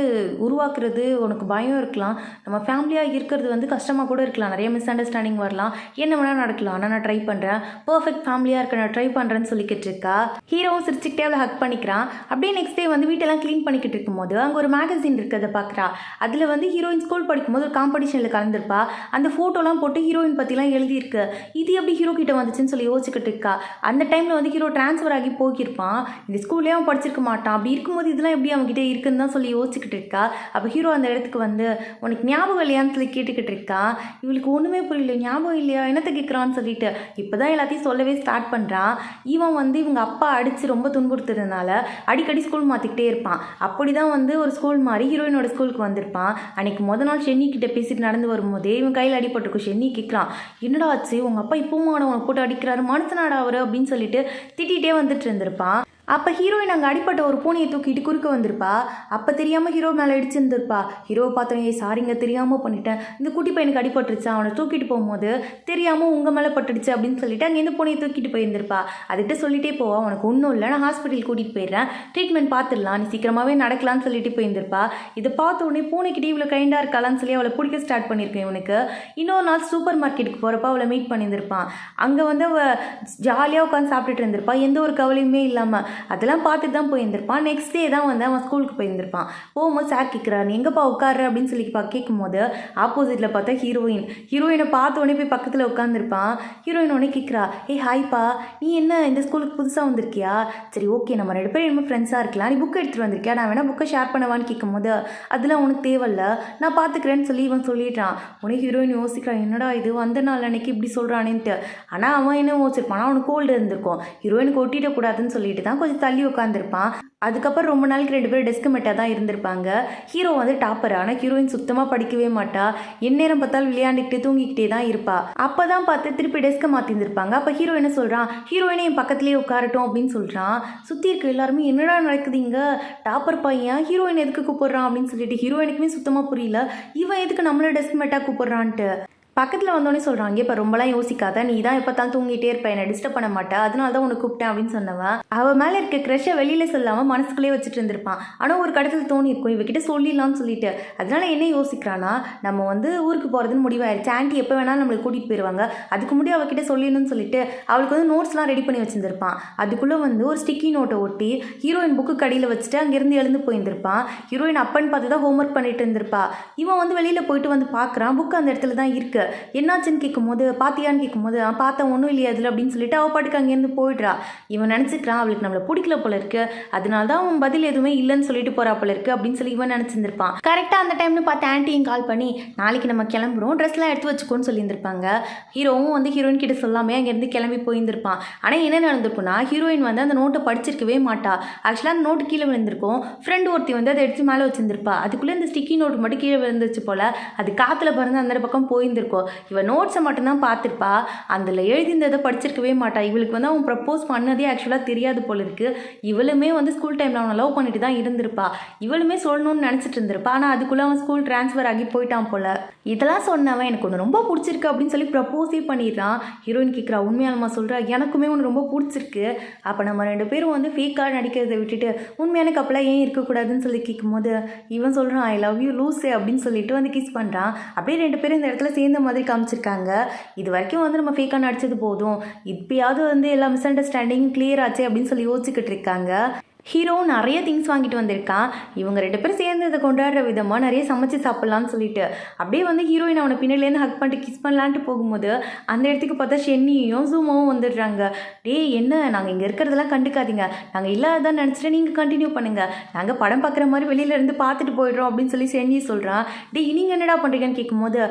Speaker 1: உருவாக்குறது உனக்கு பயம் இருக்கலாம், நம்ம ஃபேமிலியாக இருக்கிறது வந்து கஷ்டமாக கூட இருக்கலாம், நிறைய மிஸ் அண்டர்ஸ்டாண்டிங் வரலாம், என்ன வேணால் நடக்கலாம், ஆனால் நான் ட்ரை பண்ணுறேன், பர்ஃபெக்ட் ஃபேமிலியாக இருக்க நான் ட்ரை பண்ணுறேன்னு சொல்லிக்கிட்டு இருக்கா. ஹீரோவும் சிரிச்சுக்கிட்டே அவளை ஹக் பண்ணிக்கிறான். அப்படியே நெக்ஸ்ட் டே வந்து வீட்டெல்லாம் க்ளீன் பண்ணிக்கிட்டு இருக்கும்போது அங்கே ஒரு மேகசின் இருக்கிறத பார்க்குறா. அதில் வந்து ஹீரோயின் ஸ்கூல் படிக்கும்போது ஒரு காம்படிஷனில் கலந்துருப்பா. அந்த ஃபோட்டோலாம் போட்டு ஹீரோயின் பற்றிலாம் எழுதியிருக்கு. இது எப்படி ஹீரோ கிட்ட வந்துச்சுன்னு சொல்லி யோசிச்சுக்கிட்டு இருக்கா. அந்த டைமில் வந்து ஹீரோ ட்ரான்ஸ்ஃபர் ஆகி போயிருப்பான். இந்த ஸ்கூல்லேயே அவன் படிச்சிருக்க மாட்டான். அப்படி இருக்கும்போது இதெல்லாம் எப்படி அவன்கிட்ட இருக்குன்னு தான் சொல்லி யோசிச்சுக்கிட்டு இருக்கா. அப்போ ஹீரோ அந்த இடத்துக்கு வந்து உனக்கு ஞாபகம் இல்லையான்னு சொல்லி கேட்டுக்கிட்டு இருக்கா. இவளுக்கு ஒன்றுமே புரியல, ஞாபகம் இல்லையா என்னத்தை கேட்குறான்னு சொல்லிட்டு இப்போ தான் எல்லாத்தையும் சொல்லவே ஸ்டார்ட் பண்ணுறான். இவன் வந்து இவங்க அப்பா அடித்து ரொம்ப துன்புறுத்துறதுனால அடிக்கடி ஸ்கூல் மாற்றிக்கிட்டே இருப்பான். அப்படி தான் வந்து ஒரு ஸ்கூல் மாதிரி ஹீரோயினோட ஸ்கூலுக்கு வந்திருப்பான். அன்றைக்கி முதல் நாள் ஷென்னி கிட்ட பேசிட்டு நடந்து வரும்போதே இவன் கையில் அடிபட்டுருக்கும். ஷென்னி கேட்குறான், என்னடா ஆச்சு உங்கள் அப்பா இப்பவும் அவனை போட்டு அடிக்கிறாரு, மனுஷனாடா அவர் அப்படின்னு சொல்லிட்டு திட்டிகிட்டே வந்துட்டு இருந்திருப்பான். அப்போ ஹீரோயின் அங்கே அடிப்பட்ட ஒரு பூனையை தூக்கிட்டு குறுக்க வந்திருப்பா. அப்போ தெரியாமல் ஹீரோ மேலே அடிச்சிருந்துருப்பா. ஹீரோவை பார்த்தோன்னே சாரிங்க தெரியாமல் பண்ணிட்டேன், இந்த குட்டி பையனுக்கு அடிபட்டுருச்சா, அவனை தூக்கிட்டு போகும்போது தெரியாமல் உங்கள் மேலே பட்டுடுச்சு அப்படின்னு சொல்லிட்டு அங்கேருந்து பூனையை தூக்கிட்டு போயிருந்திருப்பா. அதுகிட்ட சொல்லிட்டே போவா, உனக்கு ஒன்றும் இல்லை, நான் ஹாஸ்பிட்டல் கூட்டிகிட்டு போயிடுறேன், ட்ரீட்மெண்ட் பார்த்துடலாம், நீ சீக்கிரமாகவே நடக்கலான்னு சொல்லிட்டு போயிருந்திருப்பா. இதை பார்த்த உடனே பூனைக்கிட்டே இவ்வளோ கைண்டாக இருக்காளான்னு சொல்லி அவளை பிடிக்க ஸ்டார்ட் பண்ணியிருக்கேன். இவனுக்கு இன்னொரு நாள் சூப்பர் மார்க்கெட்டுக்கு போகிறப்ப அவளை மீட் பண்ணியிருந்திருப்பான். அங்கே வந்து அவள் ஜாலியாக உட்காந்து சாப்பிட்டுட்டு இருந்திருப்பா, எந்த ஒரு கவலையுமே இல்லாமல். அதெல்லாம் பார்த்துட்டு தான் போயிருந்திருப்பான். நெக்ஸ்ட் டே தான் வந்து அவன் ஸ்கூலுக்கு போயிருந்திருப்பான். போகும்போது சார் கேட்குறாரு, எங்கப்பா உட்காரு அப்படின்னு சொல்லி கேட்கும்போது ஆப்போசிட்டில் பார்த்தா ஹீரோயினை பார்த்த உடனே போய் பக்கத்தில் உட்காந்துருப்பான். ஹீரோயின் உடனே கேட்குறா, ஏய் ஹாய்ப்பா, நீ என்ன இந்த ஸ்கூலுக்கு புதுசாக வந்திருக்கியா, சரி ஓகே நம்ம 2 பேரும் என்ன ஃப்ரெண்ட்ஸாக இருக்கலாம், நீ புக் எடுத்துகிட்டு வந்திருக்கியா, நான் வேணால் புக்கை ஷேர் பண்ணவான்னு கேட்கும்போது அதெல்லாம் உனக்கு தேவையில்ல, நான் பார்த்துக்கிறேன்னு சொல்லி இவன் சொல்லிடுறான். உடனே ஹீரோயின் யோசிக்கிறான், என்னடா இது வந்த நாள் அன்னைக்கு இப்படி சொல்கிறானேன்ட்டு. ஆனால் அவன் என்ன யோசிச்சிருப்பான், அவனுக்கு கோல்டு இருந்திருக்கும், ஹீரோயினுக்கு ஒட்டிடக்கூடாதுன்னு சொல்லிட்டு தான் கொஞ்சம் தள்ளி உட்காந்துருப்பான். அதுக்கப்புறம் ரொம்ப நாளைக்கு 2 பேரும் டெஸ்க் மெட்டாக தான் இருந்திருப்பாங்க. ஹீரோ வந்து டாப்பர், ஆனால் ஹீரோயின் சுத்தமாக படிக்கவே மாட்டா, எந்நேரம் பார்த்தாலும் விளையாண்டுக்கிட்டே தூங்கிக்கிட்டே தான் இருப்பா. அப்போ தான் பார்த்து திருப்பி டெஸ்க்கை மாற்றிருந்திருப்பாங்க. அப்போ ஹீரோ என்ன சொல்கிறான், ஹீரோயினை என் பக்கத்துலேயே உட்காரட்டும் அப்படின்னு சொல்கிறான். சுற்றி இருக்க எல்லாருமே என்னடா நடக்குதுங்க, டாப்பர் பையன் ஹீரோயின் எதுக்கு கூப்பிட்றான் அப்படின்னு சொல்லிட்டு ஹீரோயினுக்குமே சுத்தமாக புரியல, இவன் எதுக்கு நம்மள டெஸ்க் மெட்டாக கூப்பிட்றான்ட்டு. பக்கத்தில் வந்தோடனே சொல்கிறாங்க, இப்போ ரொம்பலாம் யோசிக்காத, நீ தான் எப்போ தான் தூங்கிட்டே இருப்ப, என்னை டிஸ்டர்ப் பண்ண மாட்டேன், அதனால தான் உனக்கு கூப்பிட்டேன் அப்படின்னு சொன்னவன் அவள் மேலே இருக்க க்ரெஷ்ஷை வெளியில் சொல்லாமல் மனசுக்குள்ளே வச்சுட்டு இருந்திருப்பான். ஆனால் ஒரு கடத்தில் தோணி இருக்கும் இவகிட்ட சொல்லிடலாம்னு சொல்லிட்டு. அதனால என்ன யோசிக்கிறான்னா, நம்ம வந்து ஊருக்கு போகிறதுன்னு முடிவாயிருச்சு, ஆன்ட்டி எப்போ வேணாலும் நம்மளுக்கு கூட்டிகிட்டு போயிடுவாங்க, அதுக்கு முன்னாடி அவகிட்ட சொல்லிடணும்னு சொல்லிட்டு அவளுக்கு வந்து நோட்ஸ்லாம் ரெடி பண்ணி வச்சுருந்துருப்பான். அதுக்குள்ளே வந்து ஒரு ஸ்டிக்கி நோட்டை ஒட்டி ஹீரோயின் புக்கு கடியில் வச்சுட்டு அங்கேருந்து எழுந்து போயிருந்திருப்பான். ஹீரோயின் அப்பன்னு பார்த்து தான் ஹோம்ஒர்க் பண்ணிட்டு இருந்திருப்பா. இவன் வந்து வெளியில் போயிட்டு வந்து பார்க்குறான், புக்கு அந்த இடத்துல தான் இருக்குது. என்னாச்சுன்னு கேட்கும்போது பாத்தியான்னு கேட்கும்போது பார்த்தா ஒன்றும் இல்லையா அதில் அப்படின்னு சொல்லிட்டு அவள் பாட்டுக்கு அங்கேருந்து போயிடுறா. இவன் நினச்சிக்கிறான் அவளுக்கு நம்மளை பிடிக்கல போல இருக்கு, அதனால தான் அவன் பதில் எதுவுமே இல்லைன்னு சொல்லிட்டு போறா போல இருக்கு அப்படின்னு சொல்லி இவன் நினச்சிருந்துருப்பான். கரெக்டாக அந்த டைம்னு பார்த்து ஆன்ட்டியும் கால் பண்ணி நாளைக்கு நம்ம கிளம்புறோம், ட்ரெஸ்லாம் எடுத்து வச்சுக்கோன்னு சொல்லியிருந்திருப்பாங்க. ஹீரோவும் வந்து ஹீரோயின் கிட்ட சொல்லாமே அங்கேருந்து கிளம்பி போயிருந்திருப்பான். ஆனால் என்ன நடந்திருக்குன்னா ஹீரோயின் வந்து அந்த நோட்டை படிச்சிருக்கவே மாட்டா. ஆக்சுவலாக அந்த நோட்டு கீழே விழுந்திருக்கும். ஃப்ரெண்டு ஒருத்தி வந்து அதை எடுத்து மேலே வச்சிருந்திருப்பா. அதுக்குள்ளே இந்த ஸ்டிக்கி நோட்டு மட்டும் கீழே விழுந்துச்சு போல. அது காற்றுல பறந்து அந்த பக்கம் போயிருந்திருக்கும். இவன் நோட்ஸை மட்டும்தான் பார்த்துருப்பா, அதில் எழுதியிருந்ததை படிச்சிருக்கவே மாட்டா. இவளுக்கு வந்து அவன் ப்ரப்போஸ் பண்ணதே ஆக்சுவலாக தெரியாது போல இருக்கு. இவளுமே வந்து ஸ்கூல் டைமில் அவனை லவ் பண்ணிட்டு தான் இருந்திருப்பா. இவளுமே சொல்லணும்னு நினச்சிட்டு இருந்திருப்பா. ஆனால் அதுக்குள்ளே அவன் ஸ்கூல் ட்ரான்ஸ்ஃபர் ஆகி போயிட்டான் போல. இதெல்லாம் சொன்னவன் எனக்கு ஒன்று ரொம்ப பிடிச்சிருக்கு அப்படின்னு சொல்லி ப்ரப்போஸே பண்ணிடுறான். ஹீரோயின் கேட்குறா உண்மையானமா சொல்கிறா, எனக்குமே ஒன்று ரொம்ப பிடிச்சிருக்கு. அப்போ நம்ம 2 பேரும் வந்து ஃபேக்காக நடிக்கிறதை விட்டுட்டு உண்மையான கப்பலாக ஏன் இருக்கக்கூடாதுன்னு சொல்லி கேட்கும்போது இவன் சொல்கிறான் ஐ லவ் யூ லூஸே அப்படின்னு சொல்லிட்டு வந்து கிஸ் பண்ணுறான். அப்படியே 2 பேரும் இந்த இடத்துல சேர்ந்த மாதிரி காமிச்சிருக்காங்க. இது வரைக்கும் வந்து நம்ம ஃபேக்காக நடிச்சது போதும், இப்பயாவது வந்து எல்லா மிஸ் அண்டர்ஸ்டாண்டிங் கிளியர் ஆச்சு அப்படின்னு சொல்லி யோசிச்சுக்கிட்டு இருக்காங்க. ஹீரோ நிறைய திங்ஸ் வாங்கிட்டு வந்திருக்கான். இவங்க 2 பேரும் சேர்ந்து இதை கொண்டாடுற விதமாக நிறைய சமைச்சு சாப்பிட்லான்னு சொல்லிட்டு அப்படியே வந்து ஹீரோயின் அவனை பின்னாடிலேருந்து ஹக் பண்ணிட்டு கிஸ் பண்ணலான்ட்டு போகும்போது அந்த இடத்துக்கு பார்த்தா ஷென்னியும் ஜூமாவும் வந்துடுறாங்க. என்ன நாங்கள் இங்கே இருக்கிறதெல்லாம் கண்டுக்காதீங்க, நாங்கள் இல்லாததான் நினச்சிட்டு நீங்கள் கண்டினியூ பண்ணுங்கள், நாங்கள் படம் பார்க்குற மாதிரி வெளியிலேருந்து பார்த்துட்டு போயிடுறோம் அப்படின்னு சொல்லி ஷென்னி சொல்கிறான். நீங்கள் என்னடா பண்ணுறீங்கன்னு கேட்கும்போது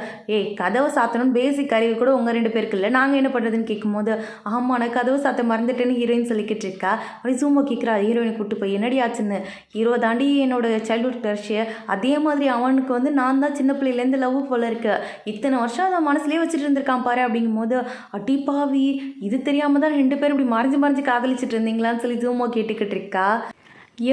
Speaker 1: கதவை சாத்தணும்னு பேசிக் அறிவு கூட உங்கள் 2 பேருக்கு இல்லை, நாங்கள் என்ன பண்ணுறதுன்னு கேட்கும்போது ஆமாம் நான் கதவை சாத்த மறந்துட்டேன்னு ஹீரோயின் சொல்லிக்கிட்டு இருக்கா. அப்படி ஜூமோ கேட்குறா ஹீரோயினுக்கு கூட்டு போய் என்னடி ஆச்சுன்னு. ஹீரோ தாண்டி என்னோட சைல்ட்ஹுட் க்ரஷ், அதே மாதிரி அவனுக்கு வந்து நான் தான் சின்ன பிள்ளையிலேருந்து லவ் போல இருக்கு, இத்தனை வருஷம் அதை மனசுலேயே வச்சுட்டு இருந்திருக்கான் பாரு அப்படிங்கும் போது அடிப்பாவி இது தெரியாமல் தான் 2 பேரும் இப்படி மறைஞ்சு காதலிச்சுட்டு இருந்தீங்களான்னு சொல்லி ஜூமோ கேட்டுக்கிட்டு இருக்கா.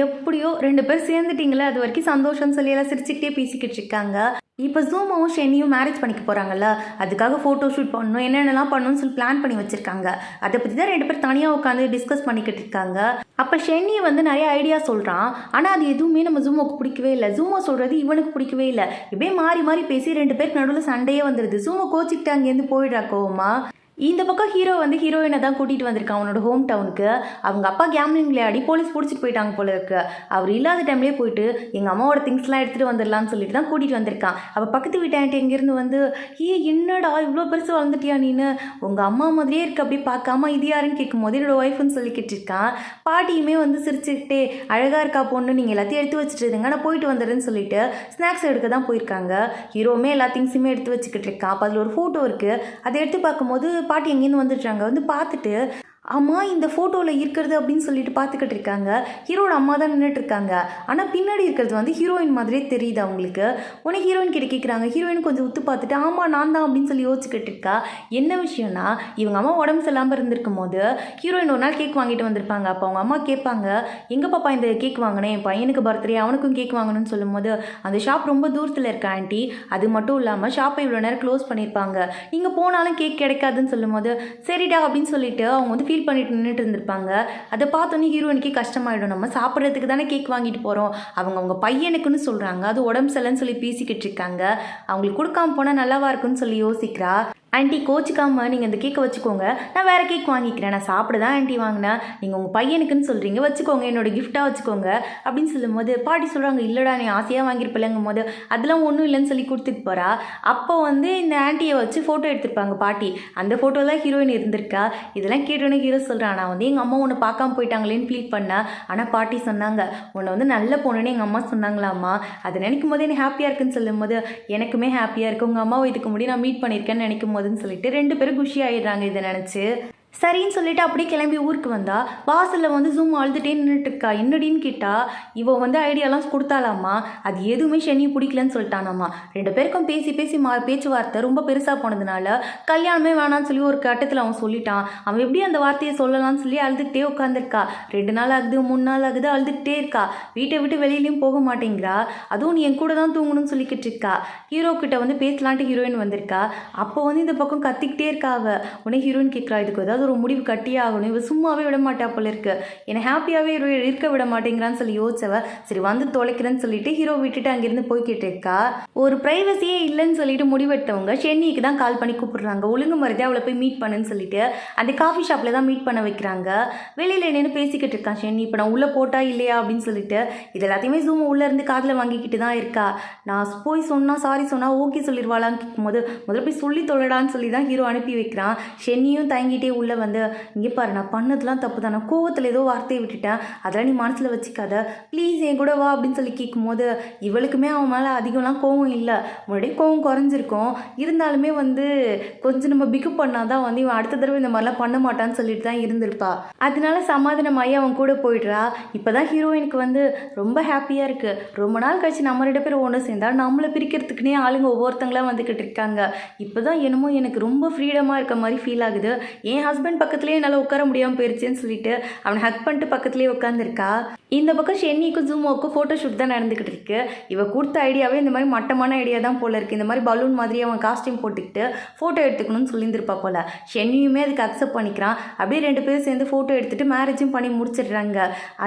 Speaker 1: எப்படியோ 2 பேர் சேர்ந்துட்டிங்களே அது வரைக்கும் சந்தோஷம்னு சொல்லி எல்லாம் சிரிச்சுக்கிட்டே பேசிக்கிட்டு இருக்காங்க. இப்போ ஜூமாவும் ஷென்னியும் மேரேஜ் பண்ணிக்க போகிறாங்கல்ல, அதுக்காக ஃபோட்டோ ஷூட் பண்ணணும் என்னென்னலாம் பண்ணணும்னு சொல்லி பிளான் பண்ணி வச்சுருக்காங்க. அதை பற்றி தான் 2 பேர் தனியாக உட்காந்து டிஸ்கஸ் பண்ணிக்கிட்டு இருக்காங்க. அப்போ ஷென்னி வந்து நிறைய ஐடியா சொல்கிறான். ஆனால் அது எதுவுமே நம்ம ஜூமோக்கு பிடிக்கவே இல்லை. ஜூமோ சொல்கிறது இவனுக்கு பிடிக்கவே இல்லை. இப்படியே மாறி மாறி பேசி 2 பேருக்கு நடுவில் சண்டையே வந்துடுது. ஜூமோ கோச்சிக்கிட்டு அங்கேருந்து போயிடுறா கோவமா. இந்த பக்கம் ஹீரோ வந்து ஹீரோயினை தான் கூட்டிகிட்டு வந்திருக்கான் அவனோட ஹோம் டவுனுக்கு. அவங்க அப்பா கேம்லிங் விளையாடி போலீஸ் பிடிச்சிட்டு போயிட்டாங்க போல இருக்கு. அவர் இல்லாத டைம்லேயே போயிட்டு எங்கள் அம்மாவோட திங்ஸ்லாம் எடுத்துகிட்டு வந்துடலான்னு சொல்லிட்டு தான் கூட்டிகிட்டு வந்திருக்கான். அவள் பக்கத்து வீட்டு ஆண்டி எங்கேருந்து வந்து என்னடா இவ்வளோ பெருசு வளர்ந்துட்டியா நீனு, உங்கள் அம்மா மாதிரியே இருக்கு அப்படி பார்க்காம இது யாருன்னு கேட்கும்போது என்னோட ஒய்ஃப்னு சொல்லிக்கிட்டு இருக்கான். பாட்டியுமே வந்து சிரிச்சுக்கிட்டே அழகாக இருக்கா பொண்ணு, நீங்கள் எல்லாத்தையும் எடுத்து வச்சுட்டு இருங்க நான் போயிட்டு வந்துடுறேன்னு சொல்லிட்டு ஸ்நாக்ஸ் எடுக்க தான் போயிருக்காங்க. ஹீரோவுமே எல்லா திங்ஸுமே எடுத்து வச்சுக்கிட்டு இருக்கான். அப்போ அதில் ஒரு ஃபோட்டோ இருக்குது. அதை எடுத்து பார்க்கும்போது பாட்டி எங்கேருந்து வந்துடுறாங்க. வந்து பார்த்துட்டு ஆமாம் இந்த ஃபோட்டோவில் இருக்கிறது அப்படின்னு சொல்லிட்டு பார்த்துக்கிட்டு இருக்காங்க. ஹீரோட அம்மா தான் நின்றுட்டு இருக்காங்க. ஆனால் பின்னாடி இருக்கிறது வந்து ஹீரோயின் மாதிரியே தெரியுது அவங்களுக்கு. உடனே ஹீரோயின் கிட்ட கேட்குறாங்க. ஹீரோயின் கொஞ்சம் உத்து பார்த்துட்டு ஆமாம் நான் தான் அப்படின்னு சொல்லி யோசிச்சுக்கிட்டு இருக்கா. என்ன விஷயம்னா இவங்க அம்மா உடம்பு சரியில்லாமல் இருந்திருக்கும் போது ஹீரோயின் ஒரு நாள் கேக் வாங்கிட்டு வந்திருப்பாங்க. அப்போ அவங்க அம்மா கேட்பாங்க எங்கே பாப்பா இந்த கேக் வாங்கினேன், என் பையனுக்கு பர்த்டே அவனுக்கும் கேக் வாங்கணும்னு சொல்லும்போது அந்த ஷாப் ரொம்ப தூரத்தில் இருக்க ஆண்டி, அது மட்டும் இல்லாமல் ஷாப்பை இவ்வளோ நேரம் க்ளோஸ் பண்ணியிருப்பாங்க, நீங்கள் போனாலும் கேக் கிடைக்காதுன்னு சொல்லும்போது சரிடா அப்படின்னு சொல்லிட்டு அவங்க வந்து ஃபீல் பண்ணிட்டு நின்றுட்டு இருந்திருப்பாங்க. அதை பார்த்தோன்னே ஹீரோயினுக்கே கஷ்டமாயிடும், நம்ம சாப்பிட்றதுக்கு தானே கேக் வாங்கிட்டு போகிறோம், அவங்க பையனுக்குன்னு சொல்கிறாங்க, அது உடம்பு சரியில்லைன்னு சொல்லி பேசிக்கிட்டு இருக்காங்க, அவங்களுக்கு கொடுக்காம போனால் நல்லாவா இருக்குன்னு சொல்லி யோசிக்கிறா. ஆண்டி கோச்சிக்காமல் நீங்கள் இந்த கேக்கை வச்சுக்கோங்க, நான் வேறு கேக் வாங்கிக்கிறேன், நான் சாப்பிட தான் ஆண்டி வாங்கினேன், நீங்கள் உங்கள் பையனுக்குன்னு சொல்கிறீங்க வச்சுக்கோங்க, என்னோட கிஃப்டாக வச்சுக்கோங்க அப்படின்னு சொல்லும்போது பாட்டி சொல்கிறாங்க இல்லைடா நீ ஆசையாக வாங்கியிருப்பில்லைங்கும் போது அதெல்லாம் ஒன்றும் இல்லைன்னு சொல்லி கொடுத்துட்டு போகிறா. அப்போ வந்து இந்த ஆண்டியை வச்சு ஃபோட்டோ எடுத்திருப்பாங்க பாட்டி. அந்த ஃபோட்டோலாம் ஹீரோயின் இருந்திருக்கா. இதெல்லாம் கேட்டோன்னே ஹீரோ சொல்கிறான் நான் வந்து எங்கள் அம்மா உன்னை பார்க்காம போயிட்டாங்களேன்னு ஃபீல் பண்ணேன், ஆனால் பாட்டி சொன்னாங்க உன்னை வந்து நல்ல பொண்ணுன்னு எங்கள் அம்மா சொன்னாங்களாம்மா, அதை நினைக்கும் போது எனக்கு ஹாப்பியாக இருக்குன்னு சொல்லும் போது எனக்குமே ஹாப்பியாக இருக்குது, உங்கள் அம்மாவை இதுக்கு முன்னாடி நான் மீட் பண்ணியிருக்கேன்னு நினைக்கும் போதுன்னு சொல்லிட்டு 2 பேரும் குஷி ஆயிடுறாங்க இதை நினச்சி. சரின்னு சொல்லிட்டு அப்படியே கிளம்பி ஊருக்கு வந்தா வாசலில் வந்து ஜூம் அழுதுகிட்டே நின்றுட்டு இருக்கா. என்னடின்னு கேட்டால் இவள் வந்து ஐடியாலாம் கொடுத்தாலாமா, அது எதுவுமே ஷென்னி பிடிக்கலன்னு சொல்லிட்டானாமா. 2 பேருக்கும் பேசி பேச்சுவார்த்தை ரொம்ப பெருசாக போனதுனால கல்யாணமே வேணான்னு சொல்லி ஒரு கட்டத்தில் அவன் சொல்லிட்டான். அவன் எப்படி அந்த வார்த்தையை சொல்லலாம்னு சொல்லி அழுதுகிட்டே உட்காந்துருக்கா. 2 நாள் ஆகுது 3 நாள் ஆகுது அழுதுகிட்டே இருக்கா. வீட்டை விட்டு வெளியிலையும் போக மாட்டேங்கிறா. அதுவும் நீ என் கூட தான் தூங்கணும்னு சொல்லிக்கிட்டு இருக்கா. ஹீரோ கிட்ட வந்து பேசலான்ட்டு ஹீரோயின் வந்திருக்கா. அப்போ வந்து இந்த பக்கம் கத்திக்கிட்டே இருக்கா அவள். உடனே ஹீரோயின் கேட்குறா இதுக்கு ஏதாவது ஏதாவது ஒரு முடிவு கட்டியே ஆகணும், இவ சும்மாவே விட மாட்டா போல இருக்கு, என்னை ஹாப்பியாகவே இருக்க விட மாட்டேங்கிறான்னு சொல்லி யோசிச்சவ சரி வந்து தொலைக்கிறேன்னு சொல்லிட்டு ஹீரோ விட்டுட்டு அங்கேருந்து போய்கிட்டு இருக்கா. ஒரு ப்ரைவசியே இல்லைன்னு சொல்லிட்டு முடிவெடுத்தவங்க ஷென்னிக்கு தான் கால் பண்ணி கூப்பிடுறாங்க. ஒழுங்கு மருதே அவளை போய் மீட் பண்ணுன்னு சொல்லிட்டு அந்த காஃபி ஷாப்பில் தான் மீட் பண்ண வைக்கிறாங்க. வெளியில் என்னென்னு பேசிக்கிட்டு இருக்கான் ஷென்னி. இப்போ நான் உள்ளே போட்டா இல்லையா அப்படின்னு சொல்லிட்டு இது எல்லாத்தையுமே ஜூம் உள்ளே இருந்து காதில் வாங்கிக்கிட்டு தான் இருக்கா. நான் போய் சொன்னால் சாரி சொன்னால் ஓகே சொல்லிடுவாளான்னு கேட்கும்போது முதல்ல போய் சொல்லி தொலைடான்னு சொல்லி தான் ஹீரோ அனுப்பி வைக்கிறான். ஷென்னியும் தயங்கிட்டே உள்ளே வந்து இங்கே பாரு நான் பண்ணதெல்லாம் தப்பு தான், நான் கோவத்தில் ஏதோ வார்த்தையை விட்டுட்டேன், அதெல்லாம் நீ மனசில் வச்சுக்காத, ப்ளீஸ் என் கூட வா அப்படின்னு சொல்லி கேட்கும்போது இவளுக்குமே அவன் மேலே அதிகம்லாம் கோவம் இல்லை, முன்னாடியே கோவம் குறைஞ்சிருக்கும், இருந்தாலுமே வந்து கொஞ்சம் நம்ம பிக்கப் பண்ணாதான் வந்து இவன் அடுத்த தடவை இந்த மாதிரிலாம் பண்ண மாட்டான்னு சொல்லிட்டு தான் இருந்திருப்பா. அதனால சமாதானமாகி அவன் கூட போயிடுறா. இப்போ தான் ஹீரோயினுக்கு வந்து ரொம்ப ஹாப்பியாக இருக்குது. ரொம்ப நாள் கழிச்சு நம்ம 2 பேரும் ஒன்று சேர்ந்தா நம்மளை பிரிக்கிறதுக்குனே ஆளுங்க ஒவ்வொருத்தங்களாம் வந்துக்கிட்டு இருக்காங்க. இப்போ தான் என்னமோ எனக்கு ரொம்ப ஃப்ரீடமாக இருக்க மாதிரி ஃபீல் ஆகுது. என் ஹஸ்பண்ட் பக்கத்துலேயே என்னால் உட்கார முடியாமல் போயிடுச்சுன்னு சொல்லிட்டு அவனை ஹக் பண்ணிட்டு பக்கத்துலேயே உட்காந்துருக்கா. இந்த பக்கம் ஷென்னிக்கும் ஜூமோவுக்கும் ஃபோட்டோ ஷூட் தான் நடந்துக்கிட்டு இருக்கு. இவ கொடுத்த ஐடியாவே இந்த மாதிரி மட்டமான ஐடியா தான் போல இருக்குது. இந்த மாதிரி பலூன் மாதிரி அவன் காஸ்டியூம் போட்டுக்கிட்டு ஃபோட்டோ எடுத்துக்கணும்னு சொல்லியிருந்திருப்பா போல. ஷென்னியுமே அதுக்கு அக்செப்ட் பண்ணிக்கிறான். அப்படியே 2 பேரும் சேர்ந்து ஃபோட்டோ எடுத்துகிட்டு மேரேஜும் பண்ணி முடிச்சிடுறாங்க.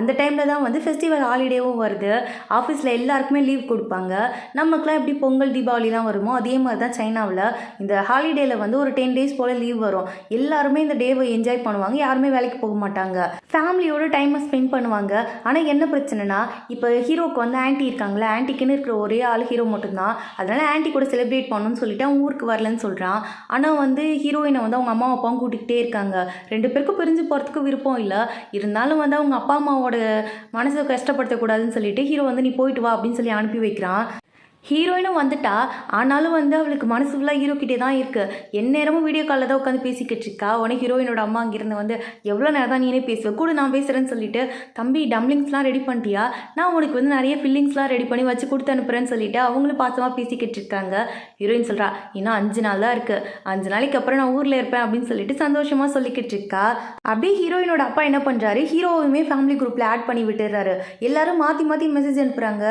Speaker 1: அந்த டைமில் தான் வந்து ஃபெஸ்டிவல் ஹாலிடேவும் வருது. ஆஃபீஸில் எல்லாருக்குமே லீவ் கொடுப்பாங்க. நமக்குலாம் எப்படி பொங்கல் தீபாவளிலாம் வருமோ அதே மாதிரி தான் சைனாவில் இந்த ஹாலிடேயில் வந்து ஒரு 10 days போல் லீவ் வரும். எல்லாருமே இந்த டேவை என்ஜாய் பண்ணுவாங்க. யாருமே வேலைக்கு போக மாட்டாங்க, ஃபேமிலியோட டைமை ஸ்பெண்ட் பண்ணுவாங்க. ஆனால் என்ன பிரச்சனைனா இப்போ ஹீரோக்கு வந்து ஆன்ட்டி இருக்காங்களே, ஆன்ட்டிக்குன்னு இருக்கிற ஒரே ஆள் ஹீரோ மட்டும்தான். அதனால் ஆன்ட்டி கூட செலிப்ரேட் பண்ணணும்னு சொல்லிட்டு அவன் ஊருக்கு வரலன்னு சொல்கிறான். ஆனால் வந்து ஹீரோயினை வந்து அவங்க அம்மா அப்பாவும் கூட்டிகிட்டே இருக்காங்க. 2 பேருக்கும் பிரிஞ்சு போகிறதுக்கு விருப்பம் இல்லை. இருந்தாலும் வந்து அவங்க அப்பா அம்மாவோட மனசை கஷ்டப்படுத்தக்கூடாதுன்னு சொல்லிட்டு ஹீரோ வந்து நீ போயிட்டு வா அப்படின்னு சொல்லி அனுப்பி வைக்கிறான். ஹீரோயினும் வந்துட்டா. ஆனாலும் வந்து அவளுக்கு மனசு ஃபுல்லாக ஹீரோக்கிட்டே தான் இருக்குது. எந்நேரமும் வீடியோ காலில் தான் உட்காந்து பேசிக்கிட்டு இருக்கா. உடனே ஹீரோயினோட அம்மா அங்கேருந்து வந்து எவ்வளோ நேரம் தான் நீனே பேசுவேன், கூட நான் பேசுகிறேன்னு சொல்லிட்டு தம்பி டம்ளிங்ஸ்லாம் ரெடி பண்ணிட்டியா, நான் உனக்கு வந்து நிறைய ஃபில்லிங்ஸ்லாம் ரெடி பண்ணி வச்சு கொடுத்து அனுப்புகிறேன்னு சொல்லிட்டு அவங்களும் பாசமாக பேசிக்கிட்டு இருக்காங்க. ஹீரோயின் சொல்கிறா இன்னும் 5 நாள் தான் இருக்குது, 5 நாளைக்கு அப்புறம் நான் ஊரில் இருப்பேன் அப்படின்னு சொல்லிட்டு சந்தோஷமாக சொல்லிக்கிட்டு இருக்கா. அப்படியே ஹீரோயினோட அப்பா என்ன பண்ணுறாரு, ஹீரோவுமே ஃபேமிலி குரூப்பில் ஆட் பண்ணி விட்டுறாரு. எல்லாரும் மாற்றி மாற்றி மெசேஜ் அனுப்புகிறாங்க.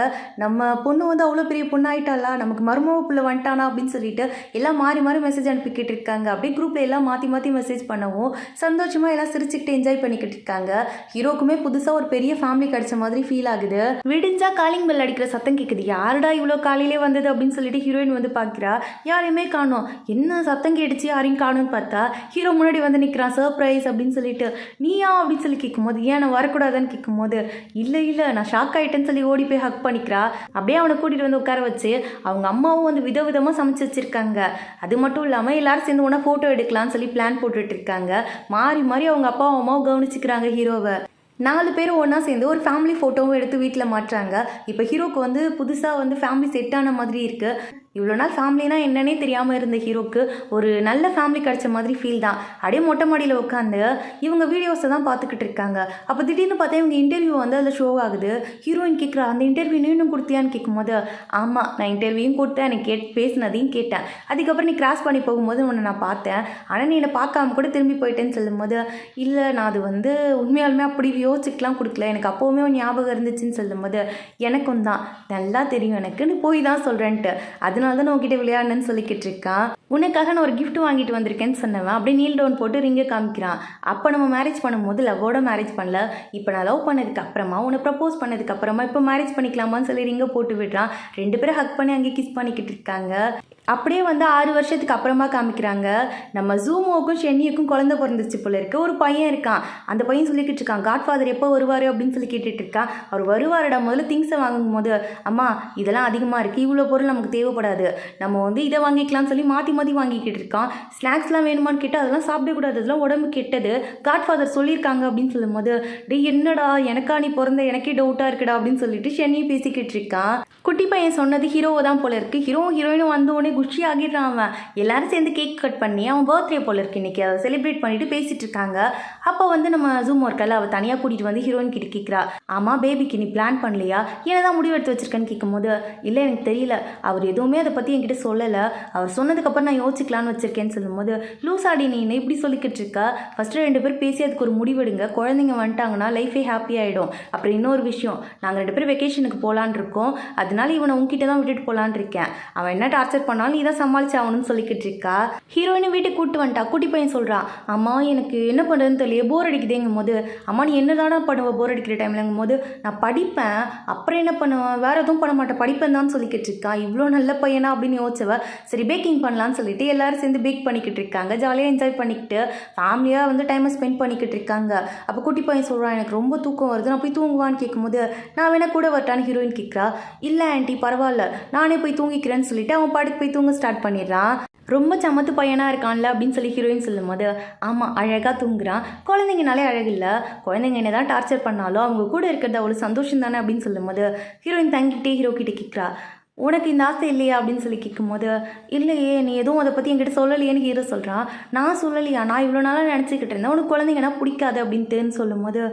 Speaker 1: நம்ம பொண்ணு வந்து அவ்வளோ பெரிய பொண்ணு ஆயிட்டாளா, நமக்கு மருமக புள்ள வந்துட்டானா அப்படின்னு சொல்லிட்டு எல்லாம் மாறி மாறி மெசேஜ் அனுப்பிக்கிட்டு இருக்காங்க. அப்படியே குரூப்ல எல்லாம் மாற்றி மாற்றி மெசேஜ் பண்ணவும் சந்தோஷமா எல்லாம் சிரிச்சுக்கிட்டு என்ஜாய் பண்ணிக்கிட்டு இருக்காங்க. ஹீரோக்குமே புதுசாக ஒரு பெரிய ஃபேமிலி கிடைச்ச மாதிரி ஃபீல் ஆகுது. விடிஞ்சா காலிங் பெல் அடிக்கிற சத்தம் கேட்குது. யாருடா இவ்வளோ காலையிலே வந்தது அப்படின்னு சொல்லிட்டு ஹீரோயின் வந்து பார்க்குறா. யாரையுமே காணோம். என்ன சத்தம் கேட்டுச்சு, யாரையும் காணும்னு பார்த்தா ஹீரோ முன்னாடி வந்து நிற்கிறான். சர்ப்ரைஸ் அப்படின்னு சொல்லிட்டு நீயா அப்படின்னு சொல்லி கேட்கும்போது ஏன் நான் வரக்கூடாதுன்னு கேட்கும்போது இல்லை இல்லை நான் ஷாக் ஆகிட்டேன்னு சொல்லி ஓடி போய் ஹக் பண்ணிக்கிறா. அப்படியே அவனை கூட்டிகிட்டு வந்து உட்கார வச்சு அவங்க அம்மாவும் வந்து விதவிதமாக சமைச்சு வச்சுருக்காங்க. அது மட்டும் இல்லாமல் எல்லாரும் சேர்ந்து ஒன்றா ஃபோட்டோ எடுக்கலாம்னு சொல்லி பிளான் போட்டுட்டு இருக்காங்க. மாறி மாறி அவங்க அப்பாவும் அம்மாவும் கவனிச்சுக்கிறாங்க ஹீரோவை. 4 பேரும் ஒன்றா சேர்ந்து ஒரு ஃபேமிலி ஃபோட்டோவும் எடுத்து வீட்டில் மாட்டுறாங்க. இப்போ ஹீரோக்கு வந்து புதுசாக வந்து ஃபேமிலி செட் ஆன மாதிரி இருக்குது. இவ்வளோ நாள் ஃபேமிலினா என்னன்னே தெரியாமல் இருந்த ஹீரோக்கு ஒரு நல்ல ஃபேமிலி கிடச்ச மாதிரி ஃபீல் தான். அப்படியே மொட்டை மாடியில் உட்காந்து இவங்க வீடியோஸை தான் பார்த்துக்கிட்டு இருக்காங்க. அப்போ திடீர்னு பார்த்தா இவங்க இன்டர்வியூ வந்து அதில் ஷோ ஆகுது. ஹீரோயின் கேட்குறா அந்த இன்டர்வியூ இன்னும் கொடுத்தியான்னு கேட்கும்போது ஆமாம் நான் இன்டர்வியூவும் கொடுத்தேன், எனக்கு பேசினதையும் கேட்டேன், அதுக்கப்புறம் நீ கிராஸ் பண்ணி போகும்போது உன்னை நான் பார்த்தேன், ஆனால் நீ என்னை பார்க்காம கூட திரும்பி போயிட்டேன்னு சொல்லும்போது இல்லை நான் அது வந்து உண்மையாலுமே அப்படி யோசிச்சுக்கலாம் கொடுக்கல, எனக்கு அப்போவுமே ஒரு ஞாபகம் இருந்துச்சுன்னு சொல்லும்போது எனக்கும் தான் நல்லா தெரியும் எனக்கு, நீ போய் தான் சொல்கிறேன்ட்டு, அதனால தான் நான் உங்ககிட்ட விளையாடுன்னு சொல்லிக்கிட்டு இருக்கான். உனக்காக நான் ஒரு கிஃப்ட் வாங்கிட்டு வந்திருக்கேன்னு சொன்னவன் அப்படியே நீல் டவுன் போட்டு ரிங்கை காமிக்கிறான். அப்போ நம்ம மேரேஜ் பண்ணும்போது லவ்வோட மேரேஜ் பண்ணல, இப்போ நான் லவ் பண்ணதுக்கு அப்புறமா உன்னை ப்ரப்போஸ் பண்ணதுக்கு அப்புறமா இப்போ மேரேஜ் பண்ணிக்கலாமான்னு சொல்லி ரிங்கை போட்டு விடுறான். 2 பேரும் ஹக் பண்ணி அங்கே கிஸ் பண்ணிக்கிட்டு இருக்காங்க. அப்படியே வந்து 6 வருஷத்துக்கு அப்புறமா காமிக்கிறாங்க. நம்ம ஜூமோவுக்கும் ஷென்னியுக்கும் குழந்தை பிறந்துச்சு போல இருக்கு. ஒரு பையன் இருக்கான். அந்த பையன் சொல்லிக்கிட்டு இருக்கான் காட்ஃபாதர் எப்போ வருவார் அப்படின்னு சொல்லி கேட்டுட்டு இருக்கான். அவர் வருவாருடா, முதல்ல திங்ஸை வாங்கும் போது அம்மா இதெல்லாம் அதிகமாக இருக்குது, இவ்வளோ பொருள் நமக்கு தேவைப்படாது, நம்ம வந்து இதை வாங்கிக்கலாம்னு சொல்லி மாற்றி மாற்றி வாங்கிக்கிட்டு இருக்கான். ஸ்நாக்ஸ்லாம் வேணுமான்னு கேட்டால் அதெல்லாம் சாப்பிடக்கூடாது, அதெல்லாம் உடம்பு கெட்டது, காட்ஃபாதர் சொல்லியிருக்காங்க அப்படின்னு சொல்லும்போது டே என்னடா எனக்கா நீ பிறந்த எனக்கே டவுட்டாக இருக்குடா அப்படின்னு சொல்லிட்டு ஷென்னியும் பேசிக்கிட்டு இருக்கான். குட்டி பையன் சொன்னது ஹீரோவை தான் போல இருக்கு. ஹீரோயினும் வந்த உடனே குஷி ஆகிடுறான். அவன் எல்லாரும் சேர்ந்து கேக் கட் பண்ணி அவன் பர்த்டே போல இருக்கு இன்னைக்கு, அதை செலிப்ரேட் பண்ணிட்டு பேசிட்டு இருக்காங்க. அப்போ வந்து நம்ம ஜூம் ஒர்க்கில் அவள் தனியாக கூட்டிகிட்டு வந்து ஹீரோயின் கிட்ட கேட்குறா ஆமாம் பேபிக்கு நீ பிளான் பண்ணலையா, என்னதான் முடிவு எடுத்து வச்சிருக்கேன்னு கேட்கும்போது இல்லை எனக்கு தெரியல, அவர் எதுவுமே அதை பற்றி என்கிட்ட சொல்லலை, அவர் சொன்னதுக்கப்புறம் நான் யோசிக்கலான்னு வச்சிருக்கேன்னு சொல்லும்போது லூசாடி நீ என்ன இப்படி சொல்லிக்கிட்டு இருக்கா, ஃபஸ்ட்டு 2 பேர் பேசி அதுக்கு ஒரு முடிவெடுங்க, குழந்தைங்க வந்துட்டாங்கன்னா லைஃபே ஹாப்பி ஆகிடும். அப்புறம் இன்னொரு விஷயம், நாங்கள் 2 பேரும் வெக்கேஷனுக்கு போகலான் இருக்கோம், அதனால இவனை உங்ககிட்ட தான் விட்டுட்டு போகலான் இருக்கேன், அவன் என்ன டார்ச்சர் பண்ணாலும் எப்படினாலும் நீ தான் சமாளிச்சு ஆகணும்னு சொல்லிக்கிட்டு இருக்கா. ஹீரோயினை வீட்டுக்கு கூட்டு வந்துட்டா. குட்டி பையன் சொல்கிறான், அம்மா எனக்கு என்ன பண்ணுறதுன்னு தெரியல, போர் அடிக்குதுங்கும் போது, அம்மா நீ என்ன தானே பண்ணுவேன் போர் அடிக்கிற டைம்லங்கும் போது, நான் படிப்பேன், அப்புறம் என்ன பண்ணுவேன், வேறு எதுவும் பண்ண மாட்டேன், படிப்பேன் தான் சொல்லிக்கிட்டு இருக்கா. இவ்வளோ நல்ல பையனா அப்படின்னு யோசிச்சவ சரி பேக்கிங் பண்ணலான்னு சொல்லிட்டு எல்லாரும் சேர்ந்து பேக் பண்ணிக்கிட்டு இருக்காங்க. ஜாலியாக என்ஜாய் பண்ணிக்கிட்டு ஃபேமிலியாக வந்து டைமை ஸ்பெண்ட் பண்ணிக்கிட்டு இருக்காங்க. அப்போ குட்டி பையன் சொல்கிறான், எனக்கு ரொம்ப தூக்கம் வருது, நான் போய் தூங்குவான்னு கேட்கும்போது, நான் வேணா கூட வரட்டான்னு ஹீரோயின் கேட்குறா. இல்லை ஆண்டி பரவாயில்ல, நானே போய் தூங்கிக்கிறேன்னு சொல்லிட்டு அவன் பாட்டுக்கு போய் தூங்க ஸ்டார்ட் பண்ணிடுறான். ரொம்ப சமத்து பையனாக இருக்கான்ல அப்படின்னு சொல்லி ஹீரோயின் சொல்லும் போது, ஆமாம் அழகாக தூங்குறான், குழந்தைங்கனாலே அழகில்லை, குழந்தைங்க என்ன தான் டார்ச்சர் பண்ணாலும் அவங்க கூட இருக்கிறது அவ்வளோ சந்தோஷம் தானே அப்படின்னு சொல்லும் போது, ஹீரோயின் தங்கிட்டே ஹீரோ கிட்டே கேட்குறா, உனக்கு இந்த ஆசை இல்லையா அப்படின்னு சொல்லி கேட்கும்போது, இல்லையே நீ எதுவும் அதை பற்றி என்கிட்ட சொல்லலையேன்னு ஹீரோ சொல்கிறான். நான் சொல்லலையா, நான் இவ்வளோ நாளாக நினச்சிக்கிட்டு இருந்தேன் உனக்கு குழந்தைங்கன்னா பிடிக்காது அப்படின்ட்டுன்னு சொல்லும்போது,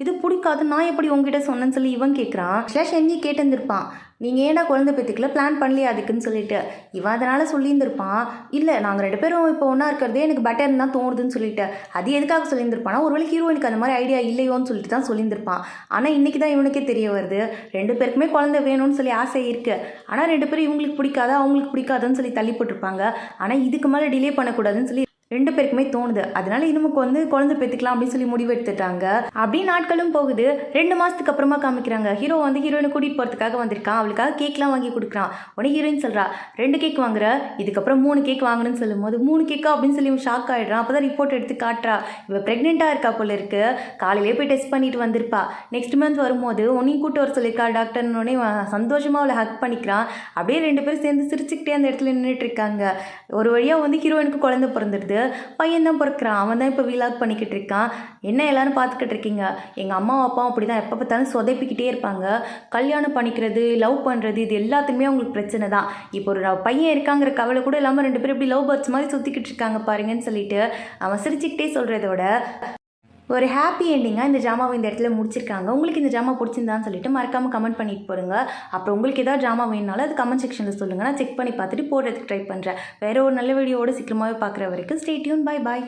Speaker 1: இது பிடிக்காது நான் எப்படி உங்ககிட்ட சொன்னேன்னு சொல்லி இவன் கேட்குறான். செஞ்சு கேட்டுருந்துருப்பான், நீங்கள் ஏன்டா குழந்தை பெற்றுக்கல பிளான் பண்ணலையா அதுக்குன்னு சொல்லிட்டு. இவன் அதனால் சொல்லியிருந்திருப்பான், இல்லை நாங்கள் 2 பேரும் இப்போ ஒன்றா இருக்கிறதே எனக்கு பெட்டர்னு தான் தோணுதுன்னு சொல்லிட்டு. அது எதுக்காக சொல்லியிருந்திருப்பானா, ஒருவேளை ஹீரோயினுக்கு அந்த மாதிரி ஐடியா இல்லையோன்னு சொல்லிட்டு தான் சொல்லியிருந்திருப்பான். ஆனால் இன்றைக்கி தான் இவனுக்கே தெரிய வருது 2 பேருக்குமே குழந்தை வேணும்னு சொல்லி ஆசை இருக்குது. ஆனால் 2 பேரும் இவங்களுக்கு பிடிக்காதா அவங்களுக்கு பிடிக்காதுன்னு சொல்லி தள்ளி போட்டிருப்பாங்க. ஆனால் இதுக்கு மேலே டிலே பண்ணக்கூடாதுன்னு சொல்லி 2 பேருக்குமே தோணுது. அதனால நமக்கு வந்து குழந்தை பெற்றுக்கலாம் அப்படின்னு சொல்லி முடிவு எடுத்துட்டாங்க. அப்படியே நாட்களும் போகுது. 2 மாதத்துக்கு அப்புறமா காமிக்கிறாங்க. ஹீரோ வந்து ஹீரோயினை கூட்டிகிட்டு போகிறதுக்காக வந்திருக்கான். அவளுக்காக கேக்லாம் வாங்கி கொடுக்குறான். உடனே ஹீரோயின் சொல்கிறா, 2 கேக் வாங்குற, இதுக்கப்புறம் 3 கேக் வாங்கணும்னு சொல்லும் போது 3 கேக்கா அப்படின்னு சொல்லி இவன் ஷாக் ஆகிடுறான். அப்போ தான் ரிப்போர்ட் எடுத்து காட்டுறா, இவள் ப்ரெக்னெண்ட்டாக இருக்கா போல இருக்கு, காலையிலே போய் டெஸ்ட் பண்ணிட்டு வந்திருப்பா, நெக்ஸ்ட் மந்த் வரும்போது உன்னையும் கூட்டு வர சொல்லியிருக்கா டாக்டர்னோடனே சந்தோஷமாக அவளை ஹக் பண்ணிக்கிறான். அப்படியே 2 பேரும் சேர்ந்து சிரிச்சுக்கிட்டே அந்த இடத்துல நின்றுட்டு இருக்காங்க. ஒரு வழியாக வந்து ஹீரோயினுக்கு குழந்தை பிறந்துடுது. பையன் தான் பிறக்கிறான். அவன் தான் இப்போ வீலாக் பண்ணிக்கிட்டு இருக்கான். என்ன எல்லாரும் பார்த்துக்கிட்டு இருக்கீங்க, எங்கள் அம்மாவும் அப்பாவும் அப்படி தான் எப்போ பார்த்தாலும் சொதைப்பிக்கிட்டே இருப்பாங்க. கல்யாணம் பண்ணிக்கிறது, லவ் பண்ணுறது, இது எல்லாத்துக்குமே அவங்களுக்கு பிரச்சனை தான். இப்போ ஒரு பையன் இருக்காங்கிற கவலை கூட இல்லாமல் 2 பேரும் இப்படி லவ் பேர்ட்ஸ் மாதிரி சுற்றிக்கிட்டு இருக்காங்க பாருங்கன்னு சொல்லிட்டு அவன் சிரிச்சுக்கிட்டே சொல்கிறதோட ஒரு ஹாப்பி எண்டிங்காக இந்த ட்ராமாவை இந்த இடத்துல முடிச்சிருக்காங்க. உங்களுக்கு இந்த ட்ராமா பிடிச்சிருந்தான்னு சொல்லிட்டு மறக்காமல் கமெண்ட் பண்ணிட்டு போடுங்க. அப்புறம் உங்களுக்கு ஏதாவது ட்ராமா வேணுனாலும் அது கமெண்ட் செக்ஷனில் சொல்லுங்கள், நான் செக் பண்ணி பார்த்துட்டு போடுறதுக்கு ட்ரை பண்ணுறேன். வேறு ஒரு நல்ல வீடியோவோடு சீக்கிரமாகவே பார்க்குற வரைக்கும் ஸ்டே டியூன். Bye bye.